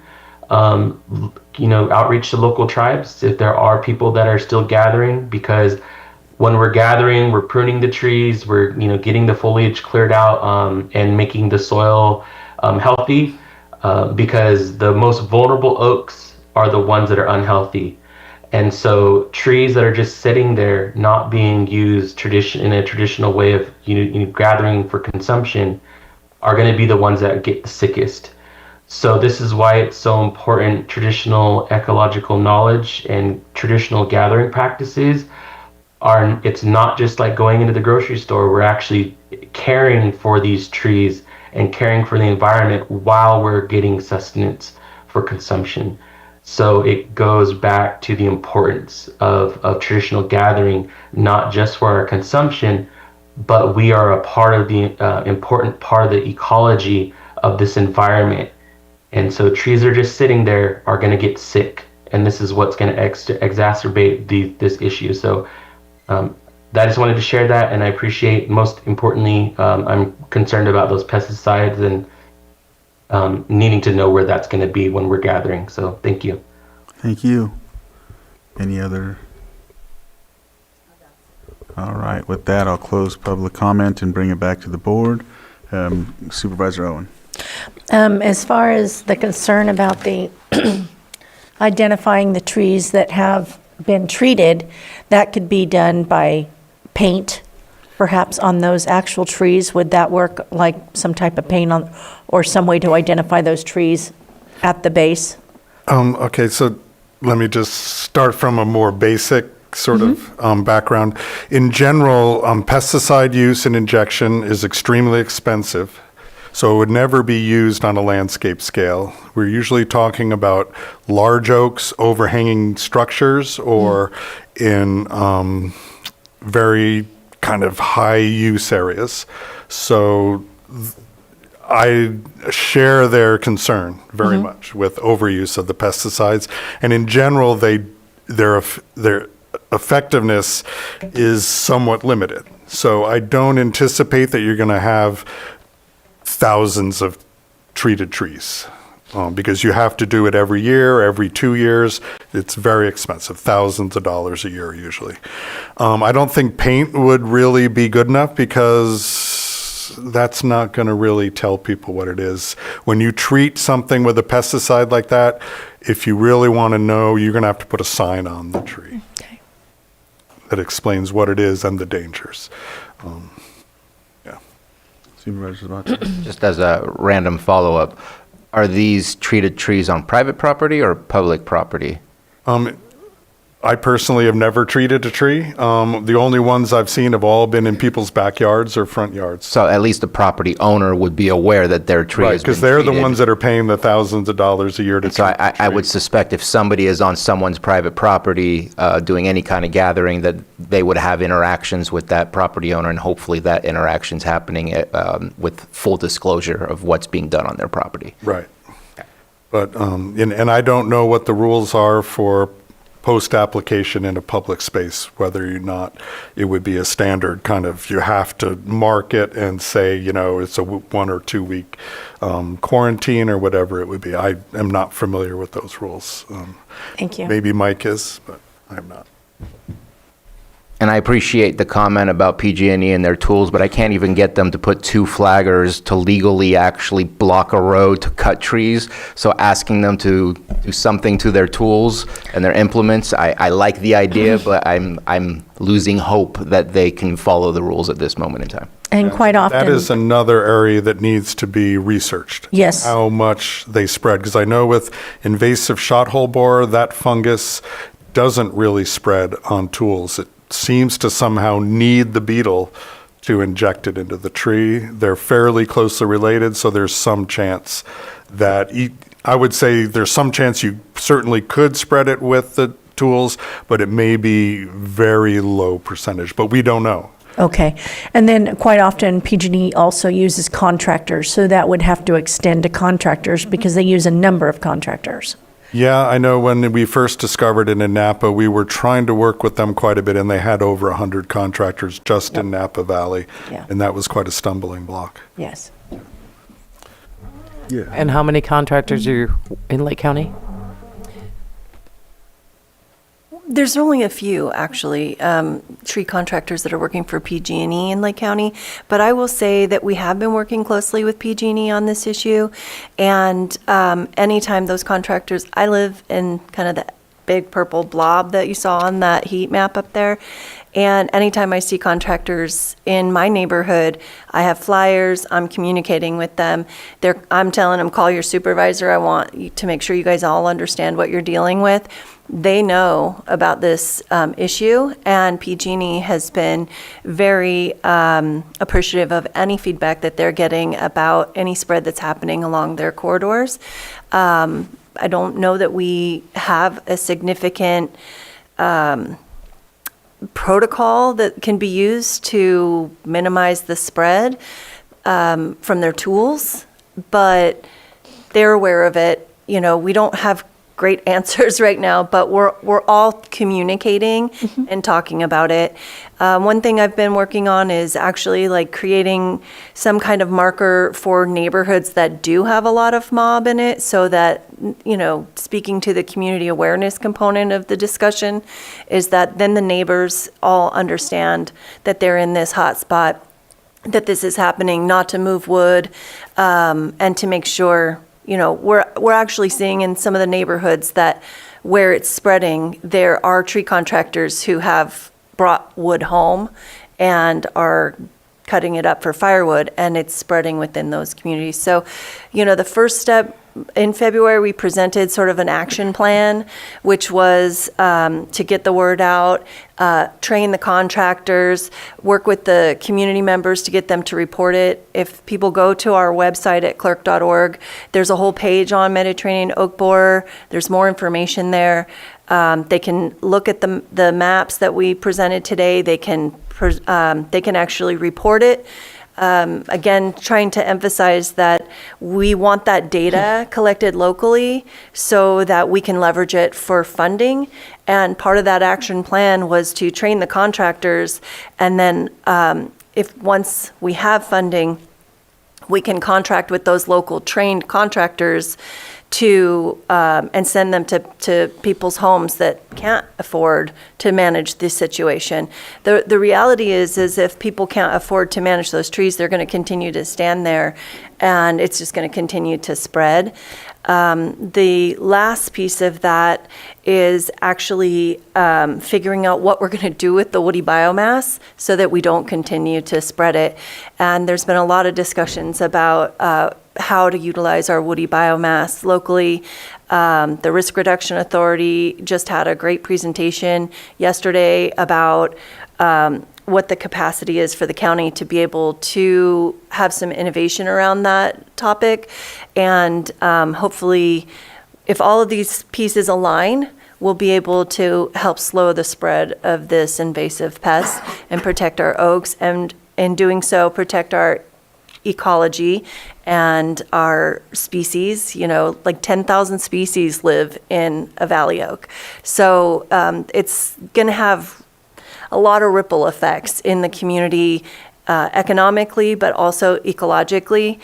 outreach to local tribes if there are people that are still gathering, because when we're gathering, we're pruning the trees, we're getting the foliage cleared out and making the soil healthy. Because the most vulnerable oaks are the ones that are unhealthy. And so trees that are just sitting there, not being used in a traditional way of gathering for consumption, are going to be the ones that get the sickest. So this is why it's so important. Traditional ecological knowledge and traditional gathering practices are, it's not just like going into the grocery store. We're actually caring for these trees and caring for the environment while we're getting sustenance for consumption. So it goes back to the importance of traditional gathering, not just for our consumption, but we are a part of the important part of the ecology of this environment. And so trees are just sitting there are going to get sick, and this is what's going to exacerbate this issue. So I just wanted to share that, and I appreciate, most importantly, I'm concerned about those pesticides and needing to know where that's going to be when we're gathering. So thank you. Thank you. Any other? All right, with that, I'll close public comment and bring it back to the board. Supervisor Owen. As far as the concern about the identifying the trees that have been treated, that could be done by paint, perhaps on those actual trees. Would that work, like some type of paint on, or some way to identify those trees at the base? Okay, so let me just start from a more basic sort of background. In general, pesticide use and injection is extremely expensive, so it would never be used on a landscape scale. We're usually talking about large oaks, overhanging structures, or in very kind of high use areas. So I share their concern very much with overuse of the pesticides, and in general, their effectiveness is somewhat limited. So I don't anticipate that you're going to have thousands of treated trees because you have to do it every year, every 2 years. It's very expensive, thousands of dollars a year usually. I don't think paint would really be good enough because that's not going to really tell people what it is. When you treat something with a pesticide like that, if you really want to know, you're going to have to put a sign on the tree that explains what it is and the dangers. Supervisor Zabate. Just as a random follow-up, are these treated trees on private property or public property? I personally have never treated a tree. The only ones I've seen have all been in people's backyards or front yards. So at least the property owner would be aware that their tree Right, has been because they're the treated. ones that are paying the thousands of dollars a year to So treat the I tree. would suspect if somebody is on someone's private property doing any kind of gathering, that they would have interactions with that property owner, and hopefully that interaction's happening with full disclosure of what's being done on their property. Right. But, and I don't know what the rules are for post-application in a public space, whether or not it would be a standard kind of, you have to mark it and say, you know, it's a 1 or 2 week quarantine or whatever it would be. I am not familiar with those rules. Thank you. Maybe Mike is, but I'm not. And I appreciate the comment about PG&E and their tools, but I can't even get them to put 2 flaggers to legally actually block a road to cut trees. So asking them to do something to their tools and their implements, I like the idea, but I'm losing hope that they can follow the rules at this moment in time. And quite often. That is another area that needs to be researched. Yes. How much they spread, because I know with invasive shothole borer, that fungus doesn't really spread on tools. It seems to somehow need the beetle to inject it into the tree. They're fairly closely related, so there's some chance that, I would say there's some chance you certainly could spread it with the tools, but it may be very low percentage, but we don't know. Okay. And then quite often PG&E also uses contractors, so that would have to extend to contractors because they use a number of contractors. Yeah, I know when we first discovered it in Napa, we were trying to work with them quite a bit, and they had over 100 contractors just in Napa Valley. Yeah. And that was quite a stumbling block. Yes. Yeah. And how many contractors are in Lake County? There's only a few, actually, tree contractors that are working for PG&E in Lake County. But I will say that we have been working closely with PG&E on this issue. And anytime those contractors, I live in kind of the big purple blob that you saw on that heat map up there. And anytime I see contractors in my neighborhood, I have flyers, I'm communicating with them. I'm telling them, call your supervisor. I want you to make sure you guys all understand what you're dealing with. They know about this issue, and PG&E has been very appreciative of any feedback that they're getting about any spread that's happening along their corridors. I don't know that we have a significant protocol that can be used to minimize the spread from their tools, but they're aware of it. You know, we don't have great answers right now, but we're all communicating and talking about it. One thing I've been working on is actually like creating some kind of marker for neighborhoods that do have a lot of mob in it, so that, you know, speaking to the community awareness component of the discussion, is that then the neighbors all understand that they're in this hot spot, that this is happening, not to move wood, and to make sure, you know, we're actually seeing in some of the neighborhoods that where it's spreading, there are tree contractors who have brought wood home and are cutting it up for firewood, and it's spreading within those communities. So, you know, the first step in February, we presented sort of an action plan, which was to get the word out, train the contractors, work with the community members to get them to report it. If people go to our website at clerk.org, there's a whole page on Mediterranean oak borer. There's more information there. They can look at the maps that we presented today. They can actually report it. Again, trying to emphasize that we want that data collected locally so that we can leverage it for funding. And part of that action plan was to train the contractors, and then if once we have funding, we can contract with those local trained contractors to and send them to people's homes that can't afford to manage this situation. The reality is if people can't afford to manage those trees, they're going to continue to stand there, and it's just going to continue to spread. The last piece of that is actually figuring out what we're going to do with the woody biomass so that we don't continue to spread it. And there's been a lot of discussions about how to utilize our woody biomass locally. The Risk Reduction Authority just had a great presentation yesterday about what the capacity is for the county to be able to have some innovation around that topic. And hopefully, if all of these pieces align, we'll be able to help slow the spread of this invasive pest and protect our oaks, and in doing so, protect our ecology and our species. You know, like 10,000 species live in a valley oak. So it's going to have a lot of ripple effects in the community economically, but also ecologically.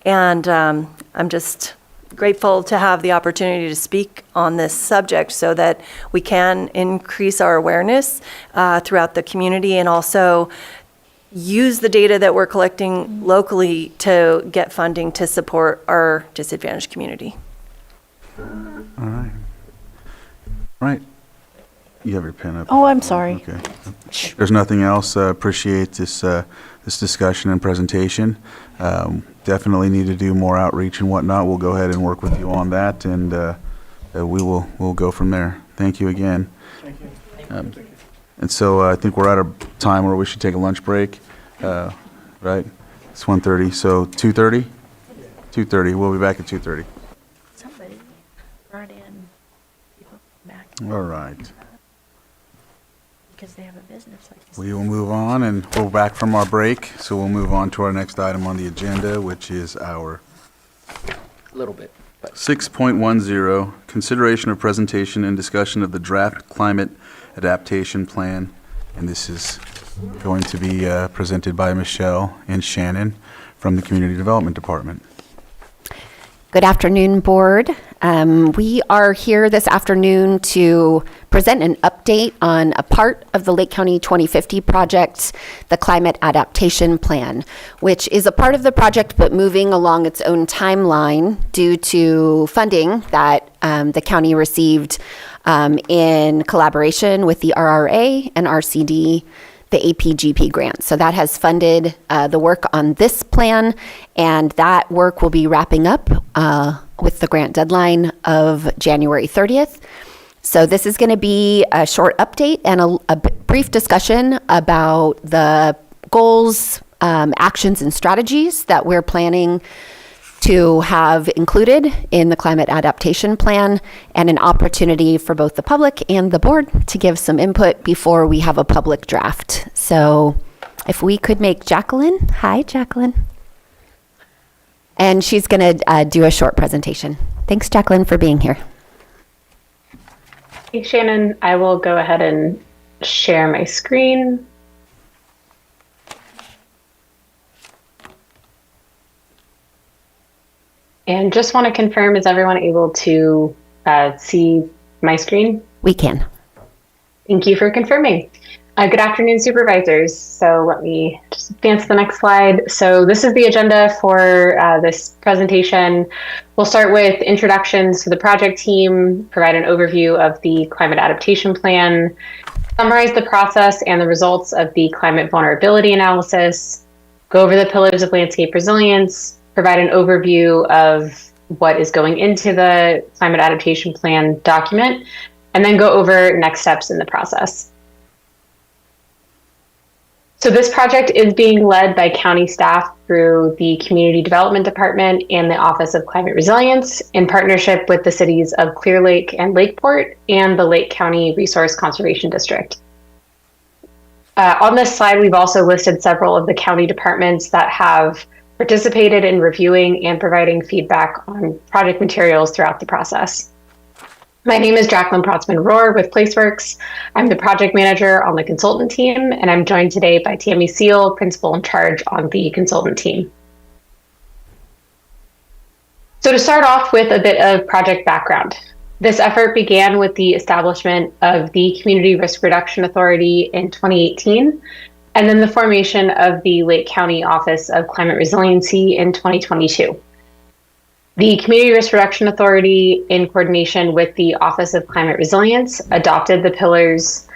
And I'm just grateful to have the opportunity to speak on this subject so that we can increase our awareness throughout the community, and also use the data that we're collecting locally to get funding to support our disadvantaged community. All right. Right. You have your pen up. Oh, I'm sorry. Okay. There's nothing else. Appreciate this discussion and presentation. Definitely need to do more outreach and whatnot. We'll go ahead and work with you on that, and we'll go from there. Thank you again. Thank you. And so I think we're at a time where we should take a lunch break, right? It's 1:30, so 2:30? 2:30. We'll be back at 2:30. Somebody brought in people back All right. because they have a business like this. We will move on, and we're back from our break, so we'll move on to our next item on the agenda, which is our A little bit, but 6.10, consideration of presentation and discussion of the draft climate adaptation plan. And this is going to be presented by Michelle and Shannon from the Community Development Department. Good afternoon, Board. We are here this afternoon to present an update on a part of the Lake County 2050 project, the Climate Adaptation Plan, which is a part of the project but moving along its own timeline due to funding that the county received in collaboration with the RRA and RCD, the APGP grant. So that has funded the work on this plan, and that work will be wrapping up with the grant deadline of January 30th. So this is going to be a short update and a brief discussion about the goals, actions, and strategies that we're planning to have included in the climate adaptation plan, and an opportunity for both the public and the board to give some input before we have a public draft. So if we could make Jacqueline, hi Jacqueline, and she's going to do a short presentation. Thanks, Jacqueline, for being here. Thanks, Shannon. I will go ahead and share my screen. And just want to confirm, is everyone able to see my screen? We can. Thank you for confirming. Good afternoon, supervisors. So let me just advance to the next slide. So this is the agenda for this presentation. We'll start with introductions to the project team, provide an overview of the climate adaptation plan, summarize the process and the results of the climate vulnerability analysis, go over the pillars of landscape resilience, provide an overview of what is going into the climate adaptation plan document, and then go over next steps in the process. So this project is being led by county staff through the Community Development Department and the Office of Climate Resilience in partnership with the cities of Clear Lake and Lakeport and the Lake County Resource Conservation District. On this slide, we've also listed several of the county departments that have participated in reviewing and providing feedback on project materials throughout the process. My name is Jacqueline Protzman-Rohr with Placeworks. I'm the project manager on the consultant team, and I'm joined today by Tammy Seal, principal in charge on the consultant team. So to start off with a bit of project background, this effort began with the establishment of the Community Risk Reduction Authority in 2018, and then the formation of the Lake County Office of Climate Resiliency in 2022. The Community Risk Reduction Authority, in coordination with the Office of Climate Resilience, adopted the pillars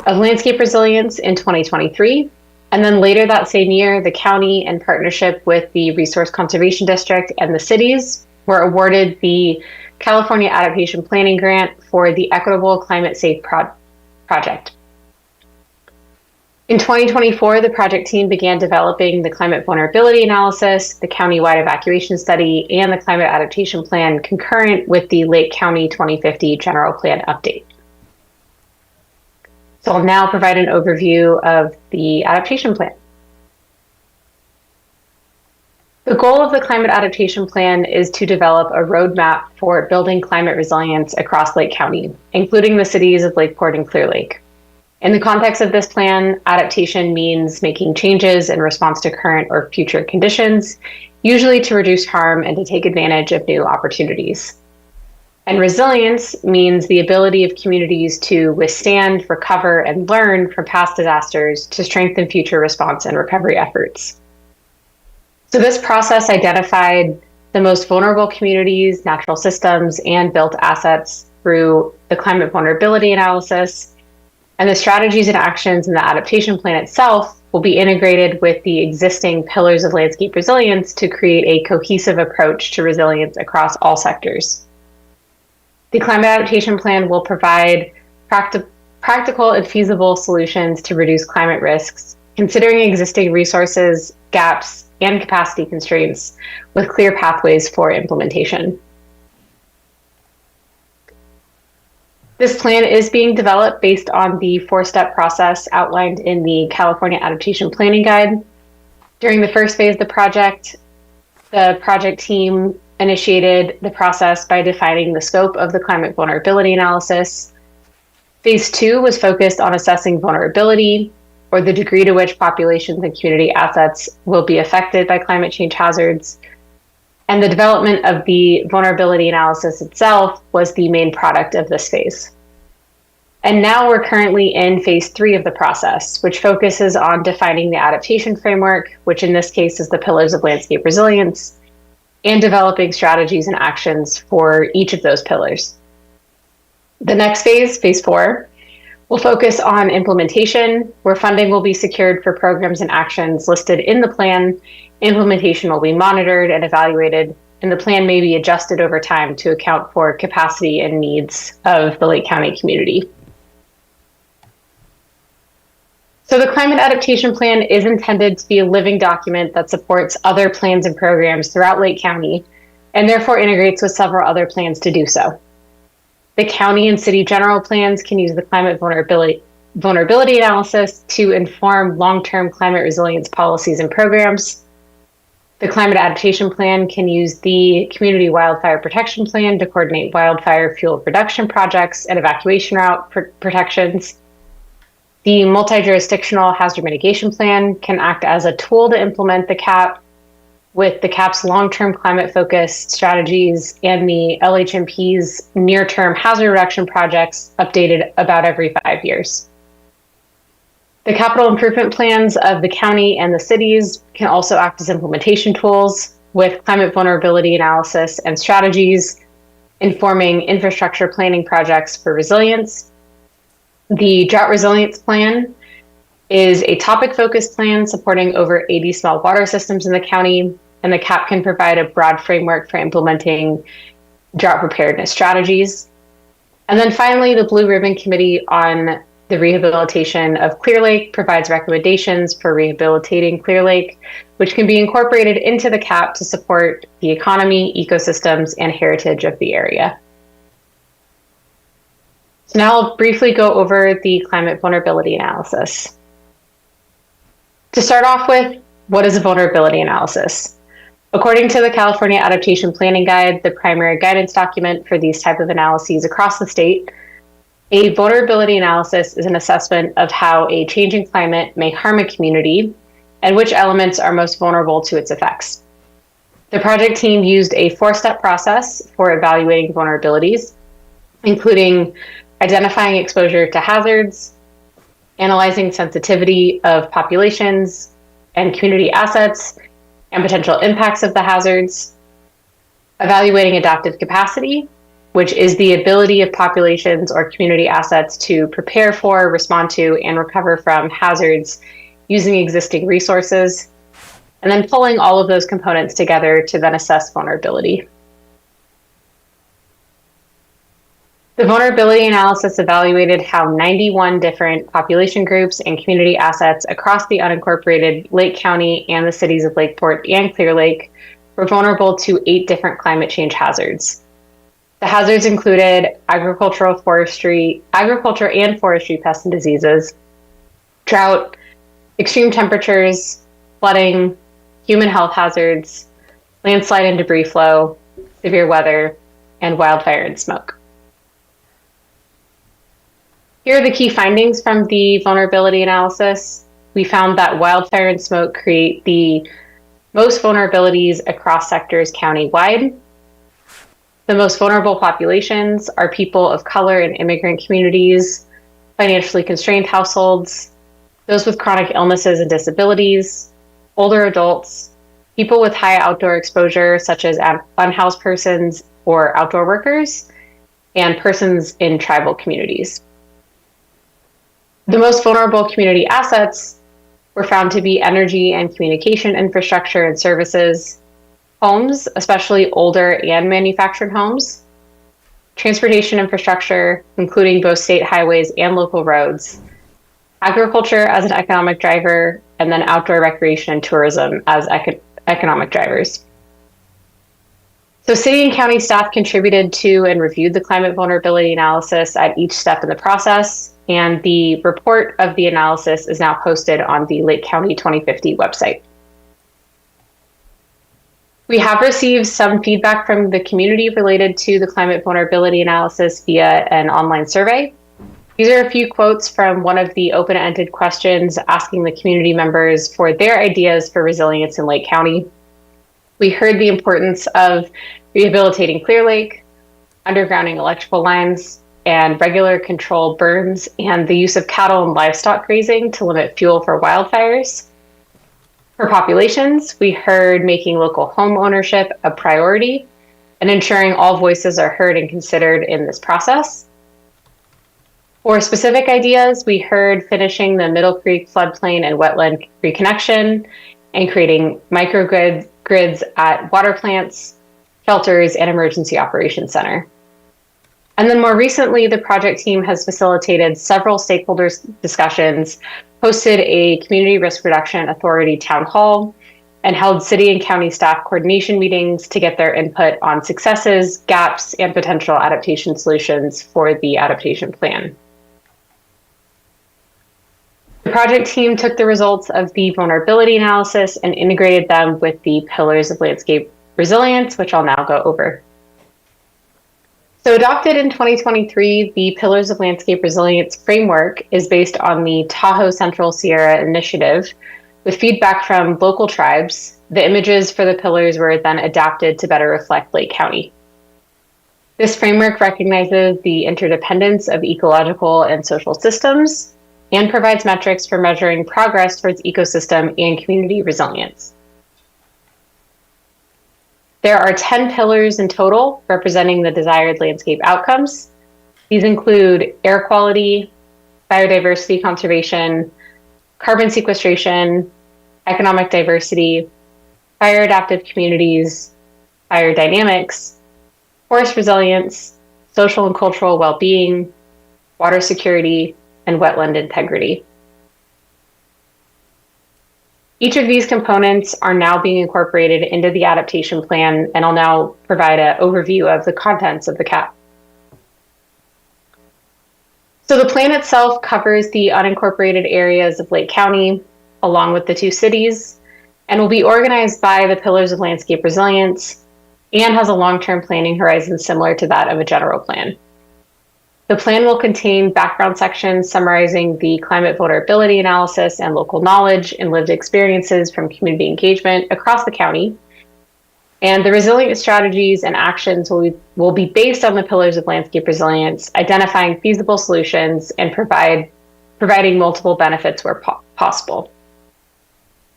of landscape resilience in 2023. And then later that same year, the county, in partnership with the Resource Conservation District and the cities, were awarded the California Adaptation Planning Grant for the Equitable Climate Safe Project. In 2024, the project team began developing the climate vulnerability analysis, the county-wide evacuation study, and the climate adaptation plan concurrent with the Lake County 2050 general plan update. So I'll now provide an overview of the adaptation plan. The goal of the climate adaptation plan is to develop a roadmap for building climate resilience across Lake County, including the cities of Lakeport and Clear Lake. In the context of this plan, adaptation means making changes in response to current or future conditions, usually to reduce harm and to take advantage of new opportunities. And resilience means the ability of communities to withstand, recover, and learn from past disasters to strengthen future response and recovery efforts. So this process identified the most vulnerable communities, natural systems, and built assets through the climate vulnerability analysis. And the strategies and actions in the adaptation plan itself will be integrated with the existing pillars of landscape resilience to create a cohesive approach to resilience across all sectors. The climate adaptation plan will provide practical and feasible solutions to reduce climate risks, considering existing resources, gaps, and capacity constraints with clear pathways for implementation. This plan is being developed based on the four-step process outlined in the California Adaptation Planning Guide. During the first phase of the project team initiated the process by defining the scope of the climate vulnerability analysis. Phase 2 was focused on assessing vulnerability, or the degree to which populations and community assets will be affected by climate change hazards. And the development of the vulnerability analysis itself was the main product of this phase. And now we're currently in phase 3 of the process, which focuses on defining the adaptation framework, which in this case is the pillars of landscape resilience, and developing strategies and actions for each of those pillars. The next phase, phase 4, will focus on implementation, where funding will be secured for programs and actions listed in the plan. Implementation will be monitored and evaluated, and the plan may be adjusted over time to account for capacity and needs of the Lake County community. So the Climate Adaptation Plan is intended to be a living document that supports other plans and programs throughout Lake County, and therefore integrates with several other plans to do so. The county and city general plans can use the climate vulnerability analysis to inform long-term climate resilience policies and programs. The Climate Adaptation Plan can use the Community Wildfire Protection Plan to coordinate wildfire fuel reduction projects and evacuation route protections. The Multi-Jurisdictional Hazard Mitigation Plan can act as a tool to implement the CAP, with the CAP's long-term climate-focused strategies and the LHMP's near-term hazard reduction projects updated about every 5 years. The capital improvement plans of the county and the cities can also act as implementation tools, with climate vulnerability analysis and strategies informing infrastructure planning projects for resilience. The Drought Resilience Plan is a topic-focused plan supporting over 80 small water systems in the county, and the CAP can provide a broad framework for implementing drought preparedness strategies. And then finally, the Blue Ribbon Committee on the Rehabilitation of Clear Lake provides recommendations for rehabilitating Clear Lake, which can be incorporated into the CAP to support the economy, ecosystems, and heritage of the area. So now I'll briefly go over the climate vulnerability analysis. To start off with, what is a vulnerability analysis? According to the California Adaptation Planning Guide, the primary guidance document for these type of analyses across the state, a vulnerability analysis is an assessment of how a changing climate may harm a community and which elements are most vulnerable to its effects. The project team used a 4-step process for evaluating vulnerabilities, including identifying exposure to hazards, analyzing sensitivity of populations and community assets, and potential impacts of the hazards, evaluating adaptive capacity, which is the ability of populations or community assets to prepare for, respond to, and recover from hazards using existing resources, and then pulling all of those components together to then assess vulnerability. The vulnerability analysis evaluated how 91 different population groups and community assets across the unincorporated Lake County and the cities of Lakeport and Clear Lake were vulnerable to 8 different climate change hazards. The hazards included agriculture and forestry pests and diseases, drought, extreme temperatures, flooding, human health hazards, landslide and debris flow, severe weather, and wildfire and smoke. Here are the key findings from the vulnerability analysis. We found that wildfire and smoke create the most vulnerabilities across sectors county-wide. The most vulnerable populations are people of color and immigrant communities, financially constrained households, those with chronic illnesses and disabilities, older adults, people with high outdoor exposure, such as unhoused persons or outdoor workers, and persons in tribal communities. The most vulnerable community assets were found to be energy and communication infrastructure and services, homes, especially older and manufactured homes, transportation infrastructure, including both state highways and local roads, agriculture as an economic driver, and then outdoor recreation and tourism as economic drivers. So city and county staff contributed to and reviewed the climate vulnerability analysis at each step in the process, and the report of the analysis is now posted on the Lake County 2050 website. We have received some feedback from the community related to the climate vulnerability analysis via an online survey. These are a few quotes from one of the open-ended questions asking the community members for their ideas for resilience in Lake County. We heard the importance of rehabilitating Clear Lake, undergrounding electrical lines, and regular control burns, and the use of cattle and livestock grazing to limit fuel for wildfires. For populations, we heard making local home ownership a priority and ensuring all voices are heard and considered in this process. For specific ideas, we heard finishing the Middle Creek floodplain and wetland reconnection and creating microgrids at water plants, shelters, and emergency operations center. And then more recently, the project team has facilitated several stakeholders discussions, hosted a Community Risk Reduction Authority town hall, and held city and county staff coordination meetings to get their input on successes, gaps, and potential adaptation solutions for the adaptation plan. The project team took the results of the vulnerability analysis and integrated them with the pillars of landscape resilience, which I'll now go over. So adopted in 2023, the Pillars of Landscape Resilience framework is based on the Tahoe Central Sierra Initiative. With feedback from local tribes, the images for the pillars were then adapted to better reflect Lake County. This framework recognizes the interdependence of ecological and social systems and provides metrics for measuring progress towards ecosystem and community resilience. There are 10 pillars in total representing the desired landscape outcomes. These include air quality, biodiversity conservation, carbon sequestration, economic diversity, fire adaptive communities, fire dynamics, forest resilience, social and cultural well-being, water security, and wetland integrity. Each of these components are now being incorporated into the adaptation plan, and I'll now provide an overview of the contents of the CAP. So the plan itself covers the unincorporated areas of Lake County, along with the two cities, and will be organized by the Pillars of Landscape Resilience and has a long-term planning horizon similar to that of a general plan. The plan will contain background sections summarizing the climate vulnerability analysis and local knowledge and lived experiences from community engagement across the county. And the resilience strategies and actions will be based on the Pillars of Landscape Resilience, identifying feasible solutions and providing multiple benefits where possible.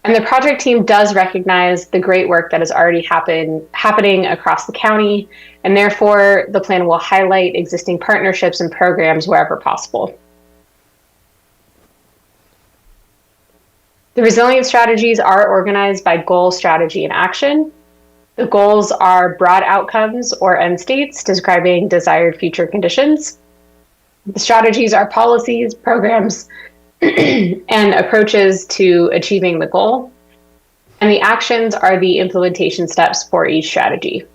And the project team does recognize the great work that is already happening across the county, and therefore the plan will highlight existing partnerships and programs wherever possible. The resilience strategies are organized by goal, strategy, and action. The goals are broad outcomes or end states describing desired future conditions. The strategies are policies, programs, and approaches to achieving the goal. And the actions are the implementation steps for each strategy.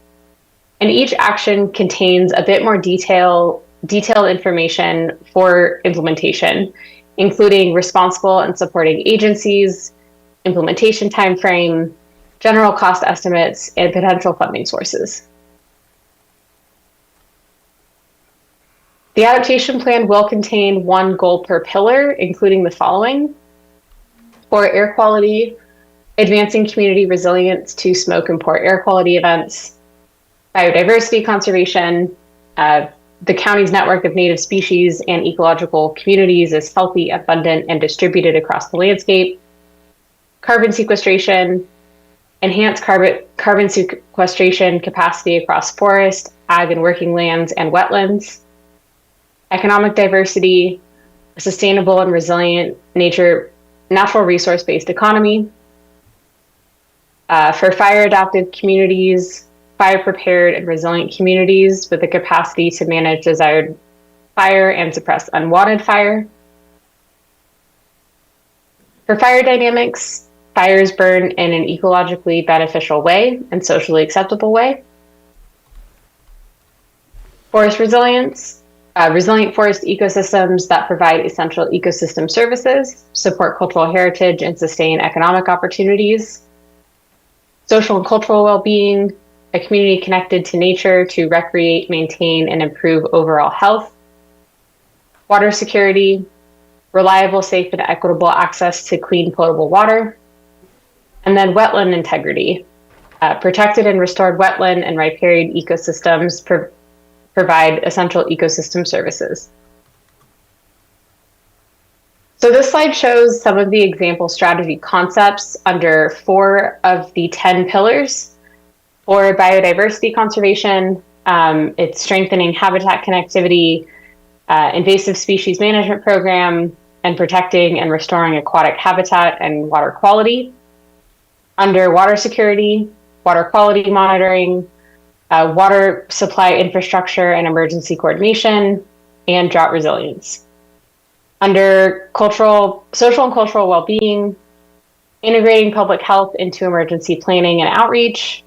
And each action contains a bit more detailed information for implementation, including responsible and supporting agencies, implementation timeframe, general cost estimates, and potential funding sources. The adaptation plan will contain one goal per pillar, including the following. For air quality, advancing community resilience to smoke and poor air quality events. Biodiversity conservation, the county's network of native species and ecological communities is healthy, abundant, and distributed across the landscape. Carbon sequestration, enhance carbon sequestration capacity across forest, ag and working lands, and wetlands. Economic diversity, a sustainable and resilient natural resource-based economy. For fire adaptive communities, fire prepared and resilient communities with the capacity to manage desired fire and suppress unwanted fire. For fire dynamics, fires burn in an ecologically beneficial way and socially acceptable way. Forest resilience, resilient forest ecosystems that provide essential ecosystem services, support cultural heritage, and sustain economic opportunities. Social and cultural well-being, a community connected to nature to recreate, maintain, and improve overall health. Water security, reliable, safe, and equitable access to clean, potable water. And then wetland integrity, protected and restored wetland and riparian ecosystems provide essential ecosystem services. So this slide shows some of the example strategy concepts under 4 of the 10 pillars. For biodiversity conservation, it's strengthening habitat connectivity, invasive species management program, and protecting and restoring aquatic habitat and water quality. Under water security, water quality monitoring, water supply infrastructure and emergency coordination, and drought resilience. Under social and cultural well-being, integrating public health into emergency planning and outreach,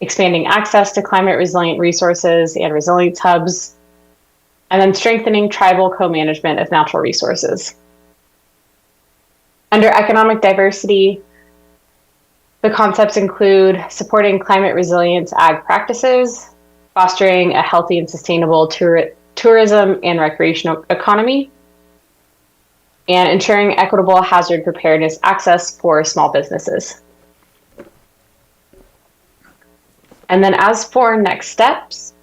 expanding access to climate resilient resources and resilience hubs, and then strengthening tribal co-management of natural resources. Under economic diversity, the concepts include supporting climate resilient ag practices, fostering a healthy and sustainable tourism and recreational economy, and ensuring equitable hazard preparedness access for small businesses. And then as for next steps,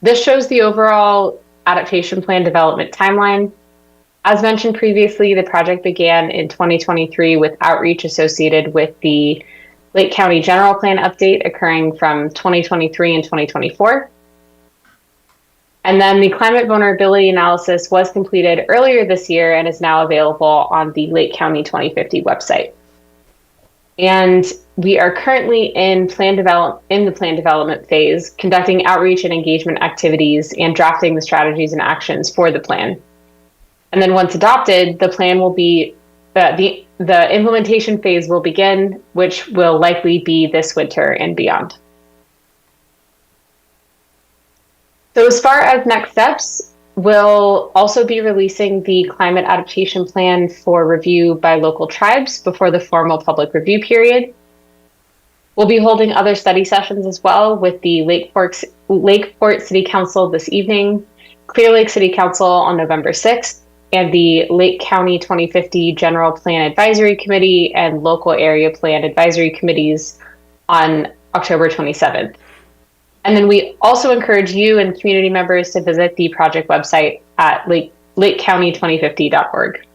this shows the overall adaptation plan development timeline. As mentioned previously, the project began in 2023 with outreach associated with the Lake County General Plan update occurring from 2023 and 2024. And then the climate vulnerability analysis was completed earlier this year and is now available on the Lake County 2050 website. And we are currently in the plan development phase, conducting outreach and engagement activities and drafting the strategies and actions for the plan. And then once adopted, the plan will be, the implementation phase will begin, which will likely be this winter and beyond. So as far as next steps, we'll also be releasing the climate adaptation plan for review by local tribes before the formal public review period. We'll be holding other study sessions as well with the Lakeport City Council this evening, Clear Lake City Council on November 6th, and the Lake County 2050 General Plan Advisory Committee and local area plan advisory committees on October 27th. And then we also encourage you and community members to visit the project website at lakecounty2050.org.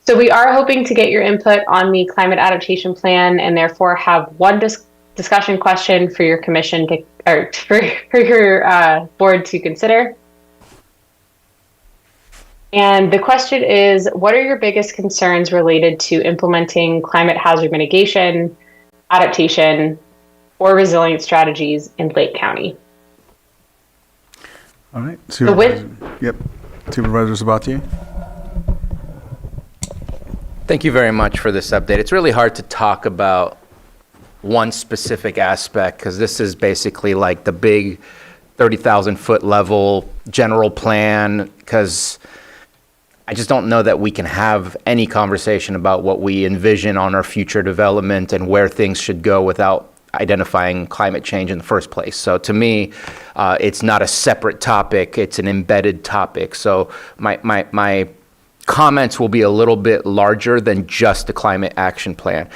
So we are hoping to get your input on the climate adaptation plan and therefore have one discussion question for your commission to, or for your board to consider. And the question is, what are your biggest concerns related to implementing climate hazard mitigation, adaptation, or resilient strategies in Lake County? All right. So with, Supervisor Sabatier. Thank you very much for this update. It's really hard to talk about one specific aspect because this is basically like the big 30,000 foot level general plan, because I just don't know that we can have any conversation about what we envision on our future development and where things should go without identifying climate change in the first place. So to me, it's not a separate topic, it's an embedded topic. So my comments will be a little bit larger than just the climate action plan.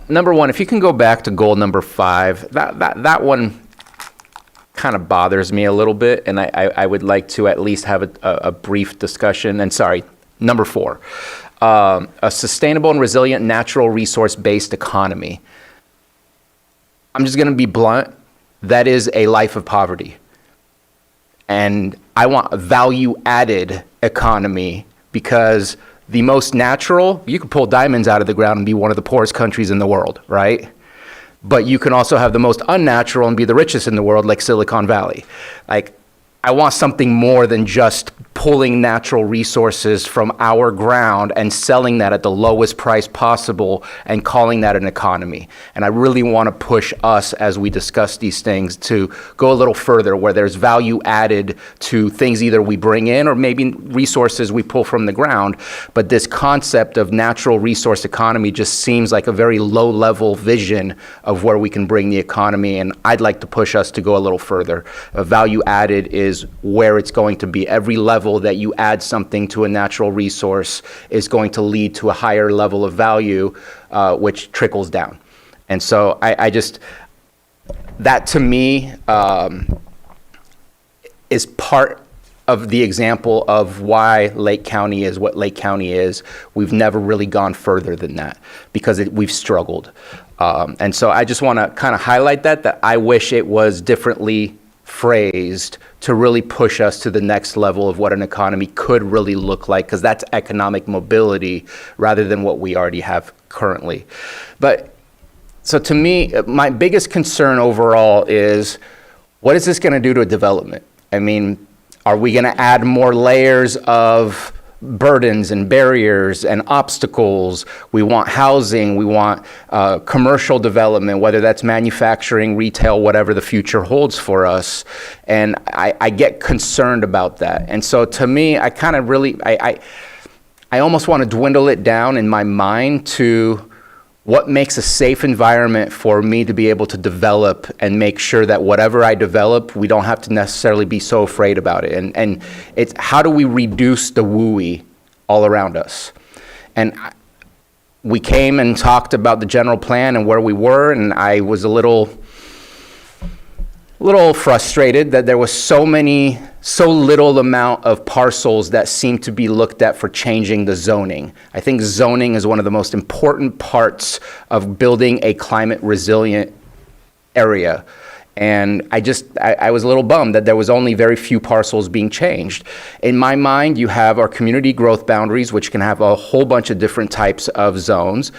Number one, if you can go back to goal number 5, that one kind of bothers me a little bit, and I would like to at least have a brief discussion. And sorry, number 4, a sustainable and resilient natural resource-based economy. I'm just going to be blunt. That is a life of poverty. And I want a value-added economy, because the most natural, you can pull diamonds out of the ground and be one of the poorest countries in the world, right? But you can also have the most unnatural and be the richest in the world, like Silicon Valley. Like, I want something more than just pulling natural resources from our ground and selling that at the lowest price possible and calling that an economy. And I really want to push us, as we discuss these things, to go a little further where there's value added to things either we bring in or maybe resources we pull from the ground. But this concept of natural resource economy just seems like a very low level vision of where we can bring the economy. And I'd like to push us to go a little further. Value added is where it's going to be. Every level that you add something to a natural resource is going to lead to a higher level of value, which trickles down. And so I just, that to me is part of the example of why Lake County is what Lake County is. We've never really gone further than that because we've struggled. And so I just want to kind of highlight that I wish it was differently phrased to really push us to the next level of what an economy could really look like, because that's economic mobility rather than what we already have currently. But so to me, my biggest concern overall is, what is this going to do to a development? I mean, are we going to add more layers of burdens and barriers and obstacles? We want housing, we want commercial development, whether that's manufacturing, retail, whatever the future holds for us. And I get concerned about that. And so to me, I kind of really, I almost want to dwindle it down in my mind to what makes a safe environment for me to be able to develop and make sure that whatever I develop, we don't have to necessarily be so afraid about it. And it's how do we reduce the wooey all around us? And we came and talked about the general plan and where we were, and I was a little frustrated that there was so little amount of parcels that seem to be looked at for changing the zoning. I think zoning is one of the most important parts of building a climate resilient area. And I was a little bummed that there was only very few parcels being changed. In my mind, you have our community growth boundaries, which can have a whole bunch of different types of zones.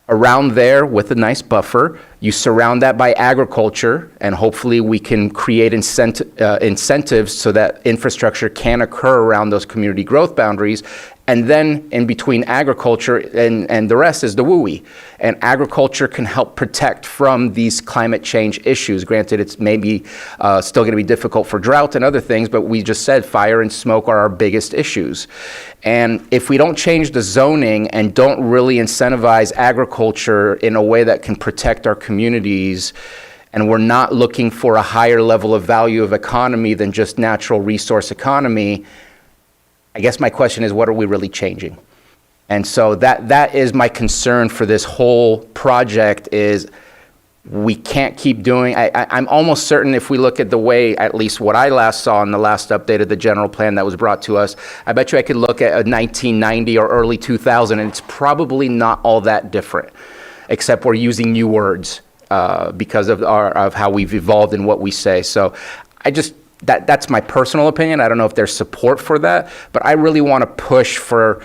Around there, with a nice buffer, you surround that by agriculture, and hopefully we can create incentives so that infrastructure can occur around those community growth boundaries. And then in between agriculture and the rest is the WUI. And agriculture can help protect from these climate change issues. Granted, it's maybe still going to be difficult for drought and other things, but we just said fire and smoke are our biggest issues. And if we don't change the zoning and don't really incentivize agriculture in a way that can protect our communities, and we're not looking for a higher level of value of economy than just natural resource economy, I guess my question is, what are we really changing? And so that is my concern for this whole project is we can't keep doing, I'm almost certain if we look at the way, at least what I last saw in the last update of the general plan that was brought to us, I bet you I could look at a 1990 or early 2000 and it's probably not all that different, except we're using new words because of how we've evolved in what we say. So that's my personal opinion. I don't know if there's support for that, but I really want to push for,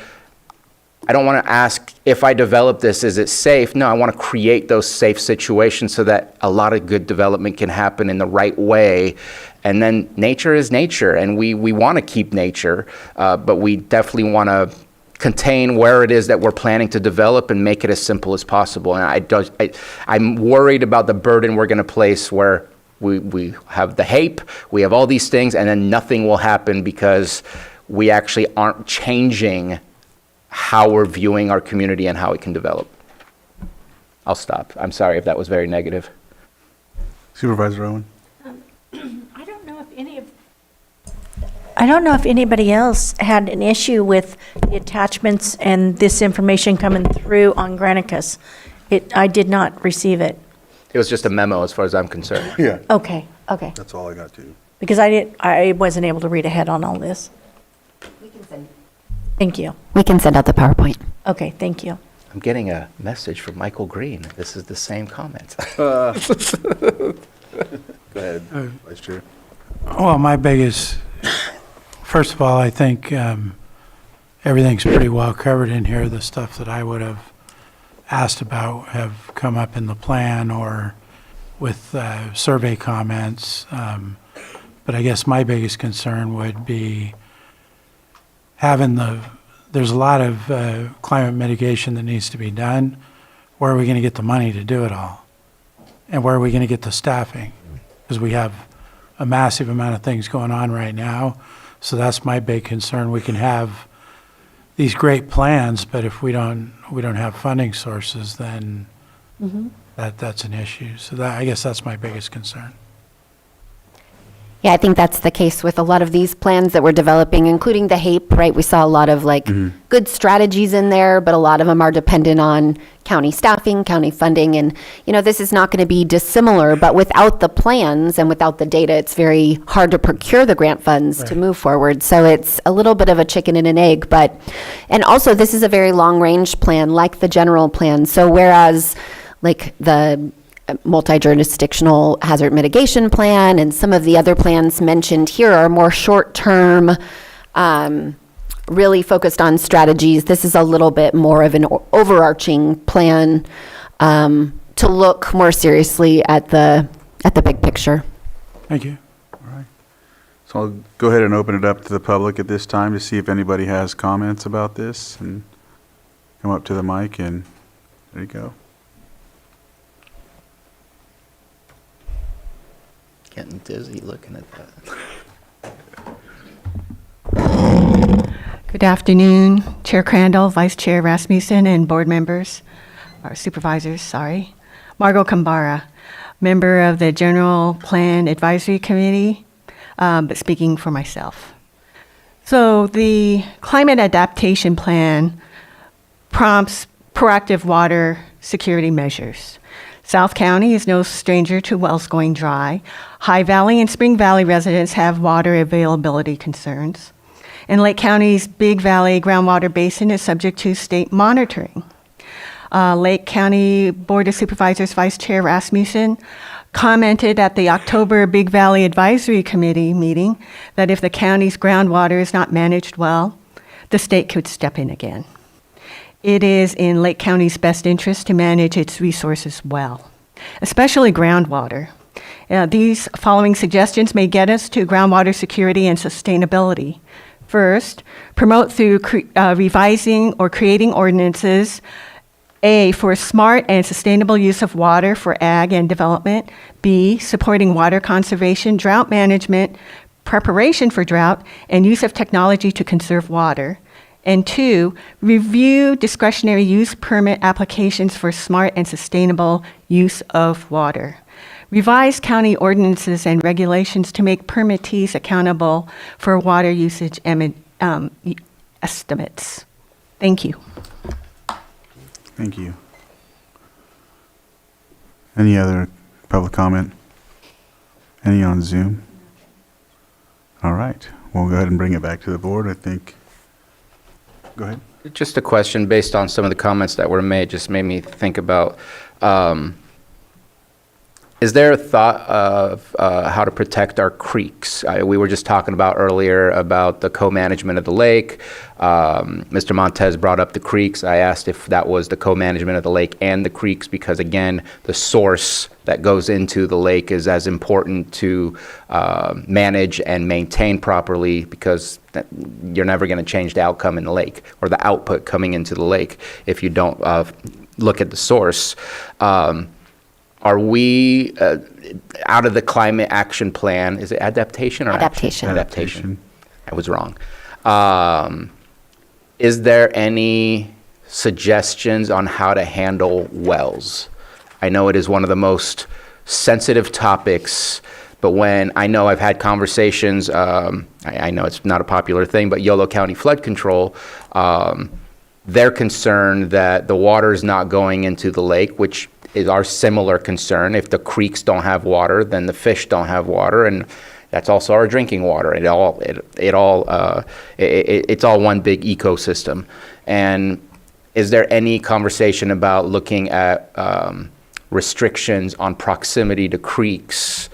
I don't want to ask if I develop this, is it safe? No, I want to create those safe situations so that a lot of good development can happen in the right way. And then nature is nature, and we want to keep nature, but we definitely want to contain where it is that we're planning to develop and make it as simple as possible. And I'm worried about the burden we're going to place where we have the HAPE, we have all these things, and then nothing will happen because we actually aren't changing how we're viewing our community and how it can develop. I'll stop. I'm sorry if that was very negative. Supervisor Owen? I don't know if anybody else had an issue with the attachments and this information coming through on Granicus. I did not receive it. It was just a memo as far as I'm concerned. Yeah. Okay. That's all I got too. Because I wasn't able to read ahead on all this. Thank you. We can send out the PowerPoint. Okay, thank you. I'm getting a message from Michael Green. This is the same comment. Go ahead, Vice Chair. Well, first of all, I think everything's pretty well covered in here. The stuff that I would have asked about have come up in the plan or with survey comments. But I guess my biggest concern would be there's a lot of climate mitigation that needs to be done. Where are we going to get the money to do it all? And where are we going to get the staffing? Because we have a massive amount of things going on right now. So that's my big concern. We can have these great plans, but if we don't have funding sources, then that's an issue. So I guess that's my biggest concern. Yeah, I think that's the case with a lot of these plans that we're developing, including the HAPE, right? We saw a lot of good strategies in there, but a lot of them are dependent on county staffing, county funding. And, this is not going to be dissimilar, but without the plans and without the data, it's very hard to procure the grant funds to move forward. So it's a little bit of a chicken and an egg, and also this is a very long range plan like the general plan. So whereas like the multi-jurisdictional hazard mitigation plan, and some of the other plans mentioned here are more short-term, really focused on strategies. This is a little bit more of an overarching plan to look more seriously at the big picture. Thank you. So I'll go ahead and open it up to the public at this time to see if anybody has comments about this, and come up to the mic, and there you go. Getting dizzy looking at that. Good afternoon, Chair Crandall, Vice Chair Rasmussen, and board members, or supervisors, sorry. Margot Kambara, member of the General Plan Advisory Committee, but speaking for myself. So the Climate Adaptation Plan prompts proactive water security measures. South County is no stranger to wells going dry. High Valley and Spring Valley residents have water availability concerns. And Lake County's Big Valley groundwater basin is subject to state monitoring. Lake County Board of Supervisors Vice Chair Rasmussen commented at the October Big Valley Advisory Committee meeting that if the county's groundwater is not managed well, the state could step in again. It is in Lake County's best interest to manage its resources well, especially groundwater. These following suggestions may get us to groundwater security and sustainability. First, promote through revising or creating ordinances, A, for smart and sustainable use of water for ag and development. B, supporting water conservation, drought management, preparation for drought, and use of technology to conserve water. And 2, review discretionary use permit applications for smart and sustainable use of water. Revise county ordinances and regulations to make permittees accountable for water usage estimates. Thank you. Thank you. Any other public comment? Any on Zoom? All right, we'll go ahead and bring it back to the board, I think. Go ahead. Just a question based on some of the comments that were made, just made me think about, is there a thought of how to protect our creeks? We were just talking about earlier about the co-management of the lake. Mr. Montez brought up the creeks. I asked if that was the co-management of the lake and the creeks because, again, the source that goes into the lake is as important to manage and maintain properly because you're never going to change the outcome in the lake or the output coming into the lake if you don't look at the source. Are we out of the climate action plan? Is it adaptation or Adaptation. Adaptation. I was wrong. Is there any suggestions on how to handle wells? I know it is one of the most sensitive topics, but when I know I've had conversations, I know it's not a popular thing, but Yolo County Flood Control, they're concerned that the water is not going into the lake, which is our similar concern. If the creeks don't have water, then the fish don't have water, and that's also our drinking water. It's all one big ecosystem. And is there any conversation about looking at restrictions on proximity to creeks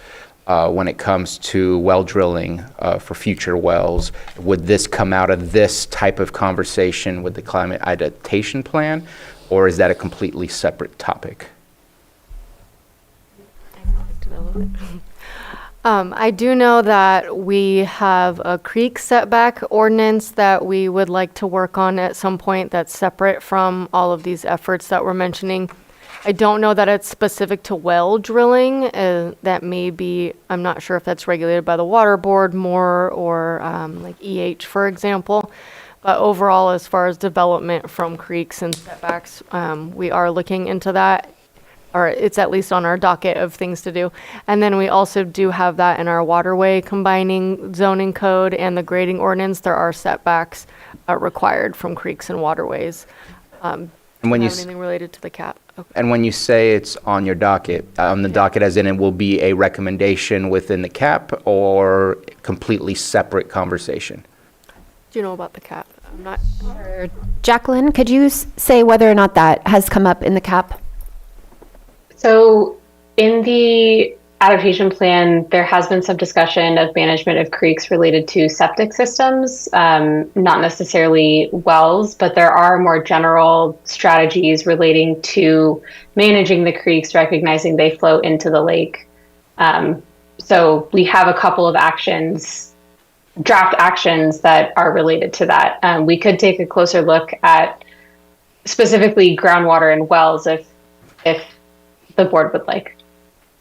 when it comes to well drilling for future wells? Would this come out of this type of conversation with the climate adaptation plan, or is that a completely separate topic? I do know that we have a creek setback ordinance that we would like to work on at some point that's separate from all of these efforts that we're mentioning. I don't know that it's specific to well drilling. That may be, I'm not sure if that's regulated by the water board more or like EH, for example. But overall, as far as development from creeks and setbacks, we are looking into that. Or it's at least on our docket of things to do. And then we also do have that in our waterway combining zoning code and the grading ordinance. There are setbacks required from creeks and waterways. And when you anything related to the cap? Okay. And when you say it's on your docket, on the docket as in it will be a recommendation within the cap or completely separate conversation? Do you know about the cap? I'm not sure. Jacqueline, could you say whether or not that has come up in the cap? So In the adaptation plan, there has been some discussion of management of creeks related to septic systems, not necessarily wells, but there are more general strategies relating to managing the creeks, recognizing they flow into the lake. So we have a couple of draft actions that are related to that. We could take a closer look at specifically groundwater and wells if the board would like.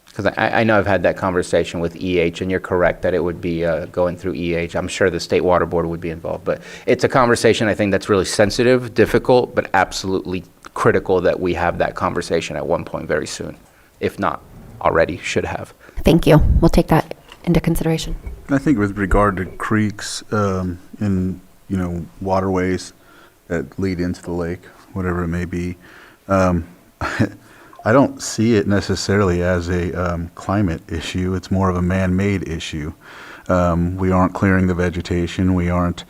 Because I know I've had that conversation with EH, and you're correct that it would be going through EH. I'm sure the State Water Board would be involved, but it's a conversation I think that's really sensitive, difficult, but absolutely critical that we have that conversation at one point very soon. If not already, should have. Thank you. We'll take that into consideration. I think with regard to creeks in, waterways that lead into the lake, whatever it may be, I don't see it necessarily as a climate issue. It's more of a man-made issue. We aren't clearing the vegetation. We aren't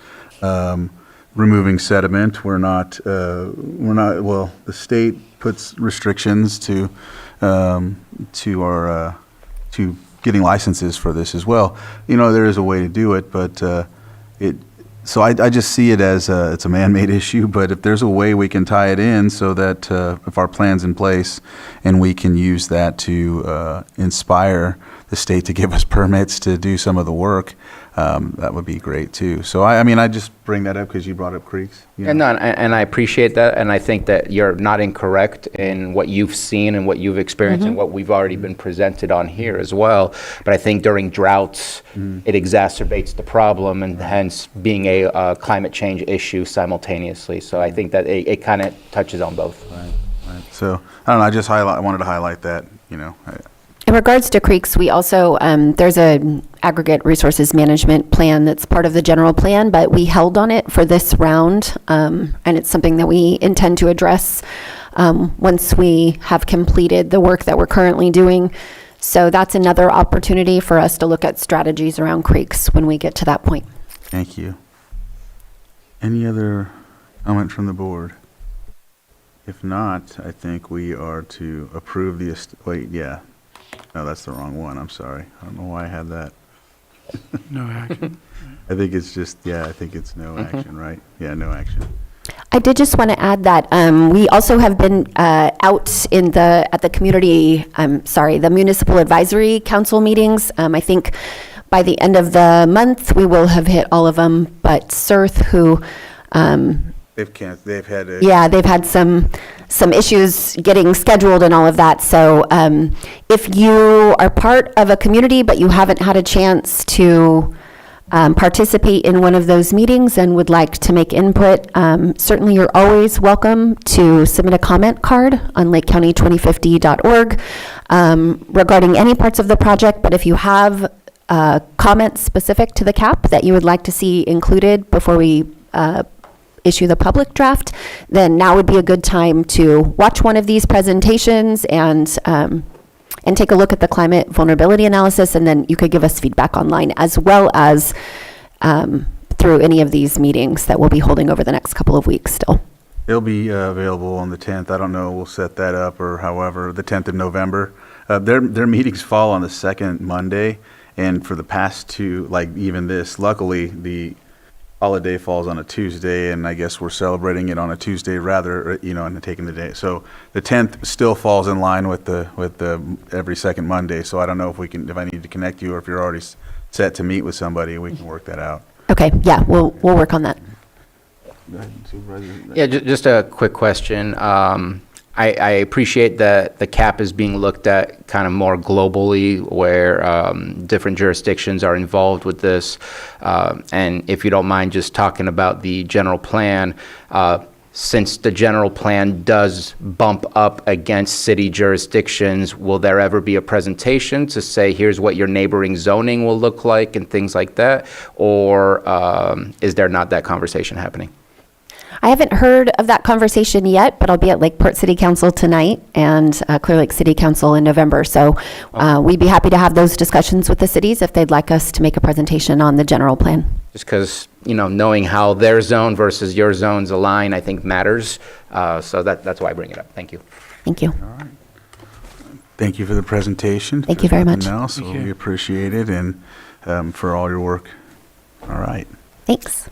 removing sediment. We're not, well, the state puts restrictions to getting licenses for this as well. There is a way to do it, but so I just see it as it's a man-made issue, but if there's a way we can tie it in so that if our plan's in place and we can use that to inspire the state to give us permits to do some of the work, that would be great too. So I just bring that up because you brought up creeks. And I appreciate that, and I think that you're not incorrect in what you've seen and what you've experienced and what we've already been presented on here as well. But I think during droughts, it exacerbates the problem, and hence being a climate change issue simultaneously. So I think that it kind of touches on both. Right. So I don't know. I wanted to highlight that. In regards to creeks, we also, there's a aggregate resources management plan that's part of the general plan, but we held on it for this round, and it's something that we intend to address once we have completed the work that we're currently doing. So that's another opportunity for us to look at strategies around creeks when we get to that point. Thank you. Any other comment from the board? If not, I think we are to approve no, that's the wrong one. I'm sorry. I don't know why I had that. No action. I think it's just, I think it's no action, right? Yeah, no action. I did just want to add that we also have been out at the community, the Municipal Advisory Council meetings. I think by the end of the month, we will have hit all of them, but CERT, who They've had they've had some issues getting scheduled and all of that. So if you are part of a community but you haven't had a chance to participate in one of those meetings and would like to make input, certainly you're always welcome to submit a comment card on lakecounty2050.org regarding any parts of the project. But if you have comments specific to the CAP that you would like to see included before we issue the public draft, then now would be a good time to watch one of these presentations and take a look at the climate vulnerability analysis, and then you could give us feedback online as well as through any of these meetings that we'll be holding over the next couple of weeks still. It'll be available on the 10th. I don't know, we'll set that up or however, the 10th of November. Their meetings fall on the second Monday, and for the past two, even this, luckily the holiday falls on a Tuesday, and I guess we're celebrating it on a Tuesday rather, and taking the day. So the 10th still falls in line with the every second Monday. So I don't know if I need to connect you, or if you're already set to meet with somebody, we can work that out. Okay, yeah, we'll work on that. Go ahead, Supervisor. Yeah, just a quick question. I appreciate that the CAP is being looked at kind of more globally, where different jurisdictions are involved with this. And if you don't mind just talking about the general plan, since the general plan does bump up against city jurisdictions, will there ever be a presentation to say, here's what your neighboring zoning will look like and things like that? Or is there not that conversation happening? I haven't heard of that conversation yet, but I'll be at Lakeport City Council tonight and Clear Lake City Council in November. So we'd be happy to have those discussions with the cities if they'd like us to make a presentation on the general plan. Just because, knowing how their zone versus your zones align, I think matters. So that's why I bring it up. Thank you. Thank you. All right. Thank you for the presentation. Thank you very much. Nothing else, Thank you. we appreciate it, and for all your work. All right. Thanks.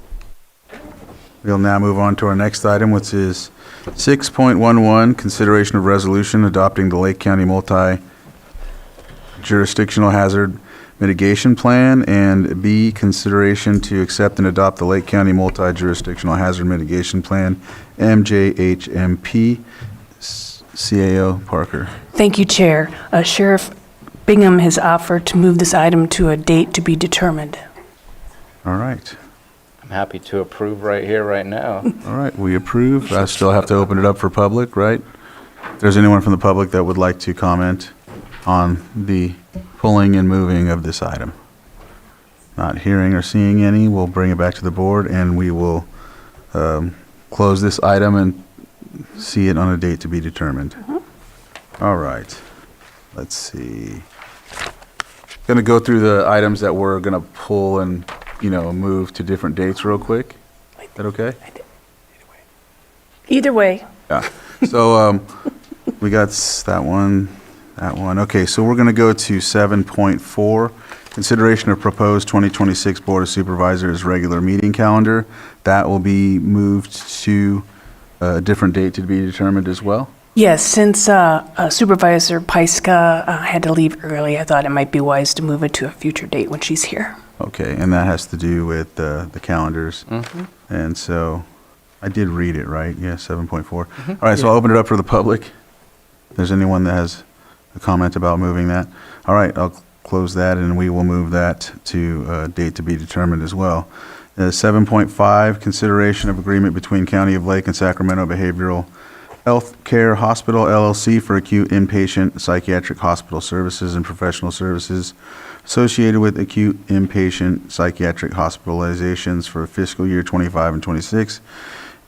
We'll now move on to our next item, which is 6.11, consideration of resolution adopting the Lake County Multi-Jurisdictional Hazard Mitigation Plan, and B, consideration to accept and adopt the Lake County Multi-Jurisdictional Hazard Mitigation Plan, MJHMP. CAO Parker. Thank you, Chair. Sheriff Bingham has offered to move this item to a date to be determined. All right. I'm happy to approve right here, right now. All right, we approve. I still have to open it up for public, right? If there's anyone from the public that would like to comment on the pulling and moving of this item. Not hearing or seeing any, we'll bring it back to the board, and we will close this item and see it on a date to be determined. All right. Let's see. Going to go through the items that we're going to pull and, move to different dates real quick. Is that okay? Either way. Yeah. So we got that one. Okay, so we're going to go to 7.4, consideration of proposed 2026 Board of Supervisors regular meeting calendar. That will be moved to a different date to be determined as well. Yes, since Supervisor Pyska had to leave early, I thought it might be wise to move it to a future date when she's here. Okay, and that has to do with the calendars. Mhm. And so I did read it, right? Yeah, 7.4. All right, so I'll open it up for the public. If there's anyone that has a comment about moving that. All right, I'll close that, and we will move that to a date to be determined as well. 7.5, consideration of agreement between County of Lake and Sacramento Behavioral Health Care Hospital LLC for acute inpatient psychiatric hospital services and professional services associated with acute inpatient psychiatric hospitalizations for fiscal year 25 and 26.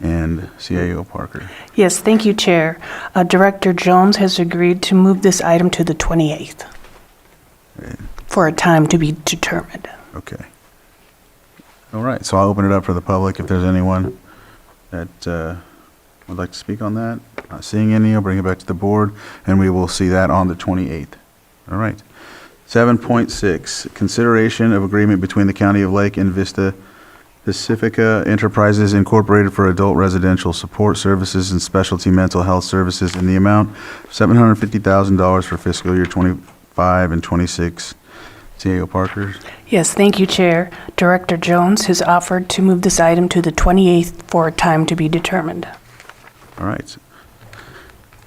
And CAO Parker. Yes, thank you, Chair. Director Jones has agreed to move this item to the 28th for a time to be determined. Okay. All right, so I'll open it up for the public if there's anyone that would like to speak on that. Not seeing any, I'll bring it back to the board, and we will see that on the 28th. All right. 7.6, consideration of agreement between the County of Lake and Vista Pacifica Enterprises Incorporated for adult residential support services and specialty mental health services in the amount of $750,000 for fiscal year 25 and 26. CAO Parker. Yes, thank you, Chair. Director Jones has offered to move this item to the 28th for a time to be determined. All right.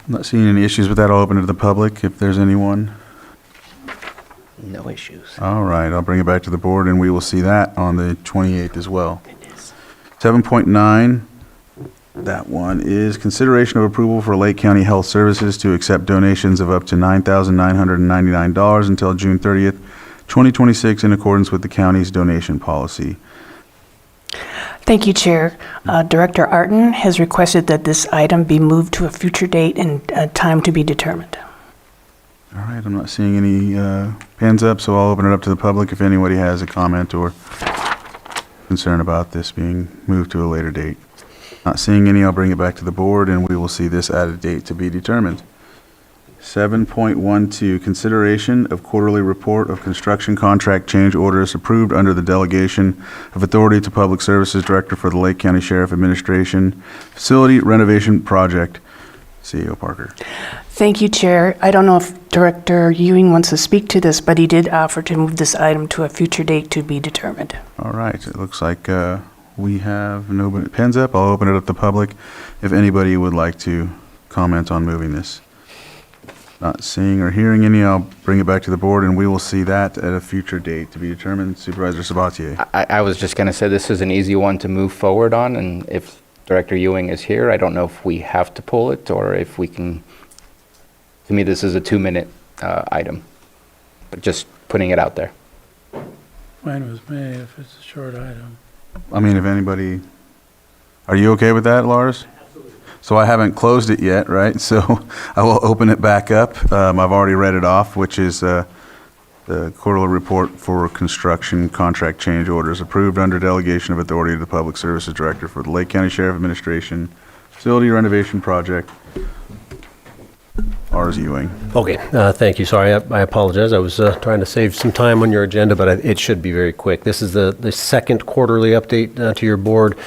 I'm not seeing any issues with that. I'll open it to the public if there's anyone. No issues. All right, I'll bring it back to the board, and we will see that on the 28th as well. 7.9, that one is consideration of approval for Lake County Health Services to accept donations of up to $9,999 until June 30th, 2026, in accordance with the county's donation policy. Thank you, Chair. Director Arden has requested that this item be moved to a future date and a time to be determined. All right, I'm not seeing any hands up, so I'll open it up to the public if anybody has a comment or concern about this being moved to a later date. Not seeing any, I'll bring it back to the board, and we will see this at a date to be determined. 7.12, consideration of quarterly report of construction contract change orders approved under the delegation of authority to Public Services Director for the Lake County Sheriff Administration Facility Renovation Project. CEO Parker. Thank you, Chair. I don't know if Director Ewing wants to speak to this, but he did offer to move this item to a future date to be determined. All right, it looks like we have no pens up. I'll open it up to the public if anybody would like to comment on moving this. Not seeing or hearing any, I'll bring it back to the board, and we will see that at a future date to be determined. Supervisor Sabatier. I was just going to say this is an easy one to move forward on, and if Director Ewing is here, I don't know if we have to pull it or if we can. To me, this is a 2-minute item, but just putting it out there. Fine with me if it's a short item. I mean, if anybody, are you okay with that, Lars? So I haven't closed it yet, right? So I will open it back up. I've already read it off, which is the quarterly report for construction contract change orders approved under delegation of authority to the Public Services Director for the Lake County Sheriff Administration Facility Renovation Project. Lars Ewing. Okay, thank you. Sorry, I apologize. I was trying to save some time on your agenda, but it should be very quick. This is the second quarterly update to your board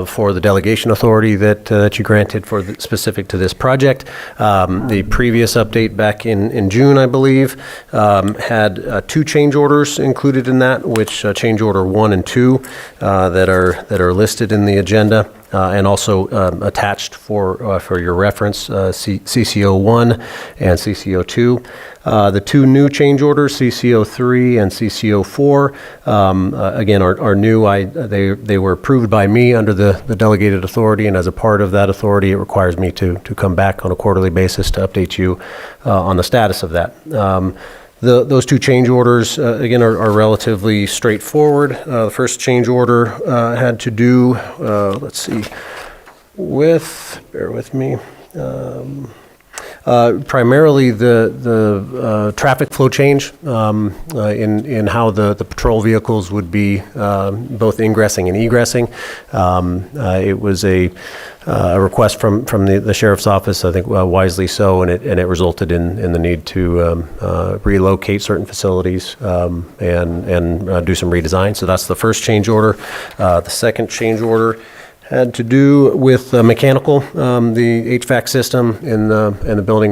for the delegation authority that you granted specific to this project. The previous update back in June, I believe, had 2 change orders included in that, which change order 1 and 2 that are listed in the agenda. And also attached for your reference, CCO1 and CCO2. The 2 new change orders, CCO3 and CCO4, again, are new. They were approved by me under the delegated authority, and as a part of that authority, it requires me to come back on a quarterly basis to update you on the status of that. Those 2 change orders, again, are relatively straightforward. The first change order had to do, let's see, bear with me, primarily the traffic flow change in how the patrol vehicles would be both ingressing and egressing. It was a request from the sheriff's office, I think wisely so, and it resulted in the need to relocate certain facilities and do some redesign. So that's the first change order. The second change order had to do with mechanical, the HVAC system in the building.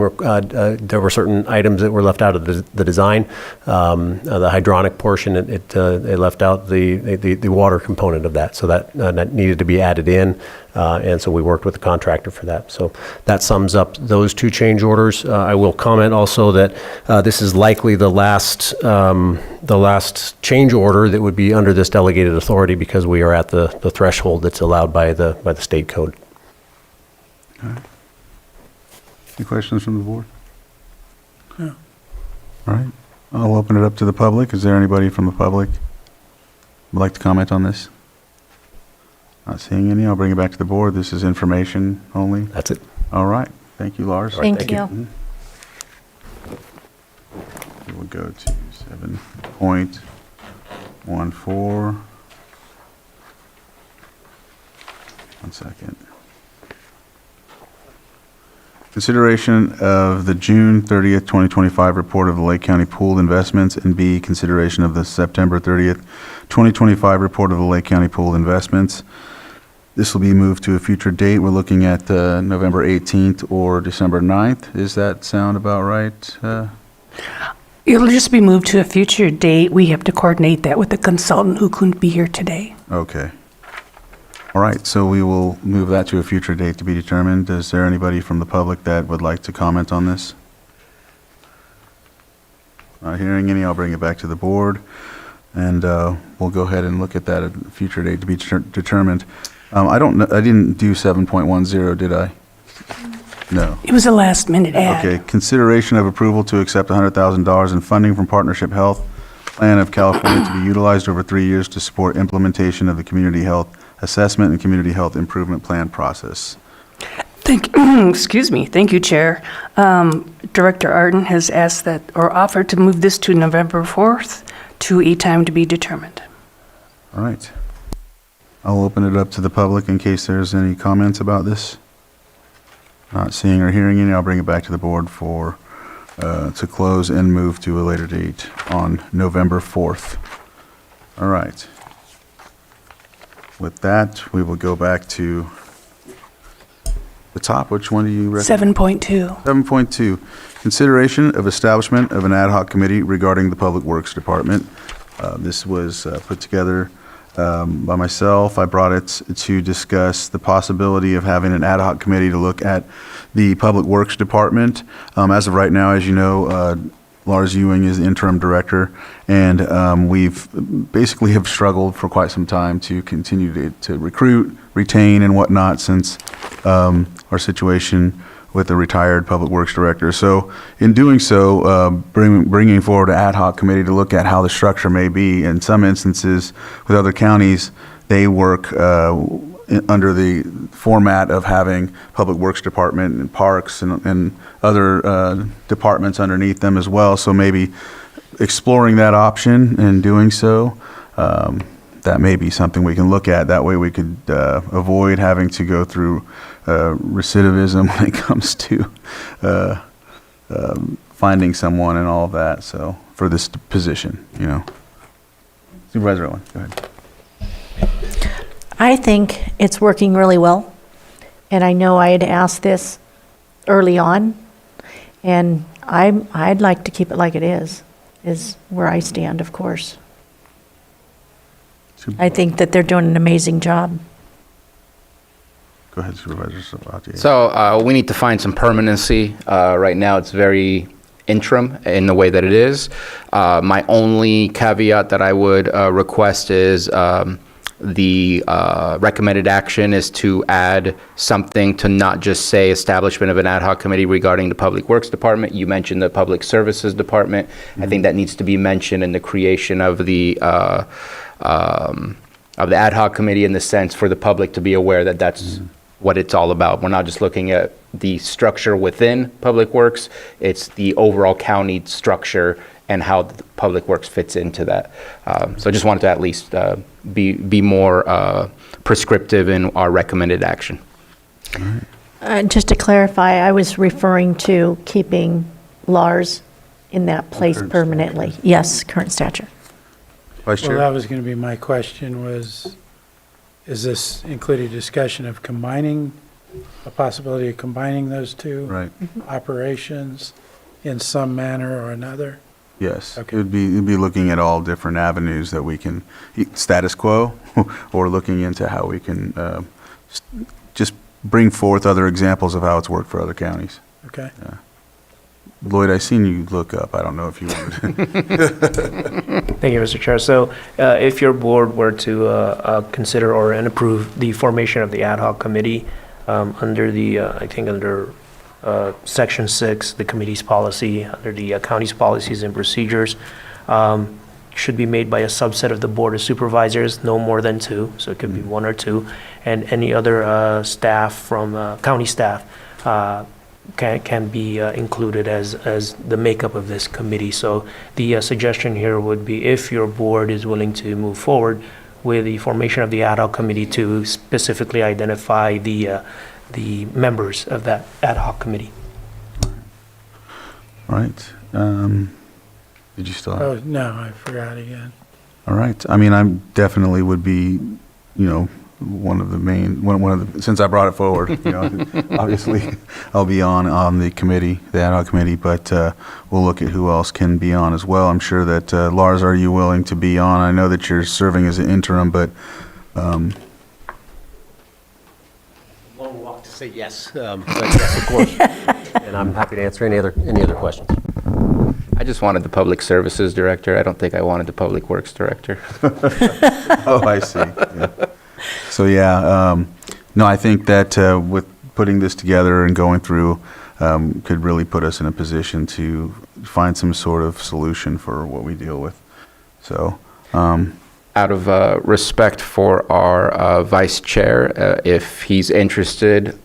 There were certain items that were left out of the design. The hydronic portion, it left out the water component of that, so that needed to be added in. And so we worked with the contractor for that. So that sums up those 2 change orders. I will comment also that this is likely the last change order that would be under this delegated authority, because we are at the threshold that's allowed by the state code. All right. Any questions from the board? No. All right. I'll open it up to the public. Is there anybody from the public who would like to comment on this? Not seeing any. I'll bring it back to the board. This is information only. That's it. All right. Thank you, Lars. Thank you. Mhm. We will go to 7.14. One second. Consideration of the June 30th, 2025 report of the Lake County Pooled Investments, and B, consideration of the September 30th, 2025 report of the Lake County Pooled Investments. This will be moved to a future date. We're looking at November 18th or December 9th. Does that sound about right? It'll just be moved to a future date. We have to coordinate that with the consultant who couldn't be here today. Okay. All right, so we will move that to a future date to be determined. Is there anybody from the public that would like to comment on this? Not hearing any, I'll bring it back to the board, and we'll go ahead and look at that at a future date to be determined. I didn't do 7.10, did I? No. It was a last-minute ad. Okay, consideration of approval to accept $100,000 in funding from Partnership Health Plan of California to be utilized over 3 years to support implementation of the Community Health Assessment and Community Health Improvement Plan process. Excuse me. Thank you, Chair. Director Arden has asked that, or offered to move this to November 4th to a time to be determined. All right. I'll open it up to the public in case there's any comments about this. Not seeing or hearing any, I'll bring it back to the board for to close and move to a later date on November 4th. All right. With that, we will go back to the top. Which one do you recommend? 7.2. 7.2, consideration of establishment of an ad hoc committee regarding the Public Works Department. This was put together by myself. I brought it to discuss the possibility of having an ad hoc committee to look at the Public Works Department. As of right now, as you know, Lars Ewing is the interim director, and we've basically have struggled for quite some time to continue to recruit, retain, and whatnot since our situation with the retired Public Works Director. So in doing so, bringing forward an ad hoc committee to look at how the structure may be. In some instances, with other counties, they work under the format of having Public Works Department and Parks and other departments underneath them as well. So maybe exploring that option and doing so, that may be something we can look at. That way we could avoid having to go through recidivism when it comes to finding someone and all of that, so, for this position, you know. Supervisor Owen, go ahead. I think it's working really well, and I know I had asked this early on, and I'd like to keep it like it is where I stand, of course. I think that they're doing an amazing job. Go ahead, Supervisor Sabatier. So we need to find some permanency. Right now, it's very interim in the way that it is. My only caveat that I would request is the recommended action is to add something to not just say establishment of an ad hoc committee regarding the Public Works Department. You mentioned the Public Services Department. I think that needs to be mentioned in the creation of the ad hoc committee, in the sense for the public to be aware that that's what it's all about. We're not just looking at the structure within Public Works, it's the overall county structure and how the Public Works fits into that. So I just wanted to at least be more prescriptive in our recommended action. Just to clarify, I was referring to keeping Lars in that place permanently. Yes, current stature. Vice Chair? Well, that was going to be my question was, is this include a discussion of combining, a possibility of combining those two operations in some manner or another? Yes, Okay. it'd be looking at all different avenues that we can, status quo, or looking into how we can just bring forth other examples of how it's worked for other counties. Okay. Yeah. Lloyd, I seen you look up. I don't know if you wanted. Thank you, Mr. Chair. So if your board were to consider or approve the formation of the ad hoc committee under the, I think under Section 6, the committee's policy, under the county's policies and procedures, should be made by a subset of the Board of Supervisors, no more than 2, so it could be 1 or 2, and any other staff from county staff can be included as the makeup of this committee. So the suggestion here would be, if your board is willing to move forward with the formation of the ad hoc committee, to specifically identify the members of that ad hoc committee. All right. Did you still have? Oh, no, I forgot again. All right. I mean, I definitely would be, one of the main, one of the, since I brought it forward, obviously I'll be on the committee, the ad hoc committee, but we'll look at who else can be on as well. I'm sure that, Lars, are you willing to be on? I know that you're serving as an interim, but, Long walk to say yes, but yes, of course. And I'm happy to answer any other questions. I just wanted the Public Services Director. I don't think I wanted the Public Works Director. Oh, I see. Yeah. So, no, I think that with putting this together and going through could really put us in a position to find some sort of solution for what we deal with. So, out of respect for our Vice Chair, if he's interested,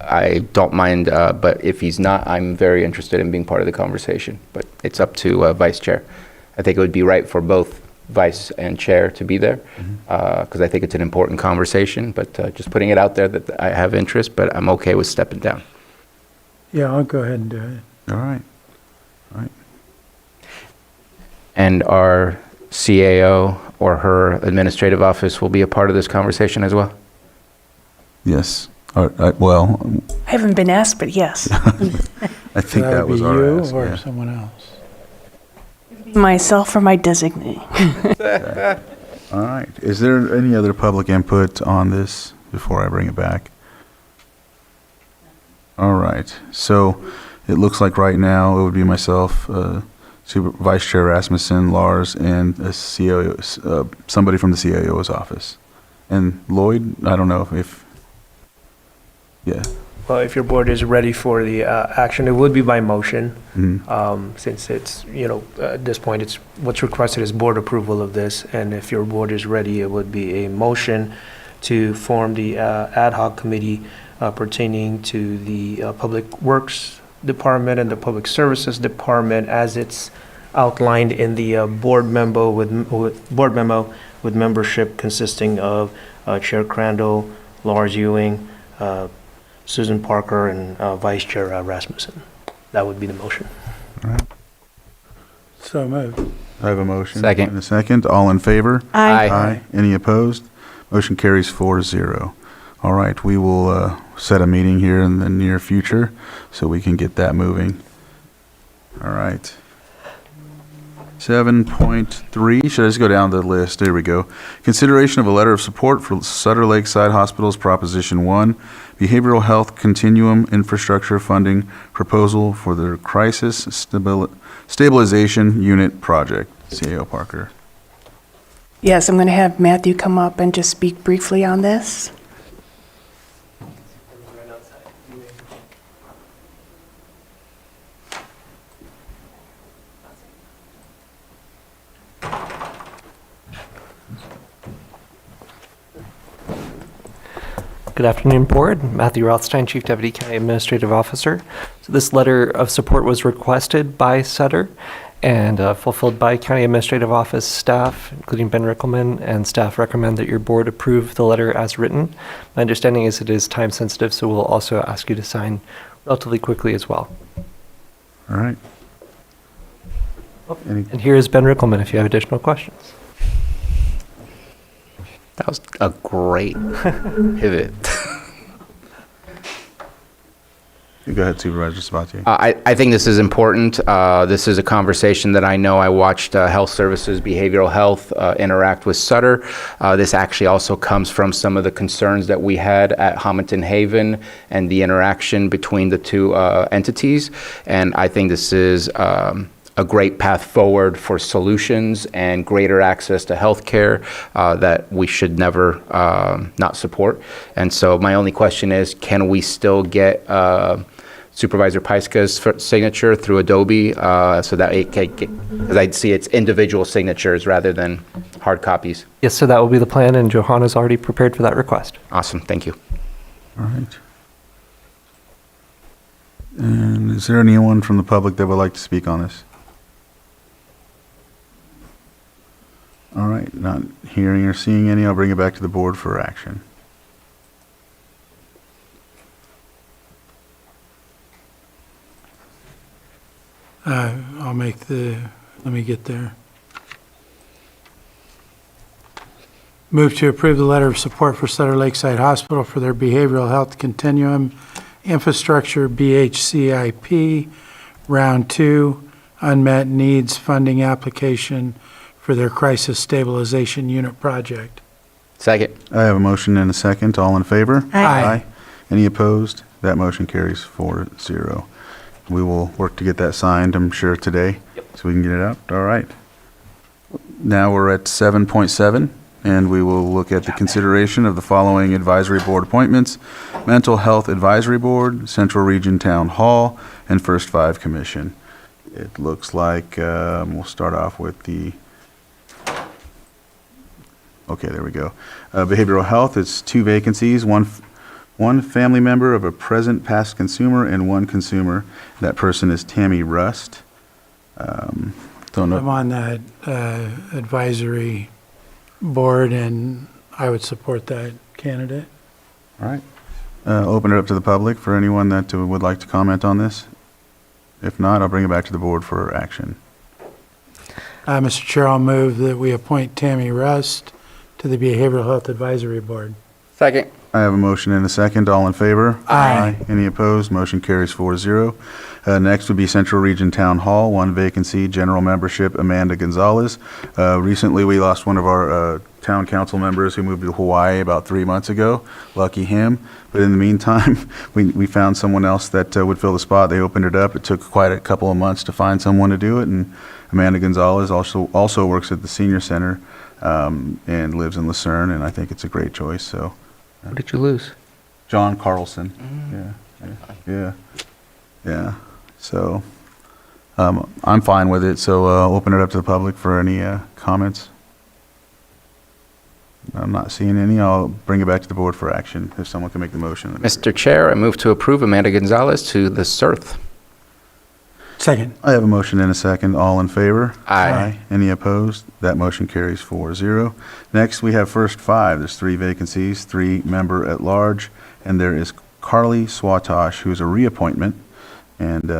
I don't mind, but if he's not, I'm very interested in being part of the conversation. But it's up to Vice Chair. I think it would be right for both Vice and Chair to be there, because I think it's an important conversation, but just putting it out there that I have interest, but I'm okay with stepping down. Yeah, I'll go ahead and do it. All right. All right. And our CAO or her administrative office will be a part of this conversation as well? Yes. Well, I haven't been asked, but yes. I think So that was would our be ask. you or Yeah. someone else? Myself or my designee. All right. Is there any other public input on this before I bring it back? All right. So it looks like right now it would be myself, Vice Chair Rasmussen, Lars, and a CAO, somebody from the CAO's office. And Lloyd, I don't know if yeah. Well, if your board is ready for the action, it would be by motion. Mhm. Since it's, at this point, it's what's requested is board approval of this. And if your board is ready, it would be a motion to form the ad hoc committee pertaining to the Public Works Department and the Public Services Department, as it's outlined in the board memo with membership consisting of Chair Crandall, Lars Ewing, Susan Parker, and Vice Chair Rasmussen. That would be the motion. So moved. I have a motion. Second. And a second. All in favor? Aye. Aye. Any opposed? Motion carries 4-0. All right, we will set a meeting here in the near future so we can get that moving. All right. 7.3, should I just go down the list? There we go. Consideration of a letter of support for Sutter Lakeside Hospital's Proposition 1, Behavioral Health Continuum Infrastructure Funding Proposal for their Crisis Stabilization Unit Project. CAO Parker. Yes, I'm going to have Matthew come up and just speak briefly on this. Good afternoon, Board. Matthew Rothstein, Chief Deputy County Administrative Officer. So this letter of support was requested by Sutter and fulfilled by County Administrative Office staff, including Ben Rickelman, and staff recommend that your board approve the letter as written. My understanding is it is time sensitive, so we'll also ask you to sign relatively quickly as well. All right. And here is Ben Rickelman if you have additional questions. That was a great pivot. Go ahead, Supervisor Sabatier. I think this is important. This is a conversation that I know I watched Health Services Behavioral Health interact with Sutter. This actually also comes from some of the concerns that we had at Hamilton Haven and the interaction between the two entities. And I think this is a great path forward for solutions and greater access to health care that we should never not support. And so my only question is, can we still get Supervisor Pyska's signature through Adobe so that it can get, because I'd see its individual signatures rather than hard copies. Yes, so that will be the plan, and Johanna's already prepared for that request. Awesome, thank you. All right. And is there anyone from the public that would like to speak on this? All right, not hearing or seeing any, I'll bring it back to the board for action. I'll make let me get there. Move to approve the letter of support for Sutter Lakeside Hospital for their Behavioral Health Continuum Infrastructure BHCIP Round 2 Unmet Needs Funding Application for their Crisis Stabilization Unit Project. Second. I have a motion and a second. All in favor? Aye. Any opposed? That motion carries 4-0. We will work to get that signed, I'm sure, today, so we can get it out. All right. Now we're at 7.7, and we will look at the consideration of the following advisory board appointments: Mental Health Advisory Board, Central Region Town Hall, and First Five Commission. It looks like we'll start off with the okay, there we go. Behavioral health, it's 2 vacancies, one family member of a present past consumer and 1 consumer. That person is Tammy Rust. Don't know. I'm on that advisory board, and I would support that candidate. All right. Open it up to the public for anyone that would like to comment on this. If not, I'll bring it back to the board for action. Mr. Chair, I'll move that we appoint Tammy Rust to the Behavioral Health Advisory Board. Second. I have a motion and a second. All in favor? Aye. Any opposed? Motion carries 4-0. Next would be Central Region Town Hall, 1 vacancy, general membership, Amanda Gonzalez. Recently, we lost one of our town council members who moved to Hawaii about 3 months ago. Lucky him. But in the meantime, we found someone else that would fill the spot. They opened it up. It took quite a couple of months to find someone to do it, and Amanda Gonzalez also works at the senior center and lives in Lucerne, and I think it's a great choice. So. What did you lose? John Carlson. Yeah. So I'm fine with it. So open it up to the public for any comments. I'm not seeing any. I'll bring it back to the board for action if someone can make the motion. Mr. Chair, I move to approve Amanda Gonzalez to the CERT. Second. I have a motion and a second. All in favor? Aye. Any opposed? That motion carries 4-0. Next, we have First Five. There's 3 vacancies, 3 member at large, and there is Carly Swatosh, who's a reappointment. And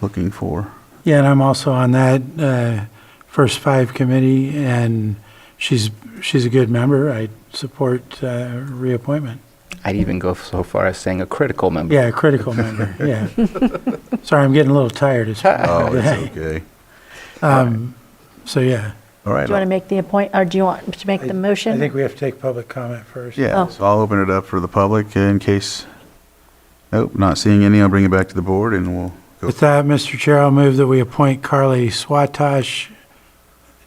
looking for. Yeah, and I'm also on that First Five committee, and she's a good member. I support reappointment. I'd even go so far as saying a critical member. Yeah, a critical member, yeah. Sorry, I'm getting a little tired. Oh, it's okay. So, yeah. All right. Do you want to make the or do you want to make the motion? I think we have to take public comment first. Yeah, so I'll open it up for the public in case, nope, not seeing any, I'll bring it back to the board and we'll go. With that, Mr. Chair, I'll move that we appoint Carly Swatosh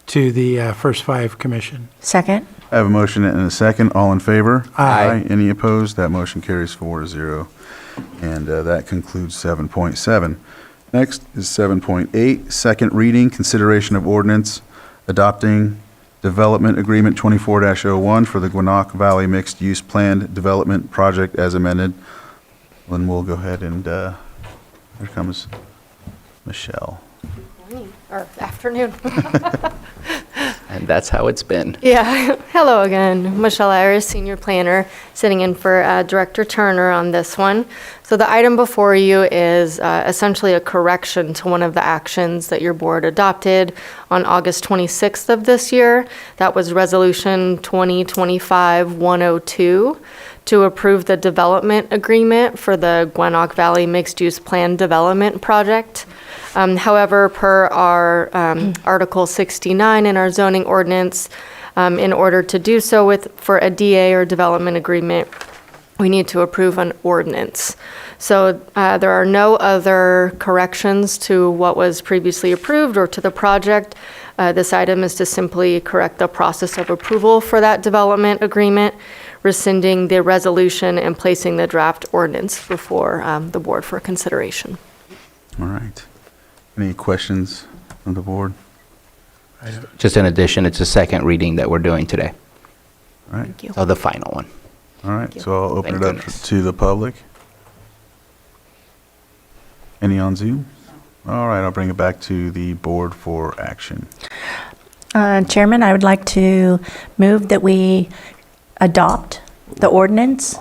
to the First Five Commission. Second. I have a motion and a second. All in favor? Aye. Any opposed? That motion carries 4-0. And that concludes 7.7. Next is 7.8, second reading, consideration of ordinance adopting Development Agreement 24-01 for the Gwinnett Valley Mixed Use Planned Development Project as amended. Then we'll go ahead and, here comes Michelle. Morning, or afternoon. And that's how it's been. Yeah, hello again. Michelle Iris, Senior Planner, sitting in for Director Turner on this one. So the item before you is essentially a correction to one of the actions that your board adopted on August 26th of this year. That was Resolution 2025-102 to approve the development agreement for the Gwinnett Valley Mixed Use Plan Development Project. However, per our Article 69 in our zoning ordinance, in order to do so for a DA or development agreement, we need to approve an ordinance. So there are no other corrections to what was previously approved or to the project. This item is to simply correct the process of approval for that development agreement, rescinding the resolution and placing the draft ordinance before the board for consideration. All right. Any questions on the board? Just in addition, it's a second reading that we're doing today. All right. Thank you. So the final one. All right, so I'll open Thank it up goodness. to the public. Any on Zoom? All right, I'll bring it back to the board for action. Chairman, I would like to move that we adopt the ordinance,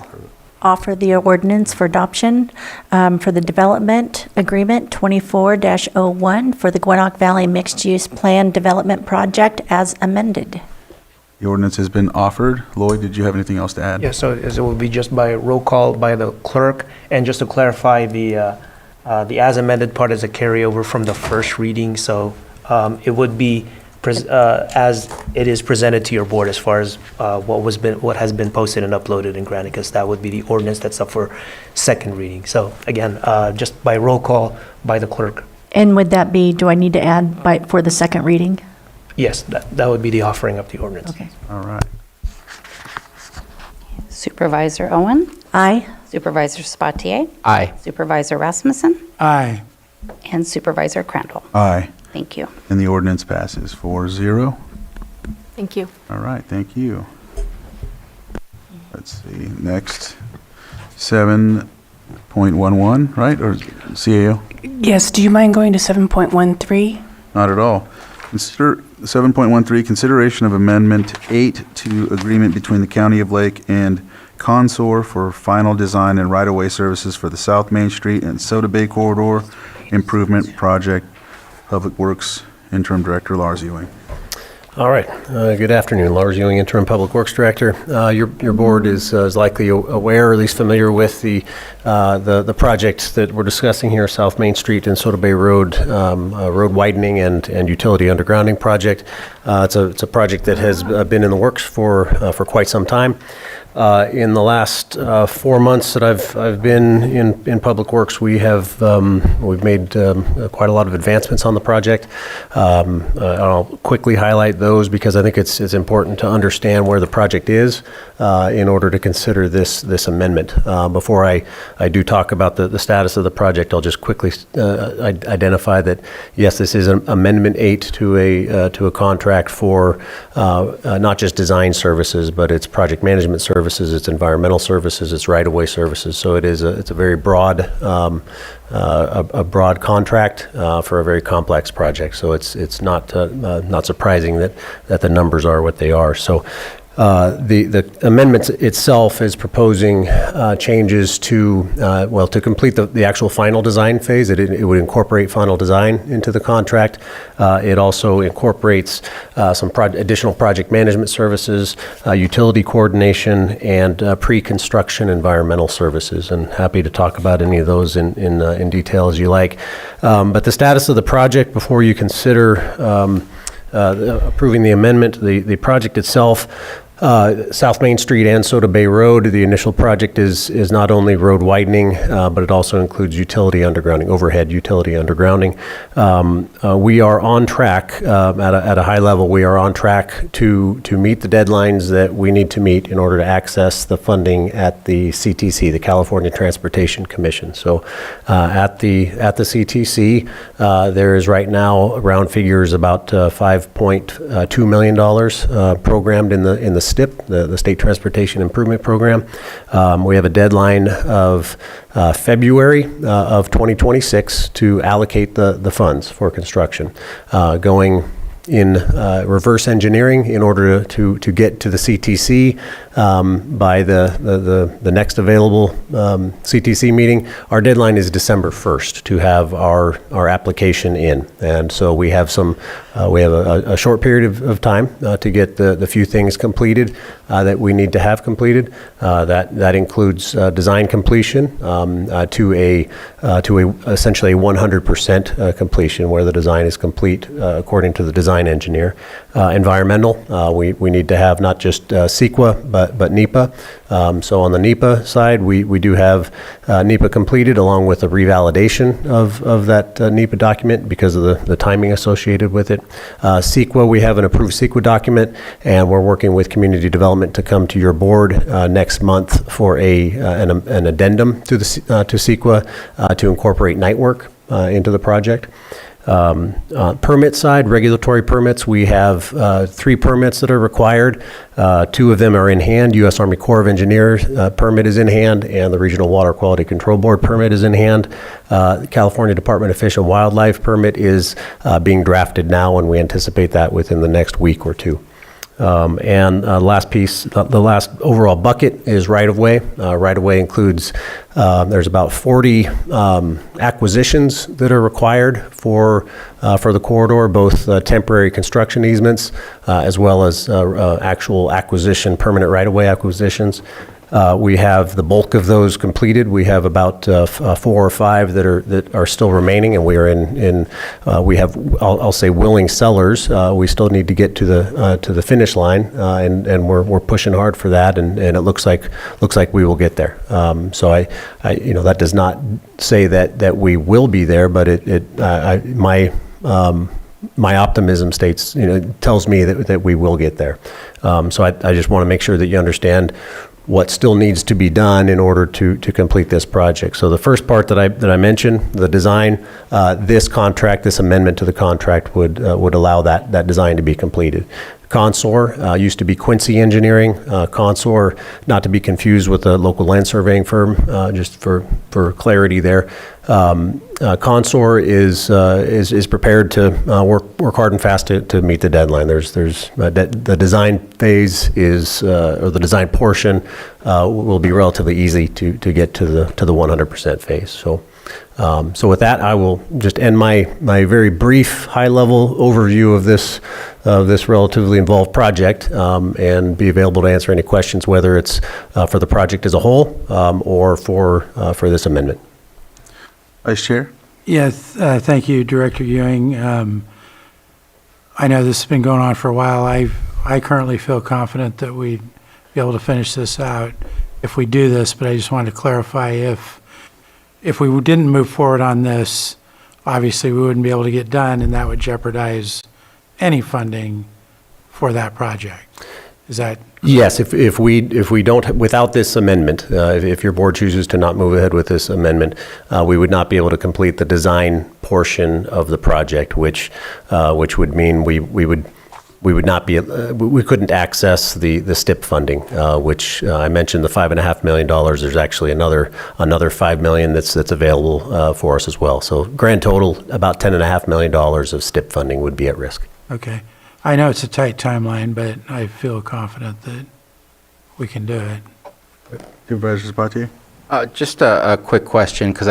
offer the ordinance for adoption for the development agreement 24-01 for the Gwinnett Valley Mixed Use Plan Development Project as amended. The ordinance has been offered. Lloyd, did you have anything else to add? Yeah, so it will be just by roll call by the clerk. And just to clarify, the as amended part is a carryover from the first reading. So it would be as it is presented to your board as far as what has been posted and uploaded in Granicus. That would be the ordinance that's up for second reading. So again, just by roll call by the clerk. And would that be, do I need to add for the second reading? Yes, that would be the offering of the ordinance. Okay. All right. Supervisor Owen? Aye. Supervisor Spatier? Aye. Supervisor Rasmussen? Aye. And Supervisor Crandall? Aye. Thank you. And the ordinance passes 4-0. Thank you. All right, thank you. Let's see, next, 7.11, right, or CAO? Yes, do you mind going to 7.13? Not at all. Consider 7.13, consideration of Amendment 8 to agreement between the County of Lake and Consor for final design and right-of-way services for the South Main Street and Soda Bay Corridor Improvement Project. Public Works Interim Director Lars Ewing. All right. Good afternoon. Lars Ewing, Interim Public Works Director. Your board is likely aware, or at least familiar with the project that we're discussing here, South Main Street and Soda Bay Road, road widening and utility undergrounding project. It's a project that has been in the works for quite some time. In the last 4 months that I've been in Public Works, we've made quite a lot of advancements on the project. I'll quickly highlight those because I think it's important to understand where the project is in order to consider this amendment. Before I do talk about the status of the project, I'll just quickly identify that yes, this is an Amendment 8 to a contract for not just design services, but it's project management services, it's environmental services, it's right-of-way services. So it's a very broad a broad contract for a very complex project. So it's not surprising that the numbers are what they are. So The amendment itself is proposing changes to, to complete the actual final design phase. It would incorporate final design into the contract. It also incorporates some additional project management services, utility coordination, and pre-construction environmental services. And happy to talk about any of those in detail as you like. But the status of the project before you consider approving the amendment, the project itself, South Main Street and Soda Bay Road, the initial project is not only road widening, but it also includes utility undergrounding, overhead utility undergrounding. We are on track, at a high level, we are on track to meet the deadlines that we need to meet in order to access the funding at the CTC, the California Transportation Commission. So at the CTC, there is right now, round figures, about $5.2 million programmed in the STIP, the State Transportation Improvement Program. We have a deadline of February of 2026 to allocate the funds for construction, going in reverse engineering in order to get to the CTC by the next available CTC meeting. Our deadline is December 1st to have our application in, and so we have a short period of time to get the few things completed that we need to have completed. That includes design completion to essentially a 100% completion, where the design is complete according to the design engineer. Environmental, we need to have not just CEQA but NEPA. So on the NEPA side, we do have NEPA completed along with a revalidation of that NEPA document because of the timing associated with it. CEQA, we have an approved CEQA document, and we're working with community development to come to your board next month for an addendum to CEQA to incorporate night work into the project. Permit side, regulatory permits, we have 3 permits that are required. 2 of them are in hand. U.S. Army Corps of Engineers permit is in hand, and the Regional Water Quality Control Board permit is in hand. The California Department of Fish and Wildlife permit is being drafted now, and we anticipate that within the next week or 2. And last piece, the last overall bucket is right-of-way. Right-of-way includes, there's about 40 acquisitions that are required for the corridor, both temporary construction easements as well as actual acquisition, permanent right-of-way acquisitions. We have the bulk of those completed. We have about 4 or 5 that are still remaining, and we are we have, I'll say, willing sellers. We still need to get to the finish line, and we're pushing hard for that, and it looks like we will get there. So I that does not say that we will be there, but my optimism states, tells me that we will get there. So I just want to make sure that you understand what still needs to be done in order to complete this project. So the first part that I mentioned, the design, this amendment to the contract would allow that design to be completed. Consor used to be Quincy Engineering. Consor, not to be confused with a local land surveying firm, just for clarity there. Consor is prepared to work hard and fast to meet the deadline. The design phase or the design portion will be relatively easy to get to the 100% phase. So with that, I will just end my very brief, high-level overview of this relatively involved project, and be available to answer any questions, whether it's for the project as a whole or for this amendment. Vice Chair? Yes, thank you, Director Ewing. I know this has been going on for a while. I currently feel confident that we'd be able to finish this out if we do this, but I just wanted to clarify if we didn't move forward on this, obviously we wouldn't be able to get done, and that would jeopardize any funding for that project. Is that correct? Yes, if we don't, without this amendment, if your board chooses to not move ahead with this amendment, we would not be able to complete the design portion of the project, which would mean we would not be, we couldn't access the STIP funding, which I mentioned the $5.5 million. There's actually another $5 million that's available for us as well. So grand total, about $10.5 million of STIP funding would be at risk. Okay. I know it's a tight timeline, but I feel confident that we can do it. Supervisor Sabatier? Just a quick question, because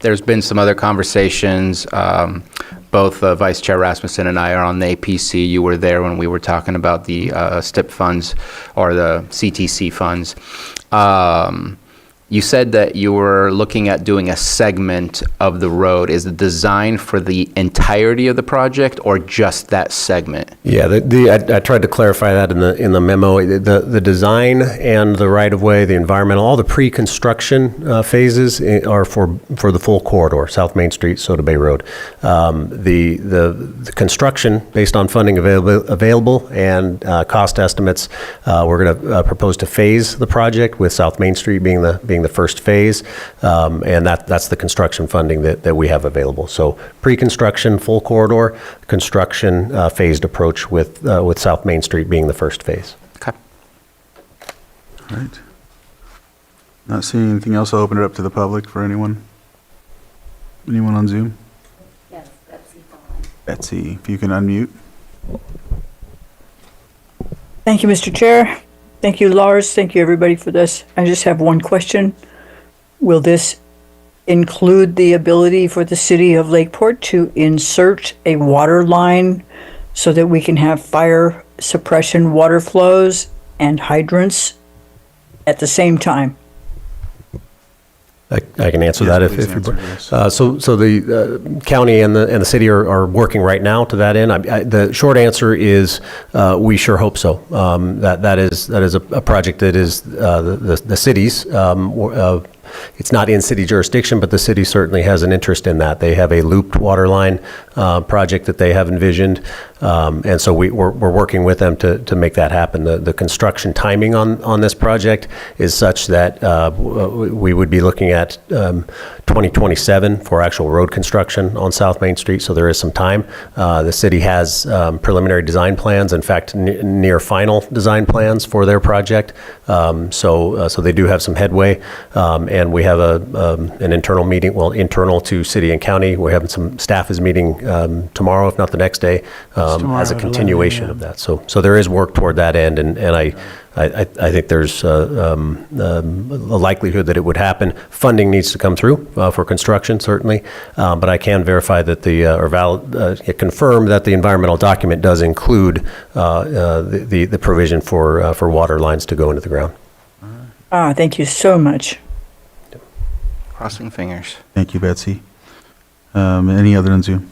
there's been some other conversations. Both Vice Chair Rasmussen and I are on the APC. You were there when we were talking about the STIP funds or the CTC funds. You said that you were looking at doing a segment of the road. Is the design for the entirety of the project or just that segment? Yeah, I tried to clarify that in the memo. The design and the right-of-way, the environmental, all the pre-construction phases are for the full corridor, South Main Street, Soda Bay Road. The construction, based on funding available and cost estimates, we're going to propose to phase the project, with South Main Street being the first phase, and that's the construction funding that we have available. So pre-construction, full corridor, construction, phased approach with South Main Street being the first phase. Okay. All right. Not seeing anything else, I'll open it up to the public for anyone. Anyone on Zoom? Yes, Betsy. Betsy, if you can unmute. Thank you, Mr. Chair. Thank you, Lars. Thank you, everybody, for this. I just have one question. Will this include the ability for the city of Lakeport to insert a water line so that we can have fire suppression water flows and hydrants at the same time? I can answer that if you'd like. Yes. So the county and the city are working right now to that end. The short answer is we sure hope so. That is a project that is the city's. It's not in city jurisdiction, but the city certainly has an interest in that. They have a looped water line project that they have envisioned, and so we're working with them to make that happen. The construction timing on this project is such that we would be looking at 2027 for actual road construction on South Main Street, so there is some time. The city has preliminary design plans, in fact, near final design plans for their project, so they do have some headway, and we have an internal meeting, internal to city and county. We're having some staff is meeting tomorrow, if not the next day, as a continuation of that. So there is work toward that end, and I think there's a likelihood that it would happen. Funding needs to come through for construction, certainly, but I can verify that confirm that the environmental document does include the provision for water lines to go into the ground. Thank you so much. Crossing fingers. Thank you, Betsy. Any other on Zoom?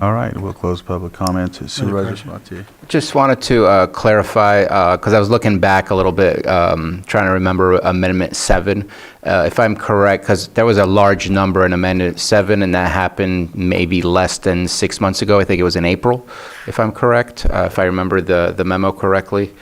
All right, we'll close public comment. Supervisor Sabatier. Just wanted to clarify, because I was looking back a little bit, trying to remember Amendment 7. If I'm correct, because there was a large number in Amendment 7, and that happened maybe less than 6 months ago. I think it was in April, if I'm correct, if I remember the memo correctly.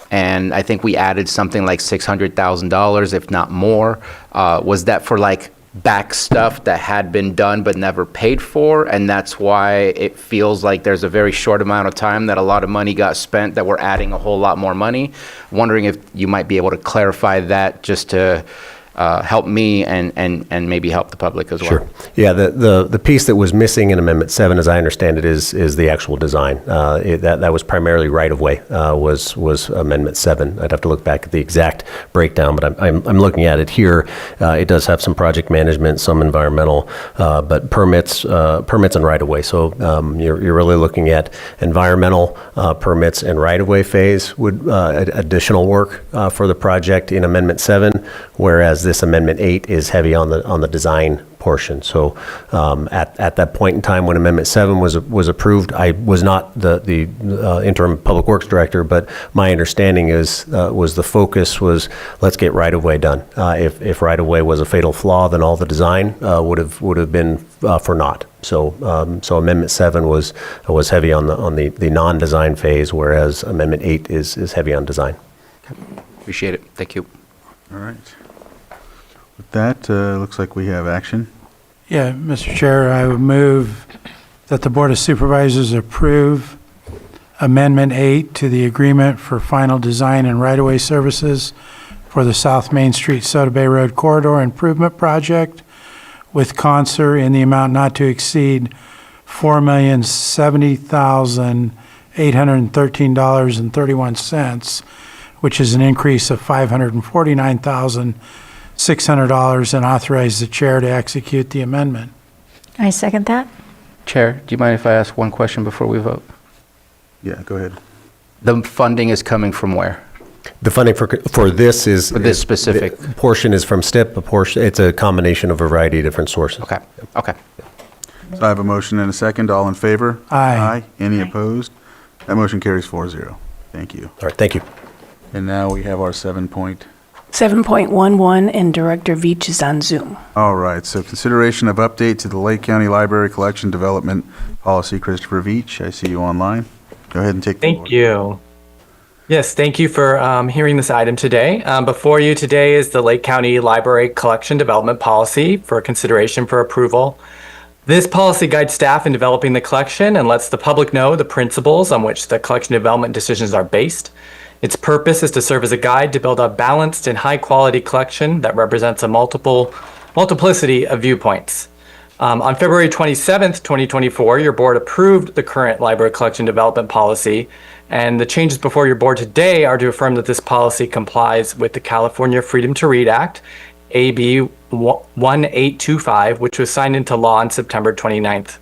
And I think we added something like $600,000, if not more. Was that for like back stuff that had been done but never paid for? And that's why it feels like there's a very short amount of time that a lot of money got spent, that we're adding a whole lot more money. Wondering if you might be able to clarify that, just to help me and maybe help the public as well. Sure. Yeah, the piece that was missing in Amendment 7, as I understand it, is the actual design. That was primarily right-of-way, was Amendment 7. I'd have to look back at the exact breakdown, but I'm looking at it here. It does have some project management, some environmental, but permits and right-of-way. So you're really looking at environmental permits and right-of-way phase would additional work for the project in Amendment 7, whereas this Amendment 8 is heavy on the design portion. So at that point in time when Amendment 7 was approved, I was not the interim Public Works Director, but my understanding was the focus was, let's get right-of-way done. If right-of-way was a fatal flaw, then all the design would have been for naught. So Amendment 7 was heavy on the non-design phase, whereas Amendment 8 is heavy on design. Appreciate it. Thank you. All right. With that, looks like we have action. Yeah, Mr. Chair, I would move that the Board of Supervisors approve Amendment 8 to the agreement for final design and right-of-way services for the South Main Street Soda Bay Road Corridor Improvement Project with Concert in the amount not to exceed $4,070,813.31, which is an increase of $549,600, and authorize the chair to execute the amendment. I second that. Chair, do you mind if I ask one question before we vote? Yeah, go ahead. The funding is coming from where? The funding for this is... For this specific? The portion is from STIP, a portion, it's a combination of a variety of different sources. Okay, okay. So I have a motion and a second. All in favor? Aye. Any opposed? That motion carries 4-0. Thank you. All right, thank you. And now we have our 7-point. 7.11, and Director Veach is on Zoom. All right, so consideration of update to the Lake County Library Collection Development Policy. Christopher Veach, I see you online. Go ahead and take the floor. Thank you. Yes, thank you for hearing this item today. Before you today is the Lake County Library Collection Development Policy for consideration for approval. This policy guides staff in developing the collection and lets the public know the principles on which the collection development decisions are based. Its purpose is to serve as a guide to build a balanced and high-quality collection that represents a multiplicity of viewpoints. On February 27th, 2024, your board approved the current library collection development policy, and the changes before your board today are to affirm that this policy complies with the California Freedom to Read Act, AB 1825, which was signed into law on September 29th.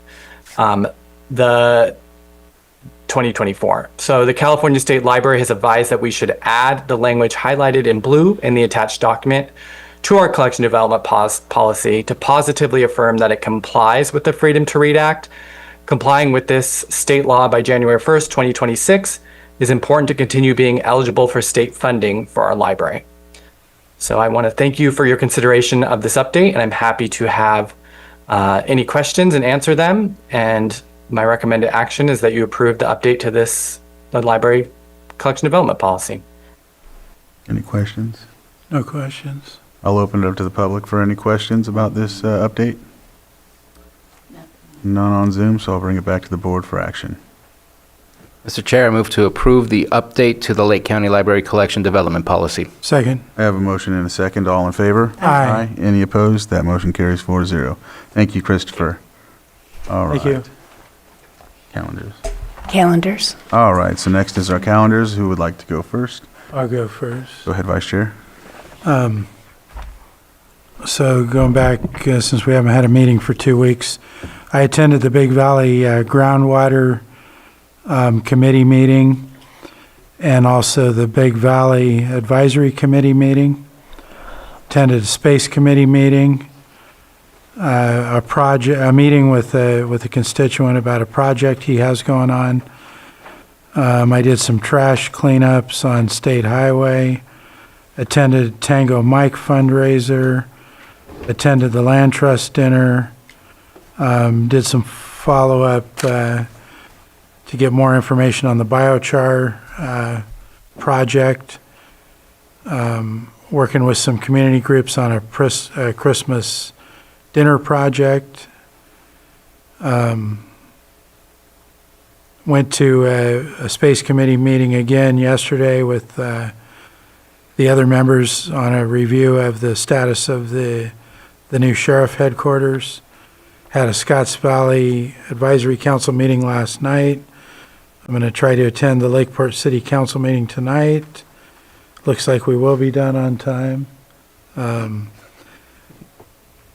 2024. So the California State Library has advised that we should add the language highlighted in blue in the attached document to our collection development policy to positively affirm that it complies with the Freedom to Read Act. Complying with this state law by January 1st, 2026 is important to continue being eligible for state funding for our library. So I want to thank you for your consideration of this update, and I'm happy to have any questions and answer them. And my recommended action is that you approve the update to the library collection development policy. Any questions? No questions. I'll open it up to the public for any questions about this update. None on Zoom, so I'll bring it back to the board for action. Mr. Chair, I move to approve the update to the Lake County Library Collection Development Policy. Second. I have a motion and a second. All in favor? Aye. Any opposed? That motion carries 4-0. Thank you, Christopher. All right. Thank you. Calendars. All right, so next is our calendars. Who would like to go first? I'll go first. Go ahead, Vice Chair. So going back, since we haven't had a meeting for 2 weeks, I attended the Big Valley Groundwater Committee meeting and also the Big Valley Advisory Committee meeting. Attended a Space Committee meeting. A meeting with a constituent about a project he has going on. I did some trash cleanups on State Highway. Attended Tango Mike fundraiser. Attended the Land Trust dinner. Did some follow-up to get more information on the biochar project. Working with some community groups on a Christmas dinner project. Went to a Space Committee meeting again yesterday with the other members on a review of the status of the new sheriff headquarters. Had a Scotts Valley Advisory Council meeting last night. I'm going to try to attend the Lakeport City Council meeting tonight. Looks like we will be done on time. And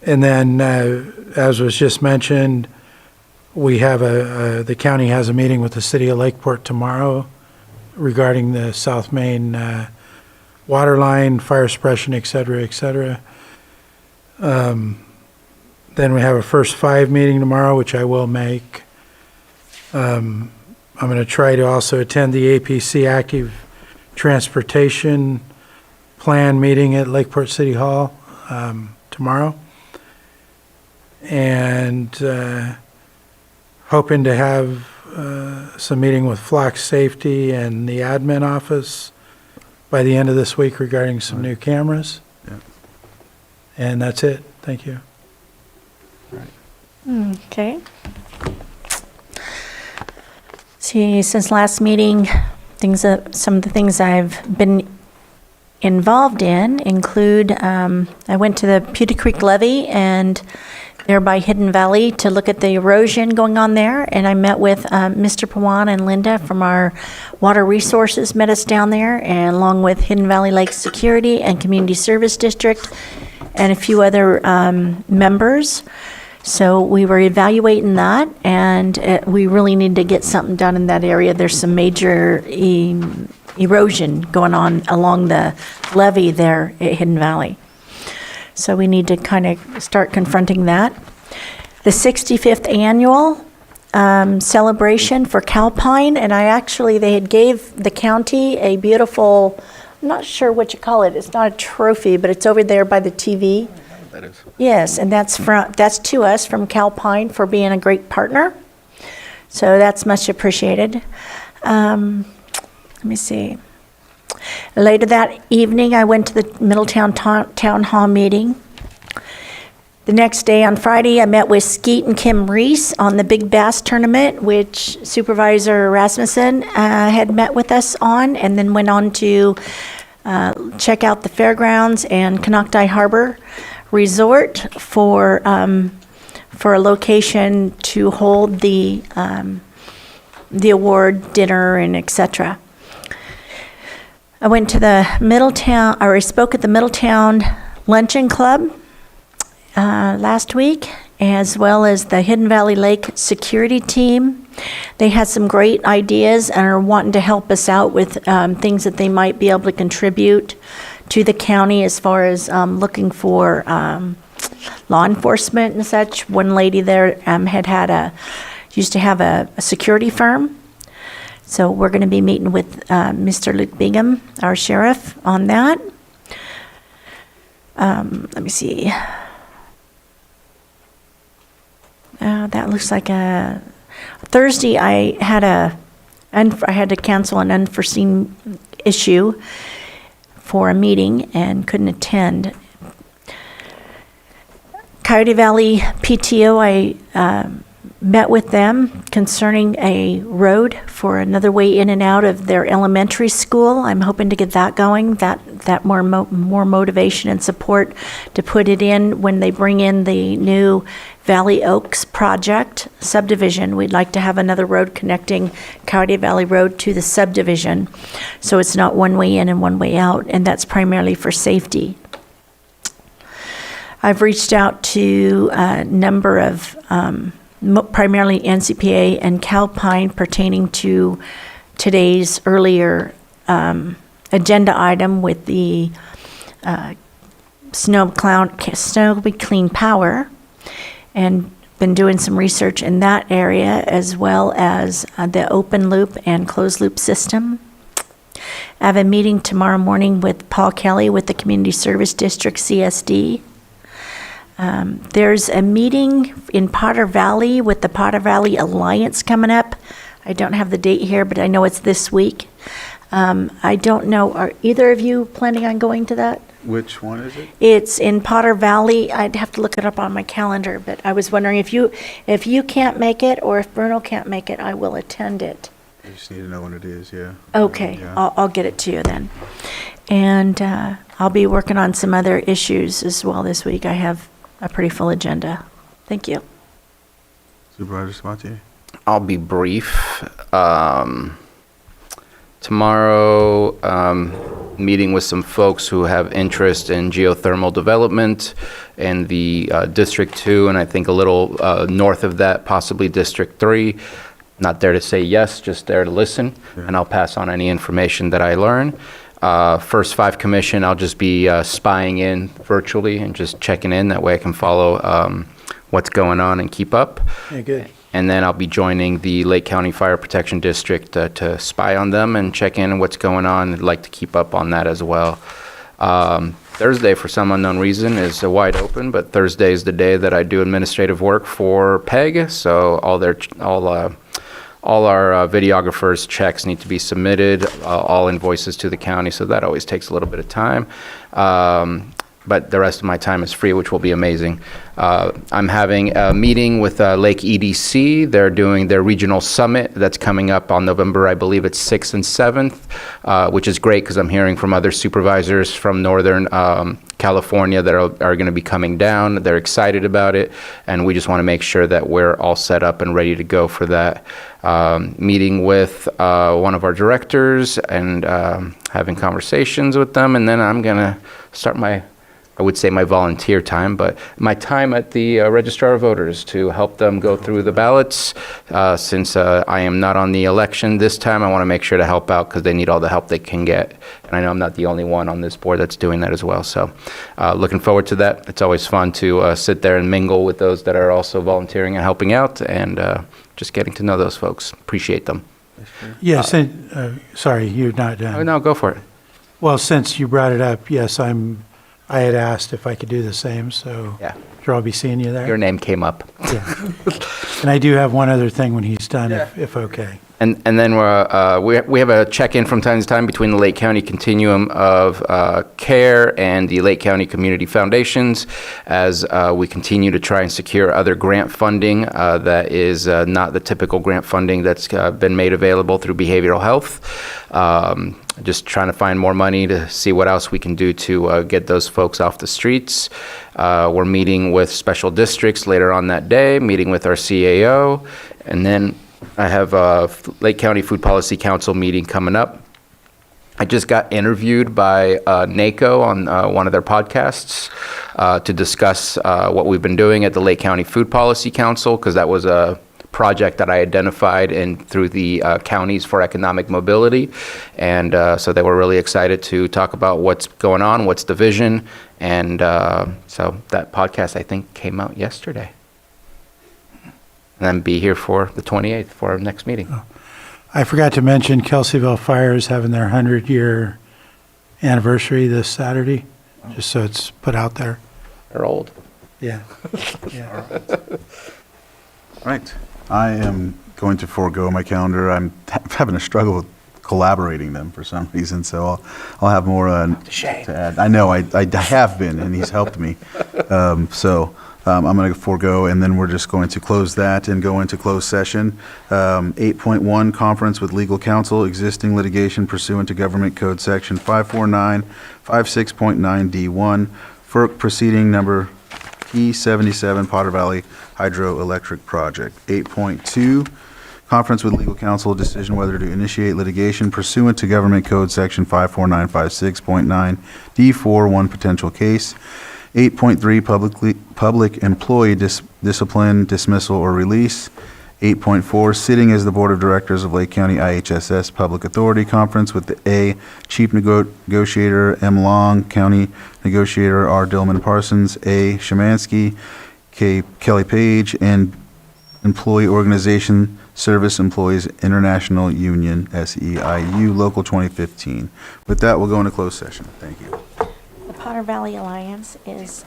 then, as was just mentioned, we have the county has a meeting with the city of Lakeport tomorrow regarding the South Main water line, fire suppression, et cetera, et cetera. Then we have a First Five meeting tomorrow, which I will make. I'm going to try to also attend the APC Active Transportation Plan meeting at Lakeport City Hall tomorrow. And hoping to have some meeting with Flock Safety and the admin office by the end of this week regarding some new cameras. Yeah. And that's it. Thank you. Okay. See, since last meeting, some of the things I've been involved in include, I went to the Pewter Creek Levee and there by Hidden Valley to look at the erosion going on there. And I met with Mr. Pawan and Linda from our Water Resources, met us down there, and along with Hidden Valley Lake Security and Community Service District and a few other members. So we were evaluating that, and we really need to get something done in that area. There's some major erosion going on along the levee there at Hidden Valley. So we need to kind of start confronting that. The 65th annual celebration for Calpine, and they had gave the county a beautiful, I'm not sure what you call it. It's not a trophy, but it's over there by the TV. That is. Yes, and that's to us from Calpine for being a great partner. So that's much appreciated. Let me see. Later that evening, I went to the Middletown Town Hall meeting. The next day, on Friday, I met with Skeet and Kim Reese on the Big Bass Tournament, which Supervisor Rasmussen had met with us on, and then went on to check out the fairgrounds and Canocti Harbor Resort for a location to hold the award dinner and etc. I went to the I spoke at the Middletown Luncheon Club last week, as well as the Hidden Valley Lake Security Team. They had some great ideas and are wanting to help us out with things that they might be able to contribute to the county as far as looking for law enforcement and such. One lady there used to have a security firm. So we're going to be meeting with Mr. Luke Bingham, our sheriff, on that. Let me see. That looks like a Thursday. I had to cancel an unforeseen issue for a meeting and couldn't attend. Coyote Valley PTO, I met with them concerning a road for another way in and out of their elementary school. I'm hoping to get that going, that more motivation and support to put it in when they bring in the new Valley Oaks project subdivision. We'd like to have another road connecting Coyote Valley Road to the subdivision, so it's not one way in and one way out, and that's primarily for safety. I've reached out to a number of primarily NCPA and Calpine pertaining to today's earlier agenda item with the Snow Clean Power, and been doing some research in that area, as well as the open loop and closed loop system. I have a meeting tomorrow morning with Paul Kelly with the Community Service District, CSD. There's a meeting in Potter Valley with the Potter Valley Alliance coming up. I don't have the date here, but I know it's this week. I don't know, are either of you planning on going to that? Which one is it? It's in Potter Valley. I'd have to look it up on my calendar, but I was wondering if you can't make it, or if Bruno can't make it, I will attend it. I just need to know when it is, yeah. Okay, Yeah. I'll get it to you then. And I'll be working on some other issues as well this week. I have a pretty full agenda. Thank you. Supervisor Sabatier? I'll be brief. Tomorrow, meeting with some folks who have interest in geothermal development in the District 2, and I think a little north of that, possibly District 3. Not there to say yes, just there to listen, and I'll pass on any information that I learn. First 5 Commission, I'll just be spying in virtually and just checking in. That way I can follow what's going on and keep up. Yeah, good. And then I'll be joining the Lake County Fire Protection District to spy on them and check in on what's going on. I'd like to keep up on that as well. Thursday, for some unknown reason, is wide open, but Thursday is the day that I do administrative work for PEG, so all our videographers' checks need to be submitted, all invoices to the county, so that always takes a little bit of time. but the rest of my time is free, which will be amazing. I'm having a meeting with Lake EDC. They're doing their regional summit that's coming up on November, I believe it's 6th and 7th, which is great because I'm hearing from other supervisors from Northern California that are going to be coming down. They're excited about it, and we just want to make sure that we're all set up and ready to go for that. Meeting with one of our directors and having conversations with them, and then I'm going to start my volunteer time, but my time at the Registrar of Voters to help them go through the ballots. Since I am not on the election this time, I want to make sure to help out because they need all the help they can get. And I know I'm not the only one on this board that's doing that as well. So looking forward to that. It's always fun to sit there and mingle with those that are also volunteering and helping out, and just getting to know those folks. Appreciate them. Yes, sorry, you're not done. Oh, no, go for it. Well, since you brought it up, yes, I had asked if I could do the same, so yeah. Sure, I'll be seeing you there. Your name came up. Yeah. And I do have one other thing when he's done, if okay. And then we have a check-in from time to time between the Lake County Continuum of Care and the Lake County Community Foundations as we continue to try and secure other grant funding that is not the typical grant funding that's been made available through behavioral health. Just trying to find more money to see what else we can do to get those folks off the streets. We're meeting with special districts later on that day, meeting with our CAO, and then I have a Lake County Food Policy Council meeting coming up. I just got interviewed by NACO on one of their podcasts to discuss what we've been doing at the Lake County Food Policy Council, because that was a project that I identified through the counties for economic mobility. And so they were really excited to talk about what's going on, what's the vision. And so that podcast, I think, came out yesterday. And then be here for the 28th for our next meeting. Oh. I forgot to mention Kelseyville Fire is having their 100-year anniversary this Saturday, just so it's put out there. They're old. Yeah. Yeah. All right. I am going to forego my calendar. I'm having a struggle with collaborating them for some reason, so I'll have more to add. I know, I have been, and he's helped me. I'm going to forego, and then we're just going to close that and go into closed session. 8.1, conference with legal counsel, existing litigation pursuant to Government Code Section 54956.9D1, FERC proceeding number E77, Potter Valley Hydroelectric Project. 8.2, conference with legal counsel, decision whether to initiate litigation pursuant to Government Code Section 54956.9D4, one potential case. 8.3, public employee discipline, dismissal, or release. 8.4, sitting as the Board of Directors of Lake County IHSS Public Authority Conference with the A, Chief Negotiator M. Long, County Negotiator R. Dillman Parsons, A. Shemansky, K. Kelly Page, and Employee Organization Service Employees International Union, SEIU, Local 2015. With that, we'll go into closed session. Thank you. The Potter Valley Alliance is